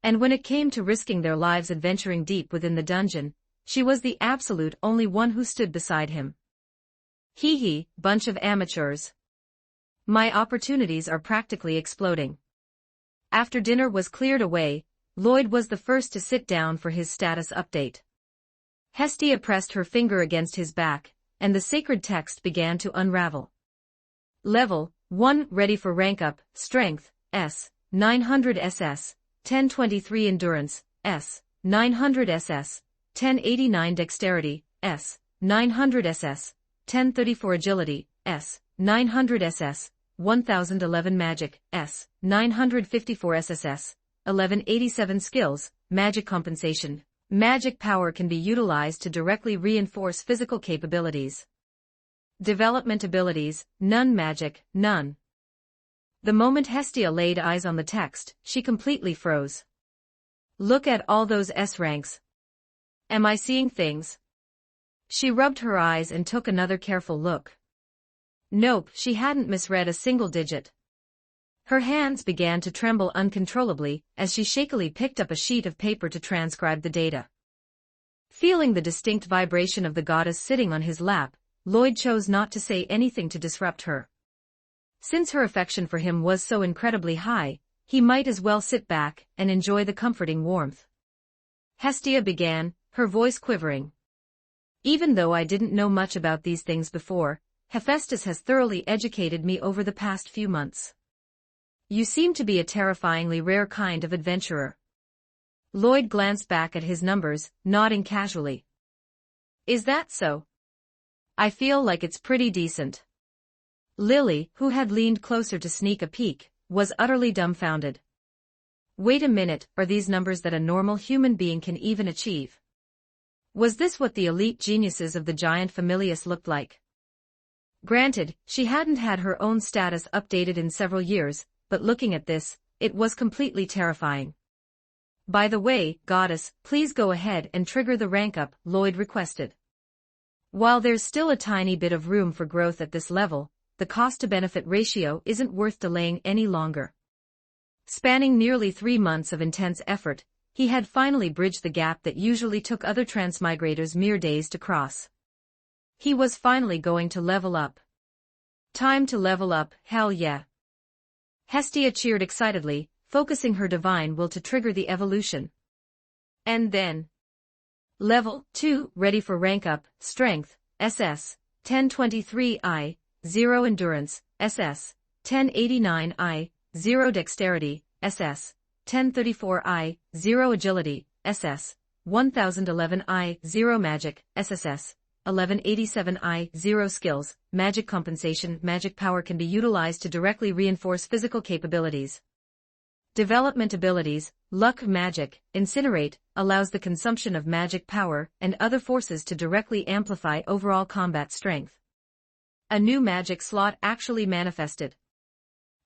And when it came to risking their lives adventuring deep within the dungeon, she was the absolute only one who stood beside him. Hee hee, bunch of amateurs. My opportunities are practically exploding. After dinner was cleared away, Lloyd was the first to sit down for his status update. Hestia pressed her finger against his back, and the sacred text began to unravel. Level 1 ready for rank up, Strength, S, 900 SS, 1023 Endurance, S, 900 SS, 1089 Dexterity, S, 900 SS, 1034 Agility, S, 900 SS, 1011 Magic, S, 954 SSS, 1187 Skills, Magic Compensation. Magic power can be utilized to directly reinforce physical capabilities. Development abilities, none. Magic, none. The moment Hestia laid eyes on the text, she completely froze. Look at all those S ranks. Am I seeing things? She rubbed her eyes and took another careful look. Nope, she hadn't misread a single digit. Her hands began to tremble uncontrollably as she shakily picked up a sheet of paper to transcribe the data. Feeling the distinct vibration of the goddess sitting on his lap, Lloyd chose not to say anything to disrupt her. Since her affection for him was so incredibly high, he might as well sit back and enjoy the comforting warmth. Hestia began, her voice quivering. Even though I didn't know much about these things before, Hephaestus has thoroughly educated me over the past few months. You seem to be a terrifyingly rare kind of adventurer. Lloyd glanced back at his numbers, nodding casually. Is that so? I feel like it's pretty decent. Lily, who had leaned closer to sneak a peek, was utterly dumbfounded. Wait a minute, are these numbers that a normal human being can even achieve? Was this what the elite geniuses of the giant Familius looked like? Granted, she hadn't had her own status updated in several years, but looking at this, it was completely terrifying. By the way, goddess, please go ahead and trigger the rank up, Lloyd requested. While there's still a tiny bit of room for growth at this level, the cost-to-benefit ratio isn't worth delaying any longer. Spanning nearly 3 months of intense effort, he had finally bridged the gap that usually took other transmigrators mere days to cross. He was finally going to level up. Time to level up, hell yeah. Hestia cheered excitedly, focusing her divine will to trigger the evolution. And then. Level 2, ready for rank up, Strength, SS, 1023 I, 0 Endurance, SS, 1089 I, 0 Dexterity, SS, 1034 I, 0 Agility, SS, 1011 I, 0 Magic, SSS, 1187 I, 0 Skills, Magic Compensation. Magic power can be utilized to directly reinforce physical capabilities. Development abilities, Luck. Magic, Incinerate, allows the consumption of magic power and other forces to directly amplify overall combat strength. A new magic slot actually manifested.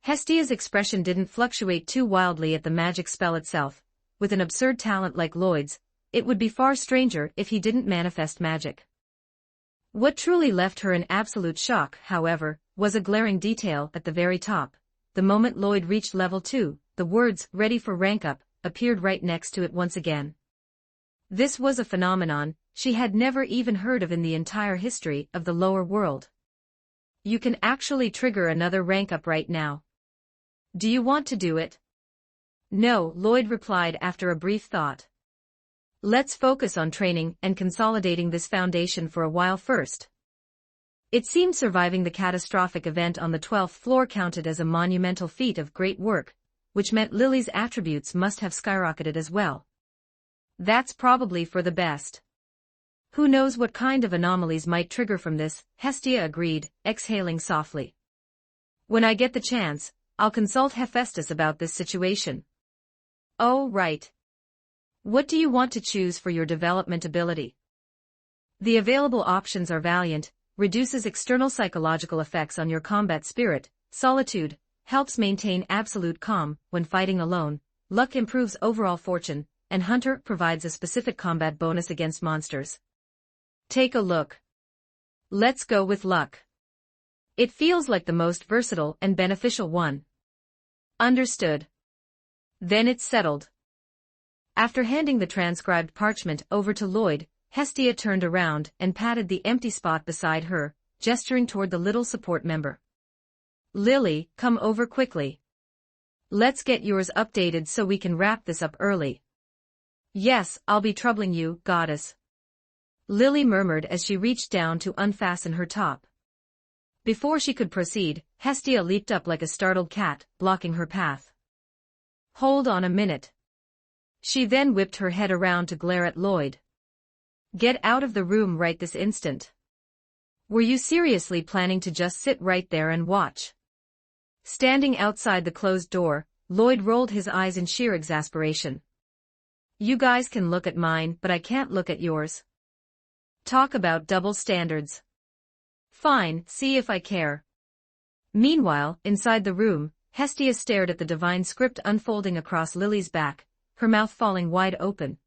Hestia's expression didn't fluctuate too wildly at the magic spell itself. With an absurd talent like Lloyd's, it would be far stranger if he didn't manifest magic. What truly left her in absolute shock, however, was a glaring detail at the very top. The moment Lloyd reached level 2, the words, ready for rank up, appeared right next to it once again. This was a phenomenon she had never even heard of in the entire history of the lower world. You can actually trigger another rank up right now. Do you want to do it? No, Lloyd replied after a brief thought. Let's focus on training and consolidating this foundation for a while first. It seemed surviving the catastrophic event on the 12th floor counted as a monumental feat of great work, which meant Lily's attributes must have skyrocketed as well. That's probably for the best. Who knows what kind of anomalies might trigger from this, Hestia agreed, exhaling softly. When I get the chance, I'll consult Hephaestus about this situation. Oh, right. What do you want to choose for your development ability? The available options are Valiant, reduces external psychological effects on your combat spirit, solitude, helps maintain absolute calm when fighting alone, luck improves overall fortune, and hunter provides a specific combat bonus against monsters. Take a look. Let's go with luck. It feels like the most versatile and beneficial one. Understood. Then it's settled. After handing the transcribed parchment over to Lloyd, Hestia turned around and patted the empty spot beside her, gesturing toward the little support member. Lily, come over quickly. Let's get yours updated so we can wrap this up early. Yes, I'll be troubling you, goddess. Lily murmured as she reached down to unfasten her top. Before she could proceed, Hestia leaped up like a startled cat, blocking her path. Hold on a minute. She then whipped her head around to glare at Lloyd. Get out of the room right this instant. Were you seriously planning to just sit right there and watch? Standing outside the closed door, Lloyd rolled his eyes in sheer exasperation. You guys can look at mine, but I can't look at yours. Talk about double standards. Fine, see if I care. Meanwhile, inside the room, Hestia stared at the divine script unfolding across Lily's back, her mouth falling wide open.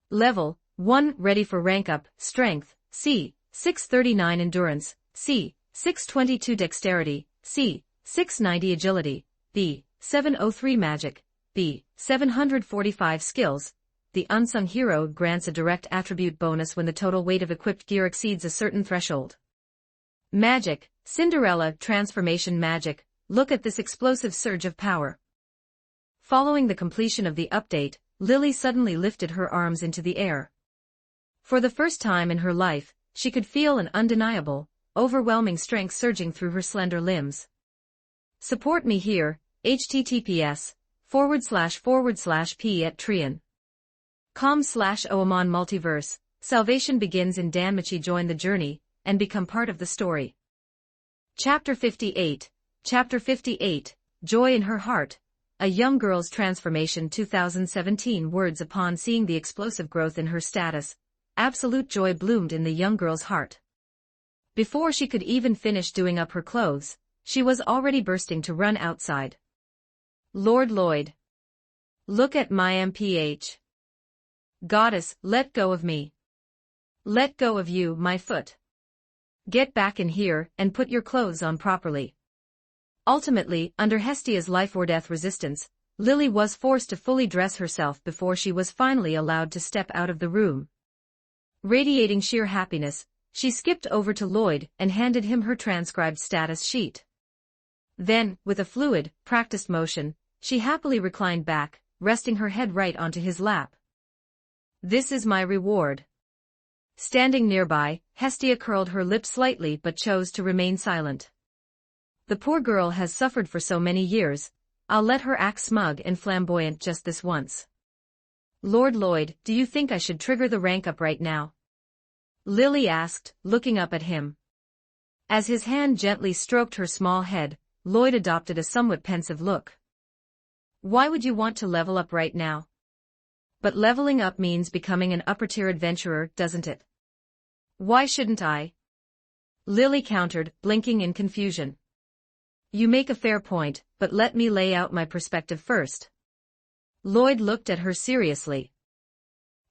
Level 1 ready for rank up, strength, C, 639 endurance, C, 622 dexterity, C, 690 agility, B, 703 magic, B, 745 skills. The unsung hero grants a direct attribute bonus when the total weight of equipped gear exceeds a certain threshold. Magic, Cinderella transformation magic, look at this explosive surge of power. Following the completion of the update, Lily suddenly lifted her arms into the air. For the first time in her life, she could feel an undeniable, overwhelming strength surging through her slender limbs. Support me here, https://p@trian.com/oamon Multiverse, Salvation begins in Danmachi. Join the journey, and become part of the story. Chapter 58, Chapter 58, Joy in Her Heart, A Young Girl's Transformation 2017. Words upon seeing the explosive growth in her status, absolute joy bloomed in the young girl's heart. Before she could even finish doing up her clothes, she was already bursting to run outside. Lord Lloyd. Look at my MPH. Goddess, let go of me. Let go of you, my foot. Get back in here and put your clothes on properly. Ultimately, under Hestia's life-or-death resistance, Lily was forced to fully dress herself before she was finally allowed to step out of the room. Radiating sheer happiness, she skipped over to Lloyd and handed him her transcribed status sheet. Then, with a fluid, practiced motion, she happily reclined back, resting her head right onto his lap. This is my reward. Standing nearby, Hestia curled her lips slightly but chose to remain silent. The poor girl has suffered for so many years, I'll let her act smug and flamboyant just this once. Lord Lloyd, do you think I should trigger the rank up right now? Lily asked, looking up at him. As his hand gently stroked her small head, Lloyd adopted a somewhat pensive look. Why would you want to level up right now? But leveling up means becoming an upper-tier adventurer, doesn't it? Why shouldn't I? Lily countered, blinking in confusion. You make a fair point, but let me lay out my perspective first. Lloyd looked at her seriously.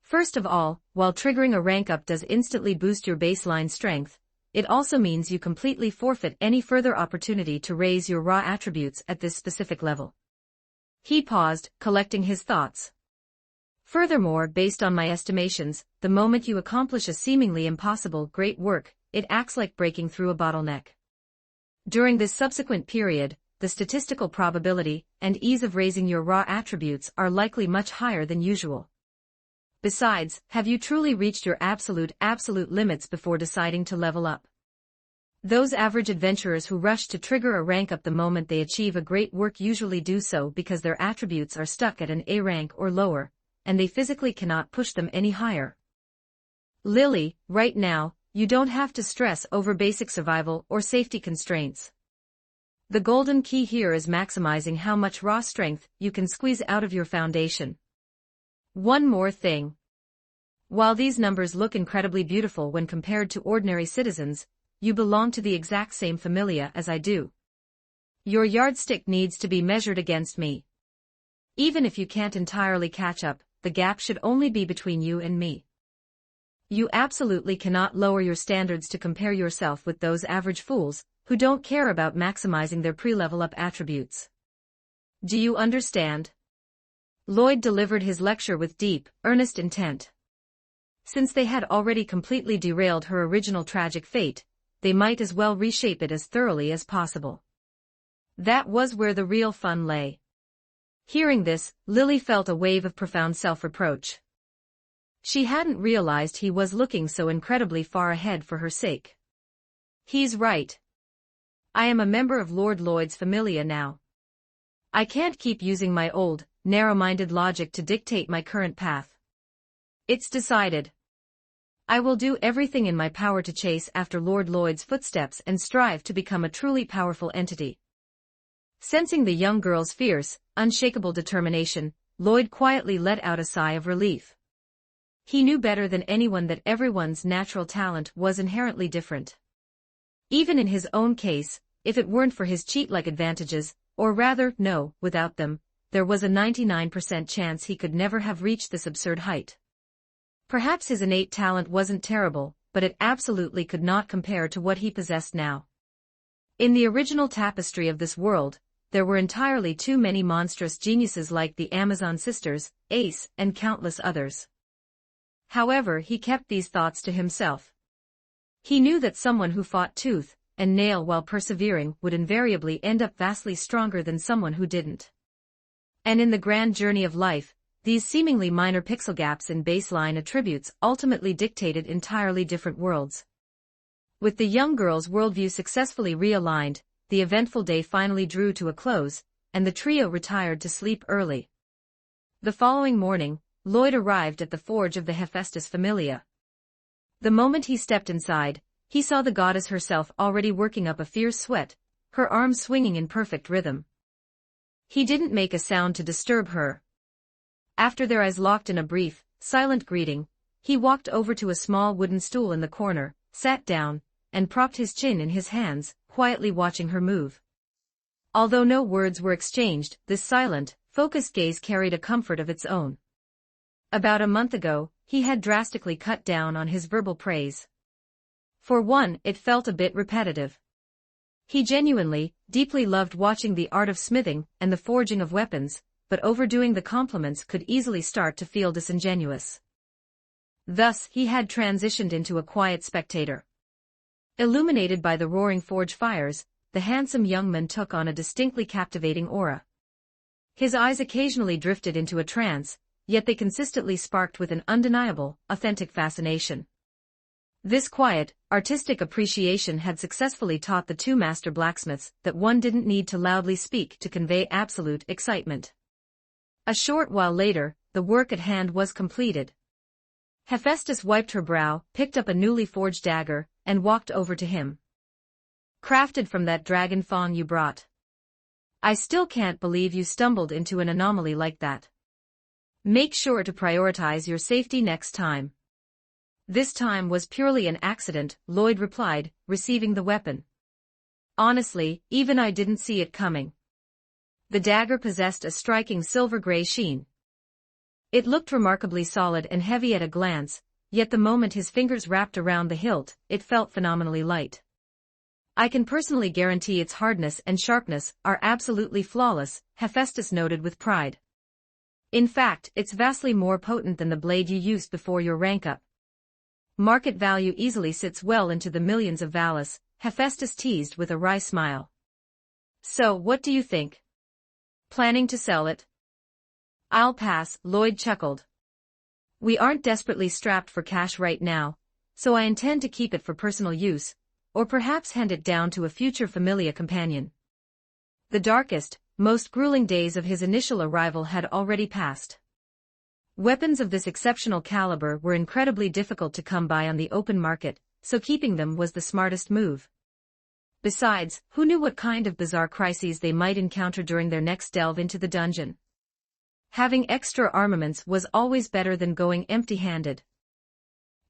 First of all, while triggering a rank up does instantly boost your baseline strength, it also means you completely forfeit any further opportunity to raise your raw attributes at this specific level. He paused, collecting his thoughts. Furthermore, based on my estimations, the moment you accomplish a seemingly impossible great work, it acts like breaking through a bottleneck. During this subsequent period, the statistical probability and ease of raising your raw attributes are likely much higher than usual. Besides, have you truly reached your absolute limits before deciding to level up? Those average adventurers who rush to trigger a rank up the moment they achieve a great work usually do so because their attributes are stuck at an A rank or lower, and they physically cannot push them any higher. Lily, right now, you don't have to stress over basic survival or safety constraints. The golden key here is maximizing how much raw strength you can squeeze out of your foundation. One more thing. While these numbers look incredibly beautiful when compared to ordinary citizens, you belong to the exact same familia as I do. Your yardstick needs to be measured against me. Even if you can't entirely catch up, the gap should only be between you and me. You absolutely cannot lower your standards to compare yourself with those average fools, who don't care about maximizing their pre-level up attributes. Do you understand? Lloyd delivered his lecture with deep, earnest intent. Since they had already completely derailed her original tragic fate, they might as well reshape it as thoroughly as possible. That was where the real fun lay. Hearing this, Lily felt a wave of profound self-reproach. She hadn't realized he was looking so incredibly far ahead for her sake. He's right. I am a member of Lord Lloyd's Familia now. I can't keep using my old, narrow-minded logic to dictate my current path. It's decided. I will do everything in my power to chase after Lord Lloyd's footsteps and strive to become a truly powerful entity. Sensing the young girl's fierce, unshakable determination, Lloyd quietly let out a sigh of relief. He knew better than anyone that everyone's natural talent was inherently different. Even in his own case, if it weren't for his cheat-like advantages, or rather, no, without them, there was a 99% chance he could never have reached this absurd height. Perhaps his innate talent wasn't terrible, but it absolutely could not compare to what he possessed now. In the original tapestry of this world, there were entirely too many monstrous geniuses like the Amazon sisters, Ace, and countless others. However, he kept these thoughts to himself. He knew that someone who fought tooth and nail while persevering would invariably end up vastly stronger than someone who didn't. And in the grand journey of life, these seemingly minor pixel gaps in baseline attributes ultimately dictated entirely different worlds. With the young girl's worldview successfully realigned, the eventful day finally drew to a close, and the trio retired to sleep early. The following morning, Lloyd arrived at the forge of the Hephaestus Familia. The moment he stepped inside, he saw the goddess herself already working up a fierce sweat, her arms swinging in perfect rhythm. He didn't make a sound to disturb her. After their eyes locked in a brief, silent greeting, he walked over to a small wooden stool in the corner, sat down, and propped his chin in his hands, quietly watching her move. Although no words were exchanged, this silent, focused gaze carried a comfort of its own. About a month ago, he had drastically cut down on his verbal praise. For one, it felt a bit repetitive. He genuinely, deeply loved watching the art of smithing and the forging of weapons, but overdoing the compliments could easily start to feel disingenuous. Thus, he had transitioned into a quiet spectator. Illuminated by the roaring forge fires, the handsome young man took on a distinctly captivating aura. His eyes occasionally drifted into a trance, yet they consistently sparked with an undeniable, authentic fascination. This quiet, artistic appreciation had successfully taught the two master blacksmiths that one didn't need to loudly speak to convey absolute excitement. A short while later, the work at hand was completed. Hephaestus wiped her brow, picked up a newly forged dagger, and walked over to him. Crafted from that dragon fawn you brought. I still can't believe you stumbled into an anomaly like that. Make sure to prioritize your safety next time. This time was purely an accident, Lloyd replied, receiving the weapon. Honestly, even I didn't see it coming. The dagger possessed a striking silver-gray sheen. It looked remarkably solid and heavy at a glance, yet the moment his fingers wrapped around the hilt, it felt phenomenally light. I can personally guarantee its hardness and sharpness are absolutely flawless, Hephaestus noted with pride. In fact, it's vastly more potent than the blade you used before your rank up. Market value easily sits well into the millions of Valis, Hephaestus teased with a wry smile. So, what do you think? Planning to sell it? I'll pass, Lloyd chuckled. We aren't desperately strapped for cash right now, so I intend to keep it for personal use, or perhaps hand it down to a future familia companion. The darkest, most grueling days of his initial arrival had already passed. Weapons of this exceptional caliber were incredibly difficult to come by on the open market, so keeping them was the smartest move. Besides, who knew what kind of bizarre crises they might encounter during their next delve into the dungeon? Having extra armaments was always better than going empty-handed.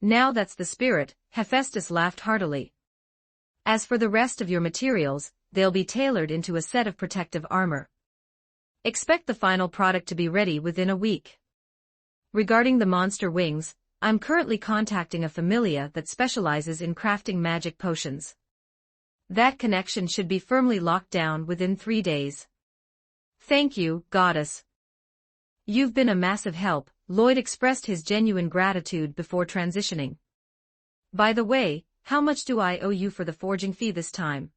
Now that's the spirit, Hephaestus laughed heartily. As for the rest of your materials, they'll be tailored into a set of protective armor. Expect the final product to be ready within a week. Regarding the monster wings, I'm currently contacting a familia that specializes in crafting magic potions. That connection should be firmly locked down within 3 days. Thank you, goddess. You've been a massive help, Lloyd expressed his genuine gratitude before transitioning. By the way, how much do I owe you for the forging fee this time?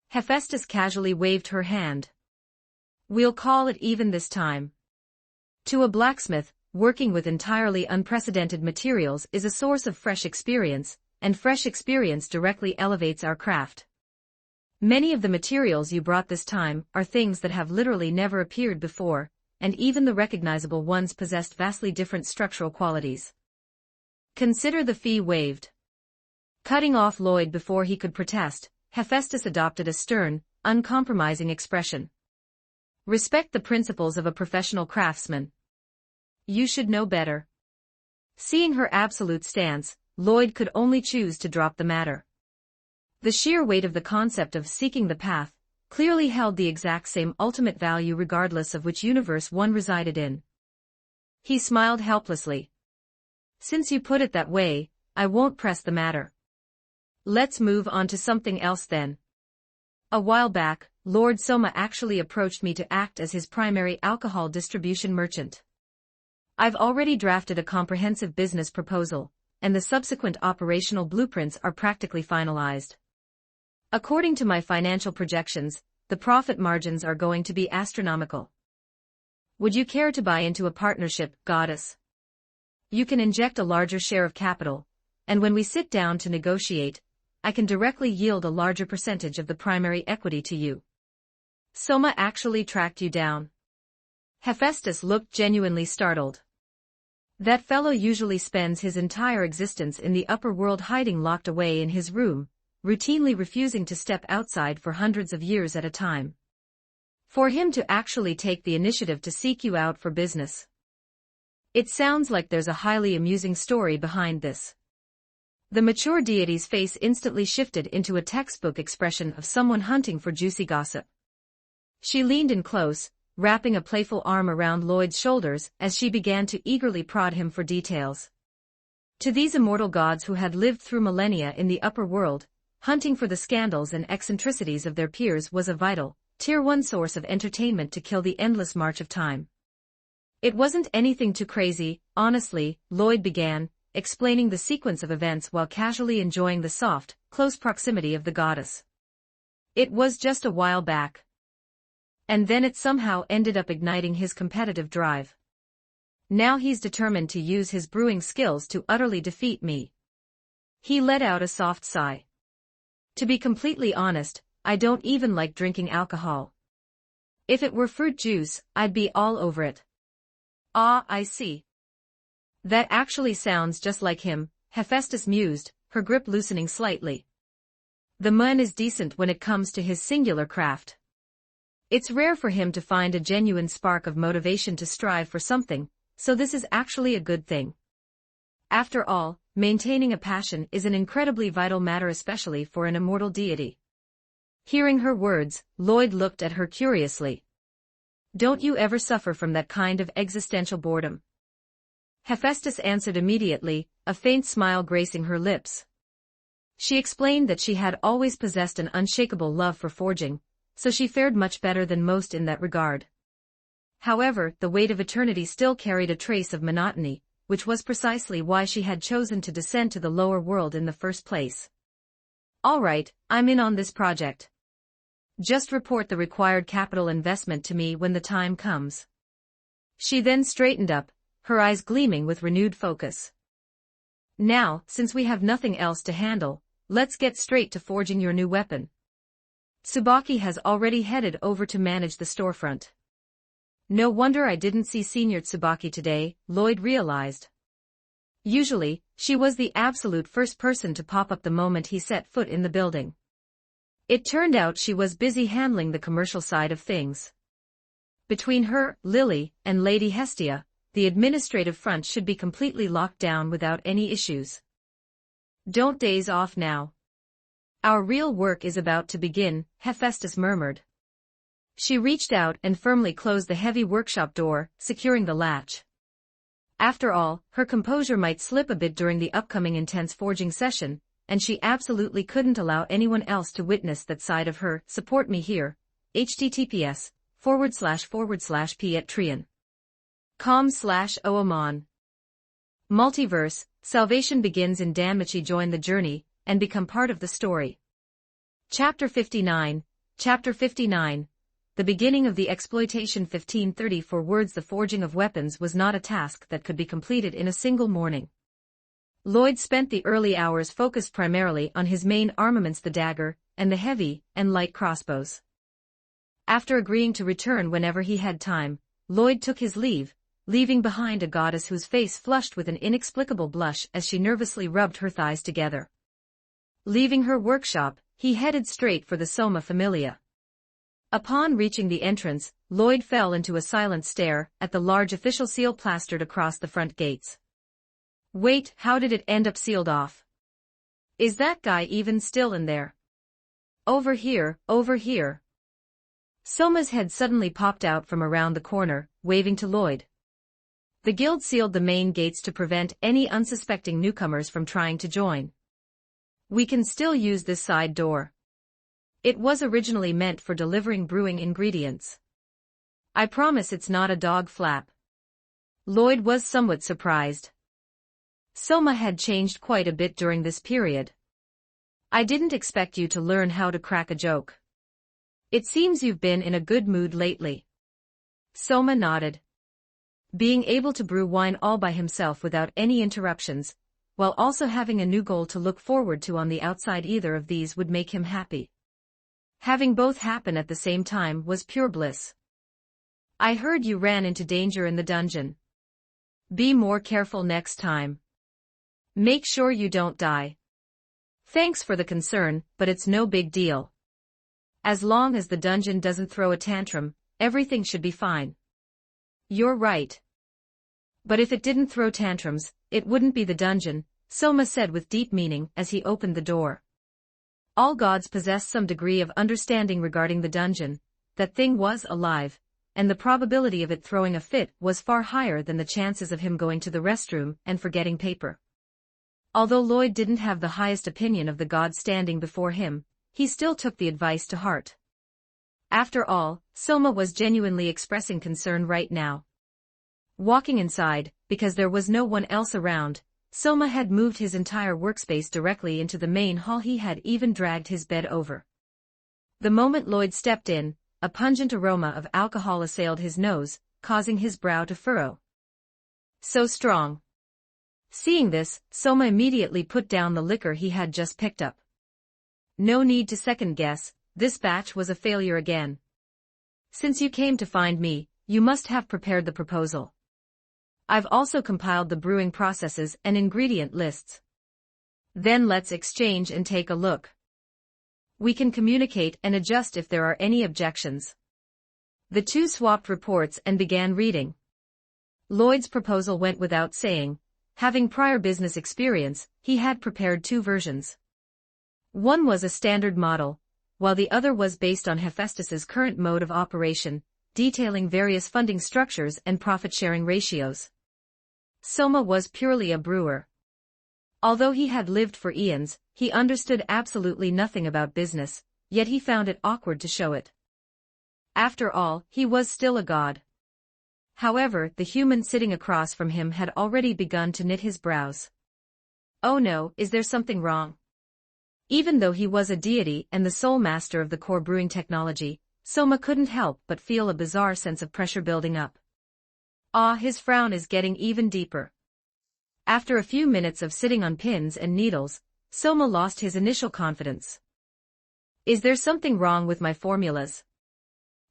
Hephaestus casually waved her hand. We'll call it even this time. To a blacksmith, working with entirely unprecedented materials is a source of fresh experience, and fresh experience directly elevates our craft. Many of the materials you brought this time are things that have literally never appeared before, and even the recognizable ones possessed vastly different structural qualities. Consider the fee waived. Cutting off Lloyd before he could protest, Hephaestus adopted a stern, uncompromising expression. Respect the principles of a professional craftsman. You should know better. Seeing her absolute stance, Lloyd could only choose to drop the matter. The sheer weight of the concept of seeking the path clearly held the exact same ultimate value regardless of which universe one resided in. He smiled helplessly. Since you put it that way, I won't press the matter. Let's move on to something else then. A while back, Lord Soma actually approached me to act as his primary alcohol distribution merchant. I've already drafted a comprehensive business proposal, and the subsequent operational blueprints are practically finalized. According to my financial projections, the profit margins are going to be astronomical. Would you care to buy into a partnership, goddess? You can inject a larger share of capital, and when we sit down to negotiate, I can directly yield a larger percentage of the primary equity to you. Soma actually tracked you down. Hephaestus looked genuinely startled. That fellow usually spends his entire existence in the upper world hiding locked away in his room, routinely refusing to step outside for hundreds of years at a time. For him to actually take the initiative to seek you out for business. It sounds like there's a highly amusing story behind this. The mature deity's face instantly shifted into a textbook expression of someone hunting for juicy gossip. She leaned in close, wrapping a playful arm around Lloyd's shoulders as she began to eagerly prod him for details. To these immortal gods who had lived through millennia in the upper world, hunting for the scandals and eccentricities of their peers was a vital, tier-1 source of entertainment to kill the endless march of time. It wasn't anything too crazy, honestly, Lloyd began, explaining the sequence of events while casually enjoying the soft, close proximity of the goddess. It was just a while back. And then it somehow ended up igniting his competitive drive. Now he's determined to use his brewing skills to utterly defeat me. He let out a soft sigh. To be completely honest, I don't even like drinking alcohol. If it were fruit juice, I'd be all over it. Ah, I see. That actually sounds just like him, Hephaestus mused, her grip loosening slightly. The man is decent when it comes to his singular craft. It's rare for him to find a genuine spark of motivation to strive for something, so this is actually a good thing. After all, maintaining a passion is an incredibly vital matter, especially for an immortal deity. Hearing her words, Lloyd looked at her curiously. Don't you ever suffer from that kind of existential boredom? Hephaestus answered immediately, a faint smile gracing her lips. She explained that she had always possessed an unshakable love for forging, so she fared much better than most in that regard. However, the weight of eternity still carried a trace of monotony, which was precisely why she had chosen to descend to the lower world in the first place. All right, I'm in on this project. Just report the required capital investment to me when the time comes. She then straightened up, her eyes gleaming with renewed focus. Now, since we have nothing else to handle, let's get straight to forging your new weapon. Tsubaki has already headed over to manage the storefront. No wonder I didn't see Senior Tsubaki today, Lloyd realized. Usually, she was the absolute first person to pop up the moment he set foot in the building. It turned out she was busy handling the commercial side of things. Between her, Lily, and Lady Hestia, the administrative front should be completely locked down without any issues. Don't daze off now. Our real work is about to begin, Hephaestus murmured. She reached out and firmly closed the heavy workshop door, securing the latch. After all, her composure might slip a bit during the upcoming intense forging session, and she absolutely couldn't allow anyone else to witness that side of her. Support me here. https://Patreon.com/oamon. Multiverse, salvation begins in Danmachi. Join the journey, and become part of the story. Chapter 59. Chapter 59. The beginning of the exploitation. 1534 words. The forging of weapons was not a task that could be completed in a single morning. Lloyd spent the early hours focused primarily on his main armaments, the dagger, and the heavy and light crossbows. After agreeing to return whenever he had time, Lloyd took his leave, leaving behind a goddess whose face flushed with an inexplicable blush as she nervously rubbed her thighs together. Leaving her workshop, he headed straight for the Soma Familia. Upon reaching the entrance, Lloyd fell into a silent stare at the large official seal plastered across the front gates. Wait, how did it end up sealed off? Is that guy even still in there? Over here, over here. Soma's head suddenly popped out from around the corner, waving to Lloyd. The guild sealed the main gates to prevent any unsuspecting newcomers from trying to join. We can still use this side door. It was originally meant for delivering brewing ingredients. I promise it's not a dog flap. Lloyd was somewhat surprised. Soma had changed quite a bit during this period. I didn't expect you to learn how to crack a joke. It seems you've been in a good mood lately. Soma nodded. Being able to brew wine all by himself without any interruptions, while also having a new goal to look forward to on the outside, either of these would make him happy. Having both happen at the same time was pure bliss. I heard you ran into danger in the dungeon. Be more careful next time. Make sure you don't die. Thanks for the concern, but it's no big deal. As long as the dungeon doesn't throw a tantrum, everything should be fine. You're right. But if it didn't throw tantrums, it wouldn't be the dungeon, Soma said with deep meaning as he opened the door. All gods possess some degree of understanding regarding the dungeon. That thing was alive, and the probability of it throwing a fit was far higher than the chances of him going to the restroom and forgetting paper. Although Lloyd didn't have the highest opinion of the god standing before him, he still took the advice to heart. After all, Soma was genuinely expressing concern right now. Walking inside, because there was no one else around, Soma had moved his entire workspace directly into the main hall. He had even dragged his bed over. The moment Lloyd stepped in, a pungent aroma of alcohol assailed his nose, causing his brow to furrow. So strong. Seeing this, Soma immediately put down the liquor he had just picked up. No need to second guess, this batch was a failure again. Since you came to find me, you must have prepared the proposal. I've also compiled the brewing processes and ingredient lists. Then let's exchange and take a look. We can communicate and adjust if there are any objections. The two swapped reports and began reading. Lloyd's proposal went without saying. Having prior business experience, he had prepared two versions. One was a standard model, while the other was based on Hephaestus's current mode of operation, detailing various funding structures and profit-sharing ratios. Soma was purely a brewer. Although he had lived for eons, he understood absolutely nothing about business, yet he found it awkward to show it. After all, he was still a god. However, the human sitting across from him had already begun to knit his brows. Oh no, is there something wrong? Even though he was a deity and the sole master of the core brewing technology, Soma couldn't help but feel a bizarre sense of pressure building up. His frown is getting even deeper. After a few minutes of sitting on pins and needles, Soma lost his initial confidence. Is there something wrong with my formulas?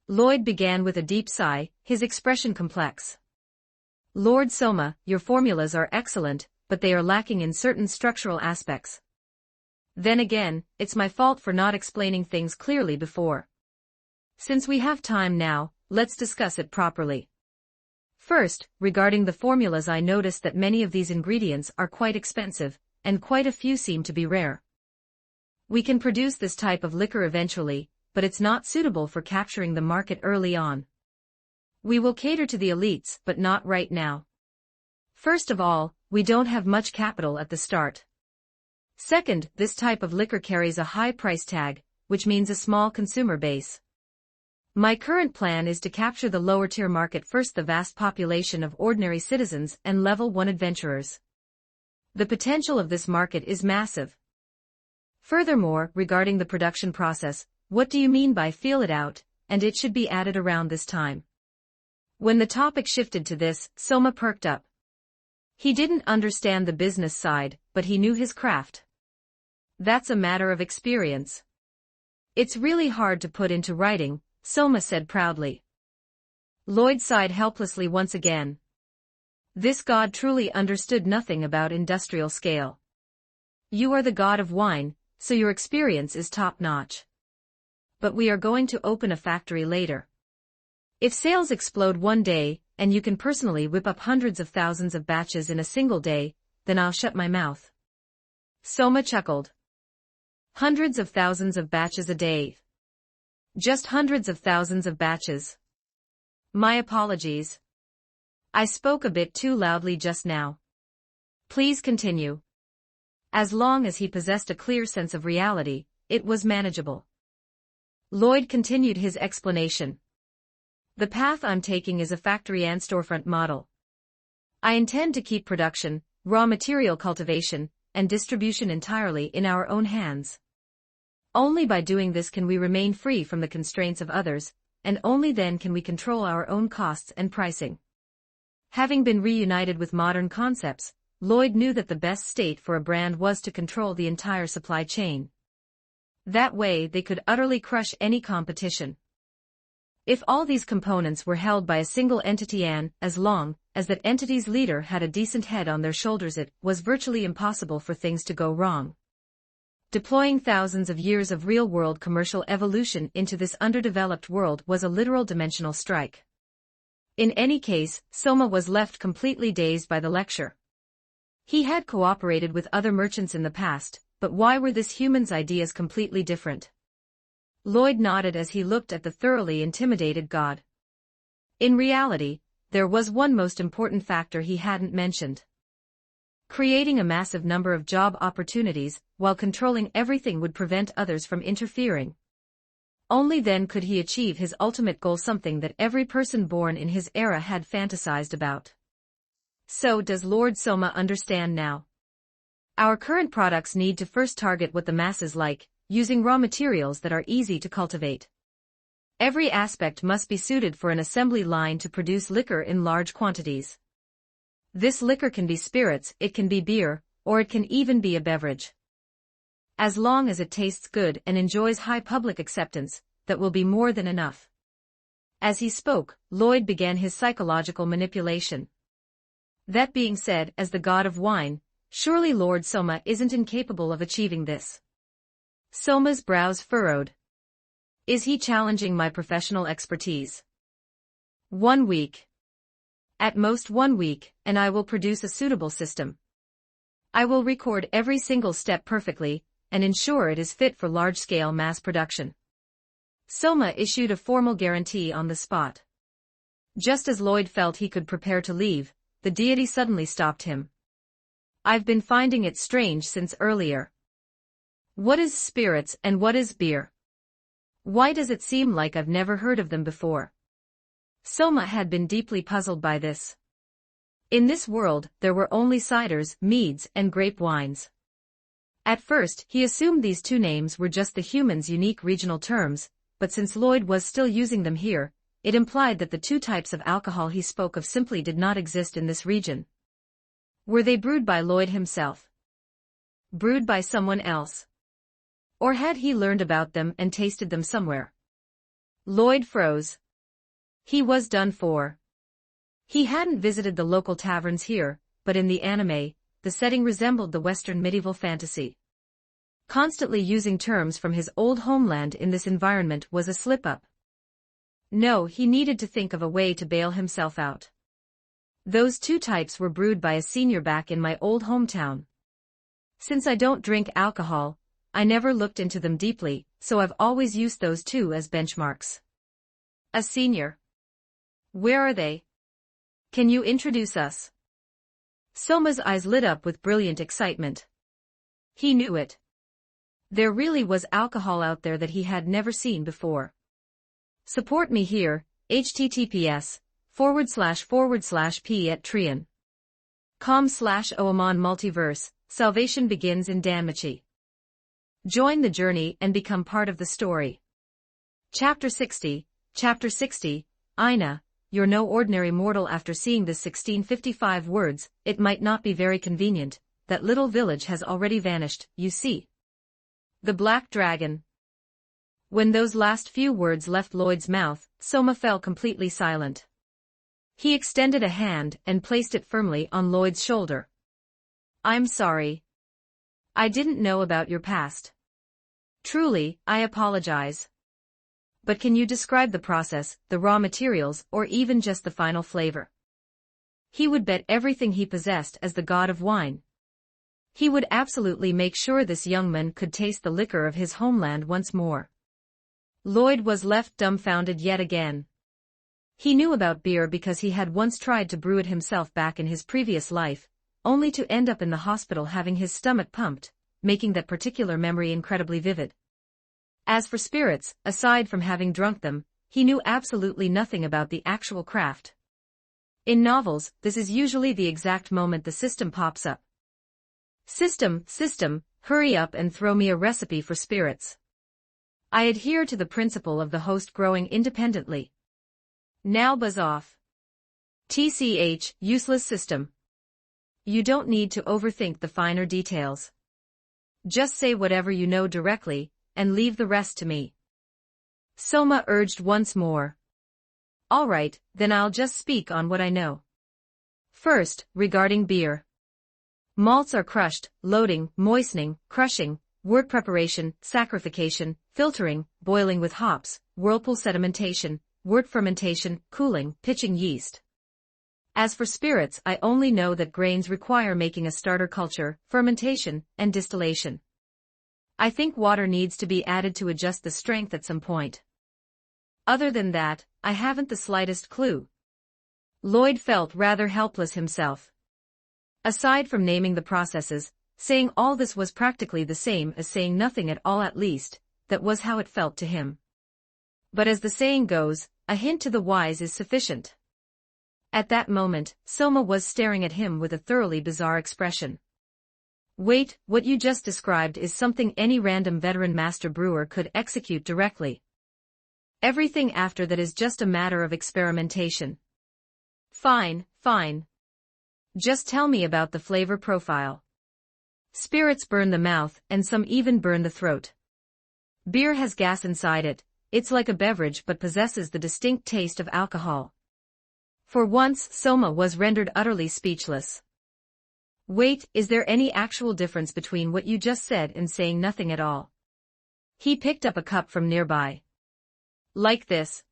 Lloyd began with a deep sigh, his expression complex. Lord Soma, your formulas are excellent, but they are lacking in certain structural aspects. Then again, it's my fault for not explaining things clearly before. Since we have time now, let's discuss it properly. First, regarding the formulas, I noticed that many of these ingredients are quite expensive, and quite a few seem to be rare. We can produce this type of liquor eventually, but it's not suitable for capturing the market early on. We will cater to the elites, but not right now. First of all, we don't have much capital at the start. Second, this type of liquor carries a high price tag, which means a small consumer base. My current plan is to capture the lower-tier market first, the vast population of ordinary citizens and level 1 adventurers. The potential of this market is massive. Furthermore, regarding the production process, what do you mean by feel it out, and it should be added around this time? When the topic shifted to this, Soma perked up. He didn't understand the business side, but he knew his craft. That's a matter of experience. It's really hard to put into writing, Soma said proudly. Lloyd sighed helplessly once again. This god truly understood nothing about industrial scale. You are the god of wine, so your experience is top-notch. But we are going to open a factory later. If sales explode one day, and you can personally whip up hundreds of thousands of batches in a single day, then I'll shut my mouth. Soma chuckled. Hundreds of thousands of batches a day. Just hundreds of thousands of batches. My apologies. I spoke a bit too loudly just now. Please continue. As long as he possessed a clear sense of reality, it was manageable. Lloyd continued his explanation. The path I'm taking is a factory and storefront model. I intend to keep production, raw material cultivation, and distribution entirely in our own hands. Only by doing this can we remain free from the constraints of others, and only then can we control our own costs and pricing. Having been reunited with modern concepts, Lloyd knew that the best state for a brand was to control the entire supply chain. That way they could utterly crush any competition. If all these components were held by a single entity and, as long as that entity's leader had a decent head on their shoulders, it was virtually impossible for things to go wrong. Deploying thousands of years of real-world commercial evolution into this underdeveloped world was a literal dimensional strike. In any case, Soma was left completely dazed by the lecture. He had cooperated with other merchants in the past, but why were this human's ideas completely different? Lloyd nodded as he looked at the thoroughly intimidated god. In reality, there was one most important factor he hadn't mentioned. Creating a massive number of job opportunities, while controlling everything, would prevent others from interfering. Only then could he achieve his ultimate goal, something that every person born in his era had fantasized about. So does Lord Soma understand now? Our current products need to first target what the masses like, using raw materials that are easy to cultivate. Every aspect must be suited for an assembly line to produce liquor in large quantities. This liquor can be spirits, it can be beer, or it can even be a beverage. As long as it tastes good and enjoys high public acceptance, that will be more than enough. As he spoke, Lloyd began his psychological manipulation. That being said, as the god of wine, surely Lord Soma isn't incapable of achieving this. Soma's brows furrowed. Is he challenging my professional expertise? 1 week. At most 1 week, and I will produce a suitable system. I will record every single step perfectly, and ensure it is fit for large-scale mass production. Soma issued a formal guarantee on the spot. Just as Lloyd felt he could prepare to leave, the deity suddenly stopped him. I've been finding it strange since earlier. What is spirits and what is beer? Why does it seem like I've never heard of them before? Soma had been deeply puzzled by this. In this world, there were only ciders, meads, and grape wines. At first, he assumed these two names were just the humans' unique regional terms, but since Lloyd was still using them here, it implied that the two types of alcohol he spoke of simply did not exist in this region. Were they brewed by Lloyd himself? Brewed by someone else? Or had he learned about them and tasted them somewhere? Lloyd froze. He was done for. He hadn't visited the local taverns here, but in the anime, the setting resembled the Western medieval fantasy. Constantly using terms from his old homeland in this environment was a slip-up. No, he needed to think of a way to bail himself out. Those two types were brewed by a senior back in my old hometown. Since I don't drink alcohol, I never looked into them deeply, so I've always used those two as benchmarks. A senior. Where are they? Can you introduce us? Soma's eyes lit up with brilliant excitement. He knew it. There really was alcohol out there that he had never seen before. Support me here, https://p@trian.com/oamon multiverse, salvation begins in Danmachi. Join the journey and become part of the story. Chapter 60, Ina, you're no ordinary mortal. After seeing this 1655 words, it might not be very convenient. That little village has already vanished, you see. The Black Dragon. When those last few words left Lloyd's mouth, Soma fell completely silent. He extended a hand and placed it firmly on Lloyd's shoulder. I'm sorry. I didn't know about your past. Truly, I apologize. But can you describe the process, the raw materials, or even just the final flavor? He would bet everything he possessed as the god of wine. He would absolutely make sure this young man could taste the liquor of his homeland once more. Lloyd was left dumbfounded yet again. He knew about beer because he had once tried to brew it himself back in his previous life, only to end up in the hospital having his stomach pumped, making that particular memory incredibly vivid. As for spirits, aside from having drunk them, he knew absolutely nothing about the actual craft. In novels, this is usually the exact moment the system pops up. System, hurry up and throw me a recipe for spirits. I adhere to the principle of the host growing independently. Now buzz off. TCH, useless system. You don't need to overthink the finer details. Just say whatever you know directly, and leave the rest to me. Soma urged once more. All right, then I'll just speak on what I know. First, regarding beer. Malts are crushed, loading, moistening, crushing, wort preparation, saccharification, filtering, boiling with hops, whirlpool sedimentation, wort fermentation, cooling, pitching yeast. As for spirits, I only know that grains require making a starter culture, fermentation, and distillation. I think water needs to be added to adjust the strength at some point. Other than that, I haven't the slightest clue. Lloyd felt rather helpless himself. Aside from naming the processes, saying all this was practically the same as saying nothing at all. At least, that was how it felt to him. But as the saying goes, a hint to the wise is sufficient. At that moment, Soma was staring at him with a thoroughly bizarre expression. Wait, what you just described is something any random veteran master brewer could execute directly. Everything after that is just a matter of experimentation. Fine. Just tell me about the flavor profile. Spirits burn the mouth, and some even burn the throat. Beer has gas inside it. It's like a beverage but possesses the distinct taste of alcohol. For once, Soma was rendered utterly speechless. Wait, is there any actual difference between what you just said and saying nothing at all? He picked up a cup from nearby. Like this.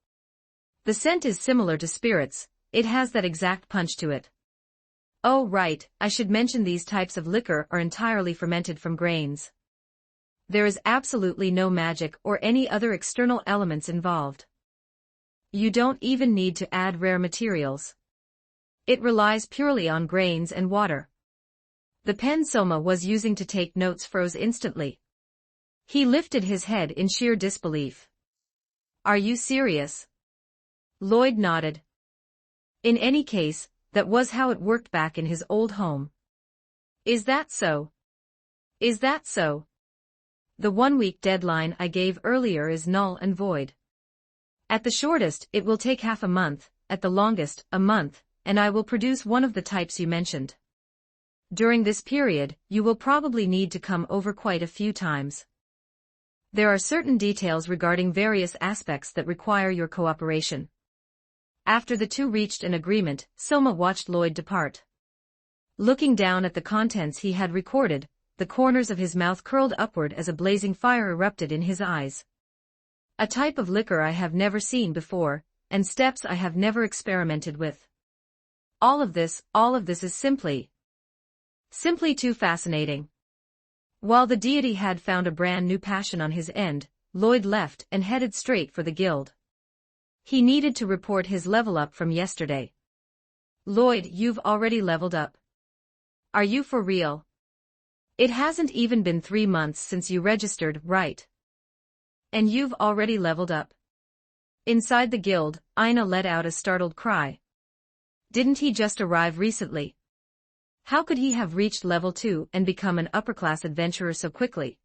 The scent is similar to spirits, it has that exact punch to it. Oh right, I should mention these types of liquor are entirely fermented from grains. There is absolutely no magic or any other external elements involved. You don't even need to add rare materials. It relies purely on grains and water. The pen Soma was using to take notes froze instantly. He lifted his head in sheer disbelief. Are you serious? Lloyd nodded. In any case, that was how it worked back in his old home. Is that so? The 1-week deadline I gave earlier is null and void. At the shortest, it will take half a month, at the longest, a month, and I will produce one of the types you mentioned. During this period, you will probably need to come over quite a few times. There are certain details regarding various aspects that require your cooperation. After the two reached an agreement, Soma watched Lloyd depart. Looking down at the contents he had recorded, the corners of his mouth curled upward as a blazing fire erupted in his eyes. A type of liquor I have never seen before, and steps I have never experimented with. All of this is simply too fascinating. While the deity had found a brand new passion on his end, Lloyd left and headed straight for the guild. He needed to report his level up from yesterday. Lloyd, you've already leveled up. Are you for real? It hasn't even been 3 months since you registered, right? And you've already leveled up. Inside the guild, Ina let out a startled cry. Didn't he just arrive recently? How could he have reached level 2 and become an upper-class adventurer so quickly?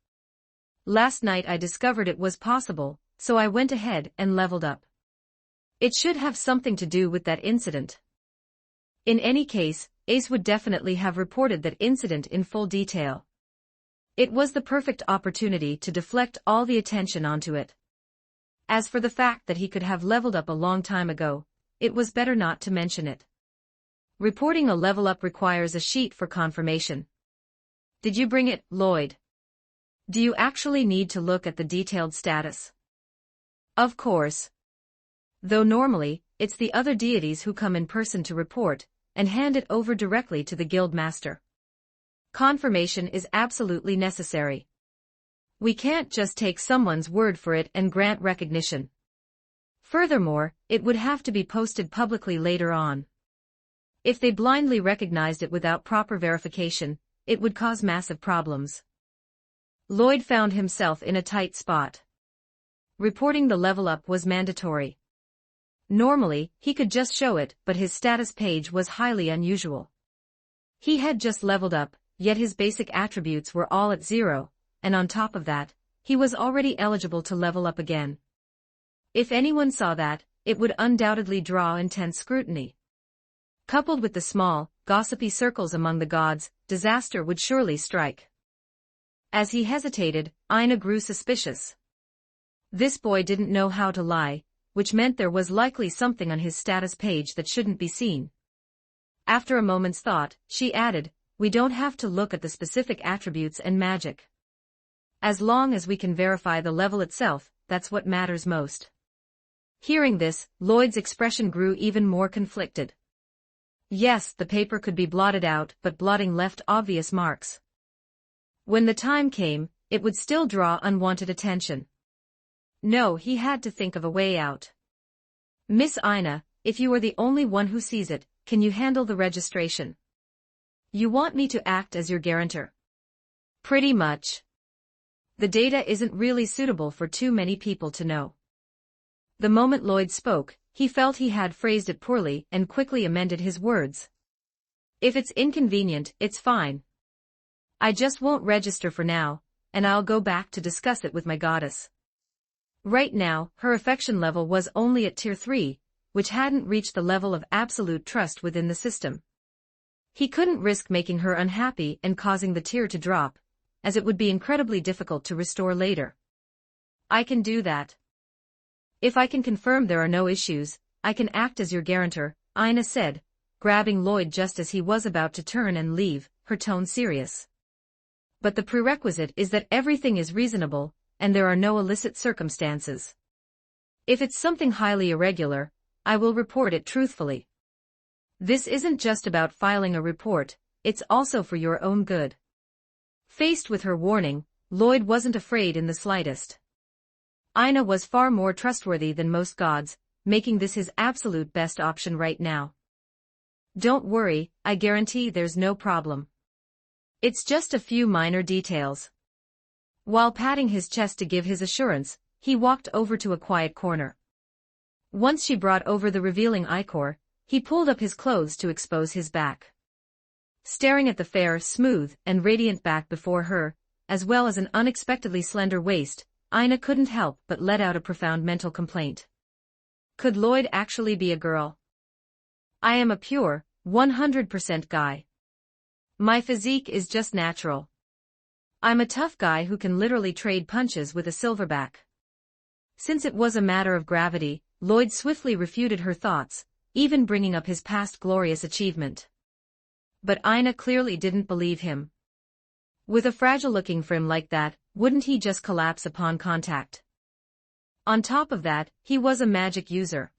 Last night I discovered it was possible, so I went ahead and leveled up. It should have something to do with that incident. In any case, Ace would definitely have reported that incident in full detail. It was the perfect opportunity to deflect all the attention onto it. As for the fact that he could have leveled up a long time ago, it was better not to mention it. Reporting a level up requires a sheet for confirmation. Did you bring it, Lloyd? Do you actually need to look at the detailed status? Of course. Though normally, it's the other deities who come in person to report, and hand it over directly to the guild master. Confirmation is absolutely necessary. We can't just take someone's word for it and grant recognition. Furthermore, it would have to be posted publicly later on. If they blindly recognized it without proper verification, it would cause massive problems. Lloyd found himself in a tight spot. Reporting the level up was mandatory. Normally, he could just show it, but his status page was highly unusual. He had just leveled up, yet his basic attributes were all at 0, and on top of that, he was already eligible to level up again. If anyone saw that, it would undoubtedly draw intense scrutiny. Coupled with the small, gossipy circles among the gods, disaster would surely strike. As he hesitated, Ina grew suspicious. This boy didn't know how to lie, which meant there was likely something on his status page that shouldn't be seen. After a moment's thought, she added, "We don't have to look at the specific attributes and magic. As long as we can verify the level itself, that's what matters most." Hearing this, Lloyd's expression grew even more conflicted. Yes, the paper could be blotted out, but blotting left obvious marks. When the time came, it would still draw unwanted attention. No, he had to think of a way out. "Miss Ina, if you are the only one who sees it, can you handle the registration? You want me to act as your guarantor?" "Pretty much. The data isn't really suitable for too many people to know." The moment Lloyd spoke, he felt he had phrased it poorly and quickly amended his words. "If it's inconvenient, it's fine. I just won't register for now, and I'll go back to discuss it with my goddess." Right now, her affection level was only at tier 3, which hadn't reached the level of absolute trust within the system. He couldn't risk making her unhappy and causing the tier to drop, as it would be incredibly difficult to restore later. "I can do that. If I can confirm there are no issues, I can act as your guarantor," Ina said, grabbing Lloyd just as he was about to turn and leave, her tone serious. "But the prerequisite is that everything is reasonable, and there are no illicit circumstances. If it's something highly irregular, I will report it truthfully. This isn't just about filing a report, it's also for your own good." Faced with her warning, Lloyd wasn't afraid in the slightest. Ina was far more trustworthy than most gods, making this his absolute best option right now. "Don't worry, I guarantee there's no problem. It's just a few minor details." While patting his chest to give his assurance, he walked over to a quiet corner. Once she brought over the revealing ichor, he pulled up his clothes to expose his back. Staring at the fair, smooth, and radiant back before her, as well as an unexpectedly slender waist, Ina couldn't help but let out a profound mental complaint. Could Lloyd actually be a girl? "I am a pure, 100% guy. My physique is just natural. I'm a tough guy who can literally trade punches with a silverback." Since it was a matter of gravity, Lloyd swiftly refuted her thoughts, even bringing up his past glorious achievement. But Ina clearly didn't believe him. With a fragile-looking frame like that, wouldn't he just collapse upon contact? On top of that, he was a magic user.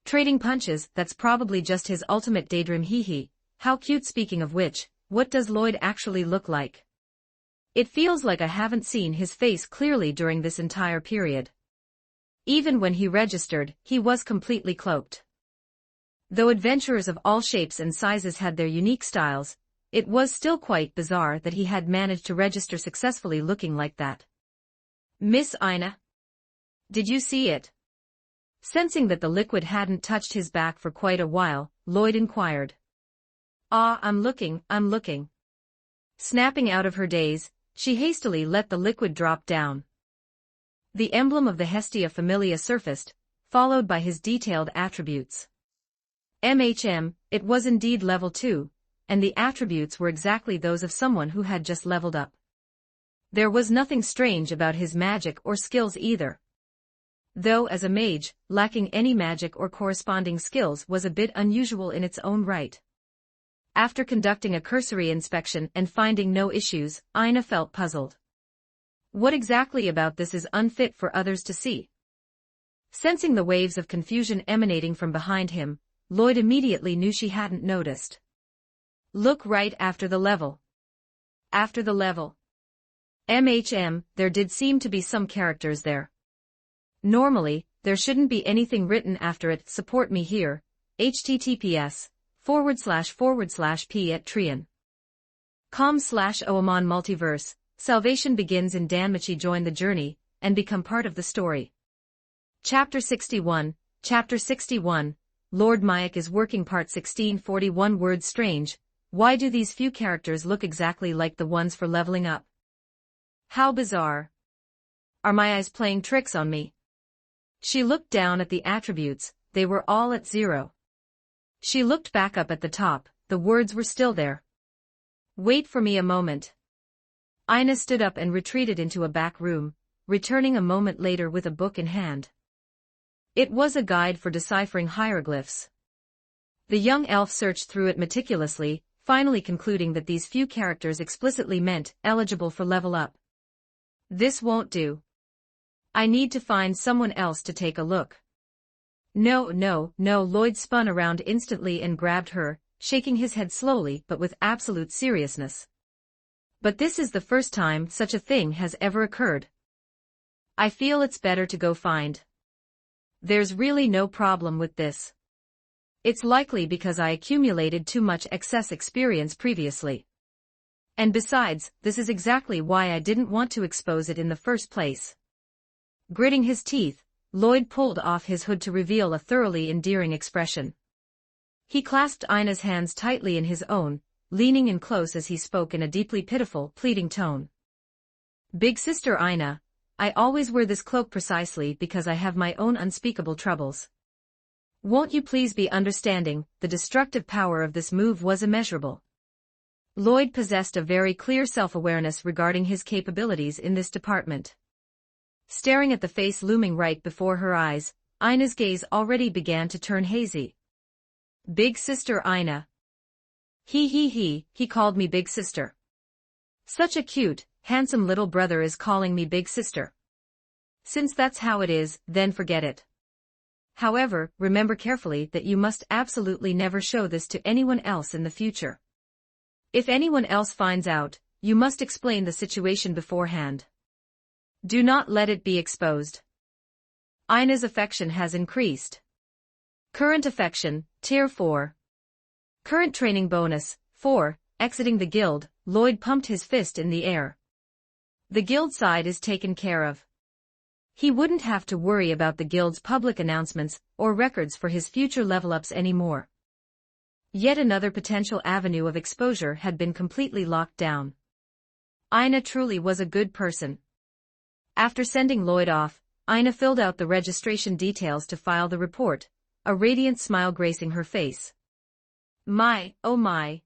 Trading punches, that's probably just his ultimate daydream. Hee hee, how cute. Speaking of which, what does Lloyd actually look like? It feels like I haven't seen his face clearly during this entire period. Even when he registered, he was completely cloaked. Though adventurers of all shapes and sizes had their unique styles, it was still quite bizarre that he had managed to register successfully looking like that. Miss Ina? Did you see it? Sensing that the liquid hadn't touched his back for quite a while, Lloyd inquired. Ah, I'm looking. Snapping out of her daze, she hastily let the liquid drop down. The emblem of the Hestia Familia surfaced, followed by his detailed attributes. It was indeed level 2, and the attributes were exactly those of someone who had just leveled up. There was nothing strange about his magic or skills either. Though as a mage, lacking any magic or corresponding skills was a bit unusual in its own right. After conducting a cursory inspection and finding no issues, Ina felt puzzled. What exactly about this is unfit for others to see? Sensing the waves of confusion emanating from behind him, Lloyd immediately knew she hadn't noticed. Look right after the level. After the level. There did seem to be some characters there. Normally, there shouldn't be anything written after it. Support me here, https://p@trian.com/oamon Multiverse. Salvation begins in Danmachi. Join the journey, and become part of the story. Chapter 61, Lord Mayak is working. Part 16. 41 words. Strange, why do these few characters look exactly like the ones for leveling up? How bizarre. Are my eyes playing tricks on me? She looked down at the attributes, they were all at 0. She looked back up at the top, the words were still there. Wait for me a moment. Ina stood up and retreated into a back room, returning a moment later with a book in hand. It was a guide for deciphering hieroglyphs. The young elf searched through it meticulously, finally concluding that these few characters explicitly meant eligible for level up. This won't do. I need to find someone else to take a look. No, Lloyd spun around instantly and grabbed her, shaking his head slowly but with absolute seriousness. But this is the first time such a thing has ever occurred. I feel it's better to go find. There's really no problem with this. It's likely because I accumulated too much excess experience previously. And besides, this is exactly why I didn't want to expose it in the first place. Gritting his teeth, Lloyd pulled off his hood to reveal a thoroughly endearing expression. He clasped Ina's hands tightly in his own, leaning in close as he spoke in a deeply pitiful, pleading tone. Big sister Ina, I always wear this cloak precisely because I have my own unspeakable troubles. Won't you please be understanding? The destructive power of this move was immeasurable. Lloyd possessed a very clear self-awareness regarding his capabilities in this department. Staring at the face looming right before her eyes, Ina's gaze already began to turn hazy. Big sister Ina. He called me big sister. Such a cute, handsome little brother is calling me big sister. Since that's how it is, then forget it. However, remember carefully that you must absolutely never show this to anyone else in the future. If anyone else finds out, you must explain the situation beforehand. Do not let it be exposed. Ina's affection has increased. Current affection, Tier 4. Current training bonus, 4, exiting the guild. Lloyd pumped his fist in the air. The guild side is taken care of. He wouldn't have to worry about the guild's public announcements or records for his future level-ups anymore. Yet another potential avenue of exposure had been completely locked down. Ina truly was a good person. After sending Lloyd off, Ina filled out the registration details to file the report, a radiant smile gracing her face. My, oh my.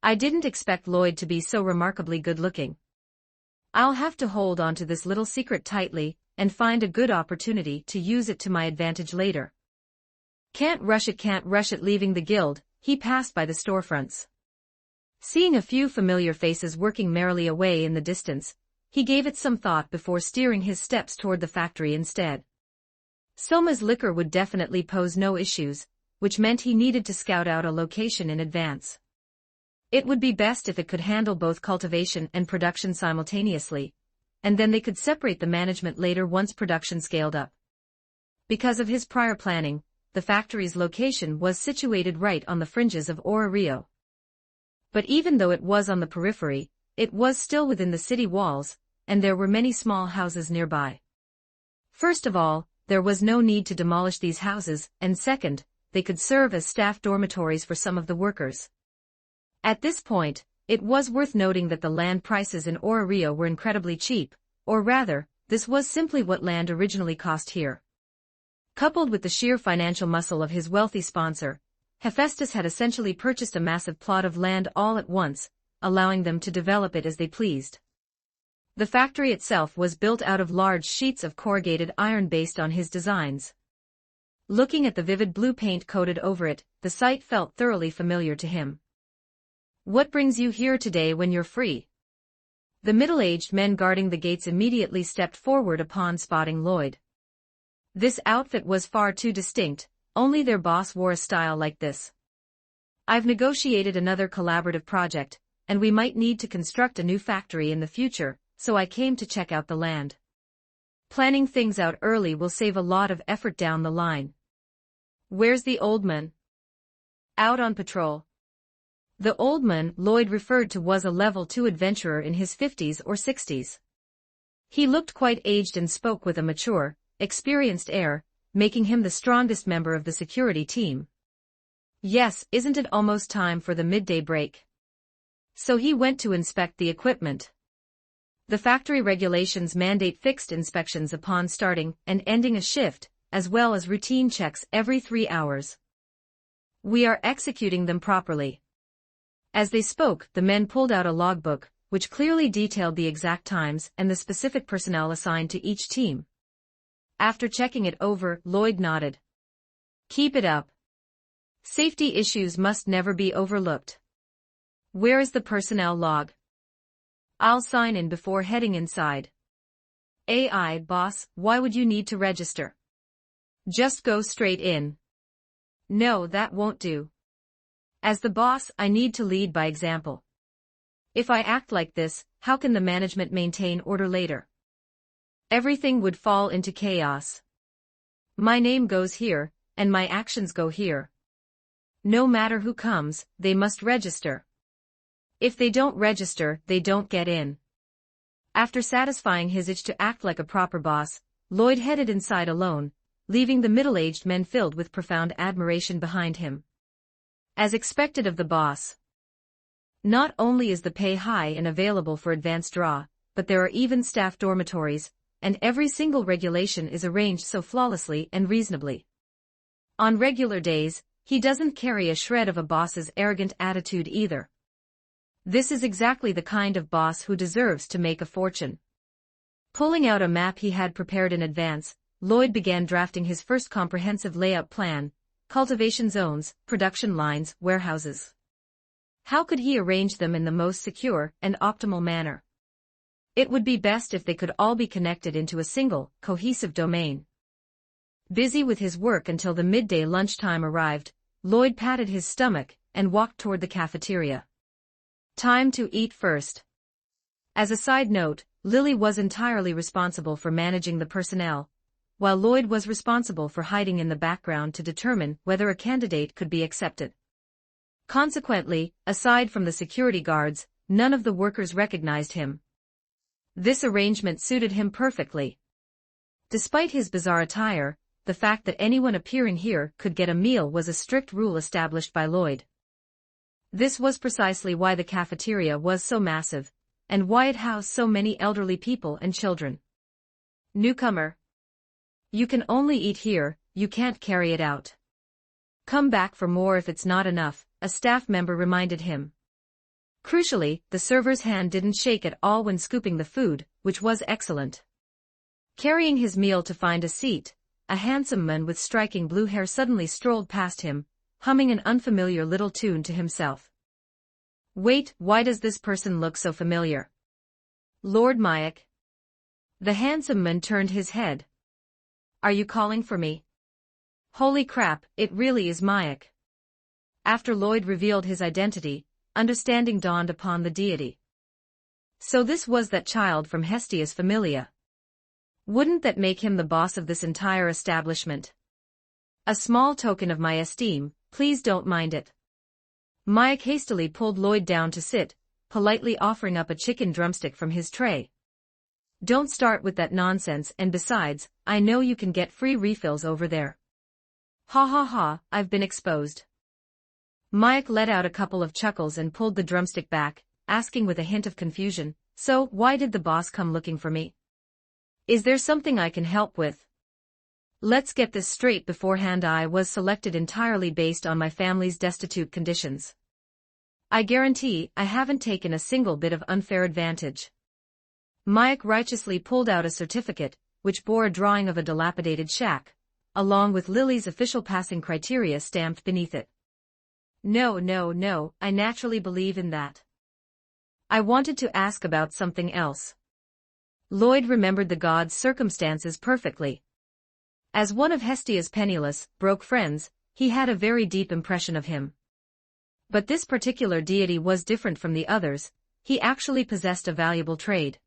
I didn't expect Lloyd to be so remarkably good-looking. I'll have to hold on to this little secret tightly, and find a good opportunity to use it to my advantage later. Can't rush it. Leaving the guild, he passed by the storefronts. Seeing a few familiar faces working merrily away in the distance, he gave it some thought before steering his steps toward the factory instead. Soma's liquor would definitely pose no issues, which meant he needed to scout out a location in advance. It would be best if it could handle both cultivation and production simultaneously, and then they could separate the management later once production scaled up. Because of his prior planning, the factory's location was situated right on the fringes of Ora Rio. But even though it was on the periphery, it was still within the city walls, and there were many small houses nearby. First of all, there was no need to demolish these houses, and second, they could serve as staff dormitories for some of the workers. At this point, it was worth noting that the land prices in Ora Rio were incredibly cheap, or rather, this was simply what land originally cost here. Coupled with the sheer financial muscle of his wealthy sponsor, Hephaestus had essentially purchased a massive plot of land all at once, allowing them to develop it as they pleased. The factory itself was built out of large sheets of corrugated iron based on his designs. Looking at the vivid blue paint coated over it, the sight felt thoroughly familiar to him. "What brings you here today when you're free?" The middle-aged men guarding the gates immediately stepped forward upon spotting Lloyd. This outfit was far too distinct, only their boss wore a style like this. "I've negotiated another collaborative project, and we might need to construct a new factory in the future, so I came to check out the land. Planning things out early will save a lot of effort down the line." "Where's the old man?" "Out on patrol." The old man Lloyd referred to was a level 2 adventurer in his 50s or 60s. He looked quite aged and spoke with a mature, experienced air, making him the strongest member of the security team. "Yes, isn't it almost time for the midday break?" So he went to inspect the equipment. The factory regulations mandate fixed inspections upon starting and ending a shift, as well as routine checks every 3 hours. "We are executing them properly." As they spoke, the men pulled out a logbook, which clearly detailed the exact times and the specific personnel assigned to each team. After checking it over, Lloyd nodded. "Keep it up. Safety issues must never be overlooked." "Where is the personnel log?" "I'll sign in before heading inside." "AI, boss, why would you need to register?" "Just go straight in." "No, that won't do. As the boss, I need to lead by example. If I act like this, how can the management maintain order later? Everything would fall into chaos. My name goes here, and my actions go here. No matter who comes, they must register. If they don't register, they don't get in." After satisfying his itch to act like a proper boss, Lloyd headed inside alone, leaving the middle-aged men filled with profound admiration behind him. As expected of the boss. Not only is the pay high and available for advanced draw, but there are even staff dormitories, and every single regulation is arranged so flawlessly and reasonably. On regular days, he doesn't carry a shred of a boss's arrogant attitude either. This is exactly the kind of boss who deserves to make a fortune. Pulling out a map he had prepared in advance, Lloyd began drafting his first comprehensive layout plan: cultivation zones, production lines, warehouses. How could he arrange them in the most secure and optimal manner? It would be best if they could all be connected into a single, cohesive domain. Busy with his work until the midday lunchtime arrived, Lloyd patted his stomach and walked toward the cafeteria. Time to eat first. As a side note, Lily was entirely responsible for managing the personnel, while Lloyd was responsible for hiding in the background to determine whether a candidate could be accepted. Consequently, aside from the security guards, none of the workers recognized him. This arrangement suited him perfectly. Despite his bizarre attire, the fact that anyone appearing here could get a meal was a strict rule established by Lloyd. This was precisely why the cafeteria was so massive, and why it housed so many elderly people and children. "Newcomer. You can only eat here, you can't carry it out. Come back for more if it's not enough," a staff member reminded him. Crucially, the server's hand didn't shake at all when scooping the food, which was excellent. Carrying his meal to find a seat, a handsome man with striking blue hair suddenly strolled past him, humming an unfamiliar little tune to himself. "Wait, why does this person look so familiar? Lord Mayak." The handsome man turned his head. "Are you calling for me?" "Holy crap, it really is Mayak." After Lloyd revealed his identity, understanding dawned upon the deity. So this was that child from Hestia's Familia. Wouldn't that make him the boss of this entire establishment? A small token of my esteem, please don't mind it. Mike hastily pulled Lloyd down to sit, politely offering up a chicken drumstick from his tray. Don't start with that nonsense, and besides, I know you can get free refills over there. Ha ha ha, I've been exposed. Mike let out a couple of chuckles and pulled the drumstick back, asking with a hint of confusion, so why did the boss come looking for me? Is there something I can help with? Let's get this straight beforehand. I was selected entirely based on my family's destitute conditions. I guarantee I haven't taken a single bit of unfair advantage. Mike righteously pulled out a certificate, which bore a drawing of a dilapidated shack, along with Lily's official passing criteria stamped beneath it. No, I naturally believe in that. I wanted to ask about something else. Lloyd remembered the god's circumstances perfectly. As one of Hestia's penniless, broke friends, he had a very deep impression of him. But this particular deity was different from the others. He actually possessed a valuable trade.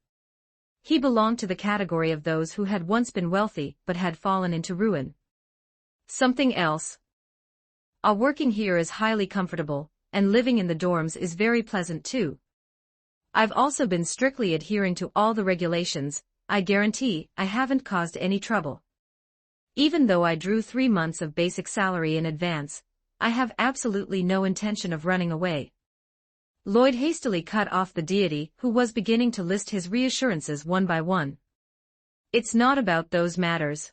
He belonged to the category of those who had once been wealthy but had fallen into ruin. Something else. Working here is highly comfortable, and living in the dorms is very pleasant too. I've also been strictly adhering to all the regulations. I guarantee I haven't caused any trouble. Even though I drew 3 months of basic salary in advance, I have absolutely no intention of running away. Lloyd hastily cut off the deity, who was beginning to list his reassurances one by one. It's not about those matters.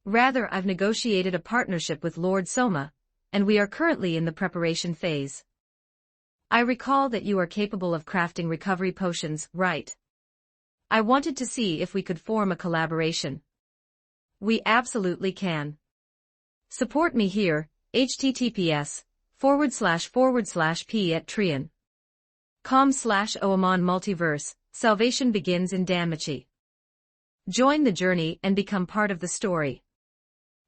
Rather, I've negotiated a partnership with Lord Soma, and we are currently in the preparation phase. I recall that you are capable of crafting recovery potions, right? I wanted to see if we could form a collaboration. We absolutely can. Support me here, https://p@trian.com/oamon Multiverse, salvation begins in Danmachi. Join the journey and become part of the story.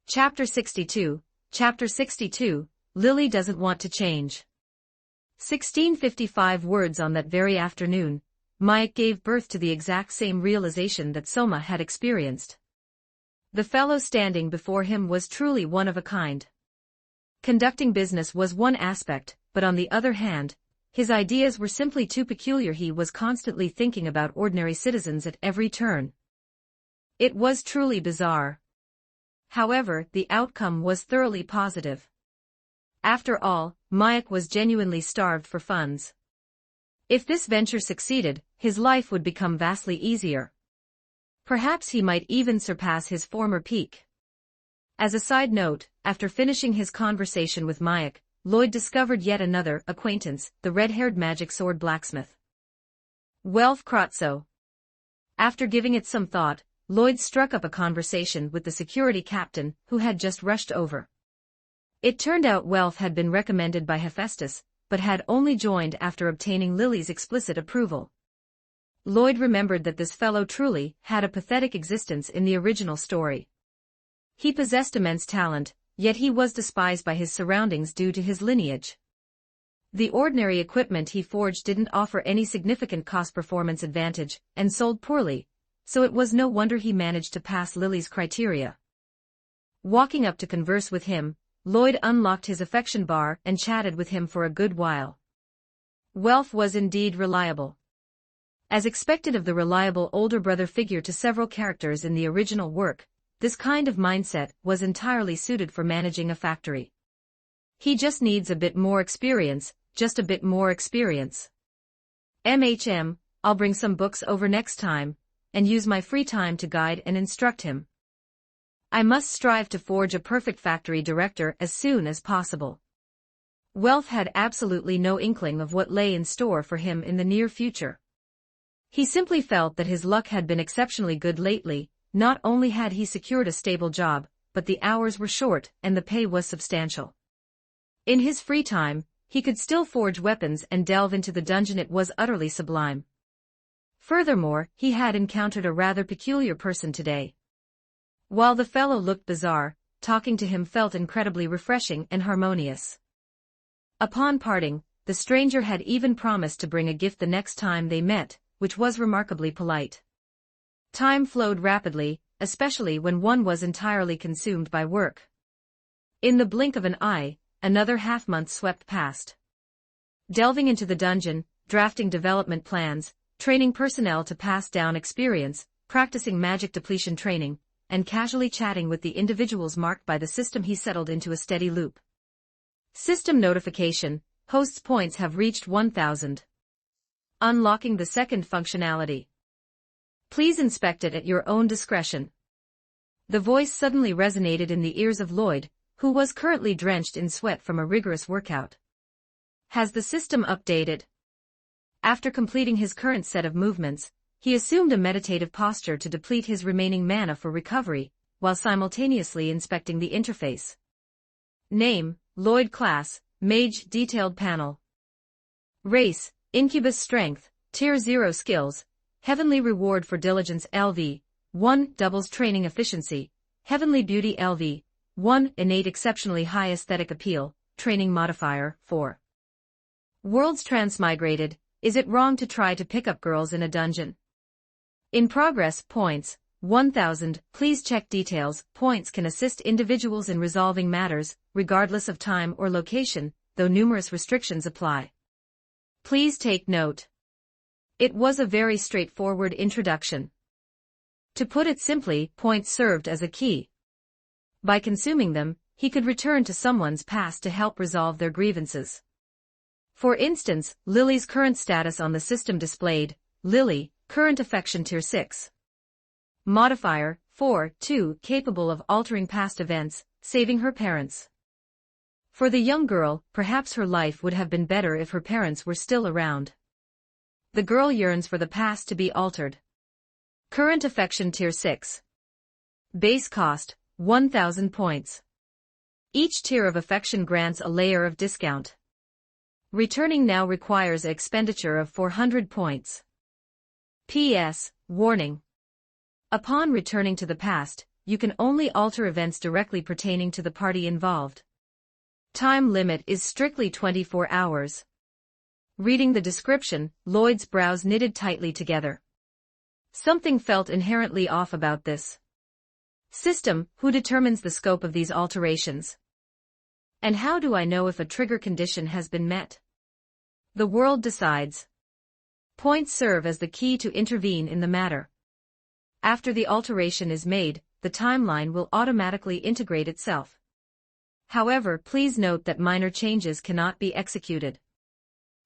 Chapter 62, Lily doesn't want to change. 1655 words. On that very afternoon, Mike gave birth to the exact same realization that Soma had experienced. The fellow standing before him was truly one of a kind. Conducting business was one aspect, but on the other hand, his ideas were simply too peculiar. He was constantly thinking about ordinary citizens at every turn. It was truly bizarre. However, the outcome was thoroughly positive. After all, Mike was genuinely starved for funds. If this venture succeeded, his life would become vastly easier. Perhaps he might even surpass his former peak. As a side note, after finishing his conversation with Mike, Lloyd discovered yet another acquaintance, the red-haired magic sword blacksmith. Welf Krotso. After giving it some thought, Lloyd struck up a conversation with the security captain, who had just rushed over. It turned out Welf had been recommended by Hephaestus, but had only joined after obtaining Lily's explicit approval. Lloyd remembered that this fellow truly had a pathetic existence in the original story. He possessed immense talent, yet he was despised by his surroundings due to his lineage. The ordinary equipment he forged didn't offer any significant cost-performance advantage, and sold poorly, so it was no wonder he managed to pass Lily's criteria. Walking up to converse with him, Lloyd unlocked his affection bar and chatted with him for a good while. Welf was indeed reliable. As expected of the reliable older brother figure to several characters in the original work, this kind of mindset was entirely suited for managing a factory. He just needs a bit more experience, just a bit more experience. I'll bring some books over next time, and use my free time to guide and instruct him. I must strive to forge a perfect factory director as soon as possible. Welf had absolutely no inkling of what lay in store for him in the near future. He simply felt that his luck had been exceptionally good lately. Not only had he secured a stable job, but the hours were short and the pay was substantial. In his free time, he could still forge weapons and delve into the dungeon. It was utterly sublime. Furthermore, he had encountered a rather peculiar person today. While the fellow looked bizarre, talking to him felt incredibly refreshing and harmonious. Upon parting, the stranger had even promised to bring a gift the next time they met, which was remarkably polite. Time flowed rapidly, especially when one was entirely consumed by work. In the blink of an eye, another half-month swept past. Delving into the dungeon, drafting development plans, training personnel to pass down experience, practicing magic depletion training, and casually chatting with the individuals marked by the system, he settled into a steady loop. System notification: host's points have reached 1,000. Unlocking the second functionality. Please inspect it at your own discretion. The voice suddenly resonated in the ears of Lloyd, who was currently drenched in sweat from a rigorous workout. Has the system updated? After completing his current set of movements, he assumed a meditative posture to deplete his remaining mana for recovery, while simultaneously inspecting the interface. Name: Lloyd. Class: Mage. Detailed panel. Race: Incubus. Strength: Tier 0. Skills: Heavenly Reward for Diligence LV 1. Doubles Training Efficiency: Heavenly Beauty LV 1. Innate Exceptionally High Aesthetic Appeal, Training Modifier 4. Worlds transmigrated: is it wrong to try to pick up girls in a dungeon? In progress. Points: 1,000. Please check details. Points can assist individuals in resolving matters, regardless of time or location, though numerous restrictions apply. Please take note. It was a very straightforward introduction. To put it simply, points served as a key. By consuming them, he could return to someone's past to help resolve their grievances. For instance, Lily's current status on the system displayed: Lily, current affection Tier 6. Modifier: 4, 2, capable of altering past events, saving her parents. For the young girl, perhaps her life would have been better if her parents were still around. The girl yearns for the past to be altered. Current affection Tier 6. Base cost: 1,000 points. Each tier of affection grants a layer of discount. Returning now requires an expenditure of 400 points. P.S. Warning. Upon returning to the past, you can only alter events directly pertaining to the party involved. Time limit is strictly 24 hours. Reading the description, Lloyd's brows knitted tightly together. Something felt inherently off about this system. Who determines the scope of these alterations? And how do I know if a trigger condition has been met? The world decides. Points serve as the key to intervene in the matter. After the alteration is made, the timeline will automatically integrate itself. However, please note that minor changes cannot be executed.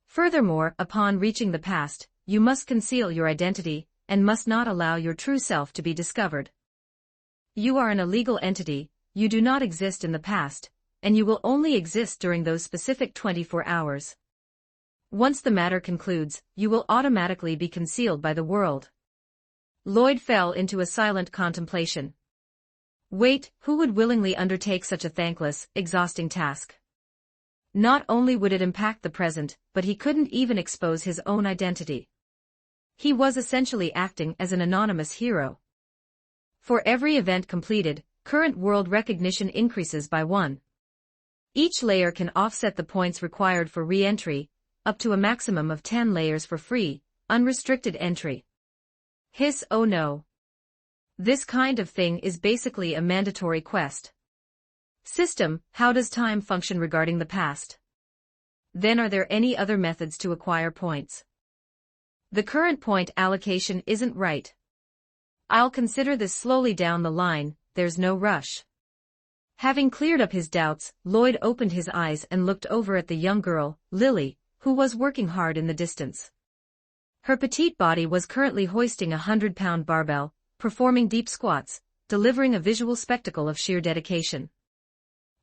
Furthermore, upon reaching the past, you must conceal your identity, and must not allow your true self to be discovered. You are an illegal entity, you do not exist in the past, and you will only exist during those specific 24 hours. Once the matter concludes, you will automatically be concealed by the world. Lloyd fell into a silent contemplation. Wait, who would willingly undertake such a thankless, exhausting task? Not only would it impact the present, but he couldn't even expose his own identity. He was essentially acting as an anonymous hero. For every event completed, current world recognition increases by 1. Each layer can offset the points required for re-entry, up to a maximum of 10 layers for free, unrestricted entry. Hiss, oh no. This kind of thing is basically a mandatory quest. System: how does time function regarding the past? Then are there any other methods to acquire points? The current point allocation isn't right. I'll consider this slowly down the line, there's no rush. Having cleared up his doubts, Lloyd opened his eyes and looked over at the young girl, Lily, who was working hard in the distance. Her petite body was currently hoisting a 100-pound barbell, performing deep squats, delivering a visual spectacle of sheer dedication.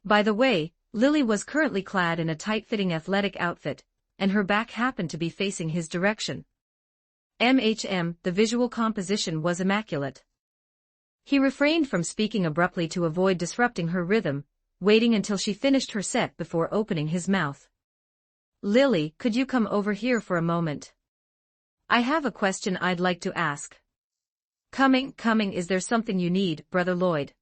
By the way, Lily was currently clad in a tight-fitting athletic outfit, and her back happened to be facing his direction. The visual composition was immaculate. He refrained from speaking abruptly to avoid disrupting her rhythm, waiting until she finished her set before opening his mouth. Lily, could you come over here for a moment? I have a question I'd like to ask. Coming, is there something you need, Brother Lloyd?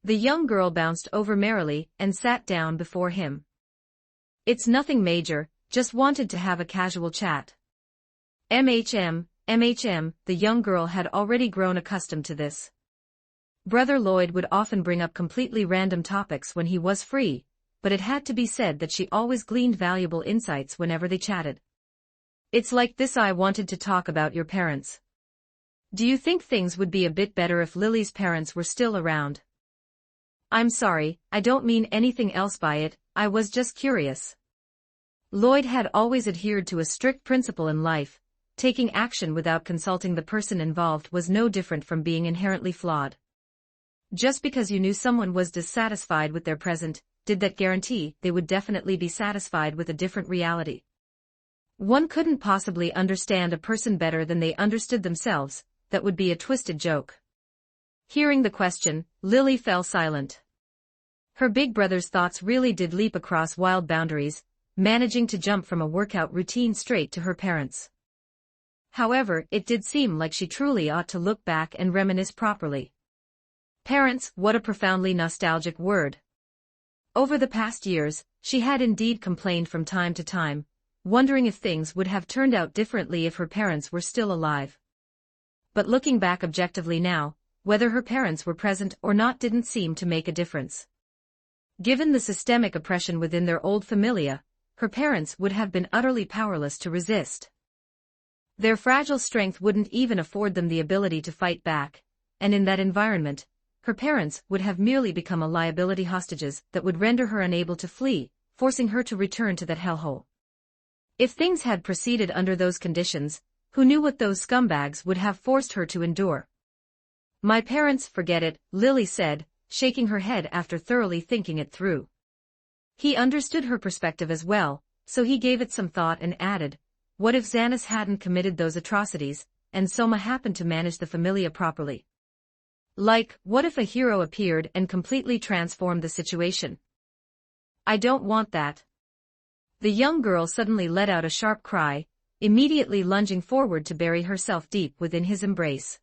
The young girl bounced over merrily and sat down before him. It's nothing major, just wanted to have a casual chat. MHM, the young girl had already grown accustomed to this. Brother Lloyd would often bring up completely random topics when he was free, but it had to be said that she always gleaned valuable insights whenever they chatted. It's like this: I wanted to talk about your parents. Do you think things would be a bit better if Lily's parents were still around? I'm sorry, I don't mean anything else by it, I was just curious. Lloyd had always adhered to a strict principle in life. Taking action without consulting the person involved was no different from being inherently flawed. Just because you knew someone was dissatisfied with their present, did that guarantee they would definitely be satisfied with a different reality? One couldn't possibly understand a person better than they understood themselves. That would be a twisted joke. Hearing the question, Lily fell silent. Her big brother's thoughts really did leap across wild boundaries, managing to jump from a workout routine straight to her parents. However, it did seem like she truly ought to look back and reminisce properly. Parents, what a profoundly nostalgic word. Over the past years, she had indeed complained from time to time, wondering if things would have turned out differently if her parents were still alive. But looking back objectively now, whether her parents were present or not didn't seem to make a difference. Given the systemic oppression within their old familia, her parents would have been utterly powerless to resist. Their fragile strength wouldn't even afford them the ability to fight back, and in that environment, her parents would have merely become a liability, hostages that would render her unable to flee, forcing her to return to that hellhole. If things had proceeded under those conditions, who knew what those scumbags would have forced her to endure? My parents, forget it, Lily said, shaking her head after thoroughly thinking it through. He understood her perspective as well, so he gave it some thought and added, what if Xanis hadn't committed those atrocities, and Soma happened to manage the familia properly? Like, what if a hero appeared and completely transformed the situation? I don't want that. The young girl suddenly let out a sharp cry, immediately lunging forward to bury herself deep within his embrace.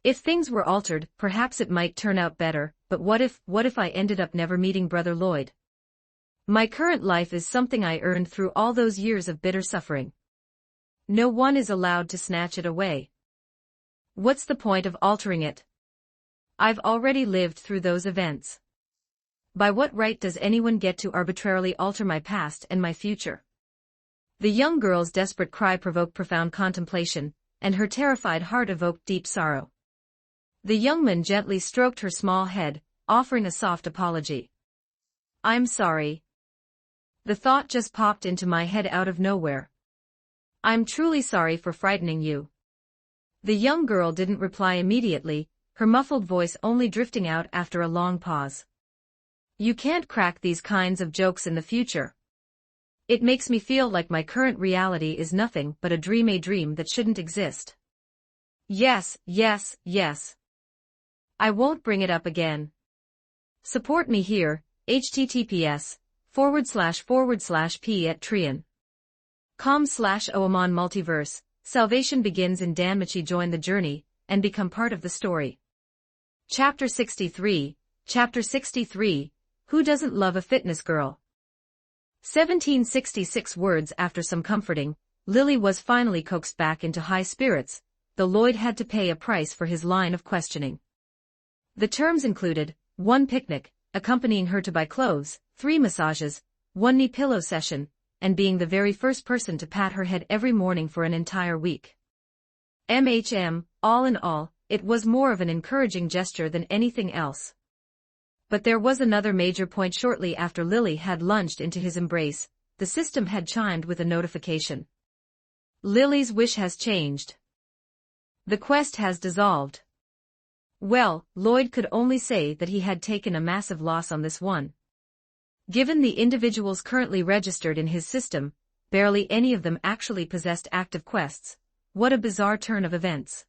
If things were altered, perhaps it might turn out better, but what if I ended up never meeting Brother Lloyd? My current life is something I earned through all those years of bitter suffering. No one is allowed to snatch it away. What's the point of altering it? I've already lived through those events. By what right does anyone get to arbitrarily alter my past and my future? The young girl's desperate cry provoked profound contemplation, and her terrified heart evoked deep sorrow. The young man gently stroked her small head, offering a soft apology. I'm sorry. The thought just popped into my head out of nowhere. I'm truly sorry for frightening you. The young girl didn't reply immediately, her muffled voice only drifting out after a long pause. You can't crack these kinds of jokes in the future. It makes me feel like my current reality is nothing but a dream that shouldn't exist. Yes. I won't bring it up again. Support me here, https://p@trian.com/oamon Multiverse. Salvation begins in Danmachi. Join the journey, and become part of the story. Chapter 63, Who doesn't love a fitness girl? 1766 words after some comforting, Lily was finally coaxed back into high spirits, though Lloyd had to pay a price for his line of questioning. The terms included, 1 picnic, accompanying her to buy clothes, 3 massages, 1 knee pillow session, and being the very first person to pat her head every morning for an entire week. All in all, it was more of an encouraging gesture than anything else. But there was another major point. Shortly after Lily had lunged into his embrace, the system had chimed with a notification. Lily's wish has changed. The quest has dissolved. Well, Lloyd could only say that he had taken a massive loss on this one. Given the individuals currently registered in his system, barely any of them actually possessed active quests. What a bizarre turn of events.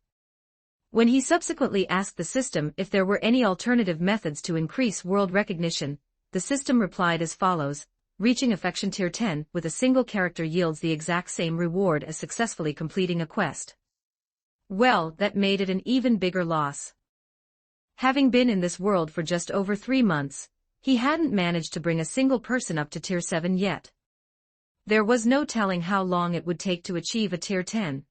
When he subsequently asked the system if there were any alternative methods to increase world recognition, the system replied as follows: reaching affection tier 10 with a single character yields the exact same reward as successfully completing a quest. Well, that made it an even bigger loss. Having been in this world for just over 3 months, he hadn't managed to bring a single person up to tier 7 yet. There was no telling how long it would take to achieve a Tier 10.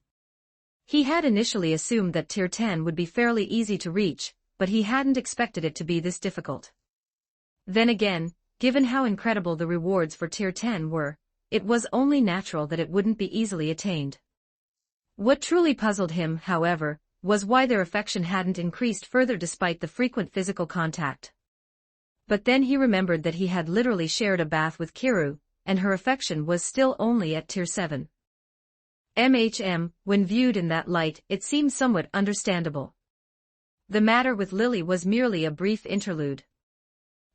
He had initially assumed that Tier 10 would be fairly easy to reach, but he hadn't expected it to be this difficult. Then again, given how incredible the rewards for Tier 10 were, it was only natural that it wouldn't be easily attained. What truly puzzled him, however, was why their affection hadn't increased further despite the frequent physical contact. But then he remembered that he had literally shared a bath with Kiru, and her affection was still only at Tier 7. When viewed in that light, it seemed somewhat understandable. The matter with Lily was merely a brief interlude.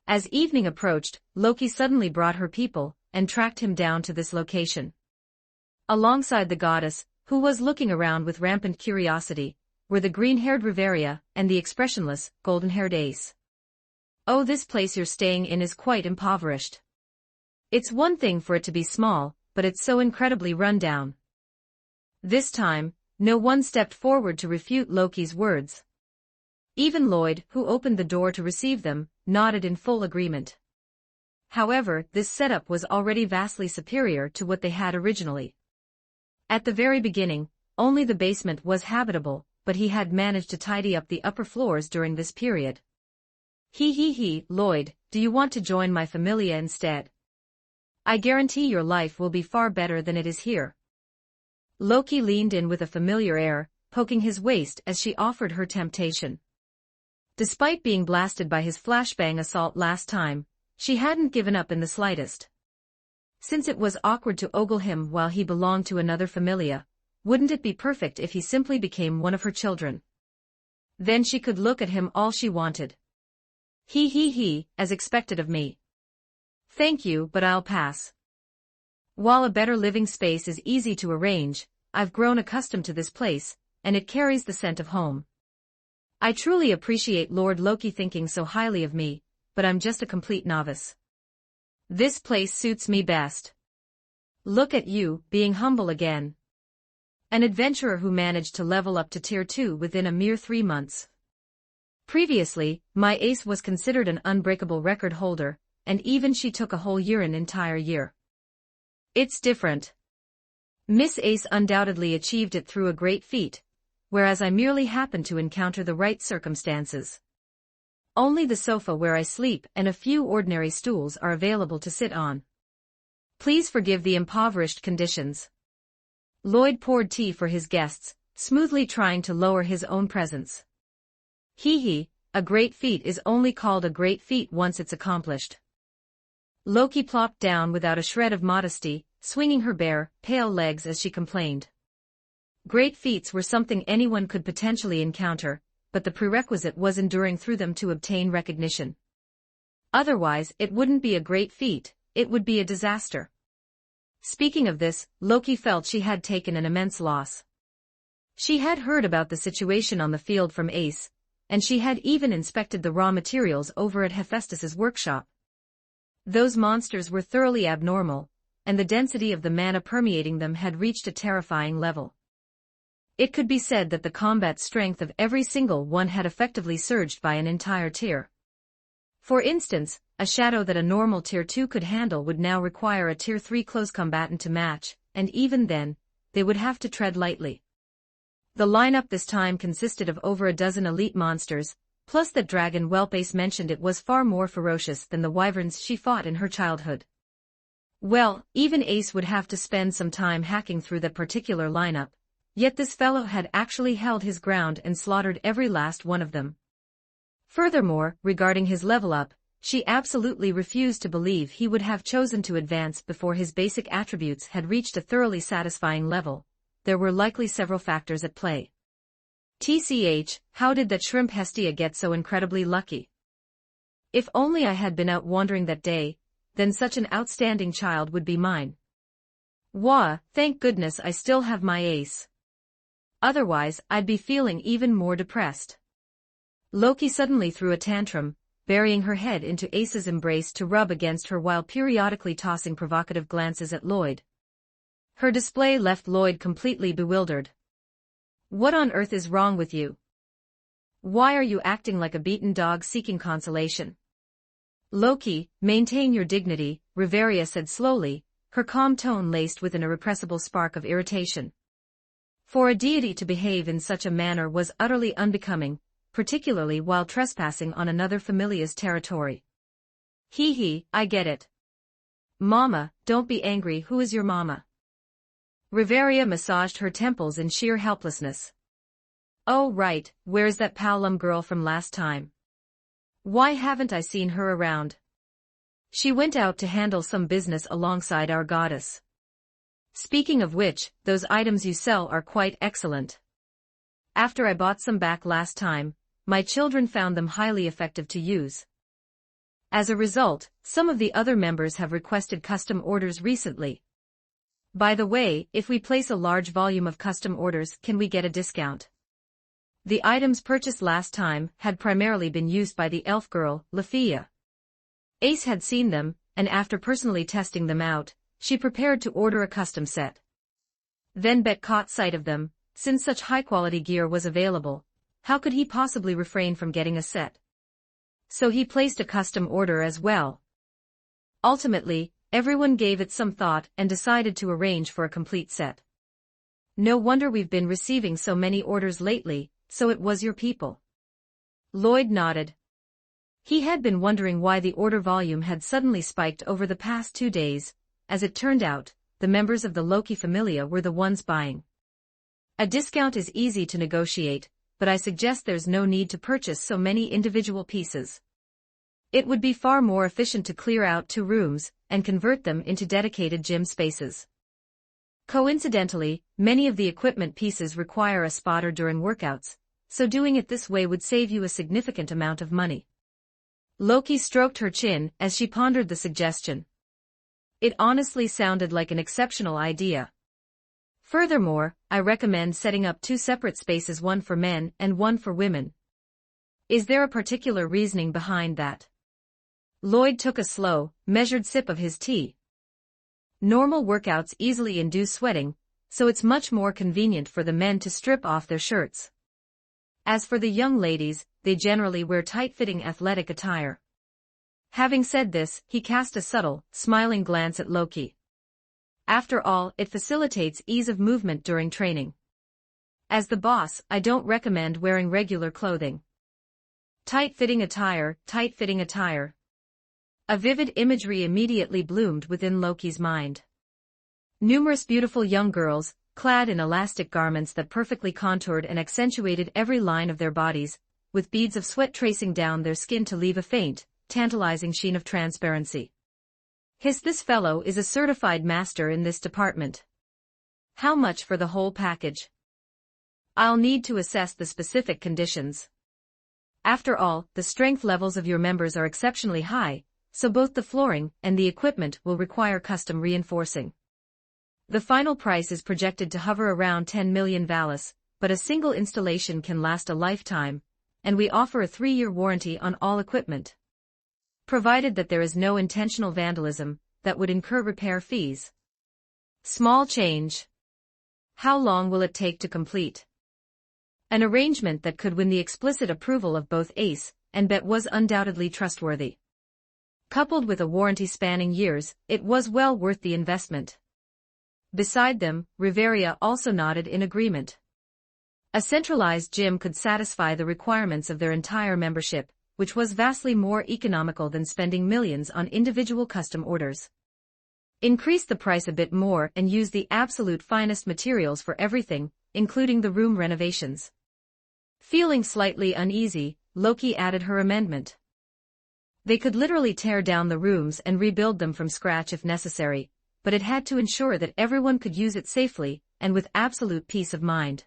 As evening approached, Loki suddenly brought her people, and tracked him down to this location. Alongside the goddess, who was looking around with rampant curiosity, were the green-haired Riveria and the expressionless, golden-haired Ace. "Oh, this place you're staying in is quite impoverished. It's one thing for it to be small, but it's so incredibly run down." This time, no one stepped forward to refute Loki's words. Even Lloyd, who opened the door to receive them, nodded in full agreement. However, this setup was already vastly superior to what they had originally. At the very beginning, only the basement was habitable, but he had managed to tidy up the upper floors during this period. Lloyd, do you want to join my familia instead? I guarantee your life will be far better than it is here." Loki leaned in with a familiar air, poking his waist as she offered her temptation. Despite being blasted by his flashbang assault last time, she hadn't given up in the slightest. Since it was awkward to ogle him while he belonged to another familia, wouldn't it be perfect if he simply became one of her children? Then she could look at him all she wanted. As expected of me. Thank you, but I'll pass. While a better living space is easy to arrange, I've grown accustomed to this place, and it carries the scent of home. I truly appreciate Lord Loki thinking so highly of me, but I'm just a complete novice. This place suits me best. Look at you, being humble again. An adventurer who managed to level up to Tier 2 within a mere 3 months. Previously, my ace was considered an unbreakable record holder, and even she took a whole year an entire year. It's different. Miss Ace undoubtedly achieved it through a great feat, whereas I merely happened to encounter the right circumstances. Only the sofa where I sleep and a few ordinary stools are available to sit on. Please forgive the impoverished conditions. Lloyd poured tea for his guests, smoothly trying to lower his own presence. A great feat is only called a great feat once it's accomplished. Loki plopped down without a shred of modesty, swinging her bare, pale legs as she complained. Great feats were something anyone could potentially encounter, but the prerequisite was enduring through them to obtain recognition. Otherwise, it wouldn't be a great feat, it would be a disaster. Speaking of this, Loki felt she had taken an immense loss. She had heard about the situation on the field from Ace, and she had even inspected the raw materials over at Hephaestus's workshop. Those monsters were thoroughly abnormal, and the density of the mana permeating them had reached a terrifying level. It could be said that the combat strength of every single one had effectively surged by an entire tier. For instance, a shadow that a normal Tier 2 could handle would now require a Tier 3 close combatant to match, and even then, they would have to tread lightly. The lineup this time consisted of over a dozen elite monsters, plus that dragon whelp Ace mentioned it was far more ferocious than the wyverns she fought in her childhood. Well, even Ace would have to spend some time hacking through that particular lineup, yet this fellow had actually held his ground and slaughtered every last one of them. Furthermore, regarding his level up, she absolutely refused to believe he would have chosen to advance before his basic attributes had reached a thoroughly satisfying level. There were likely several factors at play. How did that shrimp Hestia get so incredibly lucky? If only I had been out wandering that day, then such an outstanding child would be mine. Thank goodness I still have my ace. Otherwise, I'd be feeling even more depressed. Loki suddenly threw a tantrum, burying her head into Ace's embrace to rub against her while periodically tossing provocative glances at Lloyd. Her display left Lloyd completely bewildered. What on earth is wrong with you? Why are you acting like a beaten dog seeking consolation? Loki, maintain your dignity, Riveria said slowly, her calm tone laced with an irrepressible spark of irritation. For a deity to behave in such a manner was utterly unbecoming, particularly while trespassing on another familiar's territory. Hee, I get it. Mama, don't be angry. Who is your mama? Riveria massaged her temples in sheer helplessness. Oh right, where's that Paolum girl from last time? Why haven't I seen her around? She went out to handle some business alongside our goddess. Speaking of which, those items you sell are quite excellent. After I bought some back last time, my children found them highly effective to use. As a result, some of the other members have requested custom orders recently. By the way, if we place a large volume of custom orders, can we get a discount? The items purchased last time had primarily been used by the elf girl, Lafia. Ace had seen them, and after personally testing them out, she prepared to order a custom set. Then Bet caught sight of them. Since such high-quality gear was available, how could he possibly refrain from getting a set? So he placed a custom order as well. Ultimately, everyone gave it some thought and decided to arrange for a complete set. No wonder we've been receiving so many orders lately, so it was your people. Lloyd nodded. He had been wondering why the order volume had suddenly spiked over the past 2 days. As it turned out, the members of the Loki Familia were the ones buying. A discount is easy to negotiate, but I suggest there's no need to purchase so many individual pieces. It would be far more efficient to clear out 2 rooms and convert them into dedicated gym spaces. Coincidentally, many of the equipment pieces require a spotter during workouts, so doing it this way would save you a significant amount of money. Loki stroked her chin as she pondered the suggestion. It honestly sounded like an exceptional idea. Furthermore, I recommend setting up 2 separate spaces, one for men and one for women. Is there a particular reasoning behind that? Lloyd took a slow, measured sip of his tea. Normal workouts easily induce sweating, so it's much more convenient for the men to strip off their shirts. As for the young ladies, they generally wear tight-fitting athletic attire. Having said this, he cast a subtle, smiling glance at Loki. After all, it facilitates ease of movement during training. As the boss, I don't recommend wearing regular clothing. Tight-fitting attire, tight-fitting attire. A vivid imagery immediately bloomed within Loki's mind. Numerous beautiful young girls, clad in elastic garments that perfectly contoured and accentuated every line of their bodies, with beads of sweat tracing down their skin to leave a faint, tantalizing sheen of transparency. This fellow is a certified master in this department. How much for the whole package? I'll need to assess the specific conditions. After all, the strength levels of your members are exceptionally high, so both the flooring and the equipment will require custom reinforcing. The final price is projected to hover around 10 million Valis, but a single installation can last a lifetime, and we offer a 3-year warranty on all equipment. Provided that there is no intentional vandalism that would incur repair fees. Small change. How long will it take to complete? An arrangement that could win the explicit approval of both Ace and Bet was undoubtedly trustworthy. Coupled with a warranty spanning years, it was well worth the investment. Beside them, Riveria also nodded in agreement. A centralized gym could satisfy the requirements of their entire membership, which was vastly more economical than spending millions on individual custom orders. Increase the price a bit more and use the absolute finest materials for everything, including the room renovations. Feeling slightly uneasy, Loki added her amendment. They could literally tear down the rooms and rebuild them from scratch if necessary, but it had to ensure that everyone could use it safely and with absolute peace of mind.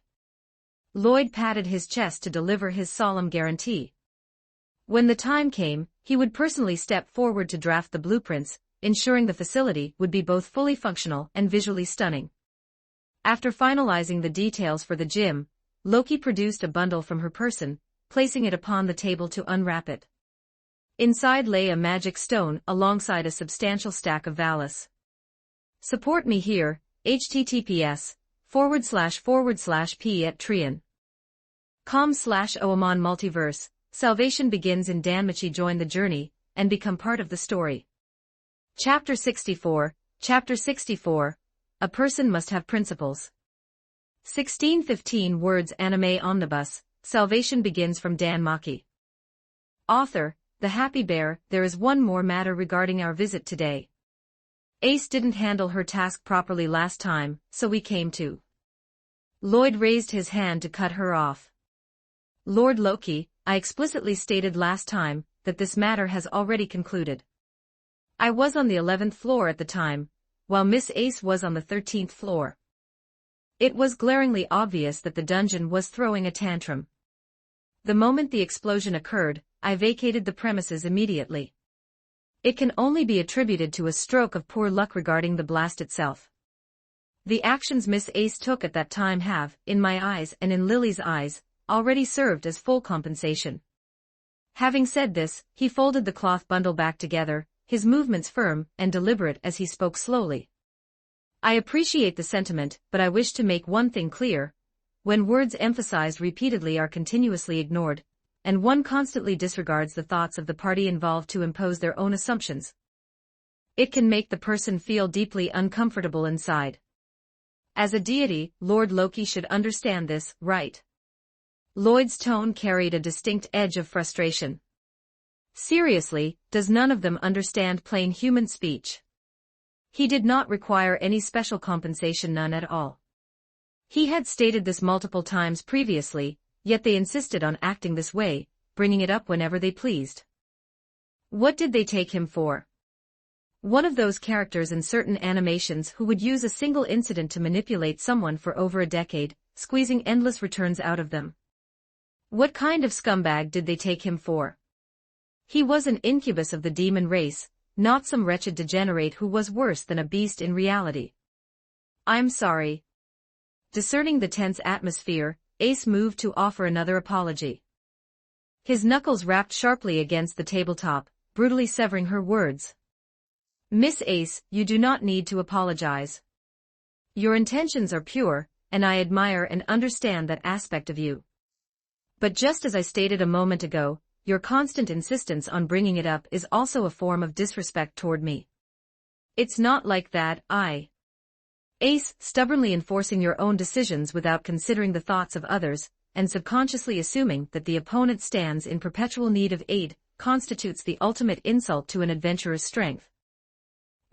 Lloyd patted his chest to deliver his solemn guarantee. When the time came, he would personally step forward to draft the blueprints, ensuring the facility would be both fully functional and visually stunning. After finalizing the details for the gym, Loki produced a bundle from her person, placing it upon the table to unwrap it. Inside lay a magic stone alongside a substantial stack of Valis. Support me here, https://p@trian.com/oamon Multiverse. Salvation begins in Danmachi. Join the journey and become part of the story. Chapter 64, Chapter 64. A person must have principles. 1615 words anime omnibus, Salvation begins from Danmachi. Author, The Happy Bear. There is one more matter regarding our visit today. Ace didn't handle her task properly last time, so we came to. Lloyd raised his hand to cut her off. Lord Loki, I explicitly stated last time that this matter has already concluded. I was on the 11th floor at the time, while Miss Ace was on the 13th floor. It was glaringly obvious that the dungeon was throwing a tantrum. The moment the explosion occurred, I vacated the premises immediately. It can only be attributed to a stroke of poor luck regarding the blast itself. The actions Miss Ace took at that time have, in my eyes and in Lily's eyes, already served as full compensation. Having said this, he folded the cloth bundle back together, his movements firm and deliberate as he spoke slowly. I appreciate the sentiment, but I wish to make one thing clear. When words emphasized repeatedly are continuously ignored, and one constantly disregards the thoughts of the party involved to impose their own assumptions, it can make the person feel deeply uncomfortable inside. As a deity, Lord Loki should understand this, right? Lloyd's tone carried a distinct edge of frustration. Seriously, does none of them understand plain human speech? He did not require any special compensation, none at all. He had stated this multiple times previously, yet they insisted on acting this way, bringing it up whenever they pleased. What did they take him for? One of those characters in certain animations who would use a single incident to manipulate someone for over a decade, squeezing endless returns out of them. What kind of scumbag did they take him for? He was an incubus of the demon race, not some wretched degenerate who was worse than a beast in reality. I'm sorry. Discerning the tense atmosphere, Ace moved to offer another apology. His knuckles rapped sharply against the tabletop, brutally severing her words. Miss Ace, you do not need to apologize. Your intentions are pure, and I admire and understand that aspect of you. But just as I stated a moment ago, your constant insistence on bringing it up is also a form of disrespect toward me. It's not like that, Ace, stubbornly enforcing your own decisions without considering the thoughts of others, and subconsciously assuming that the opponent stands in perpetual need of aid, constitutes the ultimate insult to an adventurer's strength.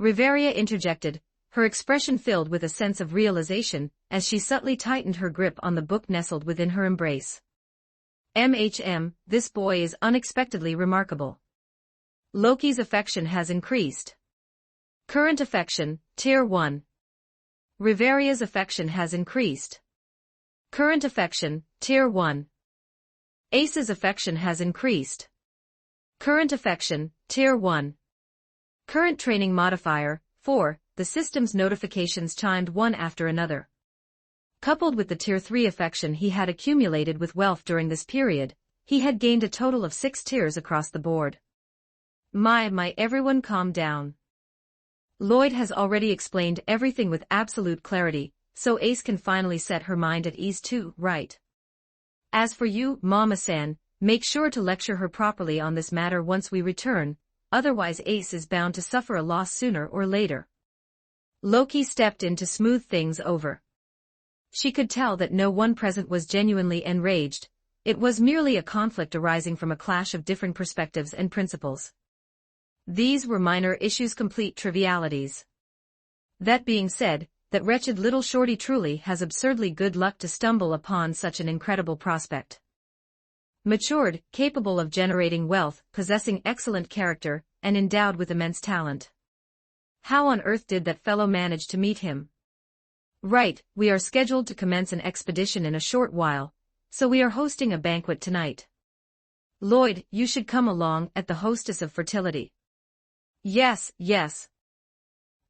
Riveria interjected, her expression filled with a sense of realization, as she subtly tightened her grip on the book nestled within her embrace. This boy is unexpectedly remarkable. Loki's affection has increased. Current affection, Tier 1. Riveria's affection has increased. Current affection, Tier 1. Ace's affection has increased. Current affection, Tier 1. Current training modifier, 4, the system's notifications chimed one after another. Coupled with the Tier 3 affection he had accumulated with wealth during this period, he had gained a total of 6 tiers across the board. My, everyone calm down. Lloyd has already explained everything with absolute clarity, so Ace can finally set her mind at ease too, right? As for you, Mama-san, make sure to lecture her properly on this matter once we return, otherwise Ace is bound to suffer a loss sooner or later. Loki stepped in to smooth things over. She could tell that no one present was genuinely enraged, it was merely a conflict arising from a clash of different perspectives and principles. These were minor issues, complete trivialities. That being said, that wretched little shorty truly has absurdly good luck to stumble upon such an incredible prospect. Matured, capable of generating wealth, possessing excellent character, and endowed with immense talent. How on earth did that fellow manage to meet him? Right, we are scheduled to commence an expedition in a short while, so we are hosting a banquet tonight. Lloyd, you should come along as the hostess of fertility. Yes.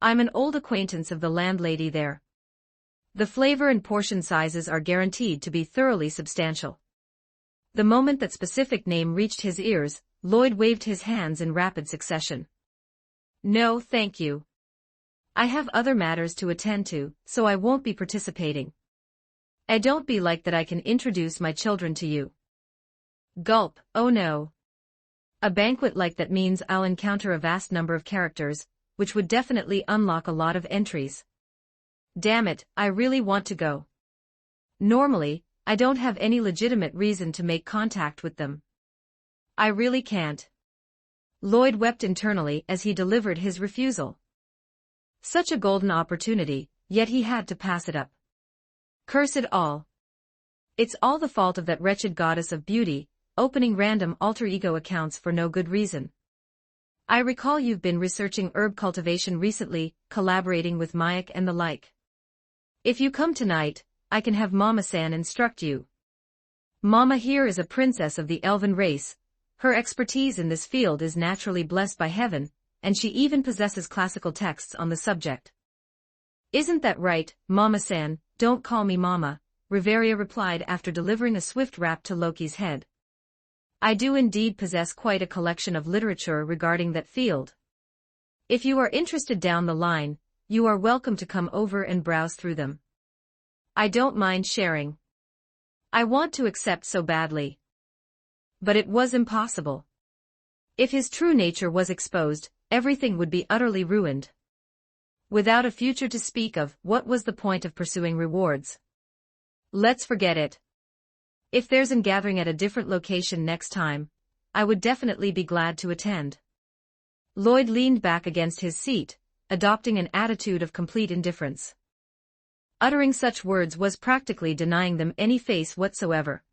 I'm an old acquaintance of the landlady there. The flavor and portion sizes are guaranteed to be thoroughly substantial. The moment that specific name reached his ears, Lloyd waved his hands in rapid succession. No, thank you. I have other matters to attend to, so I won't be participating. I don't be like that I can introduce my children to you. Gulp, oh no. A banquet like that means I'll encounter a vast number of characters, which would definitely unlock a lot of entries. Damn it, I really want to go. Normally, I don't have any legitimate reason to make contact with them. I really can't. Lloyd wept internally as he delivered his refusal. Such a golden opportunity, yet he had to pass it up. Curse it all. It's all the fault of that wretched goddess of beauty, opening random alter ego accounts for no good reason. I recall you've been researching herb cultivation recently, collaborating with Mayak and the like. If you come tonight, I can have Mama-san instruct you. Mama here is a princess of the elven race. Her expertise in this field is naturally blessed by heaven, and she even possesses classical texts on the subject. Isn't that right, Mama-san? Don't call me Mama, Riveria replied after delivering a swift rap to Loki's head. I do indeed possess quite a collection of literature regarding that field. If you are interested down the line, you are welcome to come over and browse through them. I don't mind sharing. I want to accept so badly. But it was impossible. If his true nature was exposed, everything would be utterly ruined. Without a future to speak of, what was the point of pursuing rewards? Let's forget it. If there's a gathering at a different location next time, I would definitely be glad to attend. Lloyd leaned back against his seat, adopting an attitude of complete indifference. Uttering such words was practically denying them any face whatsoever.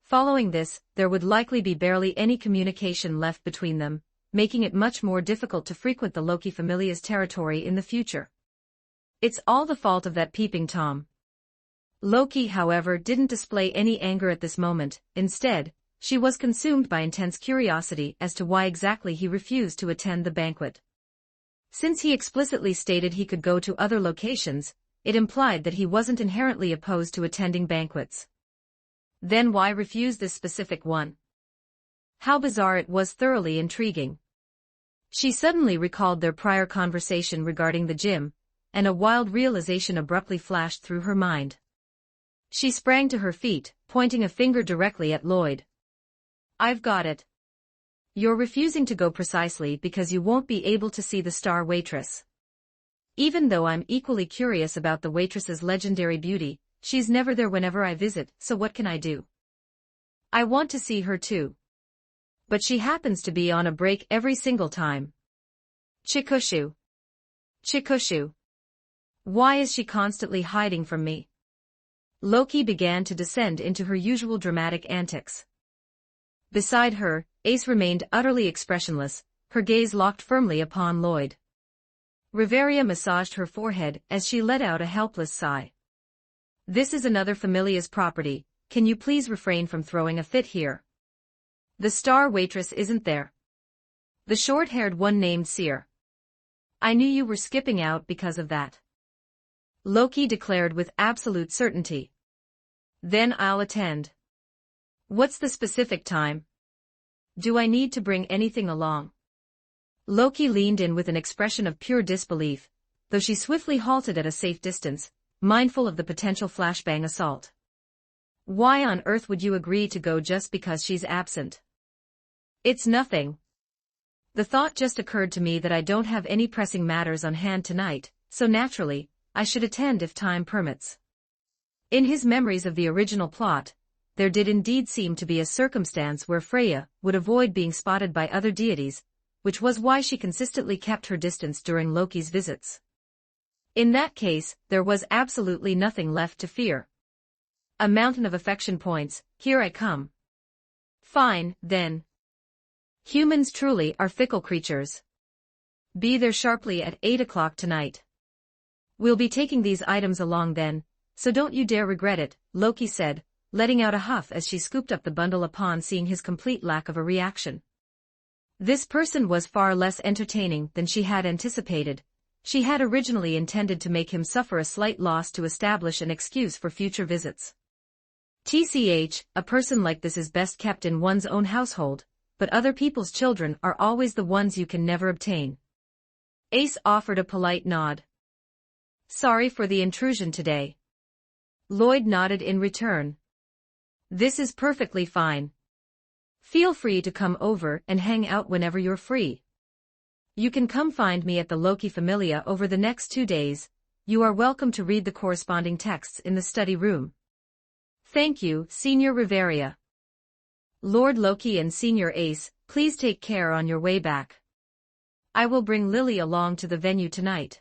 Following this, there would likely be barely any communication left between them, making it much more difficult to frequent the Loki Familia's territory in the future. It's all the fault of that peeping Tom. Loki, however, didn't display any anger at this moment. Instead, she was consumed by intense curiosity as to why exactly he refused to attend the banquet. Since he explicitly stated he could go to other locations, it implied that he wasn't inherently opposed to attending banquets. Then why refuse this specific one? How bizarre! It was thoroughly intriguing. She suddenly recalled their prior conversation regarding the gym, and a wild realization abruptly flashed through her mind. She sprang to her feet, pointing a finger directly at Lloyd. I've got it. You're refusing to go precisely because you won't be able to see the star waitress. Even though I'm equally curious about the waitress's legendary beauty, she's never there whenever I visit, so what can I do? I want to see her too. But she happens to be on a break every single time. Chikushu. Chikushu. Why is she constantly hiding from me? Loki began to descend into her usual dramatic antics. Beside her, Ace remained utterly expressionless, her gaze locked firmly upon Lloyd. Riveria massaged her forehead as she let out a helpless sigh. This is another Familia's property, can you please refrain from throwing a fit here? The star waitress isn't there. The short-haired one named Seer. I knew you were skipping out because of that. Loki declared with absolute certainty. Then I'll attend. What's the specific time? Do I need to bring anything along? Loki leaned in with an expression of pure disbelief, though she swiftly halted at a safe distance, mindful of the potential flashbang assault. Why on earth would you agree to go just because she's absent? It's nothing. The thought just occurred to me that I don't have any pressing matters on hand tonight, so naturally, I should attend if time permits. In his memories of the original plot, there did indeed seem to be a circumstance where Freya would avoid being spotted by other deities, which was why she consistently kept her distance during Loki's visits. In that case, there was absolutely nothing left to fear. A mountain of affection points, here I come. Fine, then. Humans truly are fickle creatures. Be there sharply at 8 o'clock tonight. We'll be taking these items along then, so don't you dare regret it, Loki said, letting out a huff as she scooped up the bundle upon seeing his complete lack of a reaction. This person was far less entertaining than she had anticipated. She had originally intended to make him suffer a slight loss to establish an excuse for future visits. TCH, a person like this is best kept in one's own household, but other people's children are always the ones you can never obtain. Ace offered a polite nod. Sorry for the intrusion today. Lloyd nodded in return. This is perfectly fine. Feel free to come over and hang out whenever you're free. You can come find me at the Loki Familia over the next 2 days. You are welcome to read the corresponding texts in the study room. Thank you, Senior Riveria. Lord Loki and Senior Ace, please take care on your way back. I will bring Lily along to the venue tonight.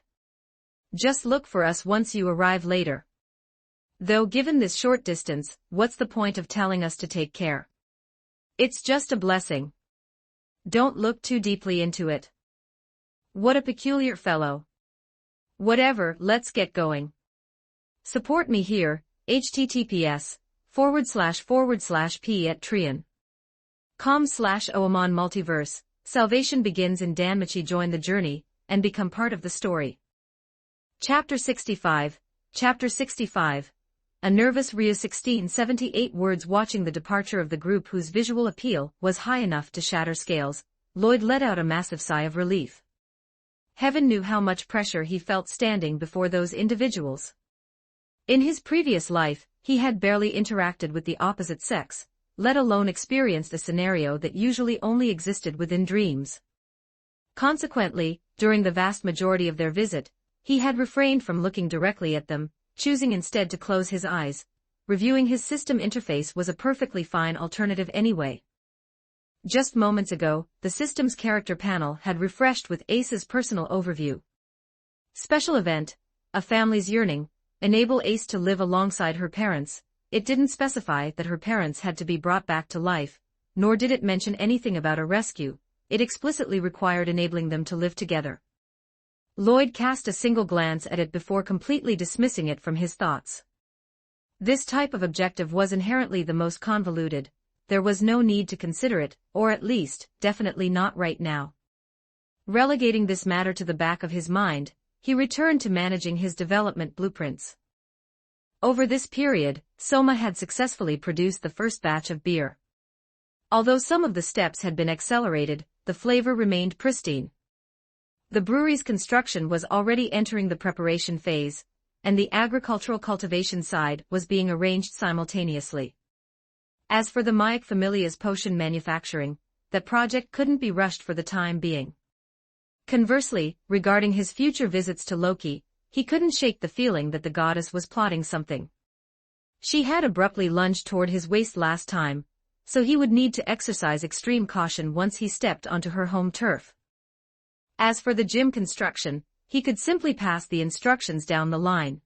Just look for us once you arrive later. Though given this short distance, what's the point of telling us to take care? It's just a blessing. Don't look too deeply into it. What a peculiar fellow. Whatever, let's get going. Support me here, https://p@trian.com/oamon Multiverse. Salvation begins in Danmachi. Join the journey, and become part of the story. Chapter 65. Chapter 65. A nervous Ryu 1678 words. Watching the departure of the group whose visual appeal was high enough to shatter scales, Lloyd let out a massive sigh of relief. Heaven knew how much pressure he felt standing before those individuals. In his previous life, he had barely interacted with the opposite sex, let alone experienced a scenario that usually only existed within dreams. Consequently, during the vast majority of their visit, he had refrained from looking directly at them, choosing instead to close his eyes. Reviewing his system interface was a perfectly fine alternative anyway. Just moments ago, the system's character panel had refreshed with Ace's personal overview. Special event, a family's yearning, enable Ace to live alongside her parents. It didn't specify that her parents had to be brought back to life, nor did it mention anything about a rescue. It explicitly required enabling them to live together. Lloyd cast a single glance at it before completely dismissing it from his thoughts. This type of objective was inherently the most convoluted. There was no need to consider it, or at least, definitely not right now. Relegating this matter to the back of his mind, he returned to managing his development blueprints. Over this period, Soma had successfully produced the first batch of beer. Although some of the steps had been accelerated, the flavor remained pristine. The brewery's construction was already entering the preparation phase, and the agricultural cultivation side was being arranged simultaneously. As for the Mayak Familia's potion manufacturing, that project couldn't be rushed for the time being. Conversely, regarding his future visits to Loki, he couldn't shake the feeling that the goddess was plotting something. She had abruptly lunged toward his waist last time, so he would need to exercise extreme caution once he stepped onto her home turf. As for the gym construction, he could simply pass the instructions down the line.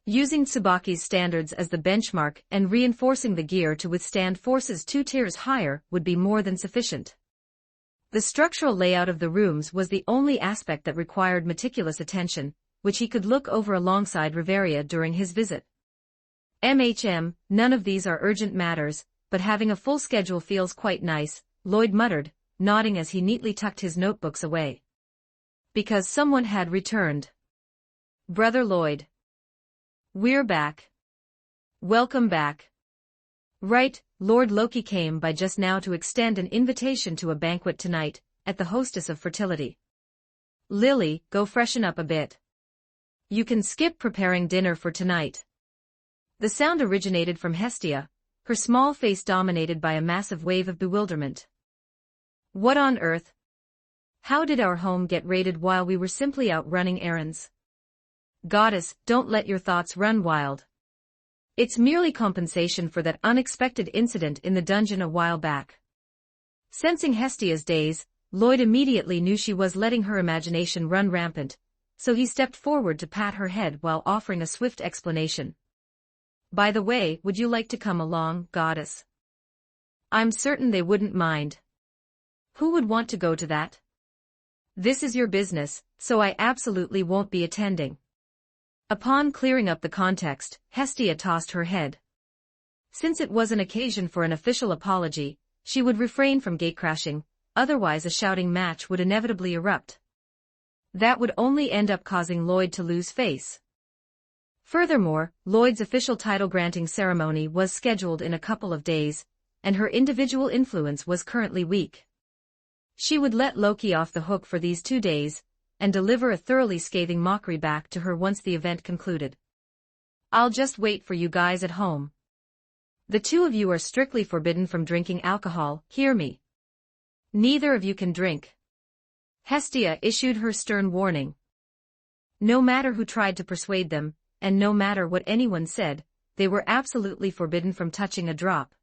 Using Tsubaki's standards as the benchmark and reinforcing the gear to withstand forces 2 tiers higher would be more than sufficient. The structural layout of the rooms was the only aspect that required meticulous attention, which he could look over alongside Riveria during his visit. None of these are urgent matters, but having a full schedule feels quite nice, Lloyd muttered, nodding as he neatly tucked his notebooks away. Because someone had returned. Brother Lloyd. We're back. Welcome back. Right, Lord Loki came by just now to extend an invitation to a banquet tonight, at the Hostess of Fertility. Lily, go freshen up a bit. You can skip preparing dinner for tonight. The sound originated from Hestia, her small face dominated by a massive wave of bewilderment. What on earth? How did our home get raided while we were simply out running errands? Goddess, don't let your thoughts run wild. It's merely compensation for that unexpected incident in the dungeon a while back. Sensing Hestia's daze, Lloyd immediately knew she was letting her imagination run rampant, so he stepped forward to pat her head while offering a swift explanation. By the way, would you like to come along, Goddess? I'm certain they wouldn't mind. Who would want to go to that? This is your business, so I absolutely won't be attending. Upon clearing up the context, Hestia tossed her head. Since it was an occasion for an official apology, she would refrain from gatecrashing, otherwise a shouting match would inevitably erupt. That would only end up causing Lloyd to lose face. Furthermore, Lloyd's official title-granting ceremony was scheduled in a couple of days, and her individual influence was currently weak. She would let Loki off the hook for these 2 days, and deliver a thoroughly scathing mockery back to her once the event concluded. I'll just wait for you guys at home. The 2 of you are strictly forbidden from drinking alcohol, hear me? Neither of you can drink. Hestia issued her stern warning. No matter who tried to persuade them, and no matter what anyone said, they were absolutely forbidden from touching a drop.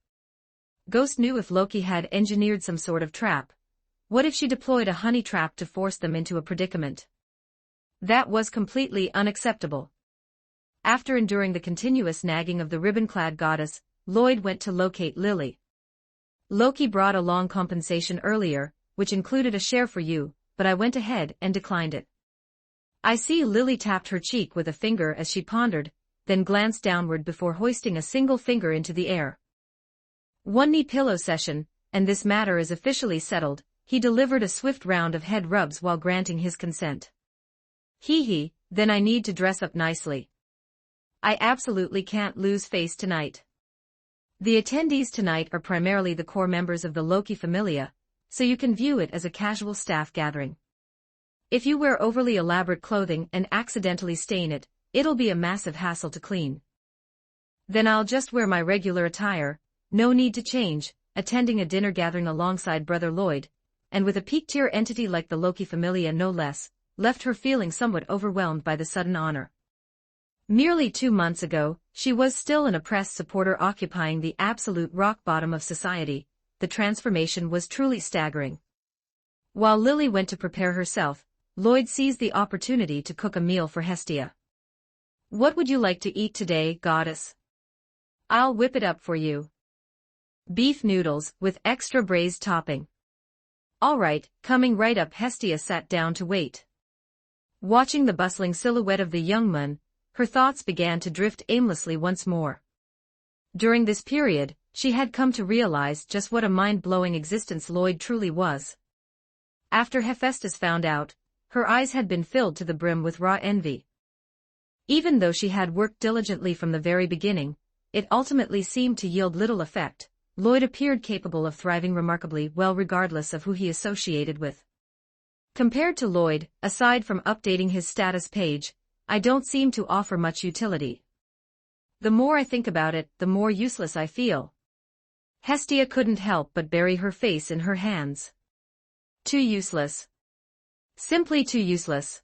Ghost knew if Loki had engineered some sort of trap. What if she deployed a honey trap to force them into a predicament? That was completely unacceptable. After enduring the continuous nagging of the ribbon-clad goddess, Lloyd went to locate Lily. Loki brought along compensation earlier, which included a share for you, but I went ahead and declined it. I see. Lily tapped her cheek with a finger as she pondered, then glanced downward before hoisting a single finger into the air. One knee pillow session, and this matter is officially settled. He delivered a swift round of head rubs while granting his consent. Hee, then I need to dress up nicely. I absolutely can't lose face tonight. The attendees tonight are primarily the core members of the Loki Familia, so you can view it as a casual staff gathering. If you wear overly elaborate clothing and accidentally stain it, it'll be a massive hassle to clean. Then I'll just wear my regular attire, no need to change, attending a dinner gathering alongside Brother Lloyd, and with a peak-tier entity like the Loki Familia no less, left her feeling somewhat overwhelmed by the sudden honor. Merely 2 months ago, she was still an oppressed supporter occupying the absolute rock bottom of society. The transformation was truly staggering. While Lily went to prepare herself, Lloyd seized the opportunity to cook a meal for Hestia. What would you like to eat today, goddess? I'll whip it up for you. Beef noodles with extra braised topping. All right, coming right up. Hestia sat down to wait. Watching the bustling silhouette of the young man, her thoughts began to drift aimlessly once more. During this period, she had come to realize just what a mind-blowing existence Lloyd truly was. After Hephaestus found out, her eyes had been filled to the brim with raw envy. Even though she had worked diligently from the very beginning, it ultimately seemed to yield little effect. Lloyd appeared capable of thriving remarkably well regardless of who he associated with. Compared to Lloyd, aside from updating his status page, I don't seem to offer much utility. The more I think about it, the more useless I feel. Hestia couldn't help but bury her face in her hands. Too useless. Simply too useless.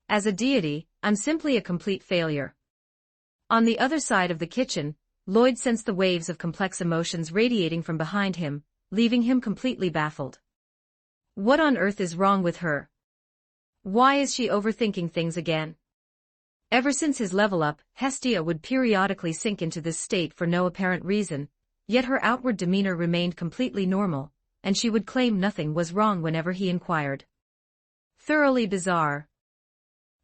As a deity, I'm simply a complete failure. On the other side of the kitchen, Lloyd sensed the waves of complex emotions radiating from behind him, leaving him completely baffled. What on earth is wrong with her? Why is she overthinking things again? Ever since his level up, Hestia would periodically sink into this state for no apparent reason, yet her outward demeanor remained completely normal, and she would claim nothing was wrong whenever he inquired. Thoroughly bizarre.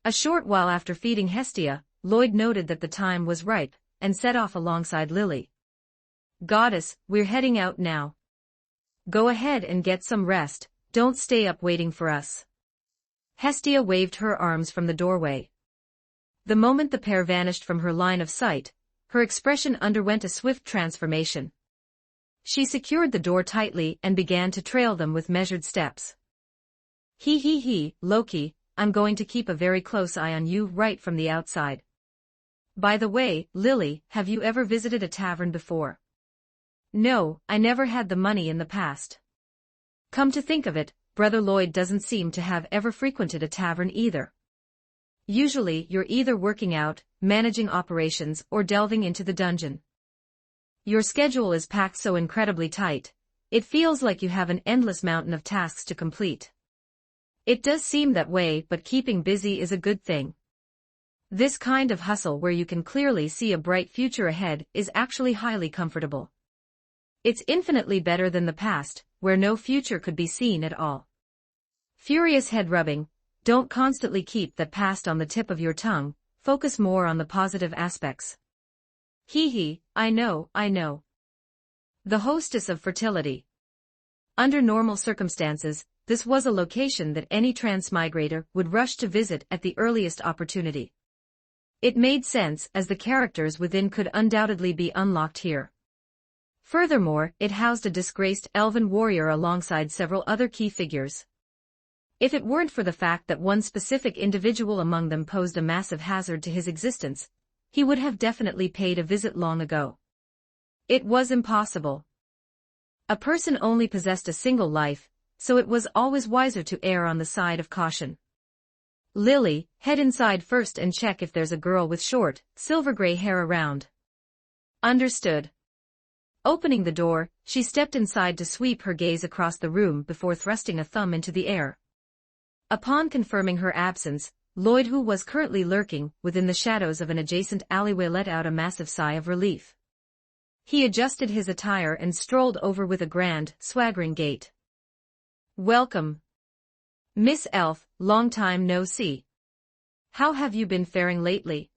A short while after feeding Hestia, Lloyd noted that the time was ripe, and set off alongside Lily. Goddess, we're heading out now. Go ahead and get some rest, don't stay up waiting for us. Hestia waved her arms from the doorway. The moment the pair vanished from her line of sight, her expression underwent a swift transformation. She secured the door tightly and began to trail them with measured steps. Loki, I'm going to keep a very close eye on you right from the outside. By the way, Lily, have you ever visited a tavern before? No, I never had the money in the past. Come to think of it, Brother Lloyd doesn't seem to have ever frequented a tavern either. Usually you're either working out, managing operations, or delving into the dungeon. Your schedule is packed so incredibly tight, it feels like you have an endless mountain of tasks to complete. It does seem that way, but keeping busy is a good thing. This kind of hustle where you can clearly see a bright future ahead is actually highly comfortable. It's infinitely better than the past, where no future could be seen at all. Furious head rubbing, don't constantly keep that past on the tip of your tongue, focus more on the positive aspects. I know. The hostess of fertility. Under normal circumstances, this was a location that any transmigrator would rush to visit at the earliest opportunity. It made sense as the characters within could undoubtedly be unlocked here. Furthermore, it housed a disgraced elven warrior alongside several other key figures. If it weren't for the fact that one specific individual among them posed a massive hazard to his existence, he would have definitely paid a visit long ago. It was impossible. A person only possessed a single life, so it was always wiser to err on the side of caution. Lily, head inside first and check if there's a girl with short, silver-gray hair around. Understood. Opening the door, she stepped inside to sweep her gaze across the room before thrusting a thumb into the air. Upon confirming her absence, Lloyd, who was currently lurking within the shadows of an adjacent alleyway, let out a massive sigh of relief. He adjusted his attire and strolled over with a grand, swaggering gait. "Welcome, Miss Elf, long time no see. How have you been faring lately?"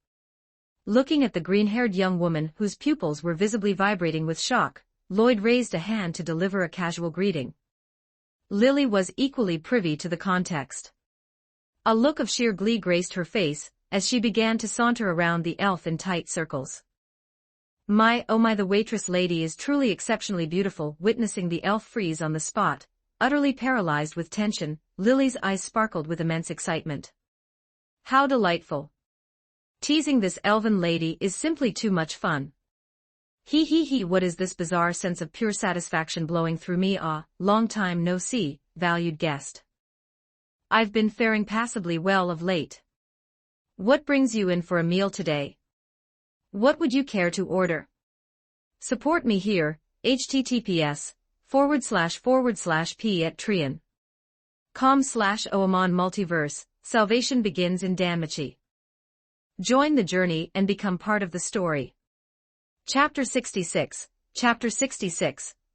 Looking at the green-haired young woman whose pupils were visibly vibrating with shock, Lloyd raised a hand to deliver a casual greeting. Lily was equally privy to the context. A look of sheer glee graced her face as she began to saunter around the elf in tight circles. "My, oh my, the waitress lady is truly exceptionally beautiful." Witnessing the elf freeze on the spot, utterly paralyzed with tension, Lily's eyes sparkled with immense excitement. "How delightful. Teasing this elven lady is simply too much fun. He, what is this bizarre sense of pure satisfaction blowing through me? Ah, long time no see, valued guest. I've been faring passably well of late. What brings you in for a meal today? What would you care to order? Support me here, https://p@trian.com/om on Multiverse, salvation begins in Danmachi. Join the journey and become part of the story. Chapter 66,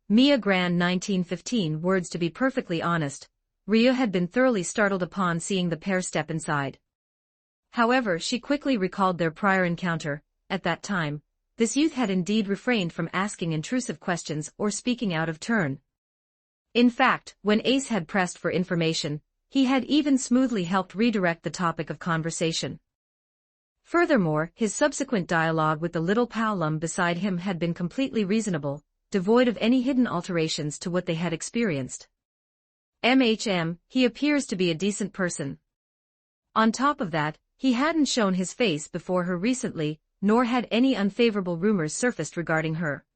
Mia Gran 1915. Words. To be perfectly honest, Ria had been thoroughly startled upon seeing the pair step inside. However, she quickly recalled their prior encounter. At that time, this youth had indeed refrained from asking intrusive questions or speaking out of turn. In fact, when Ace had pressed for information, he had even smoothly helped redirect the topic of conversation. Furthermore, his subsequent dialogue with the little Paolum beside him had been completely reasonable, devoid of any hidden alterations to what they had experienced. He appears to be a decent person. On top of that, he hadn't shown his face before her recently, nor had any unfavorable rumors surfaced regarding her.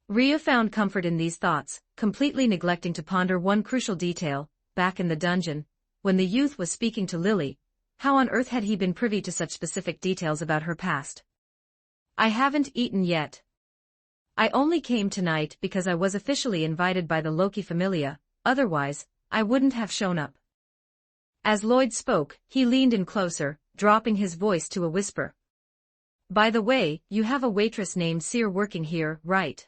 Ria found comfort in these thoughts, completely neglecting to ponder one crucial detail. Back in the dungeon, when the youth was speaking to Lily, how on earth had he been privy to such specific details about her past? "I haven't eaten yet. I only came tonight because I was officially invited by the Loki Familia, otherwise, I wouldn't have shown up." As Lloyd spoke, he leaned in closer, dropping his voice to a whisper. "By the way, you have a waitress named Seer working here, right?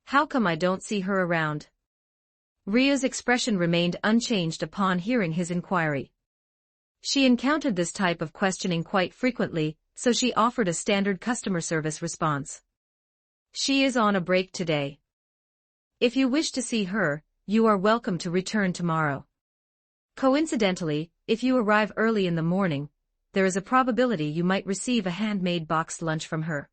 How come I don't see her around?" Ria's expression remained unchanged upon hearing his inquiry. She encountered this type of questioning quite frequently, so she offered a standard customer service response. "She is on a break today. If you wish to see her, you are welcome to return tomorrow. Coincidentally, if you arrive early in the morning, there is a probability you might receive a handmade boxed lunch from her."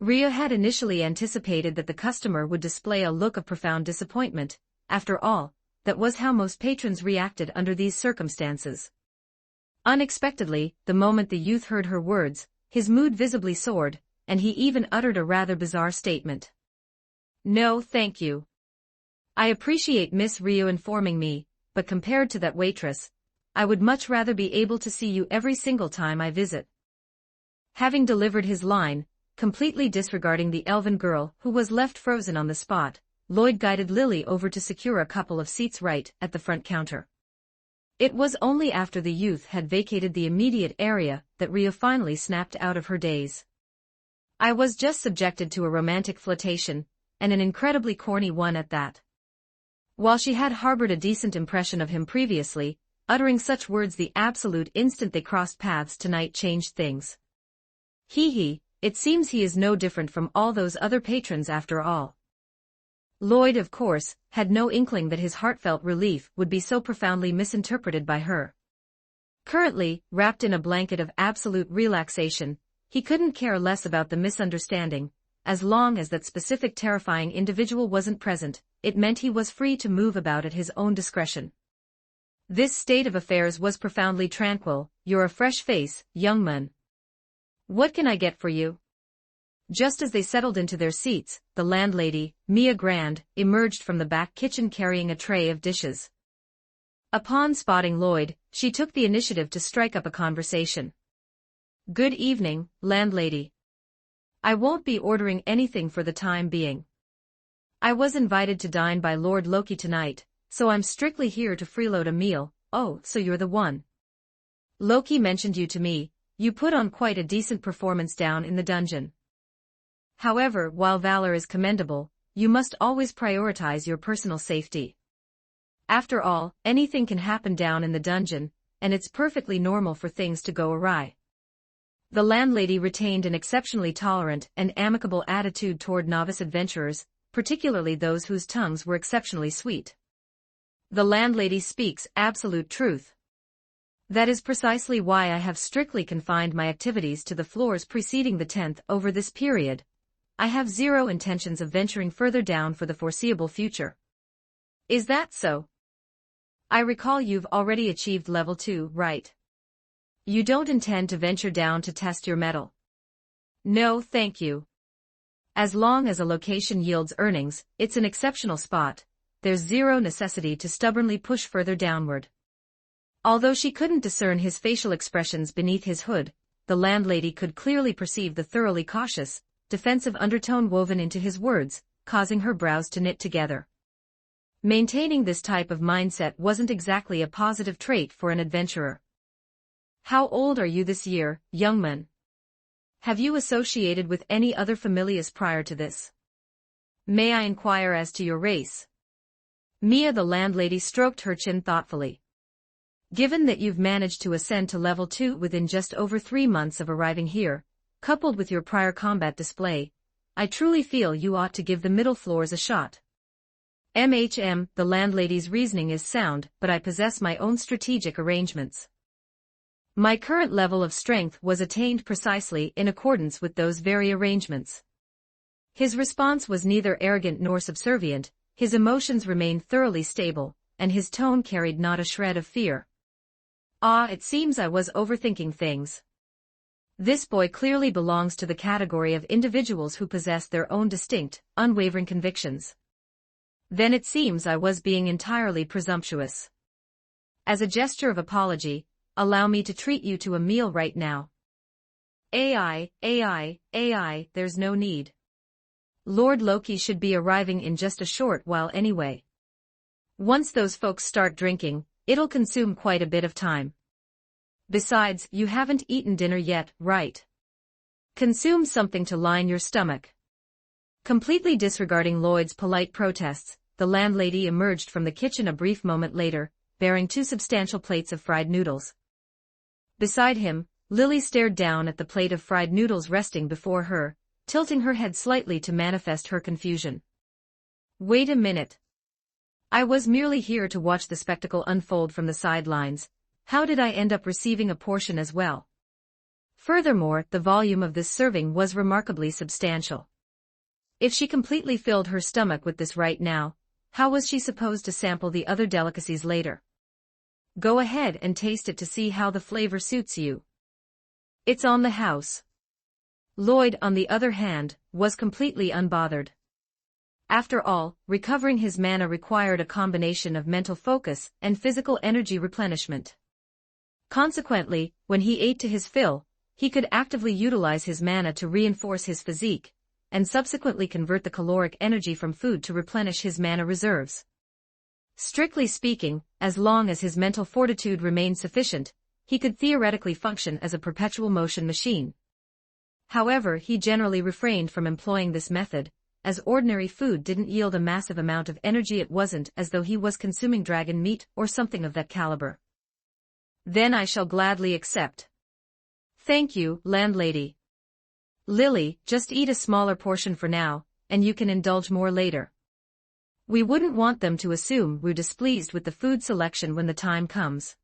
Ria had initially anticipated that the customer would display a look of profound disappointment. After all, that was how most patrons reacted under these circumstances. Unexpectedly, the moment the youth heard her words, his mood visibly soared, and he even uttered a rather bizarre statement. "No, thank you. I appreciate Miss Rio informing me, but compared to that waitress, I would much rather be able to see you every single time I visit." Having delivered his line, completely disregarding the elven girl who was left frozen on the spot, Lloyd guided Lily over to secure a couple of seats right at the front counter. It was only after the youth had vacated the immediate area that Ria finally snapped out of her daze. "I was just subjected to a romantic flirtation, and an incredibly corny one at that." While she had harbored a decent impression of him previously, uttering such words the absolute instant they crossed paths tonight changed things. It seems he is no different from all those other patrons after all." Lloyd, of course, had no inkling that his heartfelt relief would be so profoundly misinterpreted by her. Currently, wrapped in a blanket of absolute relaxation, he couldn't care less about the misunderstanding. As long as that specific terrifying individual wasn't present, it meant he was free to move about at his own discretion. This state of affairs was profoundly tranquil. "You're a fresh face, young man. What can I get for you?" Just as they settled into their seats, the landlady, Mia Grand, emerged from the back kitchen carrying a tray of dishes. Upon spotting Lloyd, she took the initiative to strike up a conversation. "Good evening, landlady. I won't be ordering anything for the time being. I was invited to dine by Lord Loki tonight, so I'm strictly here to freeload a meal." "Oh, so you're the one. Loki mentioned you to me. You put on quite a decent performance down in the dungeon. However, while valor is commendable, you must always prioritize your personal safety. After all, anything can happen down in the dungeon, and it's perfectly normal for things to go awry." The landlady retained an exceptionally tolerant and amicable attitude toward novice adventurers, particularly those whose tongues were exceptionally sweet. The landlady speaks absolute truth. That is precisely why I have strictly confined my activities to the floors preceding the 10th over this period. I have zero intentions of venturing further down for the foreseeable future. Is that so? I recall you've already achieved level 2, right? You don't intend to venture down to test your mettle? No, thank you. As long as a location yields earnings, it's an exceptional spot. There's zero necessity to stubbornly push further downward. Although she couldn't discern his facial expressions beneath his hood, the landlady could clearly perceive the thoroughly cautious, defensive undertone woven into his words, causing her brows to knit together. Maintaining this type of mindset wasn't exactly a positive trait for an adventurer. "How old are you this year, young man? Have you associated with any other familiars prior to this? May I inquire as to your race?" Mia the landlady stroked her chin thoughtfully. "Given that you've managed to ascend to level 2 within just over 3 months of arriving here, coupled with your prior combat display, I truly feel you ought to give the middle floors a shot." The landlady's reasoning is sound, but I possess my own strategic arrangements. My current level of strength was attained precisely in accordance with those very arrangements. His response was neither arrogant nor subservient, his emotions remained thoroughly stable, and his tone carried not a shred of fear. It seems I was overthinking things. This boy clearly belongs to the category of individuals who possess their own distinct, unwavering convictions. Then it seems I was being entirely presumptuous. As a gesture of apology, allow me to treat you to a meal right now. AI, there's no need. Lord Loki should be arriving in just a short while anyway. Once those folks start drinking, it'll consume quite a bit of time. Besides, you haven't eaten dinner yet, right? Consume something to line your stomach. Completely disregarding Lloyd's polite protests, the landlady emerged from the kitchen a brief moment later, bearing 2 substantial plates of fried noodles. Beside him, Lily stared down at the plate of fried noodles resting before her, tilting her head slightly to manifest her confusion. "Wait a minute. I was merely here to watch the spectacle unfold from the sidelines. How did I end up receiving a portion as well? Furthermore, the volume of this serving was remarkably substantial. If she completely filled her stomach with this right now, how was she supposed to sample the other delicacies later? Go ahead and taste it to see how the flavor suits you. It's on the house." Lloyd, on the other hand, was completely unbothered. After all, recovering his mana required a combination of mental focus and physical energy replenishment. Consequently, when he ate to his fill, he could actively utilize his mana to reinforce his physique, and subsequently convert the caloric energy from food to replenish his mana reserves. Strictly speaking, as long as his mental fortitude remained sufficient, he could theoretically function as a perpetual motion machine. However, he generally refrained from employing this method, as ordinary food didn't yield a massive amount of energy. It wasn't as though he was consuming dragon meat or something of that caliber. "Then I shall gladly accept." "Thank you, landlady. Lily, just eat a smaller portion for now, and you can indulge more later. We wouldn't want them to assume we're displeased with the food selection when the time comes.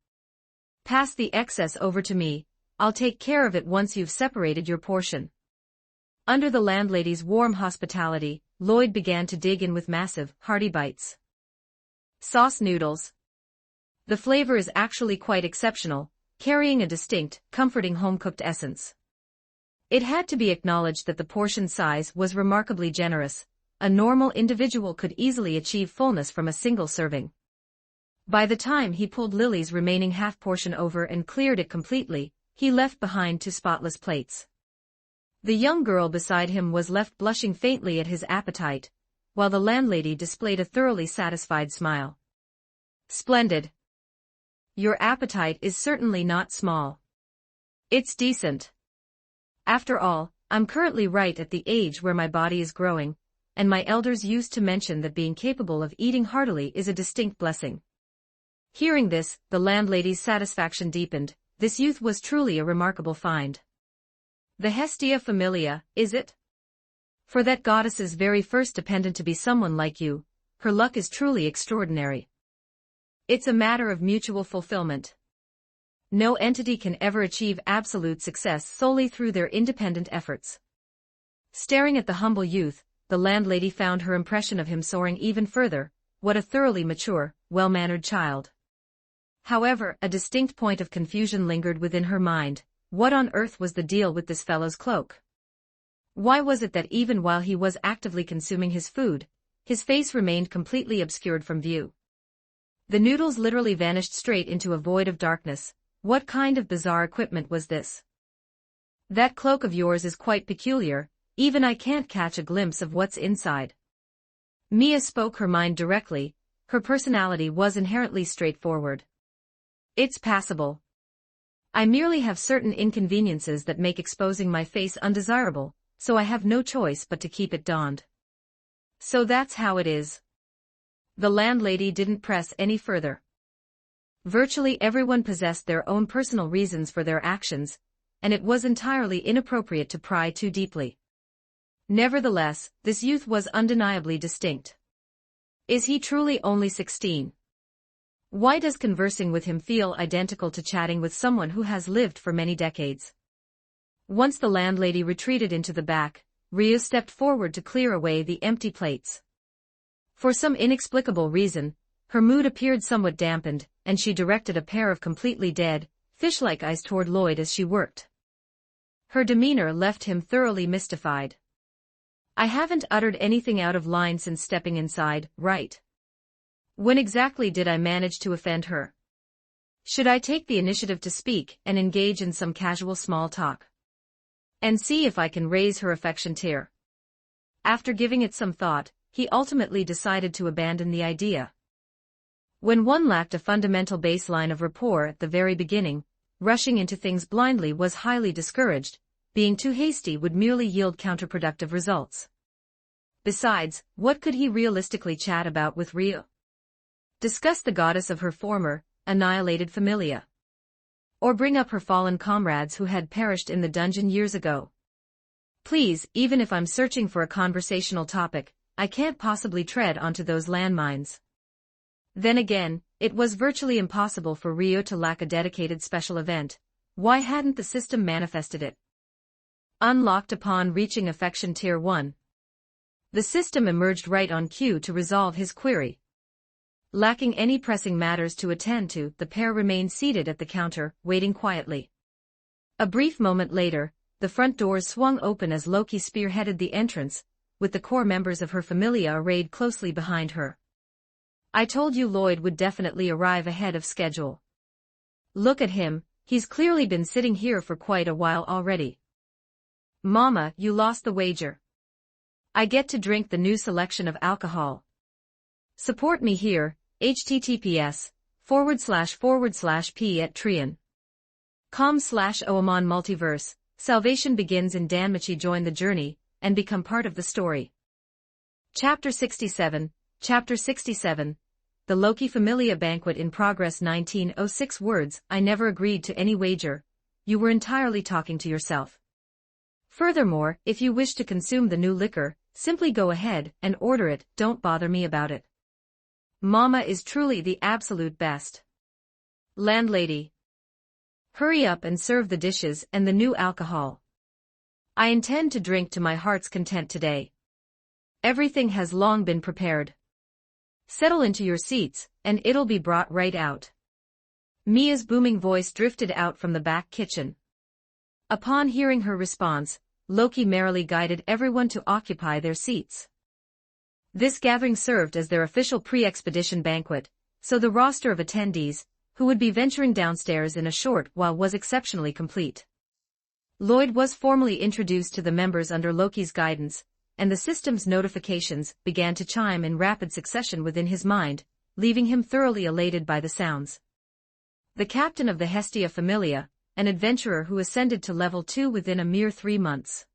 Pass the excess over to me, I'll take care of it once you've separated your portion." Under the landlady's warm hospitality, Lloyd began to dig in with massive, hearty bites. Sauce noodles. The flavor is actually quite exceptional, carrying a distinct, comforting home-cooked essence. It had to be acknowledged that the portion size was remarkably generous. A normal individual could easily achieve fullness from a single serving. By the time he pulled Lily's remaining half portion over and cleared it completely, he left behind 2 spotless plates. The young girl beside him was left blushing faintly at his appetite, while the landlady displayed a thoroughly satisfied smile. Splendid. Your appetite is certainly not small. It's decent. After all, I'm currently right at the age where my body is growing, and my elders used to mention that being capable of eating heartily is a distinct blessing. Hearing this, the landlady's satisfaction deepened. This youth was truly a remarkable find. The Hestia Familia, is it? For that goddess's very first dependent to be someone like you, her luck is truly extraordinary. It's a matter of mutual fulfillment. No entity can ever achieve absolute success solely through their independent efforts. Staring at the humble youth, the landlady found her impression of him soaring even further. What a thoroughly mature, well-mannered child. However, a distinct point of confusion lingered within her mind. What on earth was the deal with this fellow's cloak? Why was it that even while he was actively consuming his food, his face remained completely obscured from view? The noodles literally vanished straight into a void of darkness. What kind of bizarre equipment was this? That cloak of yours is quite peculiar, even I can't catch a glimpse of what's inside. Mia spoke her mind directly, her personality was inherently straightforward. It's passable. I merely have certain inconveniences that make exposing my face undesirable, so I have no choice but to keep it donned. So that's how it is. The landlady didn't press any further. Virtually everyone possessed their own personal reasons for their actions, and it was entirely inappropriate to pry too deeply. Nevertheless, this youth was undeniably distinct. Is he truly only 16? Why does conversing with him feel identical to chatting with someone who has lived for many decades? Once the landlady retreated into the back, Ryu stepped forward to clear away the empty plates. For some inexplicable reason, her mood appeared somewhat dampened, and she directed a pair of completely dead, fish-like eyes toward Lloyd as she worked. Her demeanor left him thoroughly mystified. I haven't uttered anything out of line since stepping inside, right? When exactly did I manage to offend her? Should I take the initiative to speak and engage in some casual small talk? And see if I can raise her affection tier? After giving it some thought, he ultimately decided to abandon the idea. When one lacked a fundamental baseline of rapport at the very beginning, rushing into things blindly was highly discouraged. Being too hasty would merely yield counterproductive results. Besides, what could he realistically chat about with Ryu? Discuss the goddess of her former, annihilated familia. Or bring up her fallen comrades who had perished in the dungeon years ago. Please, even if I'm searching for a conversational topic, I can't possibly tread onto those landmines. Then again, it was virtually impossible for Ryu to lack a dedicated special event. Why hadn't the system manifested it? Unlocked upon reaching affection tier 1. The system emerged right on cue to resolve his query. Lacking any pressing matters to attend to, the pair remained seated at the counter, waiting quietly. A brief moment later, the front doors swung open as Loki spearheaded the entrance, with the core members of her familia arrayed closely behind her. I told you Lloyd would definitely arrive ahead of schedule. Look at him, he's clearly been sitting here for quite a while already. Mama, you lost the wager. I get to drink the new selection of alcohol. Support me here, https://p@trian.com/oamon Multiverse. Salvation begins in Danmachi. Join the journey, and become part of the story. Chapter 67, Chapter 67, The Loki Familia Banquet in Progress. 1906 words. I never agreed to any wager. You were entirely talking to yourself. Furthermore, if you wish to consume the new liquor, simply go ahead and order it, don't bother me about it. Mama is truly the absolute best. Landlady. Hurry up and serve the dishes and the new alcohol. I intend to drink to my heart's content today. Everything has long been prepared. Settle into your seats, and it'll be brought right out. Mia's booming voice drifted out from the back kitchen. Upon hearing her response, Loki merrily guided everyone to occupy their seats. This gathering served as their official pre-expedition banquet, so the roster of attendees, who would be venturing downstairs in a short while, was exceptionally complete. Lloyd was formally introduced to the members under Loki's guidance, and the system's notifications began to chime in rapid succession within his mind, leaving him thoroughly elated by the sounds. The captain of the Hestia Familia, an adventurer who ascended to level 2 within a mere 3 months.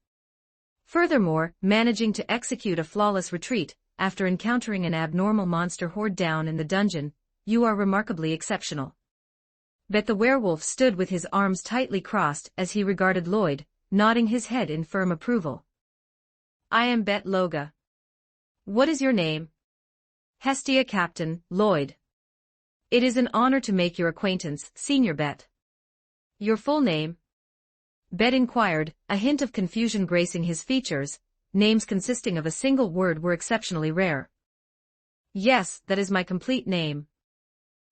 Furthermore, managing to execute a flawless retreat, after encountering an abnormal monster horde down in the dungeon, you are remarkably exceptional. Bet the werewolf stood with his arms tightly crossed as he regarded Lloyd, nodding his head in firm approval. I am Bet Loga. What is your name? Hestia Captain, Lloyd. It is an honor to make your acquaintance, Senior Bet. Your full name? Bet inquired, a hint of confusion gracing his features. Names consisting of a single word were exceptionally rare. Yes, that is my complete name.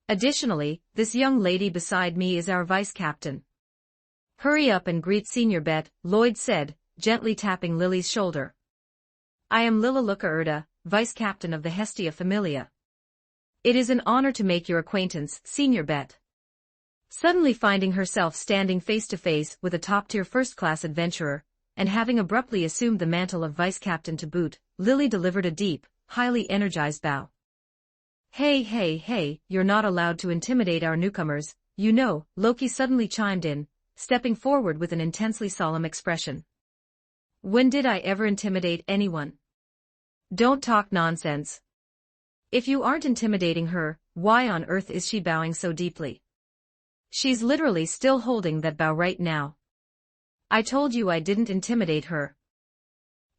Additionally, this young lady beside me is our vice captain. Hurry up and greet Senior Bet, Lloyd said, gently tapping Lily's shoulder. I am Lila Luca Erda, vice captain of the Hestia Familia. It is an honor to make your acquaintance, Senior Bet. Suddenly finding herself standing face to face with a top-tier first-class adventurer, and having abruptly assumed the mantle of vice captain to boot, Lily delivered a deep, highly energized bow. Hey, you're not allowed to intimidate our newcomers, you know, Loki suddenly chimed in, stepping forward with an intensely solemn expression. When did I ever intimidate anyone? Don't talk nonsense. If you aren't intimidating her, why on earth is she bowing so deeply? She's literally still holding that bow right now. I told you I didn't intimidate her.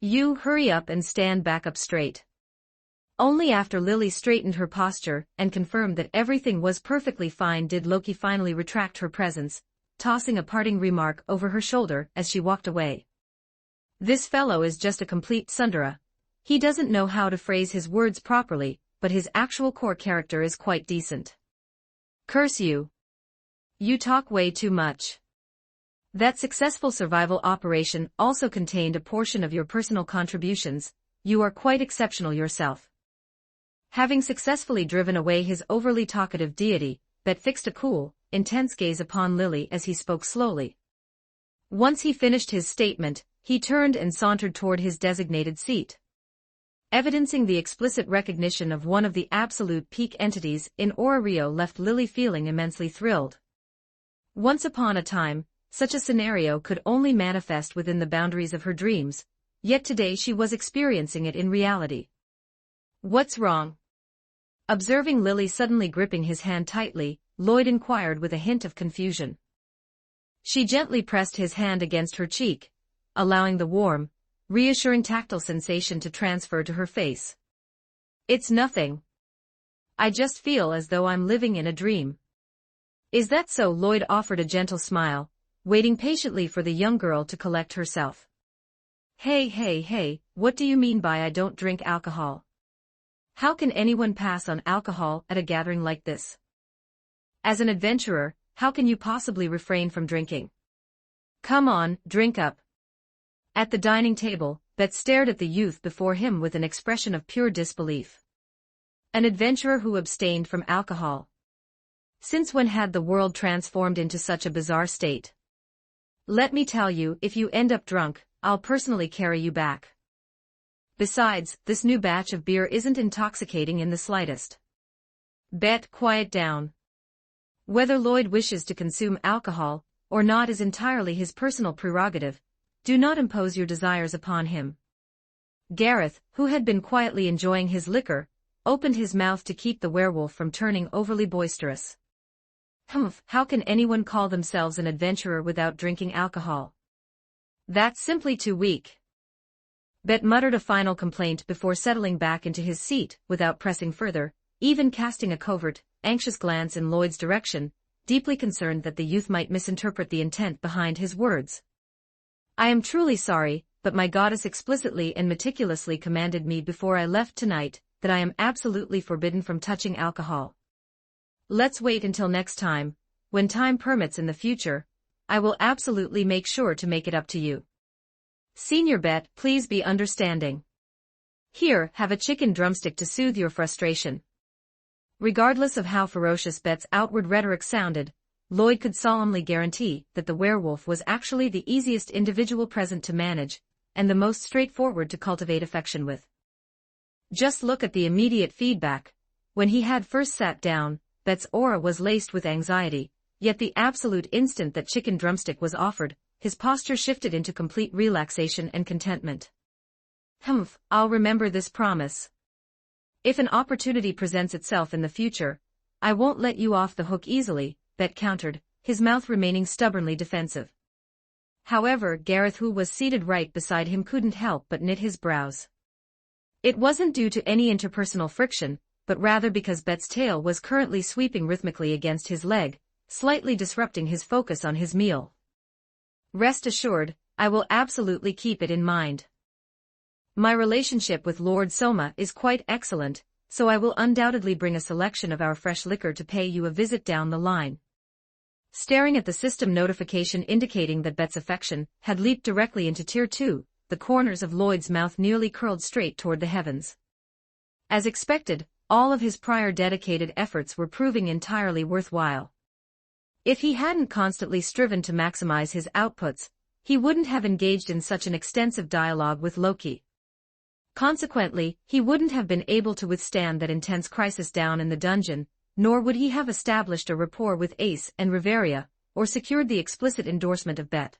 You hurry up and stand back up straight. Only after Lily straightened her posture and confirmed that everything was perfectly fine did Loki finally retract her presence, tossing a parting remark over her shoulder as she walked away. This fellow is just a complete tsundere. He doesn't know how to phrase his words properly, but his actual core character is quite decent. Curse you. You talk way too much. That successful survival operation also contained a portion of your personal contributions. You are quite exceptional yourself. Having successfully driven away his overly talkative deity, Bet fixed a cool, intense gaze upon Lily as he spoke slowly. Once he finished his statement, he turned and sauntered toward his designated seat. Evidencing the explicit recognition of one of the absolute peak entities in Aura Rio left Lily feeling immensely thrilled. Once upon a time, such a scenario could only manifest within the boundaries of her dreams, yet today she was experiencing it in reality. What's wrong? Observing Lily suddenly gripping his hand tightly, Lloyd inquired with a hint of confusion. She gently pressed his hand against her cheek, allowing the warm, reassuring tactile sensation to transfer to her face. It's nothing. I just feel as though I'm living in a dream. Is that so? Lloyd offered a gentle smile, waiting patiently for the young girl to collect herself. Hey, what do you mean by I don't drink alcohol? How can anyone pass on alcohol at a gathering like this? As an adventurer, how can you possibly refrain from drinking? Come on, drink up. At the dining table, Bet stared at the youth before him with an expression of pure disbelief. An adventurer who abstained from alcohol. Since when had the world transformed into such a bizarre state? Let me tell you, if you end up drunk, I'll personally carry you back. Besides, this new batch of beer isn't intoxicating in the slightest. Bet, quiet down. Whether Lloyd wishes to consume alcohol or not is entirely his personal prerogative. Do not impose your desires upon him. Gareth, who had been quietly enjoying his liquor, opened his mouth to keep the werewolf from turning overly boisterous. Humph, how can anyone call themselves an adventurer without drinking alcohol? That's simply too weak. Bet muttered a final complaint before settling back into his seat without pressing further, even casting a covert, anxious glance in Lloyd's direction, deeply concerned that the youth might misinterpret the intent behind his words. I am truly sorry, but my goddess explicitly and meticulously commanded me before I left tonight that I am absolutely forbidden from touching alcohol. Let's wait until next time, when time permits in the future. I will absolutely make sure to make it up to you. Senior Bet, please be understanding. Here, have a chicken drumstick to soothe your frustration. Regardless of how ferocious Bet's outward rhetoric sounded, Lloyd could solemnly guarantee that the werewolf was actually the easiest individual present to manage, and the most straightforward to cultivate affection with. Just look at the immediate feedback. When he had first sat down, Bet's aura was laced with anxiety, yet the absolute instant that chicken drumstick was offered, his posture shifted into complete relaxation and contentment. Humph, I'll remember this promise. If an opportunity presents itself in the future, I won't let you off the hook easily, Bet countered, his mouth remaining stubbornly defensive. However, Gareth, who was seated right beside him, couldn't help but knit his brows. It wasn't due to any interpersonal friction, but rather because Bet's tail was currently sweeping rhythmically against his leg, slightly disrupting his focus on his meal. Rest assured, I will absolutely keep it in mind. My relationship with Lord Soma is quite excellent, so I will undoubtedly bring a selection of our fresh liquor to pay you a visit down the line. Staring at the system notification indicating that Bet's affection had leaped directly into Tier 2, the corners of Lloyd's mouth nearly curled straight toward the heavens. As expected, all of his prior dedicated efforts were proving entirely worthwhile. If he hadn't constantly striven to maximize his outputs, he wouldn't have engaged in such an extensive dialogue with Loki. Consequently, he wouldn't have been able to withstand that intense crisis down in the dungeon, nor would he have established a rapport with Ace and Riveria, or secured the explicit endorsement of Bet.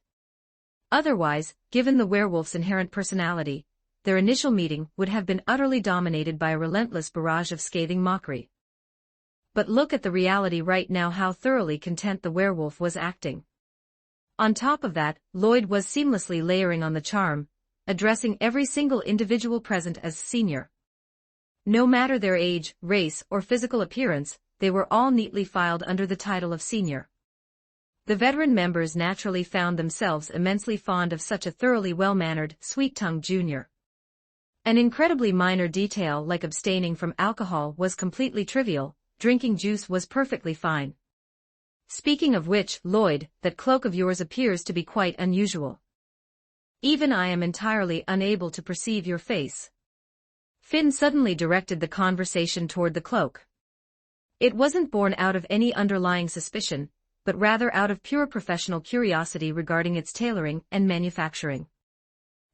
Otherwise, given the werewolf's inherent personality, their initial meeting would have been utterly dominated by a relentless barrage of scathing mockery. But look at the reality right now, how thoroughly content the werewolf was acting. On top of that, Lloyd was seamlessly layering on the charm, addressing every single individual present as senior. No matter their age, race, or physical appearance, they were all neatly filed under the title of senior. The veteran members naturally found themselves immensely fond of such a thoroughly well-mannered, sweet-tongued junior. An incredibly minor detail like abstaining from alcohol was completely trivial, drinking juice was perfectly fine. Speaking of which, Lloyd, that cloak of yours appears to be quite unusual. Even I am entirely unable to perceive your face. Finn suddenly directed the conversation toward the cloak. It wasn't born out of any underlying suspicion, but rather out of pure professional curiosity regarding its tailoring and manufacturing.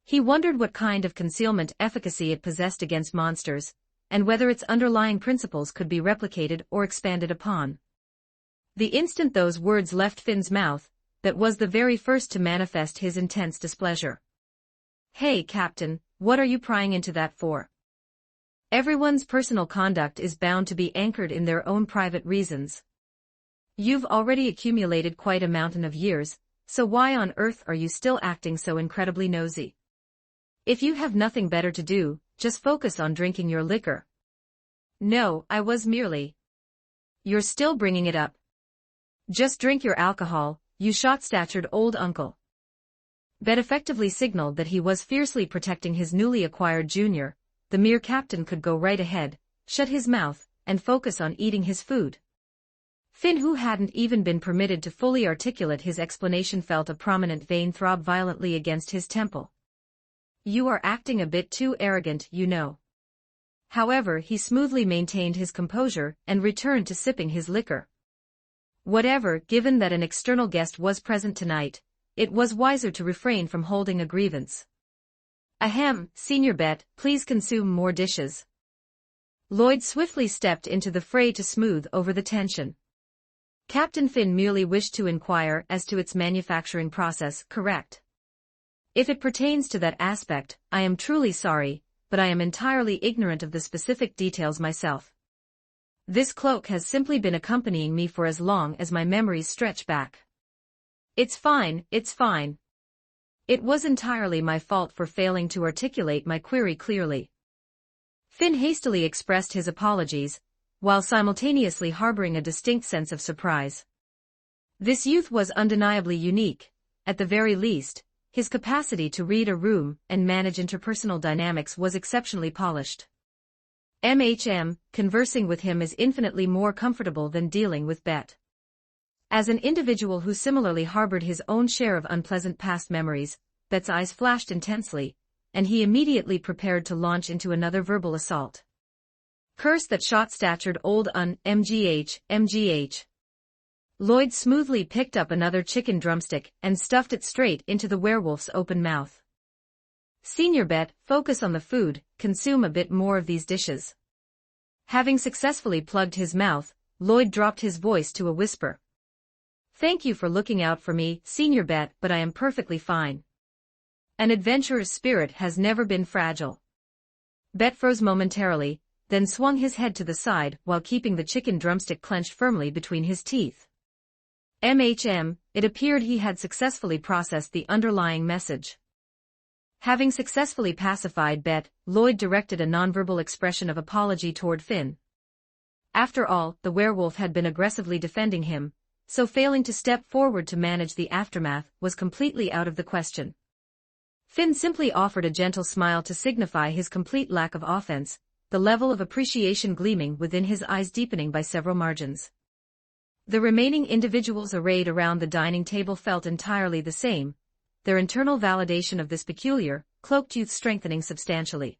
He wondered what kind of concealment efficacy it possessed against monsters, and whether its underlying principles could be replicated or expanded upon. The instant those words left Finn's mouth, that was the very first to manifest his intense displeasure. Hey, Captain, what are you prying into that for? Everyone's personal conduct is bound to be anchored in their own private reasons. You've already accumulated quite a mountain of years, so why on earth are you still acting so incredibly nosy? If you have nothing better to do, just focus on drinking your liquor. No, I was merely. You're still bringing it up. Just drink your alcohol, you short-statured old uncle. Bet effectively signaled that he was fiercely protecting his newly acquired junior. The mere captain could go right ahead, shut his mouth, and focus on eating his food. Finn, who hadn't even been permitted to fully articulate his explanation, felt a prominent vein throb violently against his temple. You are acting a bit too arrogant, you know. However, he smoothly maintained his composure and returned to sipping his liquor. Whatever, given that an external guest was present tonight, it was wiser to refrain from holding a grievance. Ahem, Senior Bet, please consume more dishes. Lloyd swiftly stepped into the fray to smooth over the tension. Captain Finn merely wished to inquire as to its manufacturing process, correct? If it pertains to that aspect, I am truly sorry, but I am entirely ignorant of the specific details myself. This cloak has simply been accompanying me for as long as my memories stretch back. It's fine, it's fine. It was entirely my fault for failing to articulate my query clearly. Finn hastily expressed his apologies, while simultaneously harboring a distinct sense of surprise. This youth was undeniably unique. At the very least, his capacity to read a room and manage interpersonal dynamics was exceptionally polished. Conversing with him is infinitely more comfortable than dealing with Bet. As an individual who similarly harbored his own share of unpleasant past memories, Bet's eyes flashed intensely, and he immediately prepared to launch into another verbal assault. Curse that short-statured old MGH. Lloyd smoothly picked up another chicken drumstick and stuffed it straight into the werewolf's open mouth. Senior Bet, focus on the food, consume a bit more of these dishes. Having successfully plugged his mouth, Lloyd dropped his voice to a whisper. Thank you for looking out for me, Senior Bet, but I am perfectly fine. An adventurer's spirit has never been fragile. Bet froze momentarily, then swung his head to the side while keeping the chicken drumstick clenched firmly between his teeth. It appeared he had successfully processed the underlying message. Having successfully pacified Bet, Lloyd directed a nonverbal expression of apology toward Finn. After all, the werewolf had been aggressively defending him, so failing to step forward to manage the aftermath was completely out of the question. Finn simply offered a gentle smile to signify his complete lack of offense, the level of appreciation gleaming within his eyes deepening by several margins. The remaining individuals arrayed around the dining table felt entirely the same, their internal validation of this peculiar, cloaked youth strengthening substantially.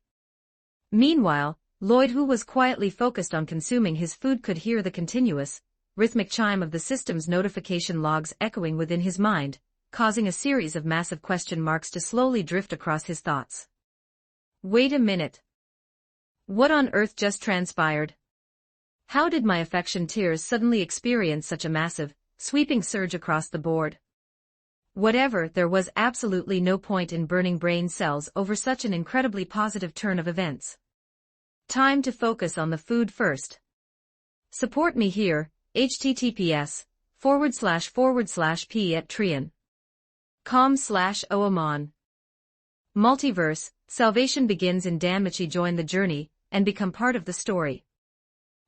Meanwhile, Lloyd, who was quietly focused on consuming his food, could hear the continuous, rhythmic chime of the system's notification logs echoing within his mind, causing a series of massive question marks to slowly drift across his thoughts. Wait a minute. What on earth just transpired? How did my affection tears suddenly experience such a massive, sweeping surge across the board? Whatever, there was absolutely no point in burning brain cells over such an incredibly positive turn of events. Time to focus on the food first. Support me here, https://p@trian.com/oamon. Multiverse, salvation begins in Danmachi. Join the journey, and become part of the story.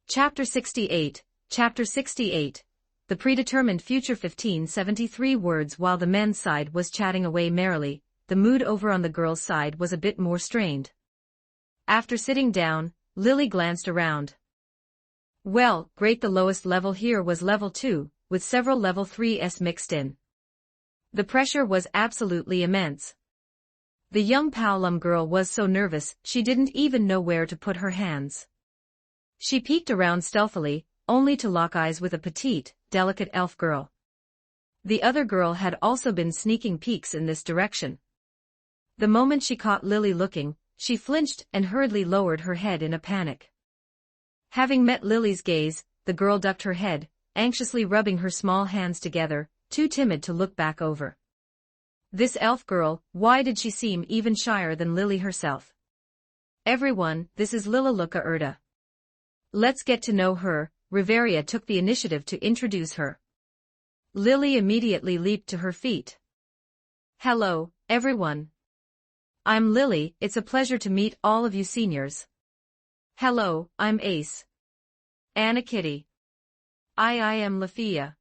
Chapter 68, The Predetermined Future. 1573 words. While the men's side was chatting away merrily, the mood over on the girls' side was a bit more strained. After sitting down, Lily glanced around. Well, great, the lowest level here was level 2, with several level 3s mixed in. The pressure was absolutely immense. The young Paolum girl was so nervous she didn't even know where to put her hands. She peeked around stealthily, only to lock eyes with a petite, delicate elf girl. The other girl had also been sneaking peeks in this direction. The moment she caught Lily looking, she flinched and hurriedly lowered her head in a panic. Having met Lily's gaze, the girl ducked her head, anxiously rubbing her small hands together, too timid to look back over. This elf girl, why did she seem even shyer than Lily herself? Everyone, this is Lilaluka Erda. Let's get to know her. Riveria took the initiative to introduce her. Lily immediately leaped to her feet. Hello, everyone. I'm Lily, it's a pleasure to meet all of you seniors. Hello, I'm Ace. Anna Kitty. I am Lafia.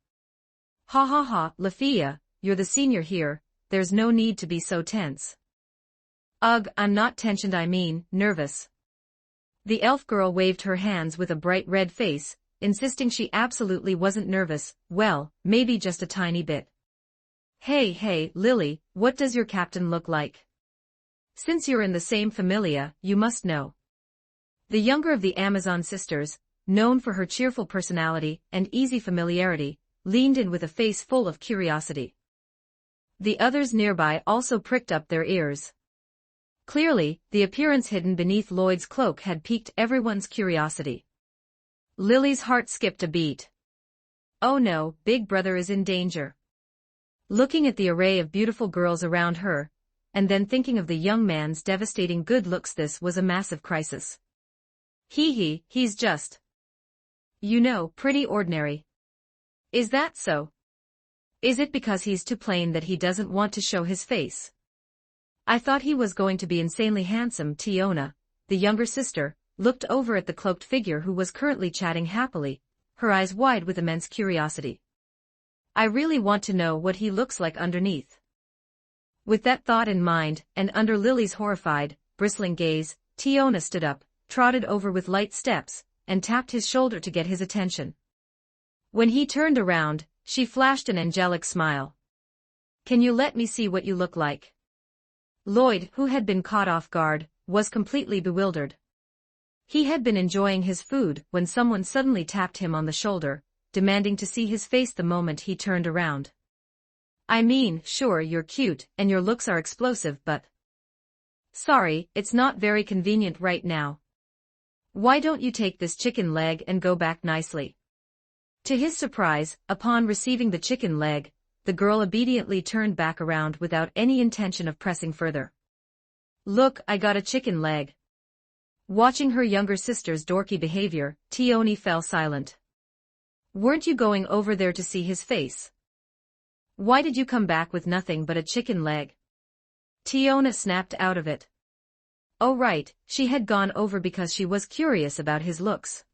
Ha ha ha, Lafia, you're the senior here, there's no need to be so tense. Ugh, I'm not tensioned, I mean, nervous. The elf girl waved her hands with a bright red face, insisting she absolutely wasn't nervous, well, maybe just a tiny bit. Hey, Lily, what does your captain look like? Since you're in the same familia, you must know. The younger of the Amazon sisters, known for her cheerful personality and easy familiarity, leaned in with a face full of curiosity. The others nearby also pricked up their ears. Clearly, the appearance hidden beneath Lloyd's cloak had piqued everyone's curiosity. Lily's heart skipped a beat. Oh no, Big Brother is in danger. Looking at the array of beautiful girls around her, and then thinking of the young man's devastating good looks, this was a massive crisis. He's just, pretty ordinary. Is that so? Is it because he's too plain that he doesn't want to show his face? I thought he was going to be insanely handsome. Tiona, the younger sister, looked over at the cloaked figure who was currently chatting happily, her eyes wide with immense curiosity. I really want to know what he looks like underneath. With that thought in mind, and under Lily's horrified, bristling gaze, Tiona stood up, trotted over with light steps, and tapped his shoulder to get his attention. When he turned around, she flashed an angelic smile. Can you let me see what you look like? Lloyd, who had been caught off guard, was completely bewildered. He had been enjoying his food when someone suddenly tapped him on the shoulder, demanding to see his face the moment he turned around. I mean, sure, you're cute and your looks are explosive, but... Sorry, it's not very convenient right now. Why don't you take this chicken leg and go back nicely? To his surprise, upon receiving the chicken leg, the girl obediently turned back around without any intention of pressing further. Look, I got a chicken leg. Watching her younger sister's dorky behavior, Tioni fell silent. Weren't you going over there to see his face? Why did you come back with nothing but a chicken leg? Tiona snapped out of it. Oh right, she had gone over because she was curious about his looks.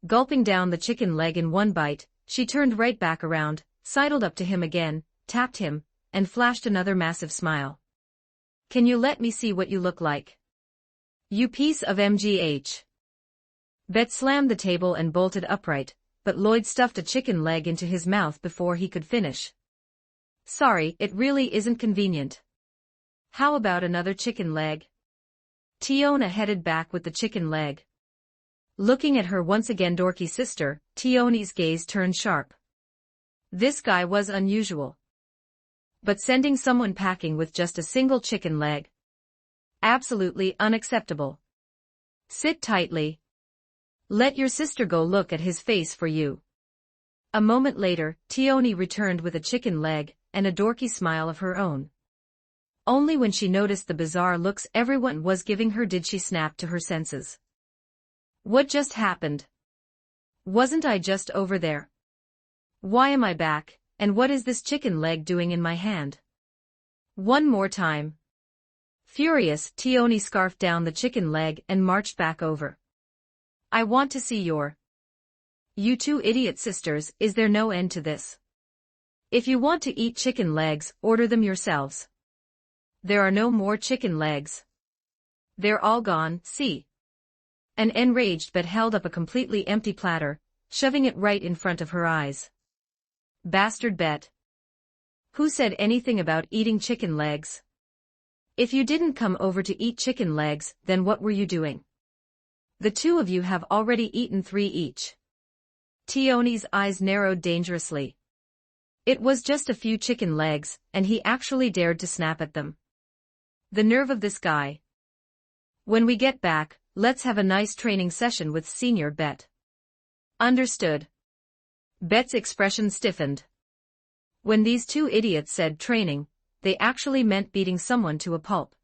Gulping down the chicken leg in one bite, she turned right back around, sidled up to him again, tapped him, and flashed another massive smile. Can you let me see what you look like? You piece of MGH. Bet slammed the table and bolted upright, but Lloyd stuffed a chicken leg into his mouth before he could finish. Sorry, it really isn't convenient. How about another chicken leg? Tiona headed back with the chicken leg. Looking at her once again dorky sister, Tioni's gaze turned sharp. This guy was unusual. But sending someone packing with just a single chicken leg? Absolutely unacceptable. Sit tightly. Let your sister go look at his face for you. A moment later, Tioni returned with a chicken leg and a dorky smile of her own. Only when she noticed the bizarre looks everyone was giving her did she snap to her senses. What just happened? Wasn't I just over there? Why am I back, and what is this chicken leg doing in my hand? One more time. Furious, Tioni scarfed down the chicken leg and marched back over. I want to see your... You two idiot sisters, is there no end to this? If you want to eat chicken legs, order them yourselves. There are no more chicken legs. They're all gone, see. An enraged Bet held up a completely empty platter, shoving it right in front of her eyes. Bastard Bet. Who said anything about eating chicken legs? If you didn't come over to eat chicken legs, then what were you doing? The two of you have already eaten 3 each. Tioni's eyes narrowed dangerously. It was just a few chicken legs, and he actually dared to snap at them. The nerve of this guy. When we get back, let's have a nice training session with Senior Bet. Understood. Bet's expression stiffened. When these two idiots said training, they actually meant beating someone to a pulp.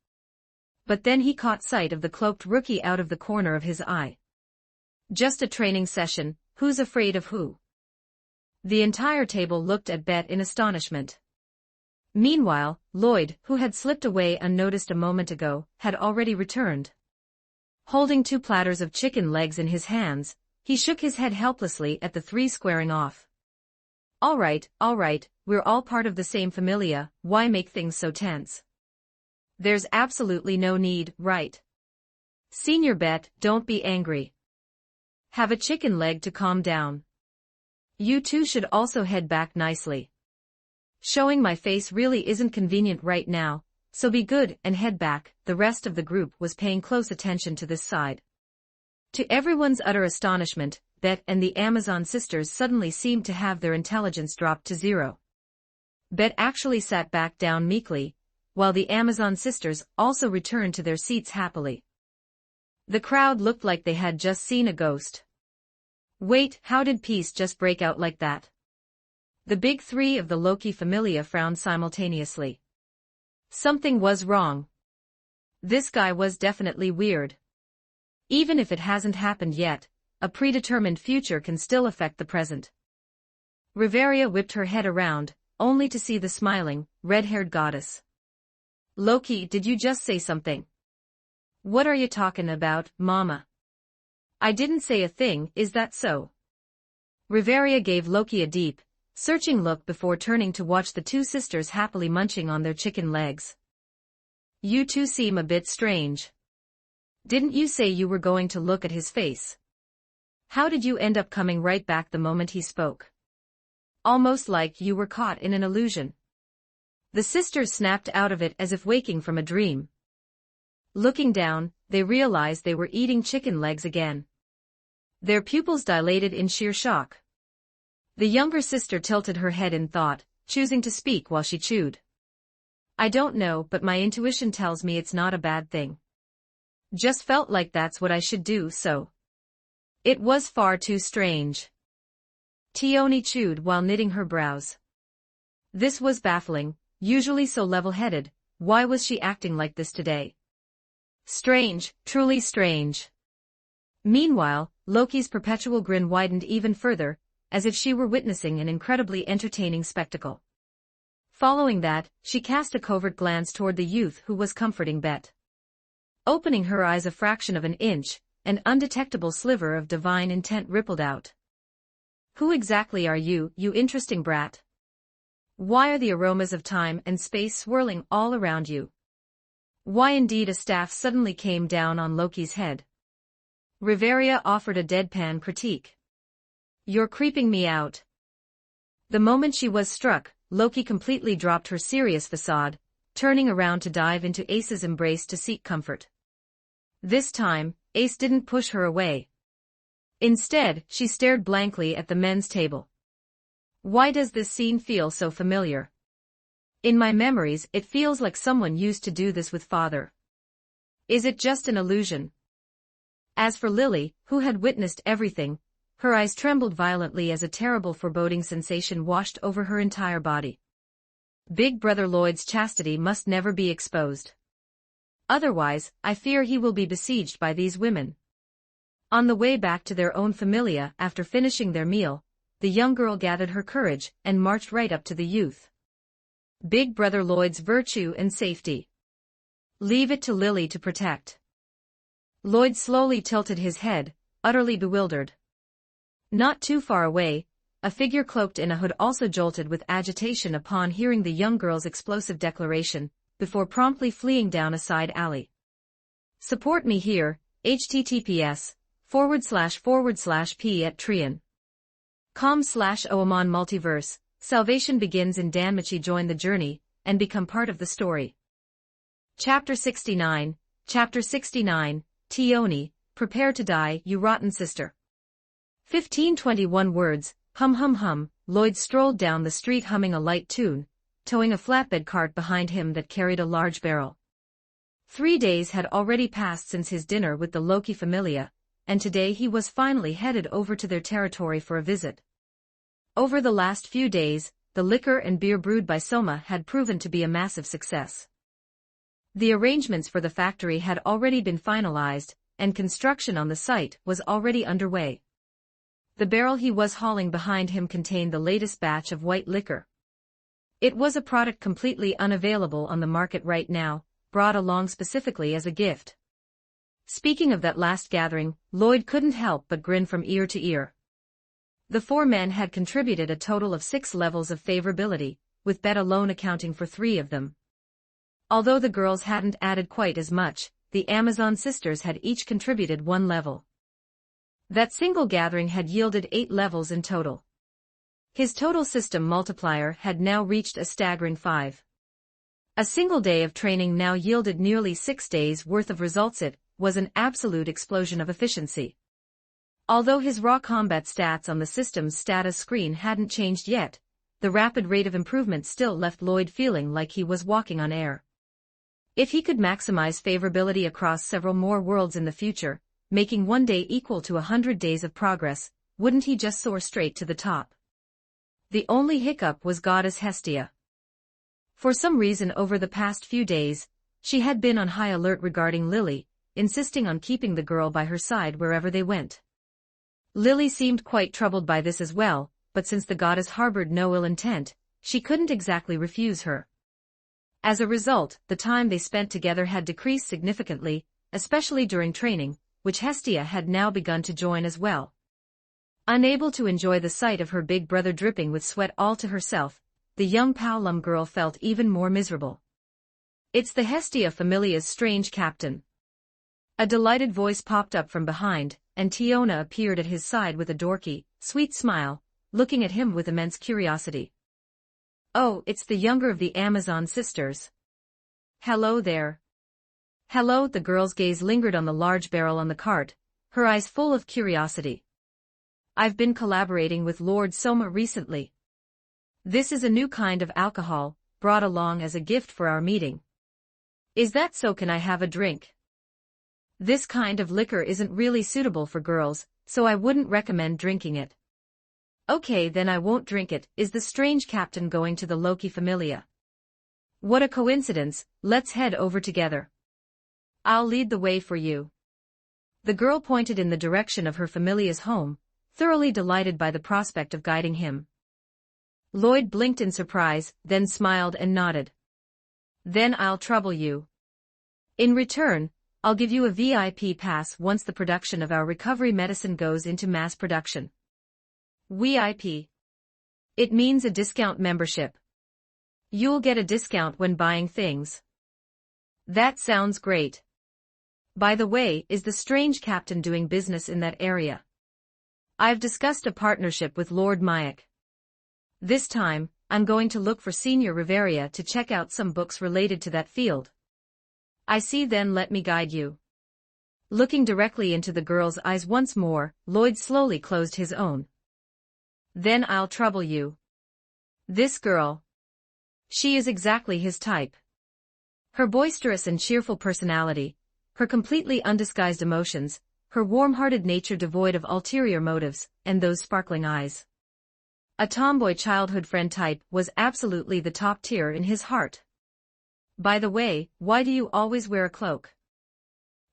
But then he caught sight of the cloaked rookie out of the corner of his eye. Just a training session, who's afraid of who? The entire table looked at Bet in astonishment. Meanwhile, Lloyd, who had slipped away unnoticed a moment ago, had already returned. Holding 2 platters of chicken legs in his hands, he shook his head helplessly at the 3 squaring off. All right, we're all part of the same familia, why make things so tense? There's absolutely no need, right? Senior Bet, don't be angry. Have a chicken leg to calm down. You two should also head back nicely. Showing my face really isn't convenient right now, so be good and head back. The rest of the group was paying close attention to this side. To everyone's utter astonishment, Bet and the Amazon sisters suddenly seemed to have their intelligence dropped to 0. Bet actually sat back down meekly, while the Amazon sisters also returned to their seats happily. The crowd looked like they had just seen a ghost. Wait, how did peace just break out like that? The big 3 of the Loki familia frowned simultaneously. Something was wrong. This guy was definitely weird. Even if it hasn't happened yet, a predetermined future can still affect the present. Riveria whipped her head around, only to see the smiling, red-haired goddess. Loki, did you just say something? What are you talking about, Mama? I didn't say a thing, is that so? Riveria gave Loki a deep, searching look before turning to watch the 2 sisters happily munching on their chicken legs. You two seem a bit strange. Didn't you say you were going to look at his face? How did you end up coming right back the moment he spoke? Almost like you were caught in an illusion. The sisters snapped out of it as if waking from a dream. Looking down, they realized they were eating chicken legs again. Their pupils dilated in sheer shock. The younger sister tilted her head in thought, choosing to speak while she chewed. I don't know, but my intuition tells me it's not a bad thing. Just felt like that's what I should do, so. It was far too strange. Tioni chewed while knitting her brows. This was baffling, usually so level-headed. Why was she acting like this today? Strange, truly strange. Meanwhile, Loki's perpetual grin widened even further, as if she were witnessing an incredibly entertaining spectacle. Following that, she cast a covert glance toward the youth who was comforting Bet. Opening her eyes a fraction of an inch, an undetectable sliver of divine intent rippled out. Who exactly are you, you interesting brat? Why are the aromas of time and space swirling all around you? Why indeed a staff suddenly came down on Loki's head. Riveria offered a deadpan critique. You're creeping me out. The moment she was struck, Loki completely dropped her serious facade, turning around to dive into Ace's embrace to seek comfort. This time, Ace didn't push her away. Instead, she stared blankly at the men's table. Why does this scene feel so familiar? In my memories, it feels like someone used to do this with father. Is it just an illusion? As for Lily, who had witnessed everything, her eyes trembled violently as a terrible foreboding sensation washed over her entire body. Big Brother Lloyd's chastity must never be exposed. Otherwise, I fear he will be besieged by these women. On the way back to their own familia after finishing their meal, the young girl gathered her courage and marched right up to the youth. Big Brother Lloyd's virtue and safety. Leave it to Lily to protect. Lloyd slowly tilted his head, utterly bewildered. Not too far away, a figure cloaked in a hood also jolted with agitation upon hearing the young girl's explosive declaration, before promptly fleeing down a side alley. Support me here, https://p@trian.com/oamon Multiverse, Salvation begins in Danmachi. Join the journey, and become part of the story. Chapter 69, Tioni, prepare to die, you rotten sister. 1521 words, hum hum hum. Lloyd strolled down the street humming a light tune, towing a flatbed cart behind him that carried a large barrel. 3 days had already passed since his dinner with the Loki familia, and today he was finally headed over to their territory for a visit. Over the last few days, the liquor and beer brewed by Soma had proven to be a massive success. The arrangements for the factory had already been finalized, and construction on the site was already underway. The barrel he was hauling behind him contained the latest batch of white liquor. It was a product completely unavailable on the market right now, brought along specifically as a gift. Speaking of that last gathering, Lloyd couldn't help but grin from ear to ear. The 4 men had contributed a total of 6 levels of favorability, with Bet alone accounting for 3 of them. Although the girls hadn't added quite as much, the Amazon sisters had each contributed 1 level. That single gathering had yielded 8 levels in total. His total system multiplier had now reached a staggering 5. A single day of training now yielded nearly 6 days' worth of results. It was an absolute explosion of efficiency. Although his raw combat stats on the system's status screen hadn't changed yet, the rapid rate of improvement still left Lloyd feeling like he was walking on air. If he could maximize favorability across several more worlds in the future, making 1 day equal to 100 days of progress, wouldn't he just soar straight to the top? The only hiccup was Goddess Hestia. For some reason over the past few days, she had been on high alert regarding Lily, insisting on keeping the girl by her side wherever they went. Lily seemed quite troubled by this as well, but since the goddess harbored no ill intent, she couldn't exactly refuse her. As a result, the time they spent together had decreased significantly, especially during training, which Hestia had now begun to join as well. Unable to enjoy the sight of her big brother dripping with sweat all to herself, the young Paolum girl felt even more miserable. It's the Hestia familia's strange captain. A delighted voice popped up from behind, and Tiona appeared at his side with a dorky, sweet smile, looking at him with immense curiosity. Oh, it's the younger of the Amazon sisters. Hello there. Hello, the girl's gaze lingered on the large barrel on the cart, her eyes full of curiosity. I've been collaborating with Lord Soma recently. This is a new kind of alcohol, brought along as a gift for our meeting. Is that so? Can I have a drink? This kind of liquor isn't really suitable for girls, so I wouldn't recommend drinking it. Okay, then I won't drink it. Is the strange captain going to the Loki Familia? What a coincidence, let's head over together. I'll lead the way for you. The girl pointed in the direction of her familia's home, thoroughly delighted by the prospect of guiding him. Lloyd blinked in surprise, then smiled and nodded. Then I'll trouble you. In return, I'll give you a VIP pass once the production of our recovery medicine goes into mass production. VIP. It means a discount membership. You'll get a discount when buying things. That sounds great. By the way, is the strange captain doing business in that area? I've discussed a partnership with Lord Mayak. This time, I'm going to look for Senior Riveria to check out some books related to that field. I see, then let me guide you. Looking directly into the girl's eyes once more, Lloyd slowly closed his own. Then I'll trouble you. This girl. She is exactly his type. Her boisterous and cheerful personality, her completely undisguised emotions, her warm-hearted nature devoid of ulterior motives, and those sparkling eyes. A tomboy childhood friend type was absolutely the top tier in his heart. By the way, why do you always wear a cloak?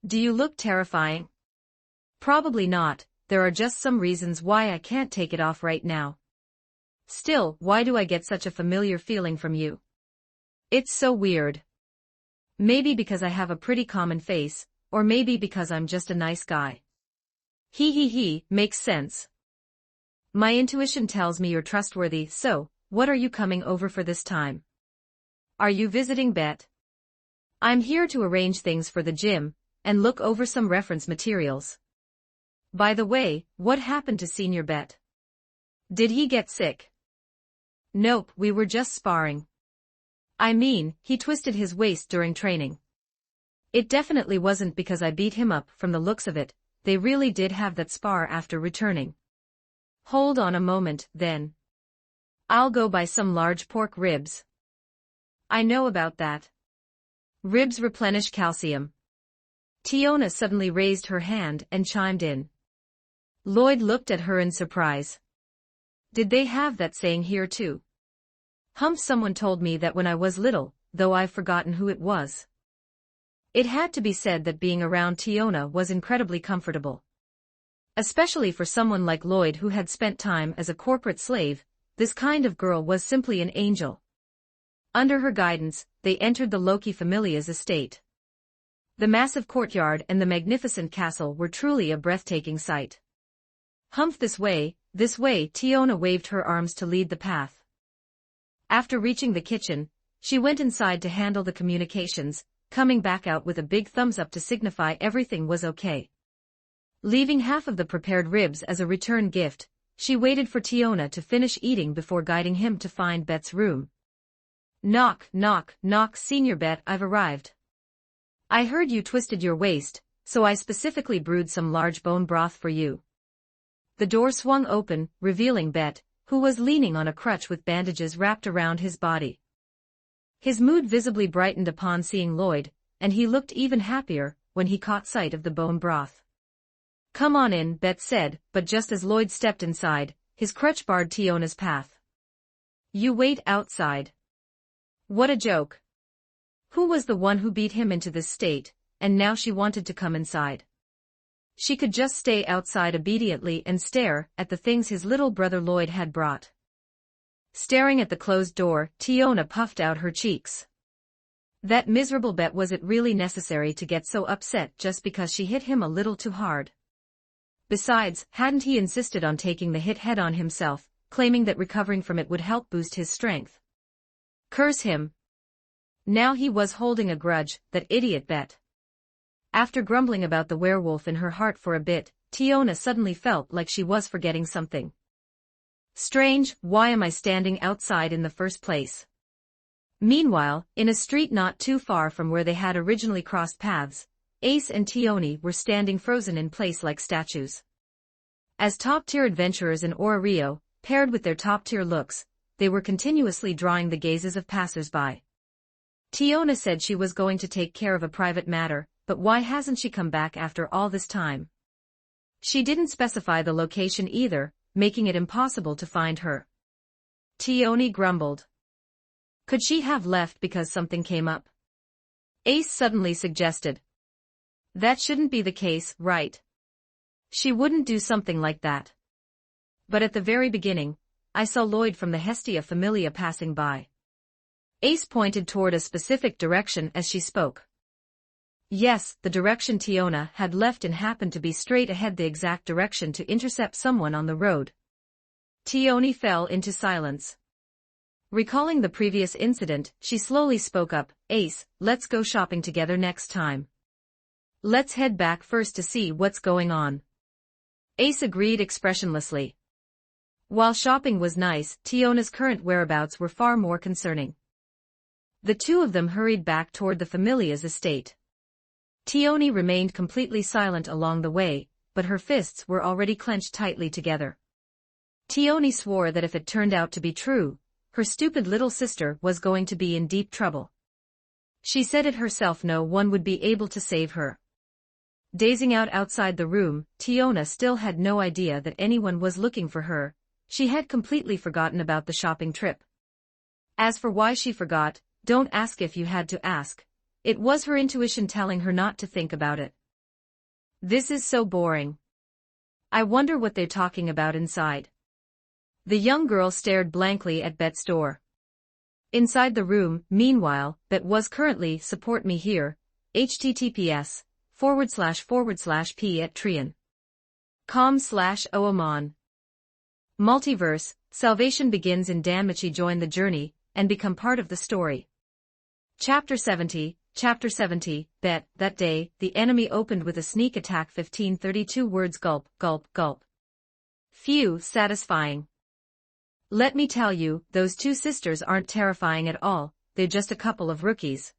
Do you look terrifying? Probably not, there are just some reasons why I can't take it off right now. Still, why do I get such a familiar feeling from you? It's so weird. Maybe because I have a pretty common face, or maybe because I'm just a nice guy. Makes sense. My intuition tells me you're trustworthy, so, what are you coming over for this time? Are you visiting Bet? I'm here to arrange things for the gym, and look over some reference materials. By the way, what happened to Senior Bet? Did he get sick? Nope, we were just sparring. I mean, he twisted his waist during training. It definitely wasn't because I beat him up. From the looks of it, they really did have that spar after returning. Hold on a moment, then. I'll go buy some large pork ribs. I know about that. Ribs replenish calcium. Tiona suddenly raised her hand and chimed in. Lloyd looked at her in surprise. Did they have that saying here too? Someone told me that when I was little, though I've forgotten who it was. It had to be said that being around Tiona was incredibly comfortable. Especially for someone like Lloyd who had spent time as a corporate slave, this kind of girl was simply an angel. Under her guidance, they entered the Loki Familia's estate. The massive courtyard and the magnificent castle were truly a breathtaking sight. This way, Tiona waved her arms to lead the path. After reaching the kitchen, she went inside to handle the communications, coming back out with a big thumbs up to signify everything was okay. Leaving half of the prepared ribs as a return gift, she waited for Tiona to finish eating before guiding him to find Bet's room. Knock, knock, knock. Senior Bet, I've arrived. I heard you twisted your waist, so I specifically brewed some large bone broth for you. The door swung open, revealing Bet, who was leaning on a crutch with bandages wrapped around his body. His mood visibly brightened upon seeing Lloyd, and he looked even happier when he caught sight of the bone broth. Come on in, Bet said, but just as Lloyd stepped inside, his crutch barred Tiona's path. You wait outside. What a joke. Who was the one who beat him into this state, and now she wanted to come inside? She could just stay outside obediently and stare at the things his little brother Lloyd had brought. Staring at the closed door, Tiona puffed out her cheeks. That miserable Bet, was it really necessary to get so upset just because she hit him a little too hard? Besides, hadn't he insisted on taking the hit head on himself, claiming that recovering from it would help boost his strength? Curse him. Now he was holding a grudge, that idiot Bet. After grumbling about the werewolf in her heart for a bit, Tiona suddenly felt like she was forgetting something. Strange, why am I standing outside in the first place? Meanwhile, in a street not too far from where they had originally crossed paths, Ace and Tione were standing frozen in place like statues. As top-tier adventurers in Rio, paired with their top-tier looks, they were continuously drawing the gazes of passers-by. Tione said she was going to take care of a private matter, but why hasn't she come back after all this time? She didn't specify the location either, making it impossible to find her. Tione grumbled. Could she have left because something came up? Ace suddenly suggested. That shouldn't be the case, right? She wouldn't do something like that. But at the very beginning, I saw Lloyd from the Hestia Familia passing by. Ace pointed toward a specific direction as she spoke. Yes, the direction Tione had left and happened to be straight ahead, the exact direction to intercept someone on the road. Tione fell into silence. Recalling the previous incident, she slowly spoke up, Ace, let's go shopping together next time. Let's head back first to see what's going on. Ace agreed expressionlessly. While shopping was nice, Tione's current whereabouts were far more concerning. The two of them hurried back toward the Familia's estate. Tione remained completely silent along the way, but her fists were already clenched tightly together. Tione swore that if it turned out to be true, her stupid little sister was going to be in deep trouble. She said it herself, no one would be able to save her. Dazing out outside the room, Tione still had no idea that anyone was looking for her. She had completely forgotten about the shopping trip. As for why she forgot, don't ask if you had to ask. It was her intuition telling her not to think about it. This is so boring. I wonder what they're talking about inside. The young girl stared blankly at Bet's door. Inside the room, meanwhile, Bet was currently, support me here, https://p@trian.com/oamon. Multiverse, Salvation begins in Danmachi. Join the journey, and become part of the story. Chapter 70, Bet, that day, the enemy opened with a sneak attack. 1532 words. Gulp, gulp, gulp. Phew, satisfying. Let me tell you, those two sisters aren't terrifying at all, they're just a couple of rookies.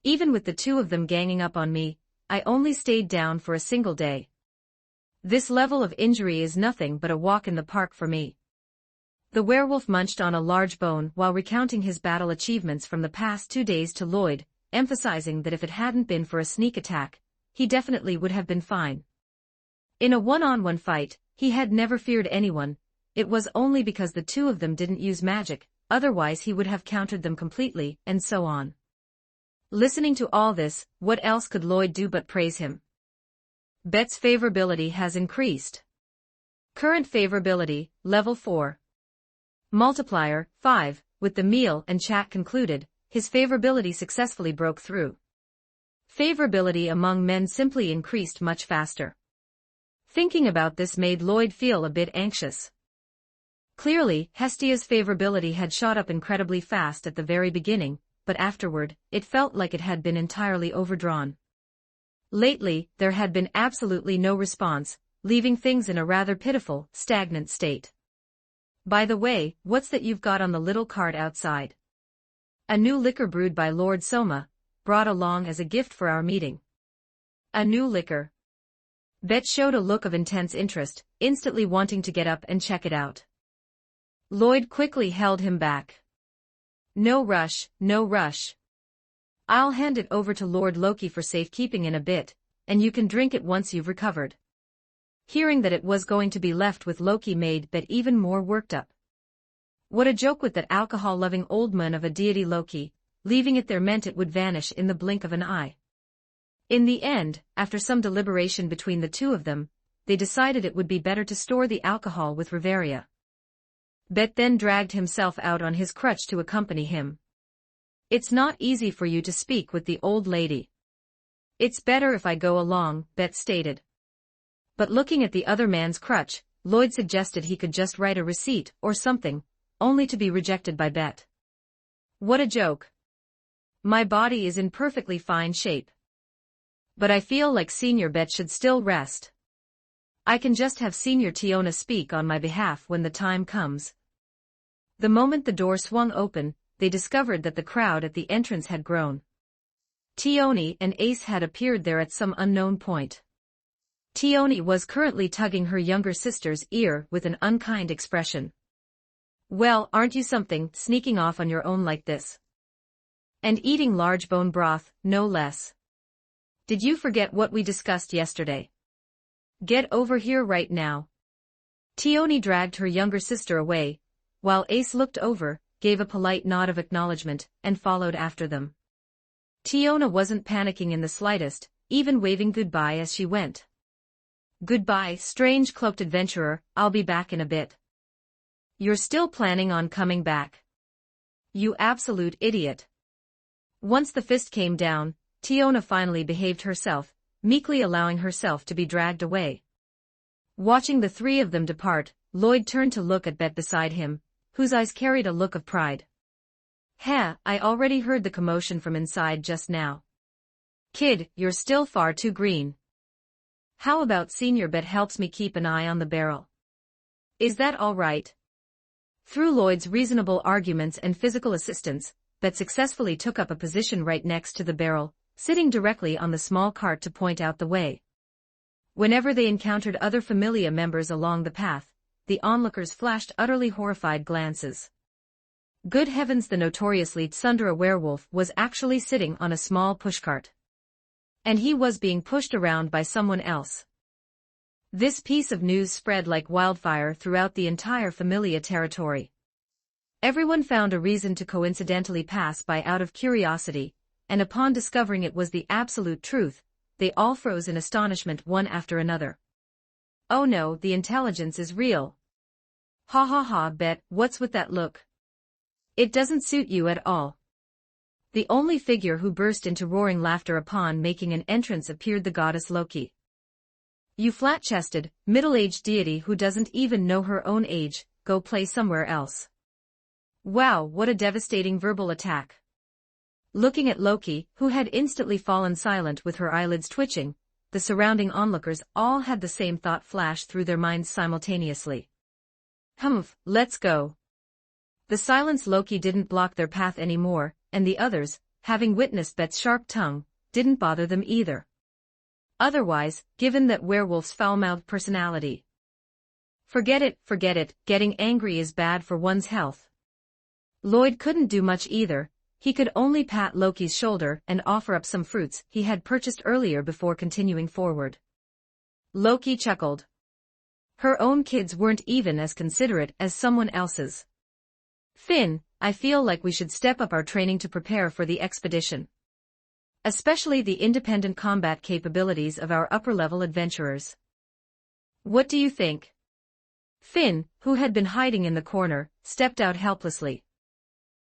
Even with the two of them ganging up on me, I only stayed down for a single day. This level of injury is nothing but a walk in the park for me. The werewolf munched on a large bone while recounting his battle achievements from the past 2 days to Lloyd, emphasizing that if it hadn't been for a sneak attack, he definitely would have been fine. In a one-on-one fight, he had never feared anyone. It was only because the two of them didn't use magic, otherwise he would have countered them completely, and so on. Listening to all this, what else could Lloyd do but praise him? Bet's favorability has increased. Current favorability, level 4. Multiplier, 5, with the meal and chat concluded, his favorability successfully broke through. Favorability among men simply increased much faster. Thinking about this made Lloyd feel a bit anxious. Clearly, Hestia's favorability had shot up incredibly fast at the very beginning, but afterward, it felt like it had been entirely overdrawn. Lately, there had been absolutely no response, leaving things in a rather pitiful, stagnant state. By the way, what's that you've got on the little cart outside? A new liquor brewed by Lord Soma, brought along as a gift for our meeting. A new liquor. Bet showed a look of intense interest, instantly wanting to get up and check it out. Lloyd quickly held him back. No rush, no rush. I'll hand it over to Lord Loki for safekeeping in a bit, and you can drink it once you've recovered. Hearing that it was going to be left with Loki made Bet even more worked up. What a joke with that alcohol-loving old man of a deity Loki, leaving it there meant it would vanish in the blink of an eye. In the end, after some deliberation between the two of them, they decided it would be better to store the alcohol with Riveria. Bet then dragged himself out on his crutch to accompany him. It's not easy for you to speak with the old lady. It's better if I go along, Bet stated. But looking at the other man's crutch, Lloyd suggested he could just write a receipt or something, only to be rejected by Bet. What a joke. My body is in perfectly fine shape. But I feel like Senior Bet should still rest. I can just have Senior Tiona speak on my behalf when the time comes. The moment the door swung open, they discovered that the crowd at the entrance had grown. Tioni and Ace had appeared there at some unknown point. Tioni was currently tugging her younger sister's ear with an unkind expression. Well, aren't you something, sneaking off on your own like this? And eating large bone broth, no less. Did you forget what we discussed yesterday? Get over here right now. Tioni dragged her younger sister away, while Ace looked over, gave a polite nod of acknowledgement, and followed after them. Tiona wasn't panicking in the slightest, even waving goodbye as she went. Goodbye, strange cloaked adventurer, I'll be back in a bit. You're still planning on coming back? You absolute idiot. Once the fist came down, Tiona finally behaved herself, meekly allowing herself to be dragged away. Watching the three of them depart, Lloyd turned to look at Bet beside him, whose eyes carried a look of pride. I already heard the commotion from inside just now. Kid, you're still far too green. How about Senior Bet helps me keep an eye on the barrel? Is that all right? Through Lloyd's reasonable arguments and physical assistance, Bet successfully took up a position right next to the barrel, sitting directly on the small cart to point out the way. Whenever they encountered other Familia members along the path, the onlookers flashed utterly horrified glances. Good heavens, the notoriously tsundere werewolf was actually sitting on a small pushcart. And he was being pushed around by someone else. This piece of news spread like wildfire throughout the entire Familia territory. Everyone found a reason to coincidentally pass by out of curiosity, and upon discovering it was the absolute truth, they all froze in astonishment one after another. Oh no, the intelligence is real. Ha ha ha, Bet, what's with that look? It doesn't suit you at all. The only figure who burst into roaring laughter upon making an entrance appeared the goddess Loki. You flat-chested, middle-aged deity who doesn't even know her own age, go play somewhere else. Wow, what a devastating verbal attack. Looking at Loki, who had instantly fallen silent with her eyelids twitching, the surrounding onlookers all had the same thought flash through their minds simultaneously. Humph, let's go. The silence Loki didn't block their path anymore, and the others, having witnessed Bet's sharp tongue, didn't bother them either. Otherwise, given that werewolf's foul-mouthed personality. Forget it, getting angry is bad for one's health. Lloyd couldn't do much either, he could only pat Loki's shoulder and offer up some fruits he had purchased earlier before continuing forward. Loki chuckled. Her own kids weren't even as considerate as someone else's. Finn, I feel like we should step up our training to prepare for the expedition. Especially the independent combat capabilities of our upper-level adventurers. What do you think? Finn, who had been hiding in the corner, stepped out helplessly.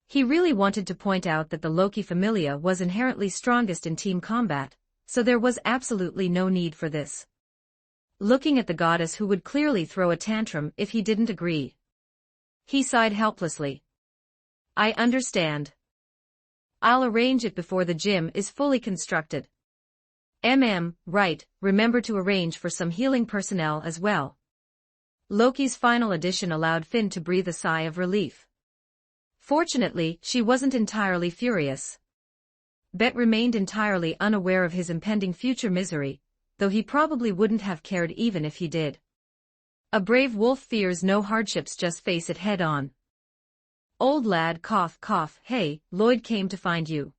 He really wanted to point out that the Loki Familia was inherently strongest in team combat, so there was absolutely no need for this. Looking at the goddess who would clearly throw a tantrum if he didn't agree. He sighed helplessly. I understand. I'll arrange it before the gym is fully constructed. Right, remember to arrange for some healing personnel as well. Loki's final addition allowed Finn to breathe a sigh of relief. Fortunately, she wasn't entirely furious. Bet remained entirely unaware of his impending future misery, though he probably wouldn't have cared even if he did. A brave wolf fears no hardships, just face it head on. Old lad, cough, cough, hey, Lloyd came to find you.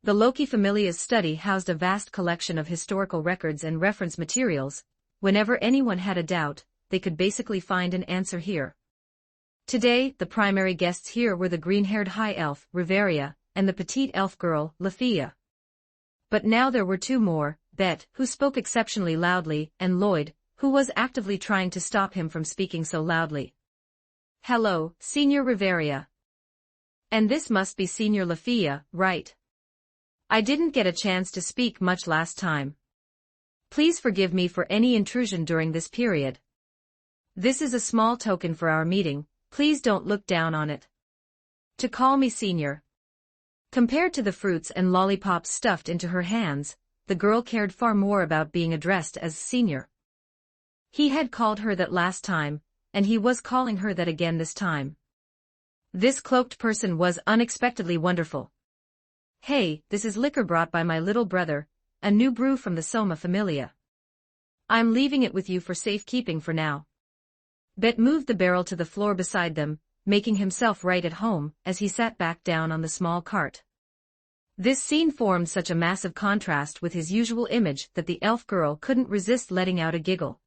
The Loki Familia's study housed a vast collection of historical records and reference materials. Whenever anyone had a doubt, they could basically find an answer here. Today, the primary guests here were the green-haired high elf, Riveria, and the petite elf girl, Lafia. But now there were two more, Bet, who spoke exceptionally loudly, and Lloyd, who was actively trying to stop him from speaking so loudly. Hello, Senior Riveria. And this must be Senior Lafia, right? I didn't get a chance to speak much last time. Please forgive me for any intrusion during this period. This is a small token for our meeting, please don't look down on it. To call me Senior. Compared to the fruits and lollipops stuffed into her hands, the girl cared far more about being addressed as Senior. He had called her that last time, and he was calling her that again this time. This cloaked person was unexpectedly wonderful. Hey, this is liquor brought by my little brother, a new brew from the Soma Familia. I'm leaving it with you for safekeeping for now. Bet moved the barrel to the floor beside them, making himself right at home as he sat back down on the small cart. This scene formed such a massive contrast with his usual image that the elf girl couldn't resist letting out a giggle.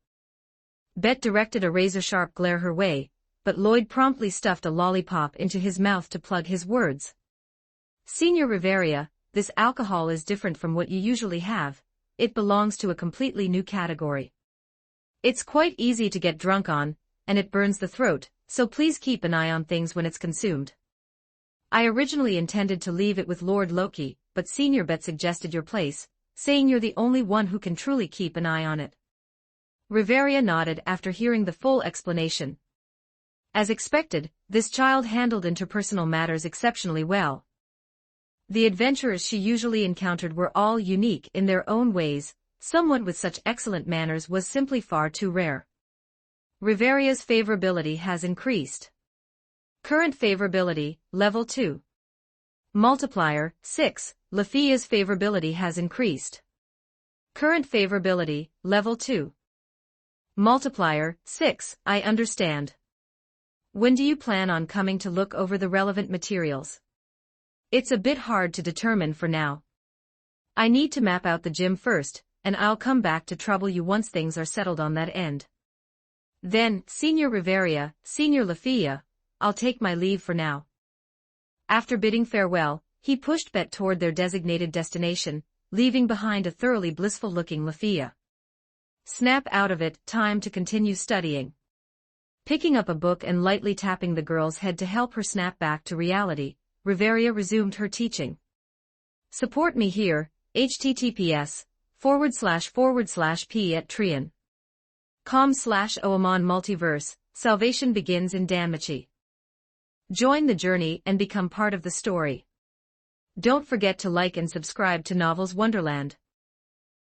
Bet directed a razor-sharp glare her way, but Lloyd promptly stuffed a lollipop into his mouth to plug his words. Senior Riveria, this alcohol is different from what you usually have. It belongs to a completely new category. It's quite easy to get drunk on, and it burns the throat, so please keep an eye on things when it's consumed. I originally intended to leave it with Lord Loki, but Senior Bet suggested your place, saying you're the only one who can truly keep an eye on it. Riveria nodded after hearing the full explanation. As expected, this child handled interpersonal matters exceptionally well. The adventurers she usually encountered were all unique in their own ways. Someone with such excellent manners was simply far too rare. Riveria's favorability has increased. Current favorability, level 2. Multiplier, 6, Lafia's favorability has increased. Current favorability, level 2. Multiplier, 6, I understand. When do you plan on coming to look over the relevant materials? It's a bit hard to determine for now. I need to map out the gym first, and I'll come back to trouble you once things are settled on that end. Then, Senior Riveria, Senior Lafia, I'll take my leave for now. After bidding farewell, he pushed Bet toward their designated destination, leaving behind a thoroughly blissful-looking Lafia. Snap out of it, time to continue studying. Picking up a book and lightly tapping the girl's head to help her snap back to reality, Riveria resumed her teaching. Support me here, https://p@trian.com/oamon Multiverse, salvation begins in Danmachi. Join the journey and become part of the story. Don't forget to like and subscribe to Novels Wonderland.